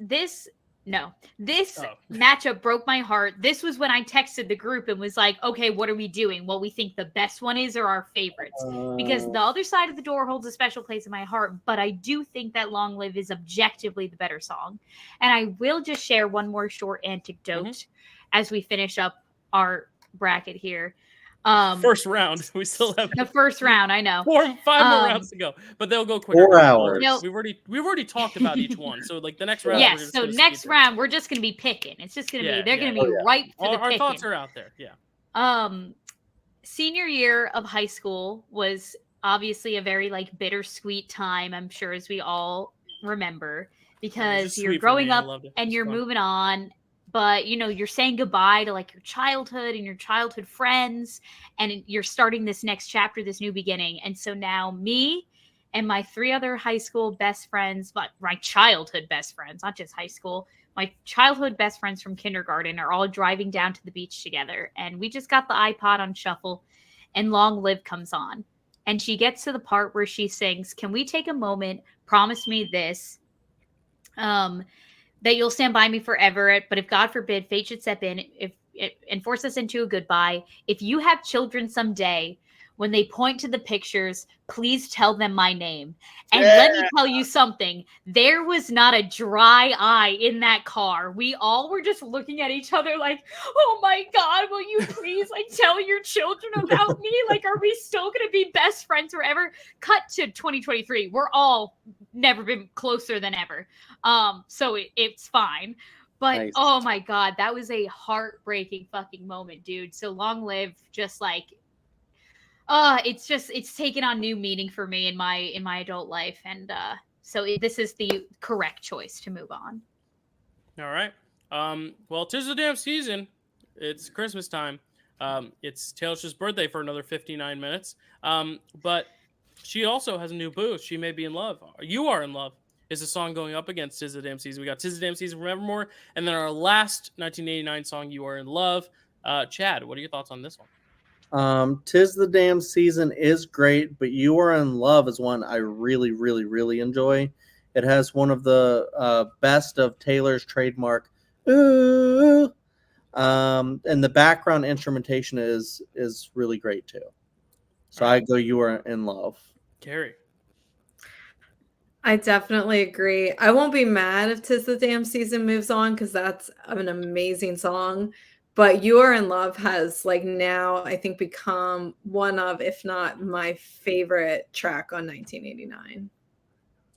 matchup broke my heart. This was when I texted the group and was like, okay, what are we doing? What we think the best one is, or our favorites? Because The Other Side of the Door holds a special place in my heart, but I do think that Long Live is objectively the better song. And I will just share one more short anecdote as we finish up our bracket here. First round. We still have the first round. I know 5 more rounds to go, but they'll go quicker. 4 hours. We've already talked about each one. So like the next round. Yes. So next round, we're just gonna be picking. It's just gonna be. They're gonna be ripe for the picking. Our thoughts are out there. Yeah. Senior year of high school was obviously a very like bittersweet time. I'm sure, as we all remember, because you're growing up and you're moving on. But, you're saying goodbye to like your childhood and your childhood friends, and you're starting this next chapter, this new beginning. And so now me and my 3 other high school best friends, but my childhood best friends, not just high school, my childhood best friends from kindergarten are all driving down to the beach together. And we just got the iPod on shuffle, and Long Live comes on. And she gets to the part where she sings, "Can we take a moment? Promise me this. That you'll stand by me forever. But if God forbid fate should step in, if and force us into a goodbye. If you have children someday, when they point to the pictures, please tell them my name. And let me tell you something. There was not a dry eye in that car. We all were just looking at each other like, oh my God, will you please like tell your children about me? Like, are we still going to be best friends forever? Cut to 2023. We're all never been closer than ever. So it's fine. But Nice. Oh my God, that was a heartbreaking fucking moment, dude. So long live just like, it's taken on new meaning for me in my adult life, and so this is the correct choice to move on. All right. Well, 'tis the damn season. It's Christmas time. It's Taylor Swift's birthday for another 59 minutes. But she also has a new booth. She may be in love. You Are in Love is the song going up against 'Tis the Damn Season. We got 'Tis the Damn Season from Evermore, and then our last 1989 song, You Are in Love. Chad, what are your thoughts on this one? 'Tis the Damn Season is great, but You Are in Love is one I really, really, really enjoy. It has one of the best of Taylor's trademark ooh, and the background instrumentation is really great too. So I go You Are in Love. Kerri. I definitely agree. I won't be mad if 'Tis the Damn Season moves on because that's an amazing song. But You Are in Love has like now I think become one of, if not my favorite track on 1989.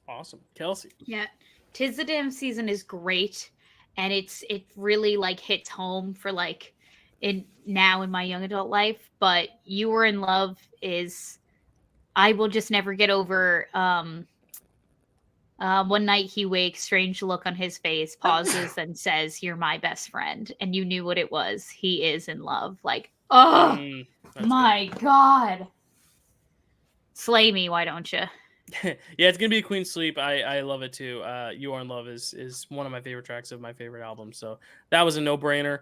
Awesome. Kelsey. Yeah, 'Tis the Damn Season is great, and it really like hits home for like in my young adult life. But You Were in Love is, I will just never get over. One night he wakes, strange look on his face, pauses and says, "You're my best friend," and you knew what it was. He is in love. Like, oh my God, slay me, why don't you? Yeah, it's gonna be a Queen Sleep. I love it too. You Are in Love is one of my favorite tracks of my favorite album, so that was a no-brainer.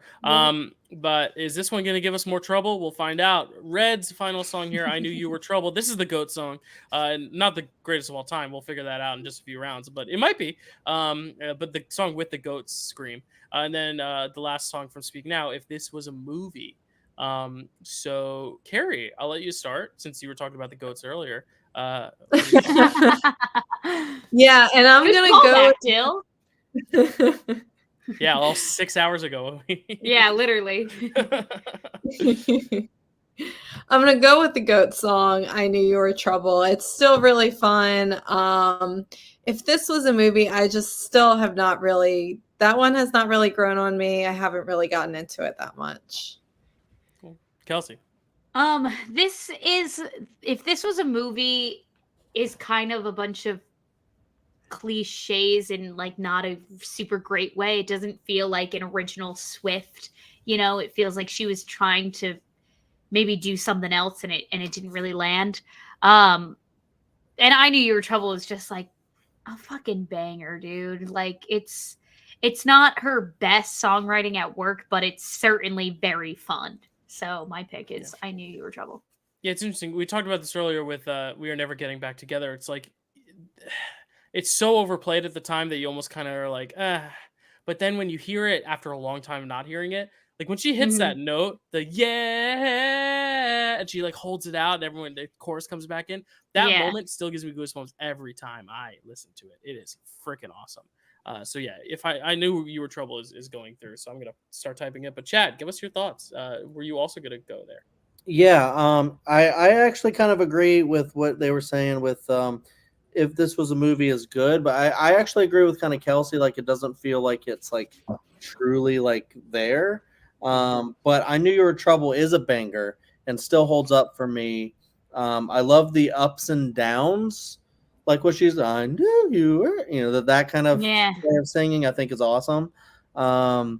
But is this one gonna give us more trouble? We'll find out. Red's final song here, I Knew You Were Trouble. This is the GOAT song, not the greatest of all time. We'll figure that out in just a few rounds, but it might be. But the song with the GOATs scream, and then the last song from Speak Now, If This Was a Movie. So Kerri, I'll let you start since you were talking about the GOATs earlier. Yeah, and I'm Good gonna go callback, Dyl. Yeah, all 6 hours ago. Yeah, literally. I'm gonna go with the GOAT song, I Knew You Were Trouble. It's still really fun. If this was a movie, I just still have not really, that one has not really grown on me. I haven't really gotten into it that much. Cool. Kelsey. This is, if this was a movie, is kind of a bunch of cliches in like not a super great way. It doesn't feel like an original Swift, it feels like she was trying to maybe do something else and it didn't really land. And I Knew You Were Trouble is just like a fucking banger, dude. Like it's not her best songwriting at work, but it's certainly very fun. So my pick is I Knew You Were Trouble. Yeah, it's interesting. We talked about this earlier with We Are Never Getting Back Together. It's like, it's so overplayed at the time that you almost kind of are like, But then when you hear it after a long time of not hearing it, like when she hits that note, the yeah, and she like holds it out and everyone, the chorus comes back in, that moment still gives me goosebumps every time I listen to it. It is freaking awesome. So yeah, if I Knew You Were Trouble is going through, so I'm gonna start typing it. But Chad, give us your thoughts. Were you also gonna go there? Yeah, I actually kind of agree with what they were saying with if this was a movie is good, but I actually agree with kind of Kelsey, like it doesn't feel like it's like truly like there. But I Knew You Were Trouble is a banger and still holds up for me. I love the ups and downs. Like what she's, I knew you were, that kind of way of singing, I think is awesome. And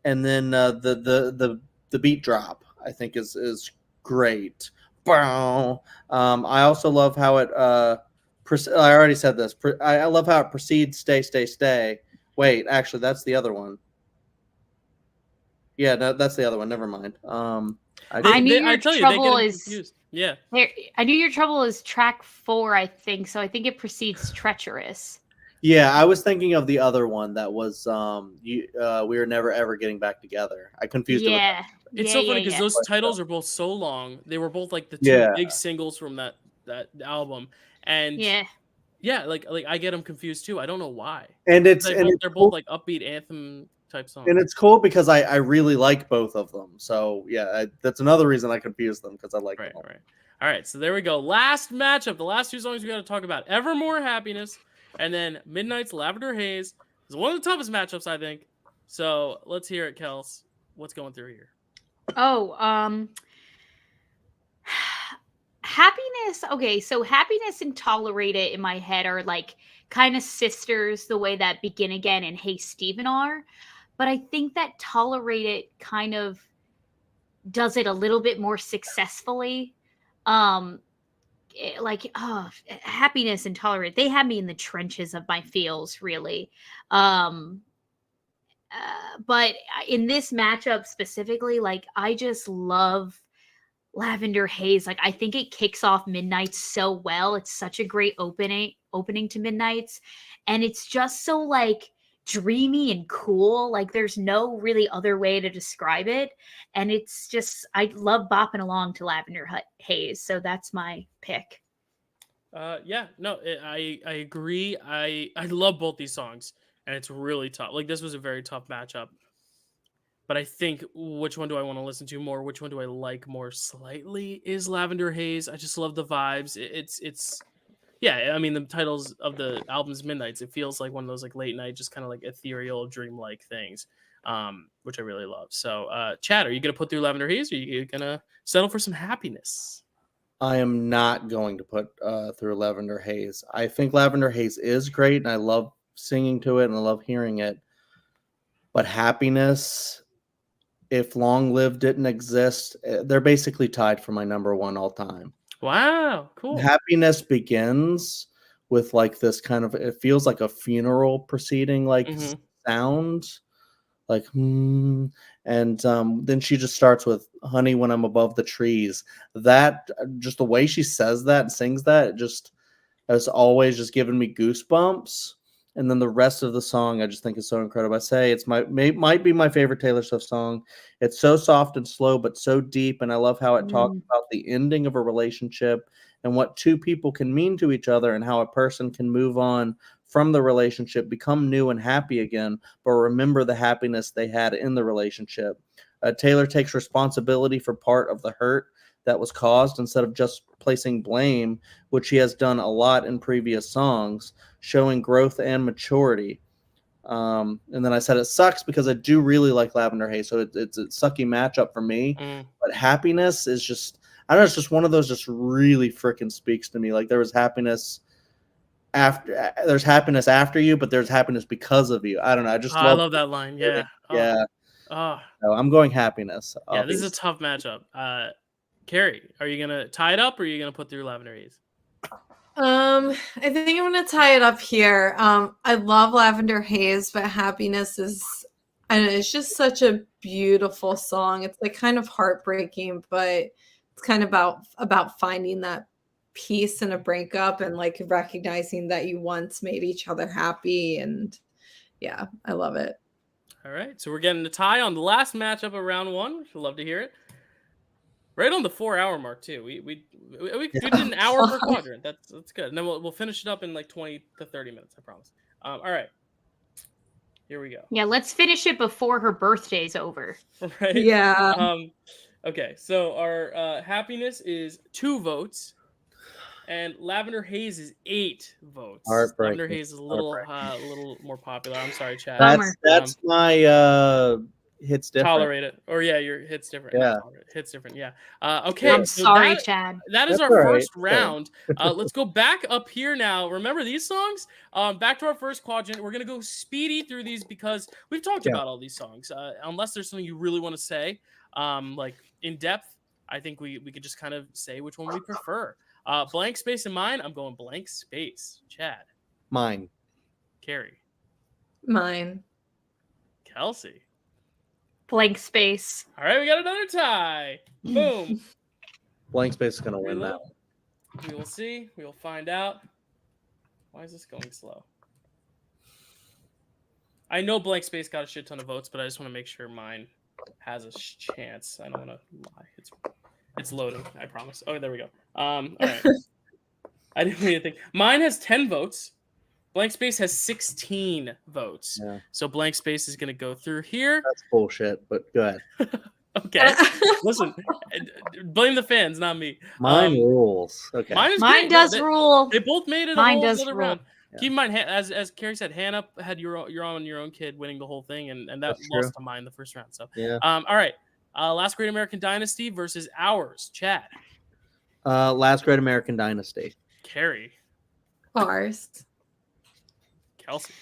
then the beat drop, I think is great. I also love how it. I already said this. I love how it proceeds. Stay, stay, stay. Wait, actually, that's the other one. Yeah, no, that's the other one. Never mind. I Knew Your Trouble is confused. Yeah. I Knew Your Trouble is track 4, I think. So I think it precedes Treacherous. Yeah, I was thinking of the other one that was we were never ever getting back together. I confused it with Yeah. It's yeah, so yeah, funny because yeah. those titles are both so long. They were both like the two Yeah. big singles from that album, and Yeah. yeah, like I get them confused too. I don't know why. And it's They're both like upbeat anthem type songs. and it's cool because I really like both of them. So yeah, that's another reason I confused them because I like Right, them. right. All right, so there we go. Last matchup. The last two songs we got to talk about: Evermore Happiness, and then Midnight's Lavender Haze. It's one of the toughest matchups, I think. So let's hear it, Kels. What's going through here? Oh, happiness. Okay, so happiness and tolerate it in my head are like kind of sisters the way that Begin Again and Hey Stephen are. But I think that tolerate it kind of does it a little bit more successfully. Happiness and tolerate, they had me in the trenches of my feels, really. But in this matchup specifically, like I just love Lavender Haze. Like I think it kicks off Midnights so well. It's such a great opening to Midnights, and it's just so like dreamy and cool. Like there's no really other way to describe it, and it's just I love bopping along to Lavender Haze. So that's my pick. Yeah, no, I agree. I love both these songs, and it's really tough. Like this was a very tough matchup. But I think which one do I want to listen to more? Which one do I like more slightly? Is Lavender Haze. I just love the vibes. It's yeah. I mean the titles of the album's Midnights. It feels like one of those like late night, just kind of like ethereal, dreamlike things, which I really love. So, Chad, are you gonna put through Lavender Haze, or are you gonna settle for some happiness? I am not going to put through Lavender Haze. I think Lavender Haze is great, and I love singing to it, and I love hearing it. But happiness, if Long Live didn't exist, they're basically tied for my number one all time. Wow, cool. Happiness begins with like this kind of, it feels like a funeral proceeding, like sound, like and then she just starts with "Honey, when I'm above the trees." That just the way she says that and sings that, it just has always just given me goosebumps. And then the rest of the song, I just think is so incredible. I say it's might be my favorite Taylor Swift song. It's so soft and slow, but so deep. And I love how it talks about the ending of a relationship and what two people can mean to each other and how a person can move on from the relationship, become new and happy again, but remember the happiness they had in the relationship. Taylor takes responsibility for part of the hurt that was caused instead of just placing blame, which he has done a lot in previous songs, showing growth and maturity. And then I said it sucks because I do really like Lavender Haze, so it's a sucky matchup for me. But happiness is just, I don't know, it's just one of those just really freaking speaks to me. Like there was happiness there's happiness after you, but there's happiness because of you. I don't know. I love that line. Yeah. Yeah. Oh. So I'm going happiness. Yeah, this is a tough matchup. Kerri, are you gonna tie it up or are you gonna put through Lavender Haze? I think I'm gonna tie it up here. I love Lavender Haze, but happiness is, I don't know, it's just such a beautiful song. It's like kind of heartbreaking, but it's kind of about finding that peace in a breakup and like recognizing that you once made each other happy. And yeah, I love it. All right, so we're getting a tie on the last matchup of round one, which we'll love to hear it. Right on the 4-hour mark too. We did an hour per quadrant. That's good. And then we'll finish it up in like 20 to 30 minutes. I promise. All right, here we go. Yeah, let's finish it before her birthday's over. Right. Yeah. Okay. So our happiness is 2 votes, and Lavender Haze is 8 votes. Lavender Haze is a little more popular. I'm sorry, Chad. That's my hits different. Tolerate it, or yeah, your hits different. Yeah, hits different. Yeah. Okay. I'm sorry, Chad. That is our first round. Let's go back up here now. Remember these songs? Back to our first quadrant. We're gonna go speedy through these because we've talked about all these songs. Unless there's something you really want to say, like in depth, I think we could just kind of say which one we prefer. Blank space in mine. I'm going blank space. Chad. Mine. Kerri. Mine. Kelsey. Blank space. All right, we got another tie. Boom. Blank space is going to win that one. We will see. We will find out. Why is this going slow? I know Blank Space got a shit ton of votes, but I just want to make sure mine has a chance. I don't want to lie. It's loading. I promise. Oh, there we go. All right. I didn't mean to think. Mine has 10 votes. Blank Space has 16 votes. Yeah. So Blank Space is going to go through here. That's bullshit, but go ahead. Okay. Listen, blame the fans, not me. Mine rules. Okay. Mine is Mine great. does No, rule. They both made it Mine a whole does other rule. round. Yeah. Keep in mind, as Kerri said, Hannah had you're on your own kid winning the whole thing, and that That's lost true. to mine the first round. So Yeah. all right. Last Great American Dynasty versus ours. Chad. Last Great American Dynasty. Kerri. Ours. Kelsey.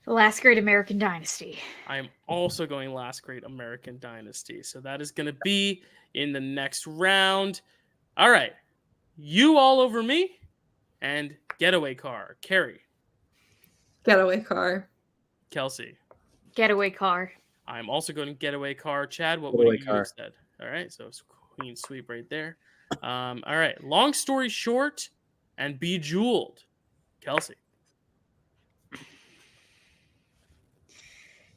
The Last Great American Dynasty. I am also going Last Great American Dynasty. So that is going to be in the next round. All right. You All Over Me and Getaway Car. Kerri. Getaway car. Kelsey. Getaway Car. I'm also going to Getaway Car. Chad, what Getaway would you Car. have said? All right. So it's Queen Sweep right there. All right. Long Story Short and Bejeweled. Kelsey.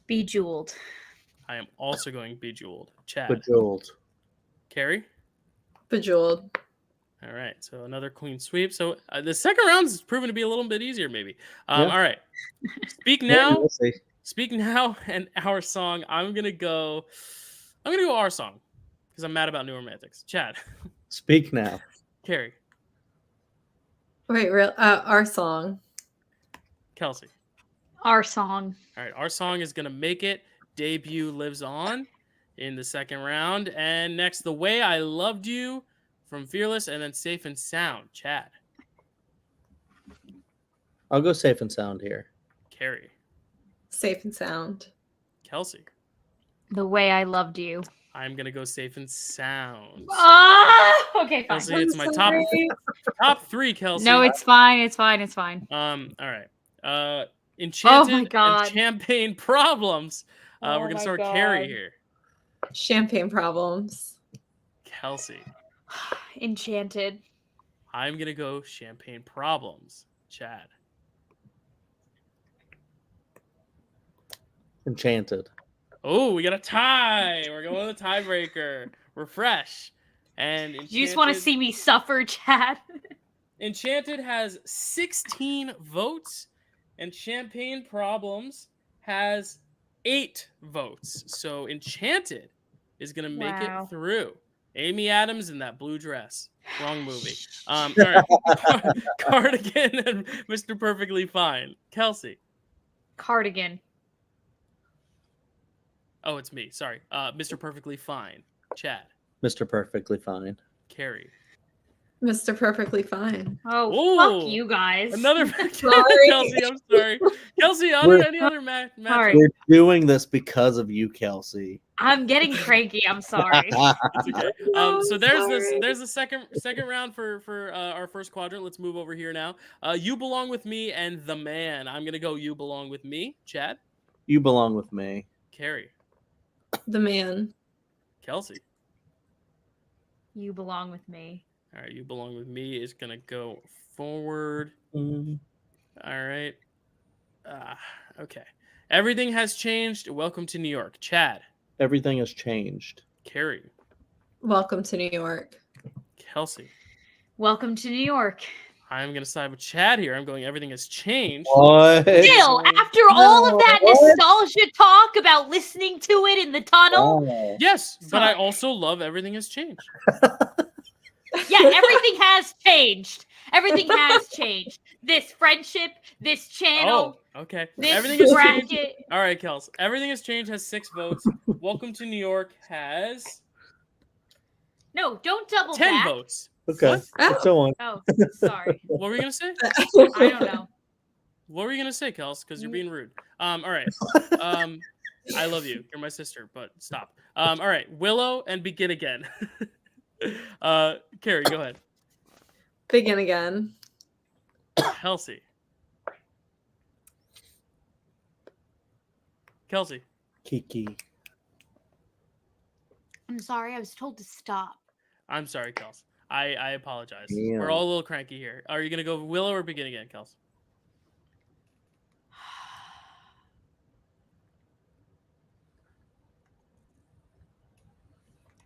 Bejeweled. I am also going Bejeweled. Chad. Bejeweled. Kerri. Bejeweled. All right, so another clean sweep. So the second round is proven to be a little bit easier, maybe. Yeah. All right, speak Yeah, now. we'll see. Speak now, and our song. I'm gonna go our song because I'm mad about New Romantics. Chad, Speak now. Kerri, Wait, real? Our song. Kelsey. Our song. All right, our song is gonna make it. Debut lives on in the second round, and next, The Way I Loved You from Fearless, and then Safe and Sound. Chad, I'll go Safe and Sound here. Kerri, Safe and Sound. Kelsey. The Way I Loved You. I'm gonna go Safe and Sound. So, Okay, fine. Kelsey, it's my I'm top sorry. three, Kelsey. No, it's fine. It's fine. It's fine. All right. Enchanted God. and Champagne Problems. Oh We're gonna my start with God. Kerri here. Champagne Problems. Kelsey. Enchanted. I'm gonna go Champagne Problems. Chad. Enchanted. Oh, we got a tie. We're going with a tiebreaker. We're fresh. And You just want to see me suffer, Chad? Enchanted has 16 votes, and Champagne Problems has 8 votes. So Enchanted is gonna make Wow. it through. Amy Adams in that blue dress. Wrong movie. All right. Cardigan and Mr. Perfectly Fine. Kelsey. Cardigan. Oh, it's me. Sorry. Mr. Perfectly Fine. Chad. Mr. Perfectly Fine. Carrie. Mr. Perfectly Fine. Oh, Ooh, fuck you guys. Another Sorry. Kelsey. I'm sorry. Kelsey. Any other match? Sorry. We're doing this because of you, Kelsey. I'm getting cranky. I'm sorry. It's okay. No, So there's sorry. there's the second round for our first quadrant. Let's move over here now. You Belong With Me and The Man. I'm gonna go You Belong With Me. Chad. You belong with me. Carrie. The Man. Kelsey. You belong with me. All right. You Belong With Me is gonna go forward. Mm. All right. Okay. Everything Has Changed. Welcome to New York. Chad. Everything has changed. Carrie. Welcome to New York. Kelsey. Welcome to New York. I'm going to side with Chad here. I'm going Everything Has Changed. What? Still, after all of that nostalgia talk about listening to it in the tunnel, Oh. Yes, but I Sorry. also love Everything Has Changed. yeah, everything has changed. Everything has changed. This friendship, this channel, Oh, okay. this Everything Has Changed. bracket. All right, Kels. Everything Has Changed has 6 votes. Welcome to New York has No, don't double 10 back. votes. Okay. What? Oh. So on. Oh, sorry. What were you going to say? I don't know. What were you going to say, Kels? Because you're being rude. All right. I love you. You're my sister, but stop. All right. Willow and Begin Again. Carrie, go ahead. Begin Again. Kelsey. Kelsey. Kiki. I'm sorry. I was told to stop. I'm sorry, Kels. I apologize. Yeah. We're all a little cranky here. Are you going to go Willow or Begin Again, Kels?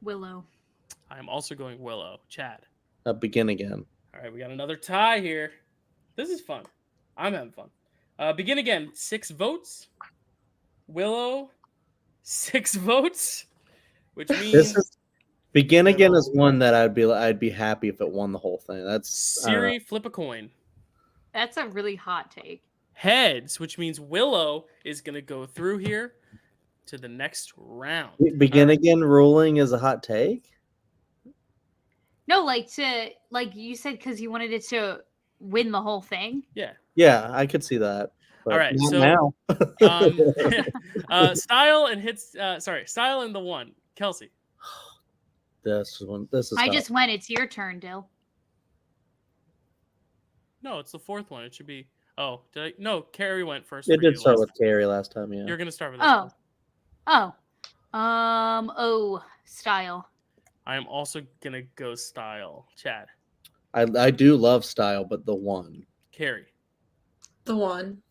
Willow. I am also going Willow. Chad. Begin Again. All right, we got another tie here. This is fun. I'm having fun. Begin Again, 6 votes. Willow, 6 votes, which means Begin Again is one that I'd be happy if it won the whole thing. That's Siri, flip a coin. That's a really hot take. Heads, which means Willow is going to go through here to the next round. Begin Again ruling is a hot take. No, like you said, because you wanted it to win the whole thing. Yeah. Yeah, I could see that. But All right, not so now. Style and hits. Style and the one. Kelsey. This is. I tough. just went. It's your turn, Dyl. No, it's the 4th one. It should be. Oh, did I? No, Kerri went first. It for you did start last with Kerri last time. Yeah. You're gonna start with this. Style. I am also gonna go Style. Chad. I do love Style, but the one. Kerri. The one.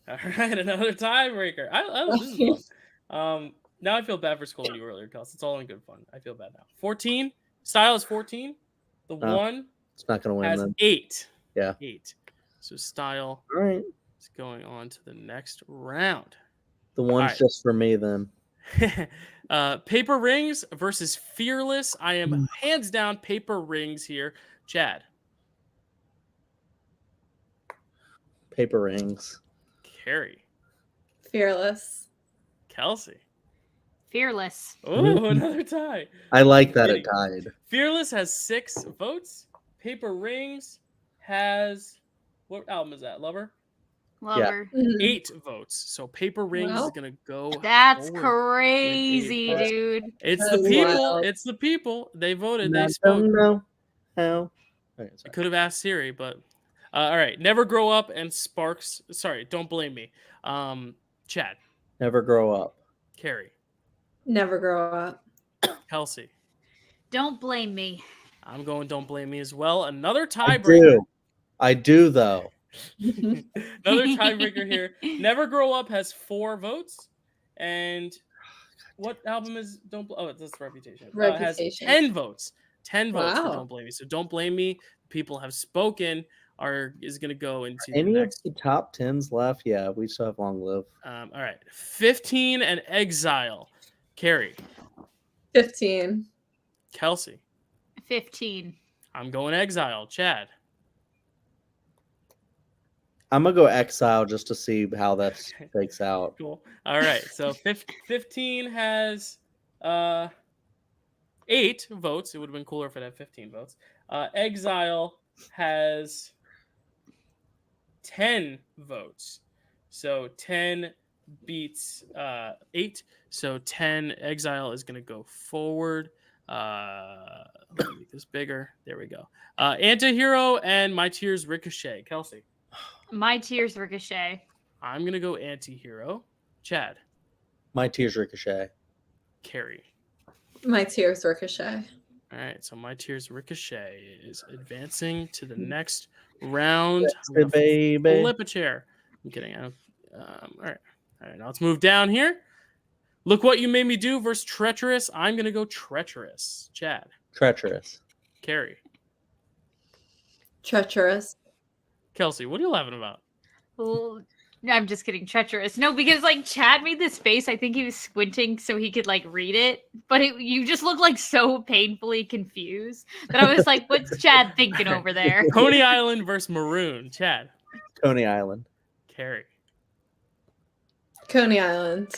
All right, another tiebreaker. This is fun. Now I feel bad for scolding you earlier, Kelsey. It's all in good fun. I feel bad now. 14. Style is 14. The one It's not gonna win has then. 8. Yeah. 8. So Style All right. is going on to the next round. The one's right. just for me then. Paper Rings versus Fearless. I am hands down Paper Rings here. Chad. Paper Rings. Kerri. Fearless. Kelsey. Fearless. Oh, another tie. I like that it tied. Fearless has 6 votes. Paper Rings has, what album is that? Lover? Lover. 8 votes. So Paper Rings is Wow. gonna go. That's forward. crazy, That's- dude. It's That's the people. wild. It's the people. They voted. I They spoke. don't know how. Okay, I sorry. could have asked Siri, but all right. Never Grow Up and Sparks. Sorry, don't blame me. Chad, Never Grow Up. Kerri, Never grow up. Kelsey. Don't blame me. I'm going. Don't blame me as well. Another I tiebreaker. do though. Another tiebreaker here. Never Grow Up has 4 votes, and what album is Don't? Oh, it's Reputation. Has Reputation. 10 votes. 10 votes for Wow. Don't Blame Me. So Don't Blame Me. People have spoken. Is going to go into the Any next. of the top 10s left? Yeah, we still have Long Live. All right, 15 and Exile. Kerri, 15. Kelsey. 15. I'm going Exile. Chad. I'm gonna go Exile just to see how that shakes out. Cool. All right. So 15 has 8 votes. It would have been cooler if it had 15 votes. Exile has 10 votes. So 10 beats 8. So 10 Exile is going to go forward. Let me make this bigger. There we go. Antihero and My Tears Ricochet. Kelsey. My Tears Ricochet. I'm going to go Antihero. Chad. My Tears Ricochet. Kerri. My tears ricochet. All right, so My Tears Ricochet is advancing to the next round. I'm gonna Baby. Flip a chair. I'm kidding. All right. Now let's move down here. Look What You Made Me Do versus Treacherous. I'm gonna go Treacherous. Chad. Treacherous. Kerri. Treacherous. Kelsey. What are you laughing about? Well, I'm just kidding. Treacherous. No, because like Chad made this face. I think he was squinting so he could like read it, but you just look like so painfully confused that I was like, "What's Chad thinking over there?" Coney Island versus Maroon. Chad. Coney Island. Kerri. Coney Island.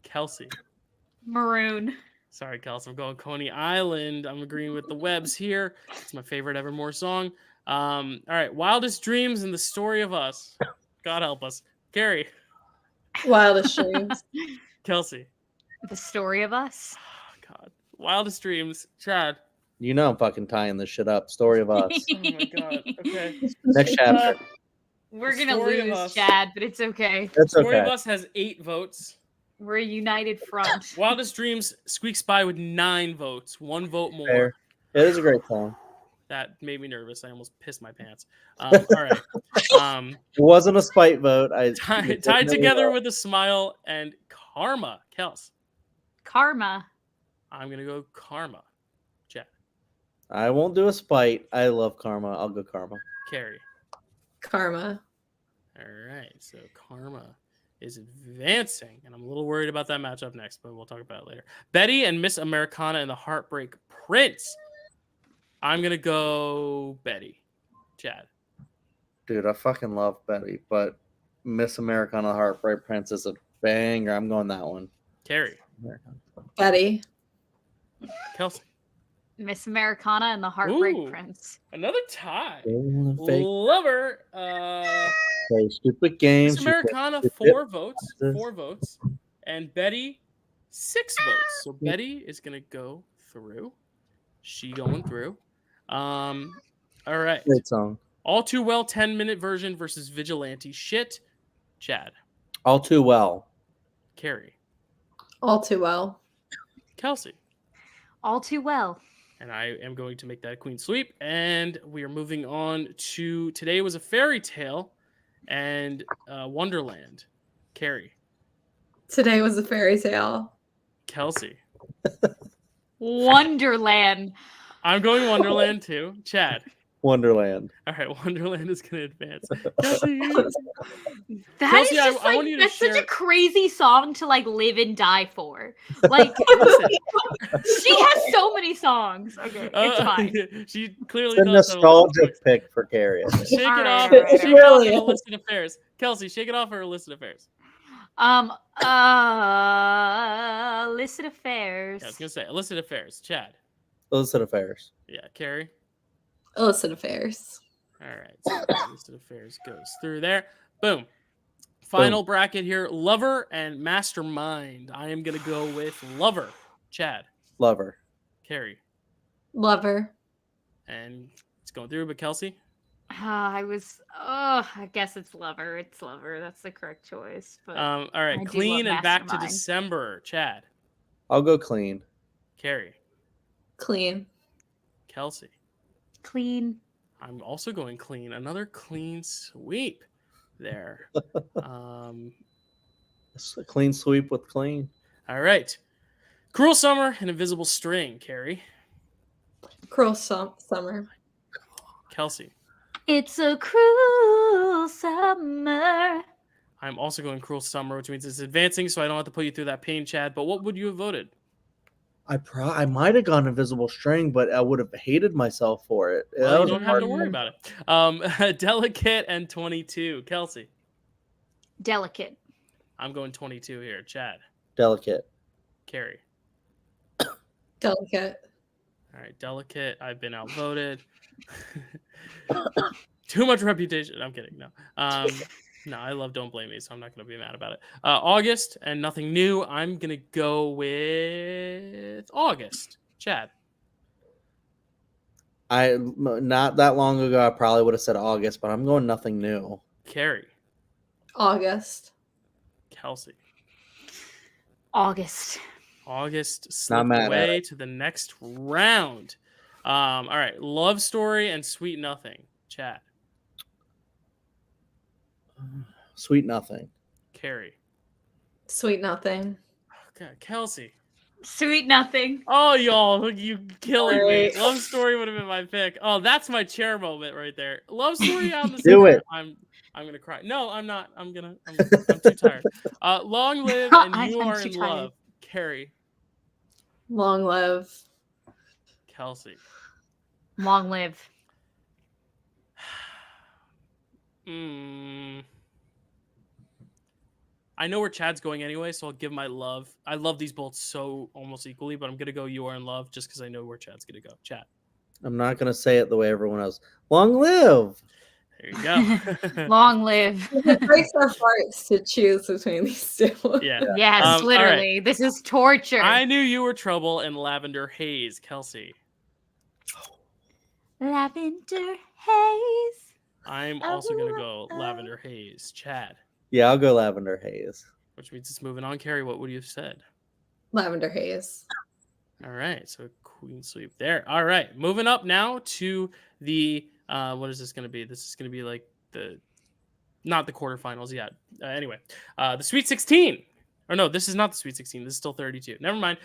Kelsey. Maroon. Sorry, Kelsey. I'm going Coney Island. I'm agreeing with the Webbs here. It's my favorite Evermore song. All right. Wildest Dreams and The Story of Us. God help us. Kerri. Wildest Dreams. Kelsey. The Story of Us. Oh, God. Wildest Dreams. Chad. You know I'm fucking tying this shit up. Story of Us. Oh, my God. Okay. Next chapter. We're gonna Story of lose, Us. Chad, but it's okay. That's Story of okay. Us has 8 votes. We're a united front. Wildest Dreams squeaks by with 9 votes. 1 vote more. Fair. It is a great song. That made me nervous. I almost pissed my pants. All right. It wasn't a spite vote. Tied together with a smile and Karma. Kels. Karma. I'm gonna go Karma. Chad. I won't do a spite. I love Karma. I'll go Karma. Kerri. Karma. All right, so Karma is advancing, and I'm a little worried about that matchup next, but we'll talk about it later. Betty and Miss Americana and the Heartbreak Prince. I'm gonna go Betty. Chad. Dude, I fucking love Betty, but Miss Americana Heartbreak Prince is a banger. I'm going that one. Kerri. Betty. Kelsey. Miss Americana and the Heartbreak Ooh. Prince. Another tie. Fake Lover. play stupid games. Miss Americana, She 4 votes. 4 votes. And Betty, 6 votes. So Betty is gonna go through. She going through. All right. Great song. All Too Well 10-minute version versus Vigilante shit. Chad. All Too Well. Kerri. All Too Well. Kelsey. All Too Well. And I am going to make that a queen sweep. And we are moving on to Today Was a Fairy Tale and Wonderland. Kerri. Today Was a Fairy Tale. Kelsey. Wonderland. I'm going Wonderland too. Chad. Wonderland. All right, Wonderland is going to advance. Kelsey, That Kelsey, is just I like, want you to that's such share- a crazy song to like live and die for. Like listen, she has so many songs. Okay, it's fine. She clearly It's a does have a lot of nostalgic pick for Carrie. I think. Shake it All off. right, all right, Shake it really off her is. illicit affairs. Kelsey, shake it off her illicit affairs. Illicit affairs. Yeah, I was gonna say illicit affairs. Chad. Illicit affairs. Yeah, Kerri. Illicit Affairs. All right, so illicit affairs goes through there. Boom. Final bracket here: Lover and Mastermind. I am gonna go with Lover. Chad. Lover. Kerri. Lover. And it's going through, but Kelsey. I guess it's Lover. It's Lover. That's the correct choice. But All right, I do Clean love and Back to Mastermind. December. Chad. I'll go Clean. Kerri. Clean. Kelsey. Clean. I'm also going Clean. Another clean sweep there. It's a clean sweep with Clean. All right. Cruel Summer and Invisible String. Kerri. Cruel Summer. Kelsey. It's a cruel summer. I'm also going Cruel Summer, which means it's advancing, so I don't have to put you through that pain, Chad. But what would you have voted? I might have gone Invisible String, but I would have hated myself for it. That Well, you was don't a have hard to worry one. about it. Delicate and 22. Kelsey. Delicate. I'm going 22 here. Chad. Delicate. Kerri. Delicate. All right. Delicate. I've been outvoted. Too much reputation. I'm kidding. No. No, I love Don't Blame Me, so I'm not going to be mad about it. August and Nothing New. I'm going to go with August. Chad. Not that long ago, I probably would have said August, but I'm going Nothing New. Carrie. August. Kelsey. August. August Not slipped mad at away to the next round. All right. Love Story and Sweet Nothing. Chad. Sweet Nothing. Carrie. Sweet Nothing. Okay, Kelsey. Sweet Nothing. Oh, y'all, you killing me. Alright. Love Story would have been my pick. Oh, that's my chair moment right there. Love Story out in the Do center. it. I'm gonna cry. No, I'm not. I'm too tired. Long Live and You I'm Are too in tired. Love. Carrie. Long Live. Kelsey. Long live. I know where Chad's going anyway, so I'll give my love. I love these both so almost equally, but I'm gonna go You Are in Love just because I know where Chad's gonna go. Chad. I'm not going to say it the way everyone else. Long live. There you go. Long live. It breaks our hearts to choose between these two. Yeah. Yes, all right. literally. This is torture. I Knew You Were Trouble in Lavender Haze. Kelsey. Lavender haze. I'm also gonna go Lavender Haze. Chad. Yeah, I'll go Lavender Haze. Which means it's moving on. Carrie, what would you have said? Lavender Haze. All right, so queen sweep there. All right, moving up now to the what is this going to be? This is going to be like not the quarterfinals yet. Anyway, the Sweet 16. Or no, this is not the Sweet 16. This is still 32. Never mind.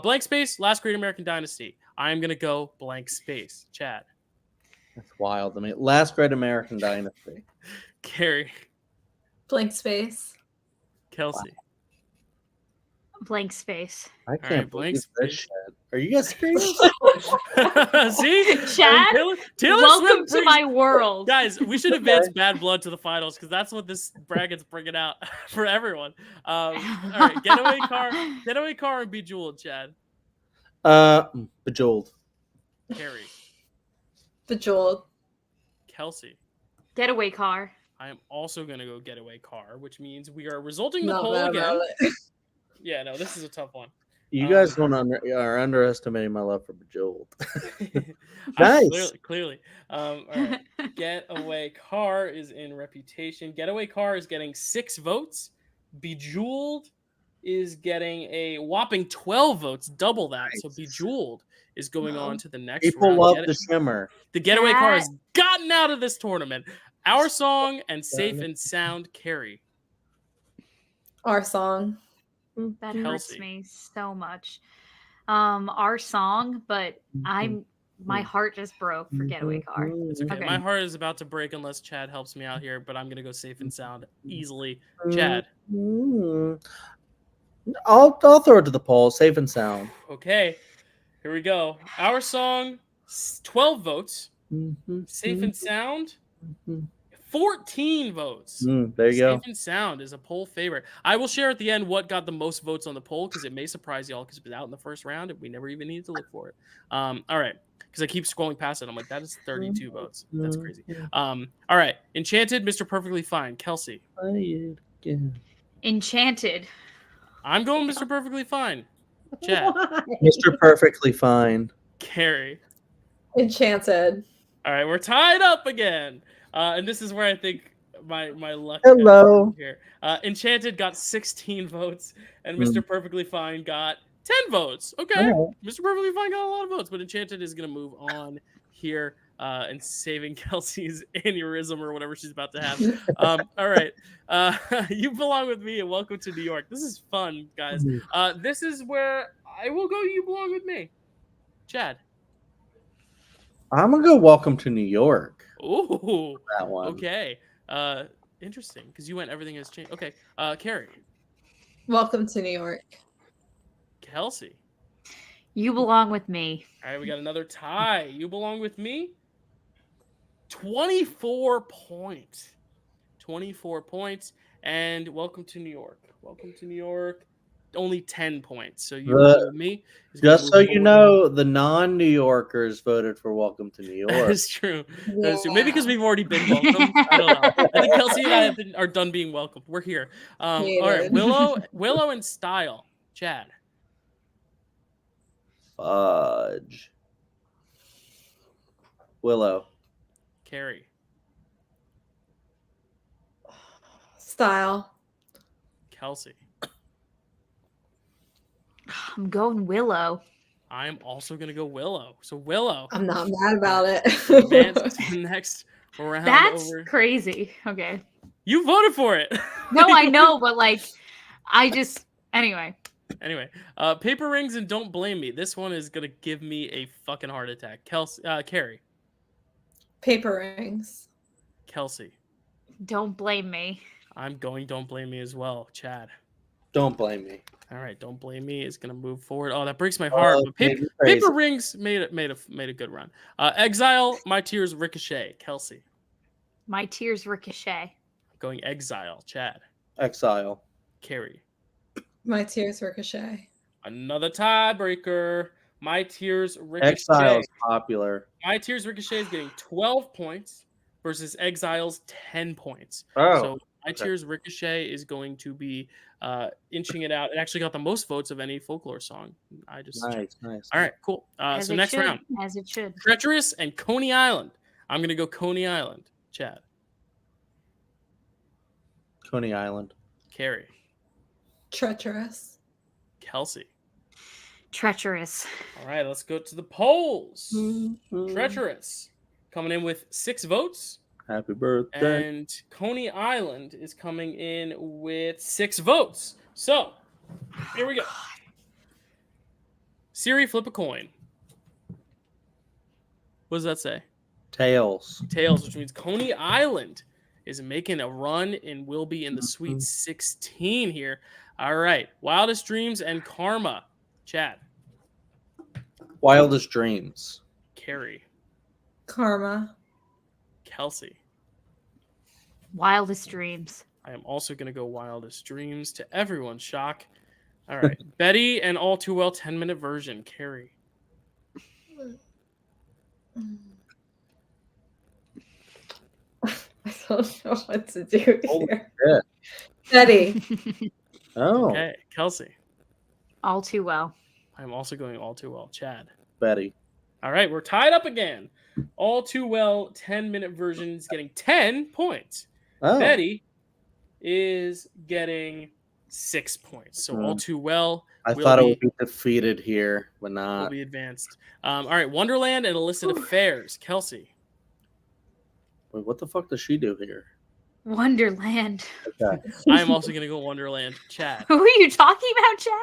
Blank space, Last Great American Dynasty. I'm going to go blank space. Chad. That's wild to me. Last Great American Dynasty. Kerri. Blank space. Kelsey. Blank space. I can't blank believe this space. shit. Are you guys serious? See? Chad, Taylor welcome Swift to my world. Guys, we should advance Bad Blood to the finals because that's what this bracket's bringing out for everyone. All right, Getaway Car, and Bejeweled, Chad. Bejeweled. Kerri. Bejeweled. Kelsey. Getaway car. I am also going to go Getaway Car, which means we are resulting the Not poll bad again. about it. Yeah, no, this is a tough one. You guys are underestimating my love for Bejeweled. Nice. Clearly. All right. Getaway Car is in reputation. Getaway Car is getting 6 votes. Bejeweled is getting a whopping 12 votes, double that. Nice. So Bejeweled is going on to the next People round. love the shimmer. The Getaway Car has gotten out of this tournament. Our Song and Safe and Sound, Kerri. Our Song. That hurts Kelsey. me so much. Our Song, but my heart just broke for Getaway Car. It's okay. Okay. My heart is about to break unless Chad helps me out here, but I'm going to go Safe and Sound easily. Chad. I'll throw it to the poll. Safe and Sound. Okay. Here we go. Our Song, 12 votes. Safe and Sound, 14 votes. There you go. Safe and Sound is a poll favorite. I will share at the end what got the most votes on the poll because it may surprise y'all because it was out in the first round and we never even needed to look for it. All right. Because I keep scrolling past it. I'm like, that is 32 votes. That's crazy. All right. Enchanted, Mr. Perfectly Fine. Kelsey. Enchanted. I'm going Mr. Perfectly Fine. Chad. Mr. Perfectly Fine. Kerri. Enchanted. All right. We're tied up again. And this is where I think my luck Hello. here. Enchanted got 16 votes, and Mr. Perfectly Fine got 10 votes. Okay, Mr. Perfectly Fine got a lot of votes, but Enchanted is going to move on here and saving Kelsey's aneurysm or whatever she's about to have. All right. You Belong With Me and Welcome to New York. This is fun, guys. This is where I will go You Belong With Me. Chad. I'm going to go Welcome to New York. Ooh. That one. Okay. Interesting, because you went Everything Has Changed. Okay. Kerri. Welcome to New York. Kelsey. You Belong With Me. All right, we got another tie. You Belong With Me. 24 points. 24 points. And Welcome to New York. Welcome to New York. Only 10 points. So You Belong With Me. Just so you know, the non-New Yorkers voted for Welcome to New York. That is true. That is true. Maybe because we've already been welcomed. I don't know. I think Kelsey and I are done being welcomed. We're here. All right, Willow and Style. Chad. Fudge. Willow. Kerri. Style. Kelsey. I'm going Willow. I'm also going to go Willow. So Willow. I'm not mad about it. Advance to the next round. That's crazy. Okay. You voted for it. No, I know, but anyway. Anyway, Paper Rings and Don't Blame Me. This one is going to give me a fucking heart attack. Kerri. Paper Rings. Kelsey. Don't Blame Me. I'm going Don't Blame Me as well. Chad. Don't Blame Me. All right, Don't Blame Me is going to move forward. Oh, that breaks my heart. But Paper Rings made a good run. Exile, My Tears Ricochet. Kelsey. My Tears Ricochet. Going Exile. Chad. Exile. Kerri. My Tears Ricochet. Another tiebreaker. My Tears Ricochet. Exile is popular. My Tears Ricochet is getting 12 points versus Exile's 10 points. Oh. So My Tears Ricochet is going to be inching it out. It actually got the most votes of any folklore song. Nice. All right, cool. So next round. As it should. Treacherous and Coney Island. I'm going to go Coney Island. Chad. Coney Island. Kerri. Treacherous. Kelsey. Treacherous. All right, let's go to the polls. Treacherous coming in with 6 votes. Happy birthday. And Coney Island is coming in with 6 votes. So Here we go. Siri, flip a coin. What does that say? Tails. Tails, which means Coney Island is making a run and will be in the Sweet 16 here. All right. Wildest Dreams and Karma. Chad. Wildest Dreams. Kerri. Karma. Kelsey. Wildest Dreams. I am also going to go Wildest Dreams to everyone's shock. All right. Betty and All Too Well 10-minute version. Kerri. I don't know what to do Oh, here. shit. Betty. Oh, Okay. Kelsey. All Too Well. I'm also going All Too Well. Chad. Betty. All right. We're tied up again. All Too Well 10-minute version is getting 10 points. Oh, Betty is getting 6 points. So All Too Well I will thought it be- would be defeated here, but will not. be advanced. All right. Wonderland and Illicit Affairs. Kelsey. Wait, what the fuck does she do here? Wonderland. Okay. I am also going to go Wonderland. Chad. Who are you talking about, Chad?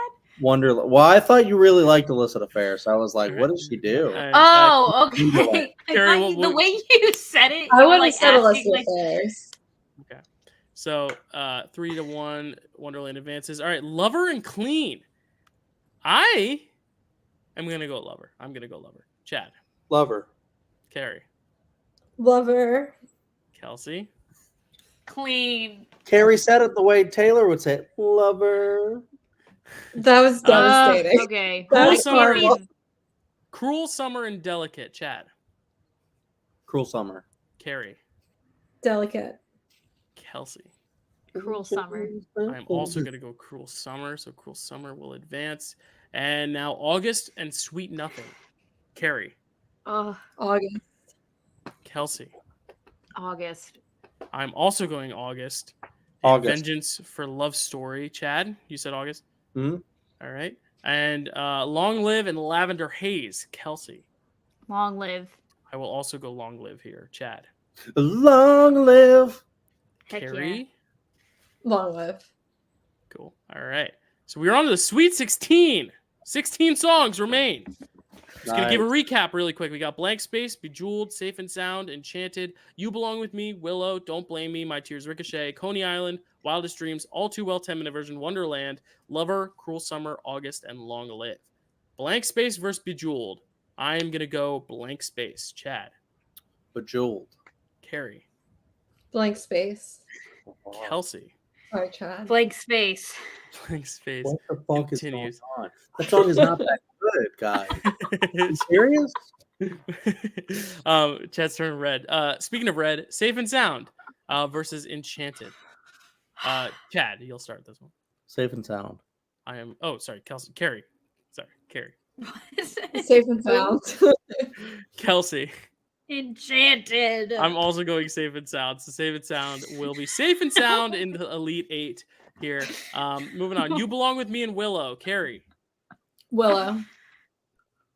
Wonderland. Well, I thought you really liked Illicit Affairs. So I was like, what does she do? And, Oh, okay. Wonderland. Kerri, The way you said it, I you were, wouldn't like, settle us asking, with theirs. okay. So 3-1, Wonderland advances. All right. Lover and Clean. I am going to go Lover. I'm going to go Lover. Chad. Lover. Kerri. Lover. Kelsey. Clean. Kerri said it the way Taylor would say it. Lover. That was devastating. Okay. That Cruel was Summer, horrible. Cruel Summer and Delicate. Chad. Cruel Summer. Kerri. Delicate. Kelsey. Cruel Summer. I'm also going to go Cruel Summer. So Cruel Summer will advance. And now August and Sweet Nothing. Kerri. August. Kelsey. August. I'm also going August. And August. Vengeance for Love Story. Chad, you said August? Mhm. All right. And Long Live and Lavender Haze. Kelsey. Long Live. I will also go Long Live here. Chad. Long live. Heck Carrie. yeah. Long live. Cool. All right. So we're on to the Sweet 16. 16 songs remain. Just going to give a recap really quick. We got Blank Space, Bejeweled, Safe and Sound, Enchanted, You Belong With Me, Willow, Don't Blame Me, My Tears Ricochet, Coney Island, Wildest Dreams, All Too Well 10-minute version, Wonderland, Lover, Cruel Summer, August, and Long Live. Blank Space versus Bejeweled. I am going to go Blank Space. Chad. Bejeweled. Kerri. Blank space. Kelsey. Sorry, Chad. Blank Space. Blank Space. What the fuck Continues. is going on? That song is not that good, guys. You serious? Chad's turn red. Speaking of red, Safe and Sound versus Enchanted. Chad, you'll start this one. Safe and Sound. I am. Oh, sorry, Kelsey. Kerri. Sorry, Kerri. Safe and sound. Kelsey. Enchanted. I'm also going Safe and Sound. So Safe and Sound will be Safe and Sound in the Elite Eight here. Moving on. You Belong With Me and Willow. Kerri. Willow.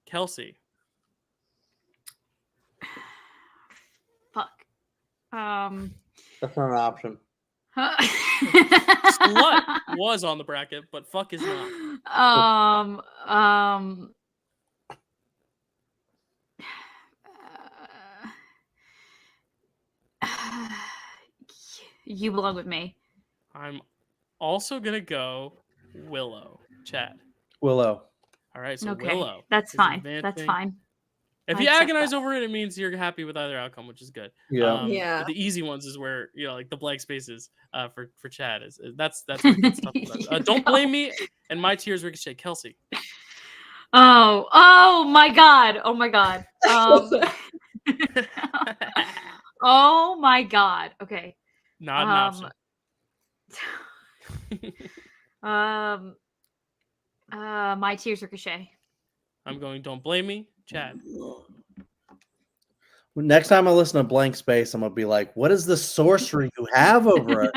Kelsey. Fuck. That's not an option. Slut was on the bracket, but fuck is not. You Belong With Me. I'm also gonna go Willow. Chad. Willow. All right, so Okay, Willow. that's is fine. That's advancing. fine. If I you accept agonize that. over it, it means you're happy with either outcome, which is good. Yeah. Yeah. But the easy ones is where like the blank spaces for Chad is that's where it gets tough about. Don't Blame Me and My Tears Ricochet. Kelsey. Oh my god. Oh my god. Oh my god. Okay. Not an option. My Tears Ricochet. I'm going Don't Blame Me. Chad. Next time I listen to Blank Space, I'm gonna be like, "What is the sorcery you have over it?"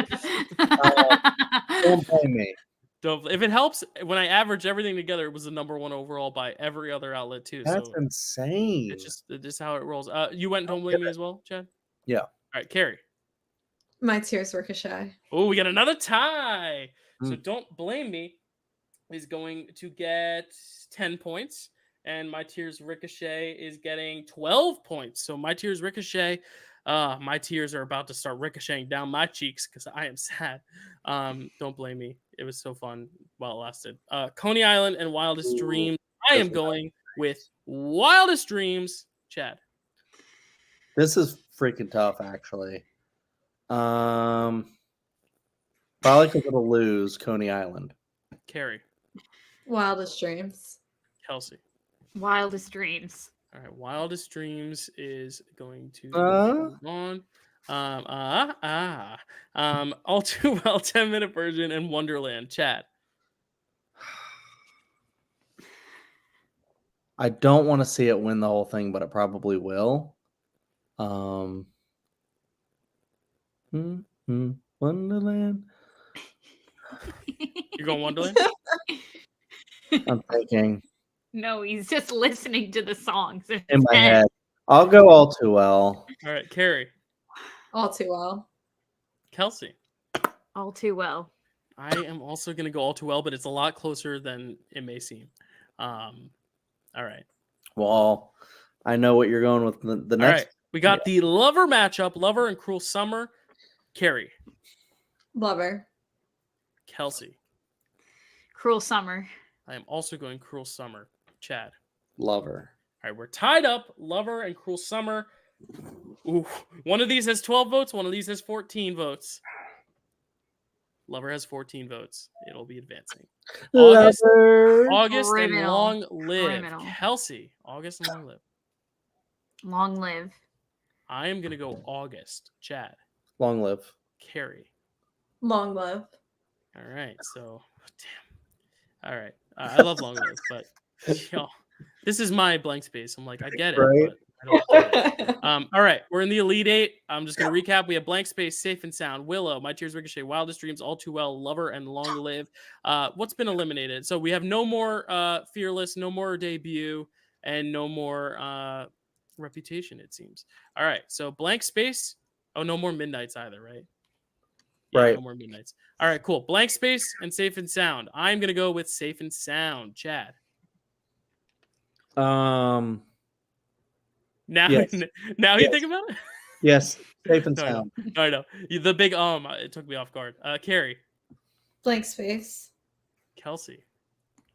Don't blame me. If it helps, when I average everything together, it was the number one overall by every other outlet too. That's So insane. it's just how it rolls. You went Don't Blame Me as well, Chad? Yeah. All right, Kerri. My tears ricochet. Oh, we got another tie. So Mm. Don't Blame Me is going to get 10 points. And My Tears Ricochet is getting 12 points. So My Tears Ricochet, my tears are about to start ricocheting down my cheeks because I am sad. Don't blame me. It was so fun while it lasted. Coney Island and Wildest Dreams. I am going with Wildest Dreams. Chad. This is freaking tough, actually. Probably because it'll lose Coney Island. Kerri. Wildest Dreams. Kelsey. Wildest Dreams. All right, Wildest Dreams is going to Uh? move on. All Too Well, 10-minute version, and Wonderland. Chad. I don't want to see it win the whole thing, but it probably will. Wonderland. You're going Wonderland? I'm thinking No, he's just listening to the songs in my head. I'll go All Too Well. All right, Kerri. All Too Well. Kelsey. All Too Well. I am also going to go All Too Well, but it's a lot closer than it may seem. All right. Well, I know what you're going with the All next. right. We got the Lover matchup, Lover and Cruel Summer. Kerri. Lover. Kelsey. Cruel Summer. I am also going Cruel Summer. Chad. Lover. All right, we're tied up. Lover and Cruel Summer. Ooh, one of these has 12 votes. One of these has 14 votes. Lover has 14 votes. It'll be advancing. August and Criminal. Long Live. Criminal. Kelsey. August and Long Live. Long Live. I am going to go August. Chad. Long Live. Kerri. Long Live. All right. So, damn. All right. I love Long Live, but yo, this is my blank space. I'm like, I get it. Right. But I don't get it. All right. We're in the Elite Eight. I'm just going to recap. We have Blank Space, Safe and Sound, Willow, My Tears Ricochet, Wildest Dreams, All Too Well, Lover, and Long Live. What's been eliminated? So we have no more Fearless, no more Debut, and no more Reputation, it seems. All right. So Blank Space. Oh, no more Midnights either, right? Yeah, Right. no more Midnights. All right, cool. Blank Space and Safe and Sound. I'm going to go with Safe and Sound. Chad. Yes. Now you think about it? Yes. Safe and No, Sound. I know. The big it took me off guard. Kerri. Blank Space. Kelsey.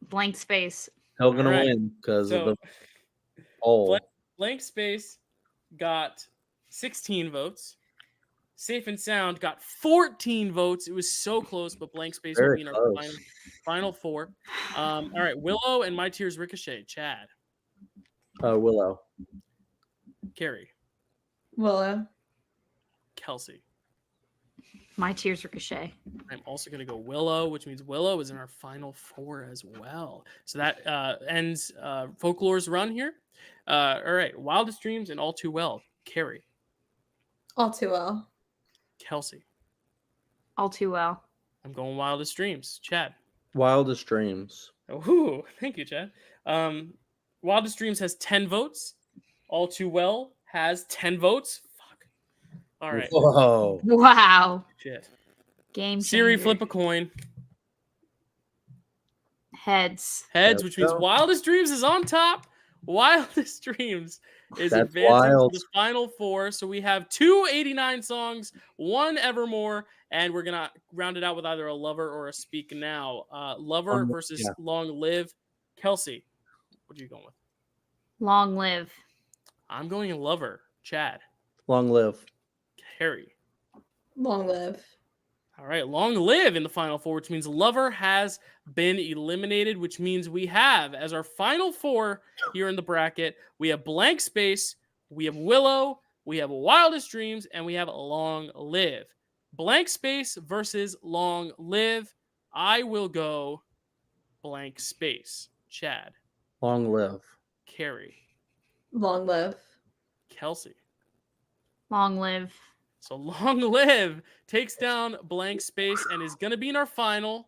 Blank Space. Hell gonna All right. win because So, of the poll. Blank Space got 16 votes. Safe and Sound got 14 votes. It was so close, but Blank Space will Very be in our close. final four. All right, Willow and My Tears Ricochet. Chad. Willow. Kerri. Willow. Kelsey. My Tears Ricochet. I'm also going to go Willow, which means Willow is in our final four as well. So that ends Folklore's run here. All right, Wildest Dreams and All Too Well. Kerri. All Too Well. Kelsey. All Too Well. I'm going Wildest Dreams. Chad. Wildest Dreams. Oh, thank you, Chad. Wildest Dreams has 10 votes. All Too Well has 10 votes. Fuck. All right. Whoa. Wow. Shit. Game Siri, changer. flip a coin. Heads. Heads, There which we means go. Wildest Dreams is on top. Wildest Dreams is That's advancing wild. to the final four. So we have 289 songs, one Evermore, and we're gonna round it out with either a Lover or a Speak Now. Lover versus yeah. Long Live. Kelsey, what are you going with? Long Live. I'm going Lover. Chad. Long Live. Kerri. Long Live. All right, Long Live in the final four, which means Lover has been eliminated, which means we have, as our final four here in the bracket, we have Blank Space, we have Willow, we have Wildest Dreams, and we have Long Live. Blank Space versus Long Live. I will go Blank Space. Chad. Long Live. Kerri. Long Live. Kelsey. Long Live. So Long Live takes down Blank Space and is going to be in our final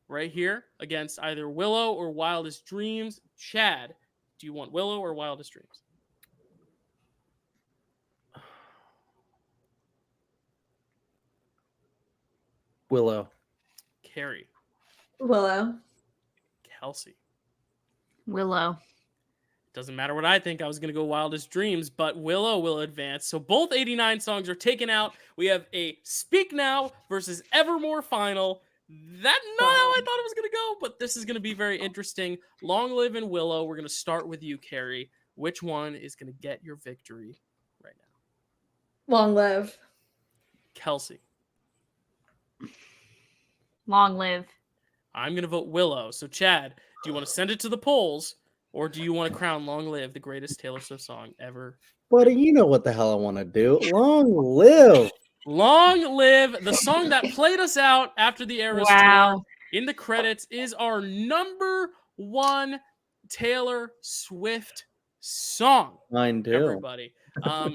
right here against either Willow or Wildest Dreams. Chad, do you want Willow or Wildest Dreams? Willow. Kerri. Willow. Kelsey. Willow. Doesn't matter what I think. I was going to go Wildest Dreams, but Willow will advance. So both 89 songs are taken out. We have a Speak Now versus Evermore final. That's not how I thought it was going to go, but this is going to be very interesting. Long Live and Willow. We're going to start with you, Kerri. Which one is going to get your victory right now? Long Live. Kelsey. Long Live. I'm going to vote Willow. So, Chad, do you want to send it to the polls, or do you want to crown Long Live the greatest Taylor Swift song ever? Buddy, you know what the hell I want to do. Long live. Long Live, the song that played us out after the Eras tour in the credits, is our number one Taylor Swift song. Mine too. Everybody.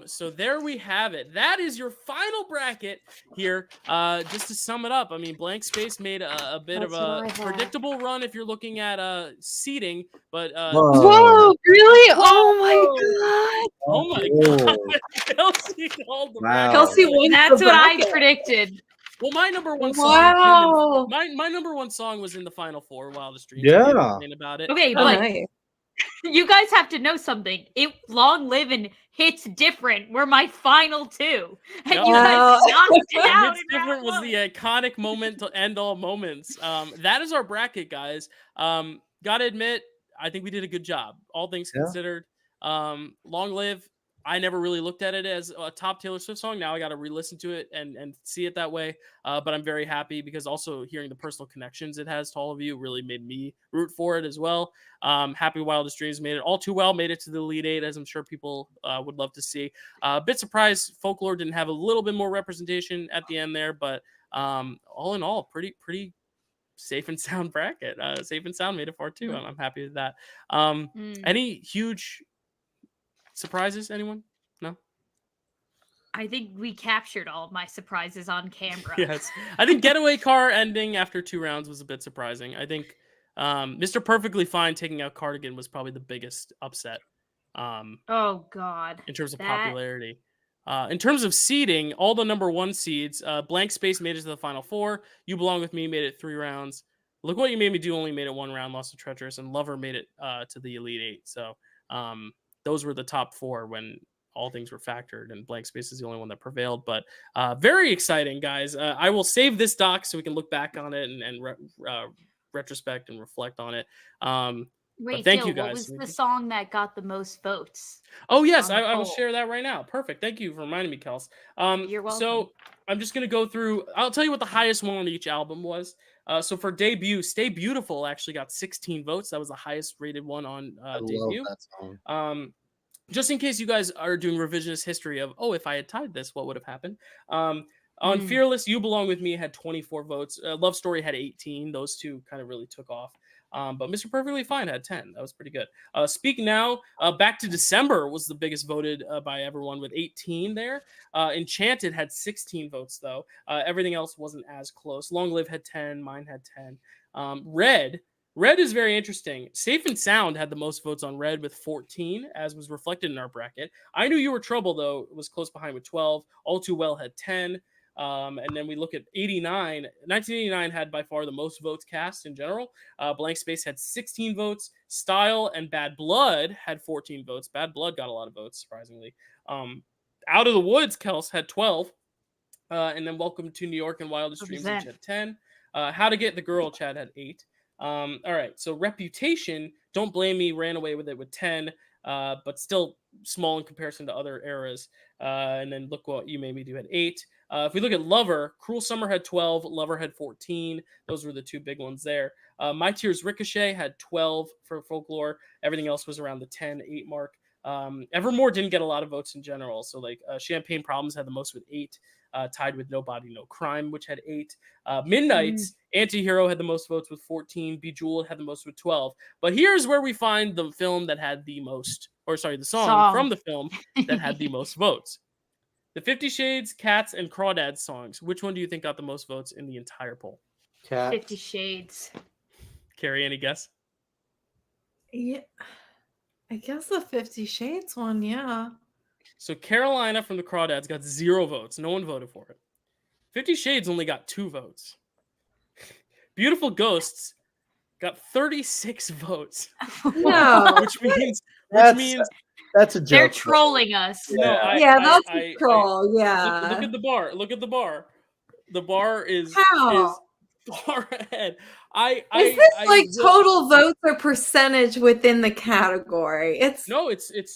So there we have it. That is your final bracket here. Just to sum it up, I mean, Blank Space made a bit of a predictable run if you're looking at seeding, but Whoa, really? Oh my god. Kelsey called the bracket. Kelsey won. That's what I predicted. Well, my number one song. Wow. My number one song was in the final four. Wildest Dreams. Yeah. About it. Okay, but you guys have to know something. Long Live and Hits Different were my final two. And you guys knocked it out. Hits Different was the iconic moment to end all moments. That is our bracket, guys. Gotta admit, I think we did a good job. All things considered. Long Live, I never really looked at it as a top Taylor Swift song. Now I got to re-listen to it and see it that way. But I'm very happy because also hearing the personal connections it has to all of you really made me root for it as well. Happy Wildest Dreams made it all too well, made it to the Elite Eight, as I'm sure people would love to see. A bit surprised Folklore didn't have a little bit more representation at the end there, but all in all, pretty safe and sound bracket. Safe and sound made it far too. I'm happy with that. Any huge surprises, anyone? No? I think we captured all of my surprises on camera. Yes. I think Getaway Car ending after 2 rounds was a bit surprising. I think Mr. Perfectly Fine taking out Cardigan was probably the biggest upset. Oh, God. In terms of popularity. In terms of seeding, all the number 1 seeds, Blank Space made it to the final 4. You Belong With Me made it 3 rounds. Look What You Made Me Do only made it 1 round, lost to Treacherous, and Lover made it to the Elite Eight. So, those were the top 4 when all things were factored, and Blank Space is the only one that prevailed. But very exciting, guys. I will save this doc so we can look back on it and retrospect and reflect on it. Wait, thank Dyl, you, guys. what was the song that got the most votes? Oh, yes, I will share that right now. Perfect. Thank you for reminding me, Kels. You're welcome. So I'm just going to go through. I'll tell you what the highest one on each album was. So for debut, Stay Beautiful actually got 16 votes. That was the highest rated one on debut. Love that song. Just in case you guys are doing revisionist history of, if I had tied this, what would have happened? On Fearless, You Belong With Me had 24 votes. Love Story had 18. Those two kind of really took off. But Mr. Perfectly Fine had 10. That was pretty good. Speak Now, Back to December was the biggest voted by everyone with 18 there. Enchanted had 16 votes, though. Everything else wasn't as close. Long Live had 10. Mine had 10. Red is very interesting. Safe and Sound had the most votes on Red with 14, as was reflected in our bracket. I Knew You Were Trouble, though, was close behind with 12. All Too Well had 10. And then we look at 89. 1989 had by far the most votes cast in general. Blank Space had 16 votes. Style and Bad Blood had 14 votes. Bad Blood got a lot of votes, surprisingly. Out of the Woods, Kels had 12. And then Welcome to New York and Wildest Dreams each had 10. How to Get the Girl, Chad had 8. All right, so Reputation, Don't Blame Me ran away with it with 10. But still small in comparison to other eras. And then Look What You Made Me Do had 8. If we look at Lover, Cruel Summer had 12, Lover had 14. Those were the two big ones there. My Tears Ricochet had 12 for Folklore. Everything else was around the 10, 8 mark. Evermore didn't get a lot of votes in general. So like Champagne Problems had the most with 8, tied with Nobody No Crime, which had 8. Midnight's Antihero had the most votes with 14. Bejeweled had the most with 12. But here's where we find the film that had the most, the song from the film that had the most votes. The 50 Shades, Cats, and Crawdads songs. Which one do you think got the most votes in the entire poll? Cats. 50 Shades. Kerri, any guess? Yeah, I guess the 50 Shades one, yeah. So Carolina from the Crawdads got 0 votes. No one voted for it. 50 Shades only got 2 votes. Beautiful Ghosts got 36 votes. No. which means that's a joke. They're trolling us. no. That's a troll. Yeah. Look at the bar. Look at the bar. The bar is How? far ahead. Is this total votes or percentage within the category? It's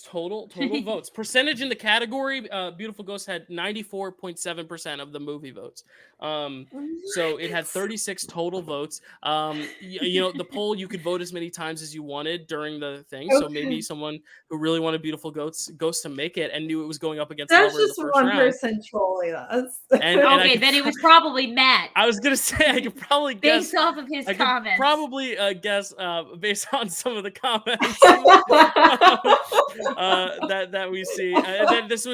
total votes. Percentage in the category. Beautiful Ghost had 94.7% of the movie votes. So it had 36 total votes. The poll, you could vote as many times as you wanted during the thing. Okay. So maybe someone who really wanted Beautiful Ghost to make it and knew it was going up against There's Lover just in the first one round. person trolling us. And then it was probably Matt. I was gonna say I could probably based off of his comments. Probably guess based on some of the comments that we see. And then this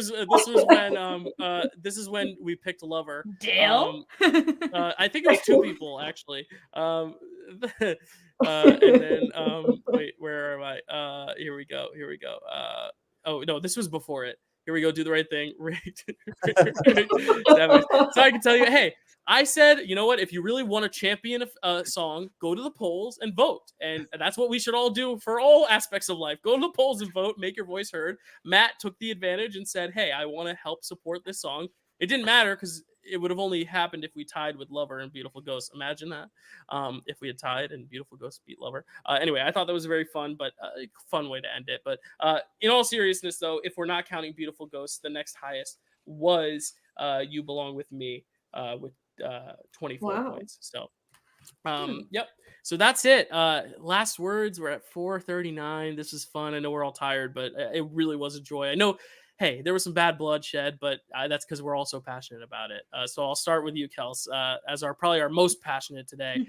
is when we picked Lover. Dyl. I think it was 2 people actually. And then wait, where am I? Here we go. Oh no, this was before it. Here we go. Do the right thing. So I can tell you, hey, I said, you know what? If you really want to champion a song, go to the polls and vote. And that's what we should all do for all aspects of life. Go to the polls and vote. Make your voice heard. Matt took the advantage and said, hey, I want to help support this song. It didn't matter because it would have only happened if we tied with Lover and Beautiful Ghost. Imagine that. If we had tied and Beautiful Ghost beat Lover. Anyway, I thought that was very fun, but a fun way to end it. But in all seriousness, though, if we're not counting Beautiful Ghost, the next highest was You Belong With Me with 24 points. So, yep. So that's it. Last words. We're at 4:39. This is fun. I know we're all tired, but it really was a joy. I know. Hey, there was some bad blood shed, but that's because we're all so passionate about it. So I'll start with you, Kels, as probably our most passionate today.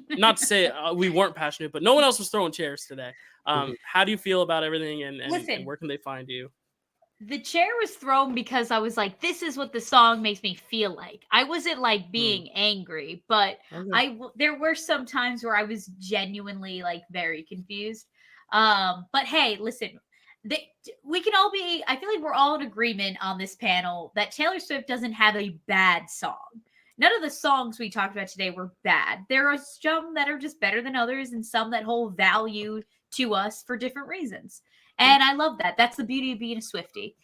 Not to say we weren't passionate, but no one else was throwing chairs today. How do you feel about everything, and where can they find you? The chair was thrown because I was like, this is what the song makes me feel like. I wasn't like being angry, but there were some times where I was genuinely like very confused. But hey, listen. We can all I feel like we're all in agreement on this panel that Taylor Swift doesn't have a bad song. None of the songs we talked about today were bad. There are some that are just better than others and some that hold value to us for different reasons. And I love that. That's the beauty of being a Swiftie.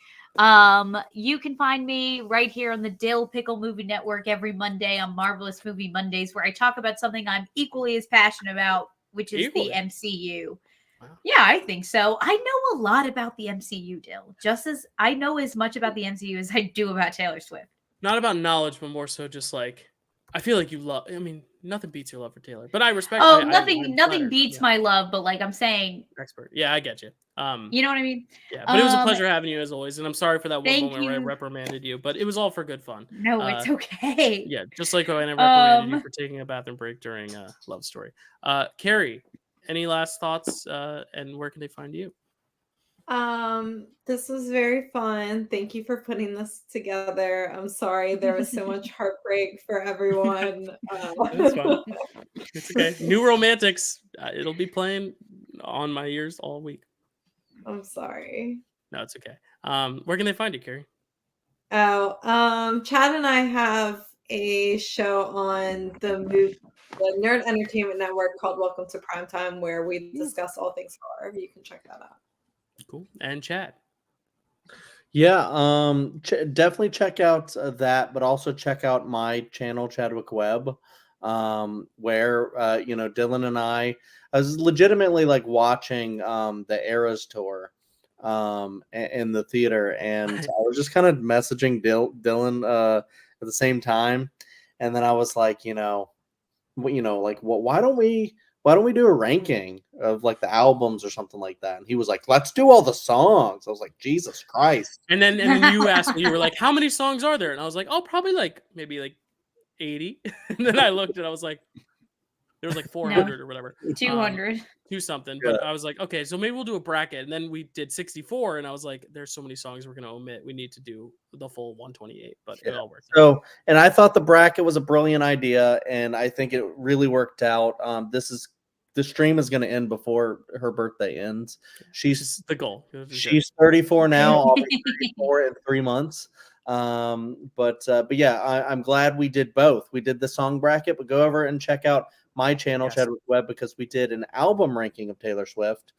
You can find me right here on the Dyl Pickle Movie Network every Monday on Marvel-ous Movie Mondays, where I talk about something I'm equally as passionate about, which is the MCU. Wow. Yeah, I think so. I know a lot about the MCU, Dyl. Just as I know as much about the MCU as I do about Taylor Swift. Not about knowledge, but more so just like, I feel like you love, I mean, nothing beats your love for Taylor, but I respect. Nothing beats my love, but like I'm saying. Expert. Yeah, I get you. You know what I mean? Yeah, but it was a pleasure having you as always. And I'm sorry for that one moment where I reprimanded you, but it was all for good fun. No, it's okay. Yeah, just like when I reprimanded you for taking a bathroom break during Love Story. Kerri, any last thoughts, and where can they find you? This was very fun. Thank you for putting this together. I'm sorry there was so much heartbreak for everyone. That's fine. It's okay. New Romantics. It'll be playing on my ears all week. I'm sorry. No, it's okay. Where can they find you, Kerri? Chad and I have a show on the Nerd Entertainment Network called Welcome to Primetime, where we discuss all things horror. You can check that out. Cool. And Chad. Yeah, definitely check out that, but also check out my channel, Chadwick Webb, where Dylan and I was legitimately like watching the Eras tour in the theater, and I was just kind of messaging Dylan at the same time, and then I was like, why don't we do a ranking of like the albums or something like that? And he was like, let's do all the songs. I was like, Jesus Christ. And then you asked me, you were like, how many songs are there? And I was like, oh, probably maybe 80. And then I looked and I was like, there was like 400 or whatever. 200. Do something. But I was like, okay, so maybe we'll do a bracket. And then we did 64. And I was like, there's so many songs we're going to omit. We need to do the full 128. But it all worked out. So, and I thought the bracket was a brilliant idea. And I think it really worked out. The stream is going to end before her birthday ends. She's the goal. She's 34 now. I'll be 34 in 3 months. But yeah, I'm glad we did both. We did the song bracket, but go over and check out my channel, Yes. Chadwick Webb, because we did an album ranking of Taylor Swift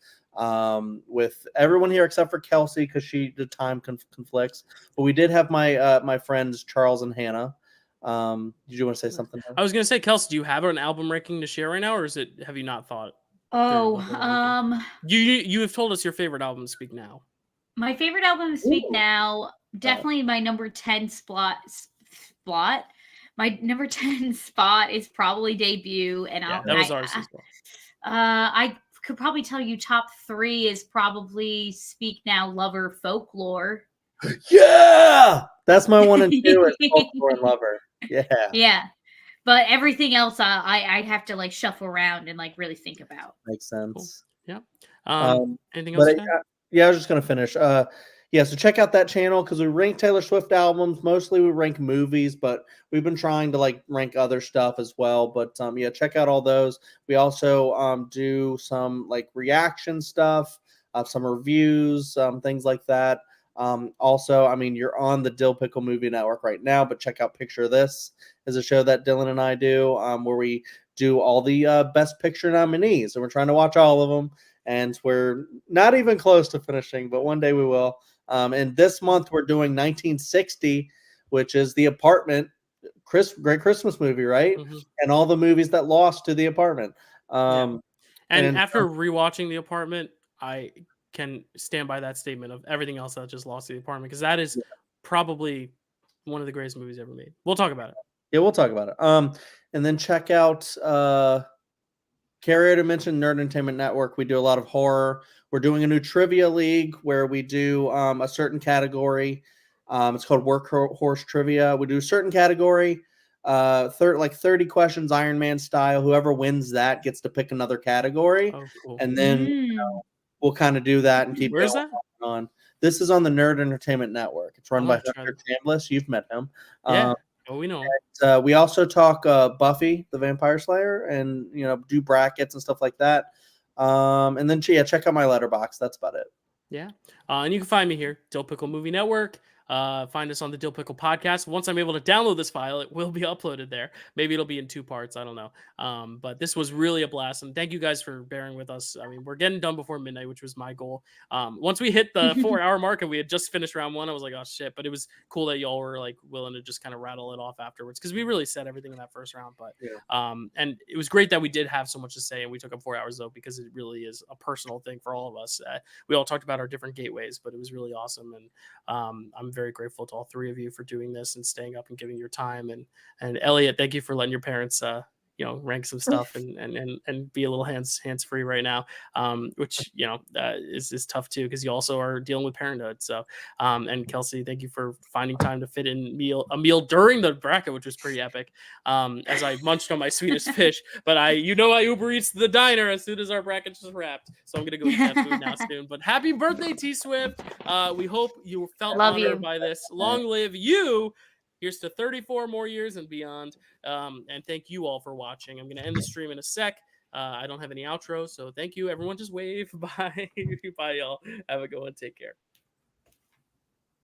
with everyone here except for Kelsey because the time conflicts. But we did have my friends Charles and Hannah. Did you want to say something? I was gonna say, Kelsey, do you have an album ranking to share right now, or have you not thought? Oh, through the ranking? You have told us your favorite album. Speak now. my favorite album to speak Ooh. now, definitely my number 10 spot. My number 10 spot is probably Debut, and Yeah, that was ours as well. I could probably tell you top 3 is probably Speak Now, Lover, Folklore. Yeah, that's my 1 and 2 is Folklore and Lover. Yeah. Yeah. But everything else, I'd have to like shuffle around and like really think about. Makes sense. Yeah. Um, Anything else? Yeah, I was just gonna finish. Yeah, so check out that channel because we rank Taylor Swift albums. Mostly we rank movies, but we've been trying to like rank other stuff as well. But yeah, check out all those. We also do some like reaction stuff, some reviews, things like that. Also, I mean, you're on the Dyl Pickle Movie Network right now, but check out Picture This is a show that Dylan and I do, where we do all the Best Picture nominees, and we're trying to watch all of them. And we're not even close to finishing, but one day we will. And this month we're doing 1960, which is The Apartment, great Christmas movie, right? Mm-hmm. And all the movies that lost to The Apartment. And after rewatching The Apartment, I can stand by that statement of everything else that just lost to The Apartment, because that is probably one of the greatest movies ever made. We'll talk about it. Yeah, we'll talk about it. And then check out Kerri already mentioned Nerd Entertainment Network. We do a lot of horror. We're doing a new trivia league where we do a certain category. It's called Workhorse Trivia. We do a certain category, 30 questions, Iron Man style. Whoever wins that gets to pick another category. Oh, cool. And then we'll kind of do that and keep Where's going that? on. This is on the Nerd Entertainment Network. It's run by Hunter Chambliss. You've met him. Yeah. We know. And, we also talk Buffy the Vampire Slayer, and do brackets and stuff like that. And then check out my Letterboxd. That's about it. Yeah. And you can find me here, Dyl Pickle Movie Network. Find us on the Dyl Pickle Podcast. Once I'm able to download this file, it will be uploaded there. Maybe it'll be in 2 parts. I don't know. But this was really a blast. And thank you guys for bearing with us. I mean, we're getting done before midnight, which was my goal. Once we hit the 4-hour mark and we had just finished round 1, I was like, oh shit. But it was cool that y'all were like willing to just kind of rattle it off afterwards, because we really said everything in that first round. But and it was great that we did have so much to say, and we took up 4 hours though, because it really is a personal thing for all of us. We all talked about our different gateways, but it was really awesome. And I'm very grateful to all 3 of you for doing this and staying up and giving your time. And Elliot, thank you for letting your parents rank some stuff and be a little hands free right now, which is tough too, because you also are dealing with parenthood. So and Kelsey, thank you for finding time to fit in a meal during the bracket, which was pretty epic, as I munched on my Swedish fish. But I Uber Eats the diner as soon as our bracket just wrapped, so I'm gonna go eat that food now soon. But happy birthday, T Swift. We hope you felt honored by this. Long live you. Here's to 34 more years and beyond. And thank you all for watching. I'm going to end the stream in a sec. I don't have any outro, so thank you. Everyone just wave. Bye. Bye, y'all. Have a good one. Take care.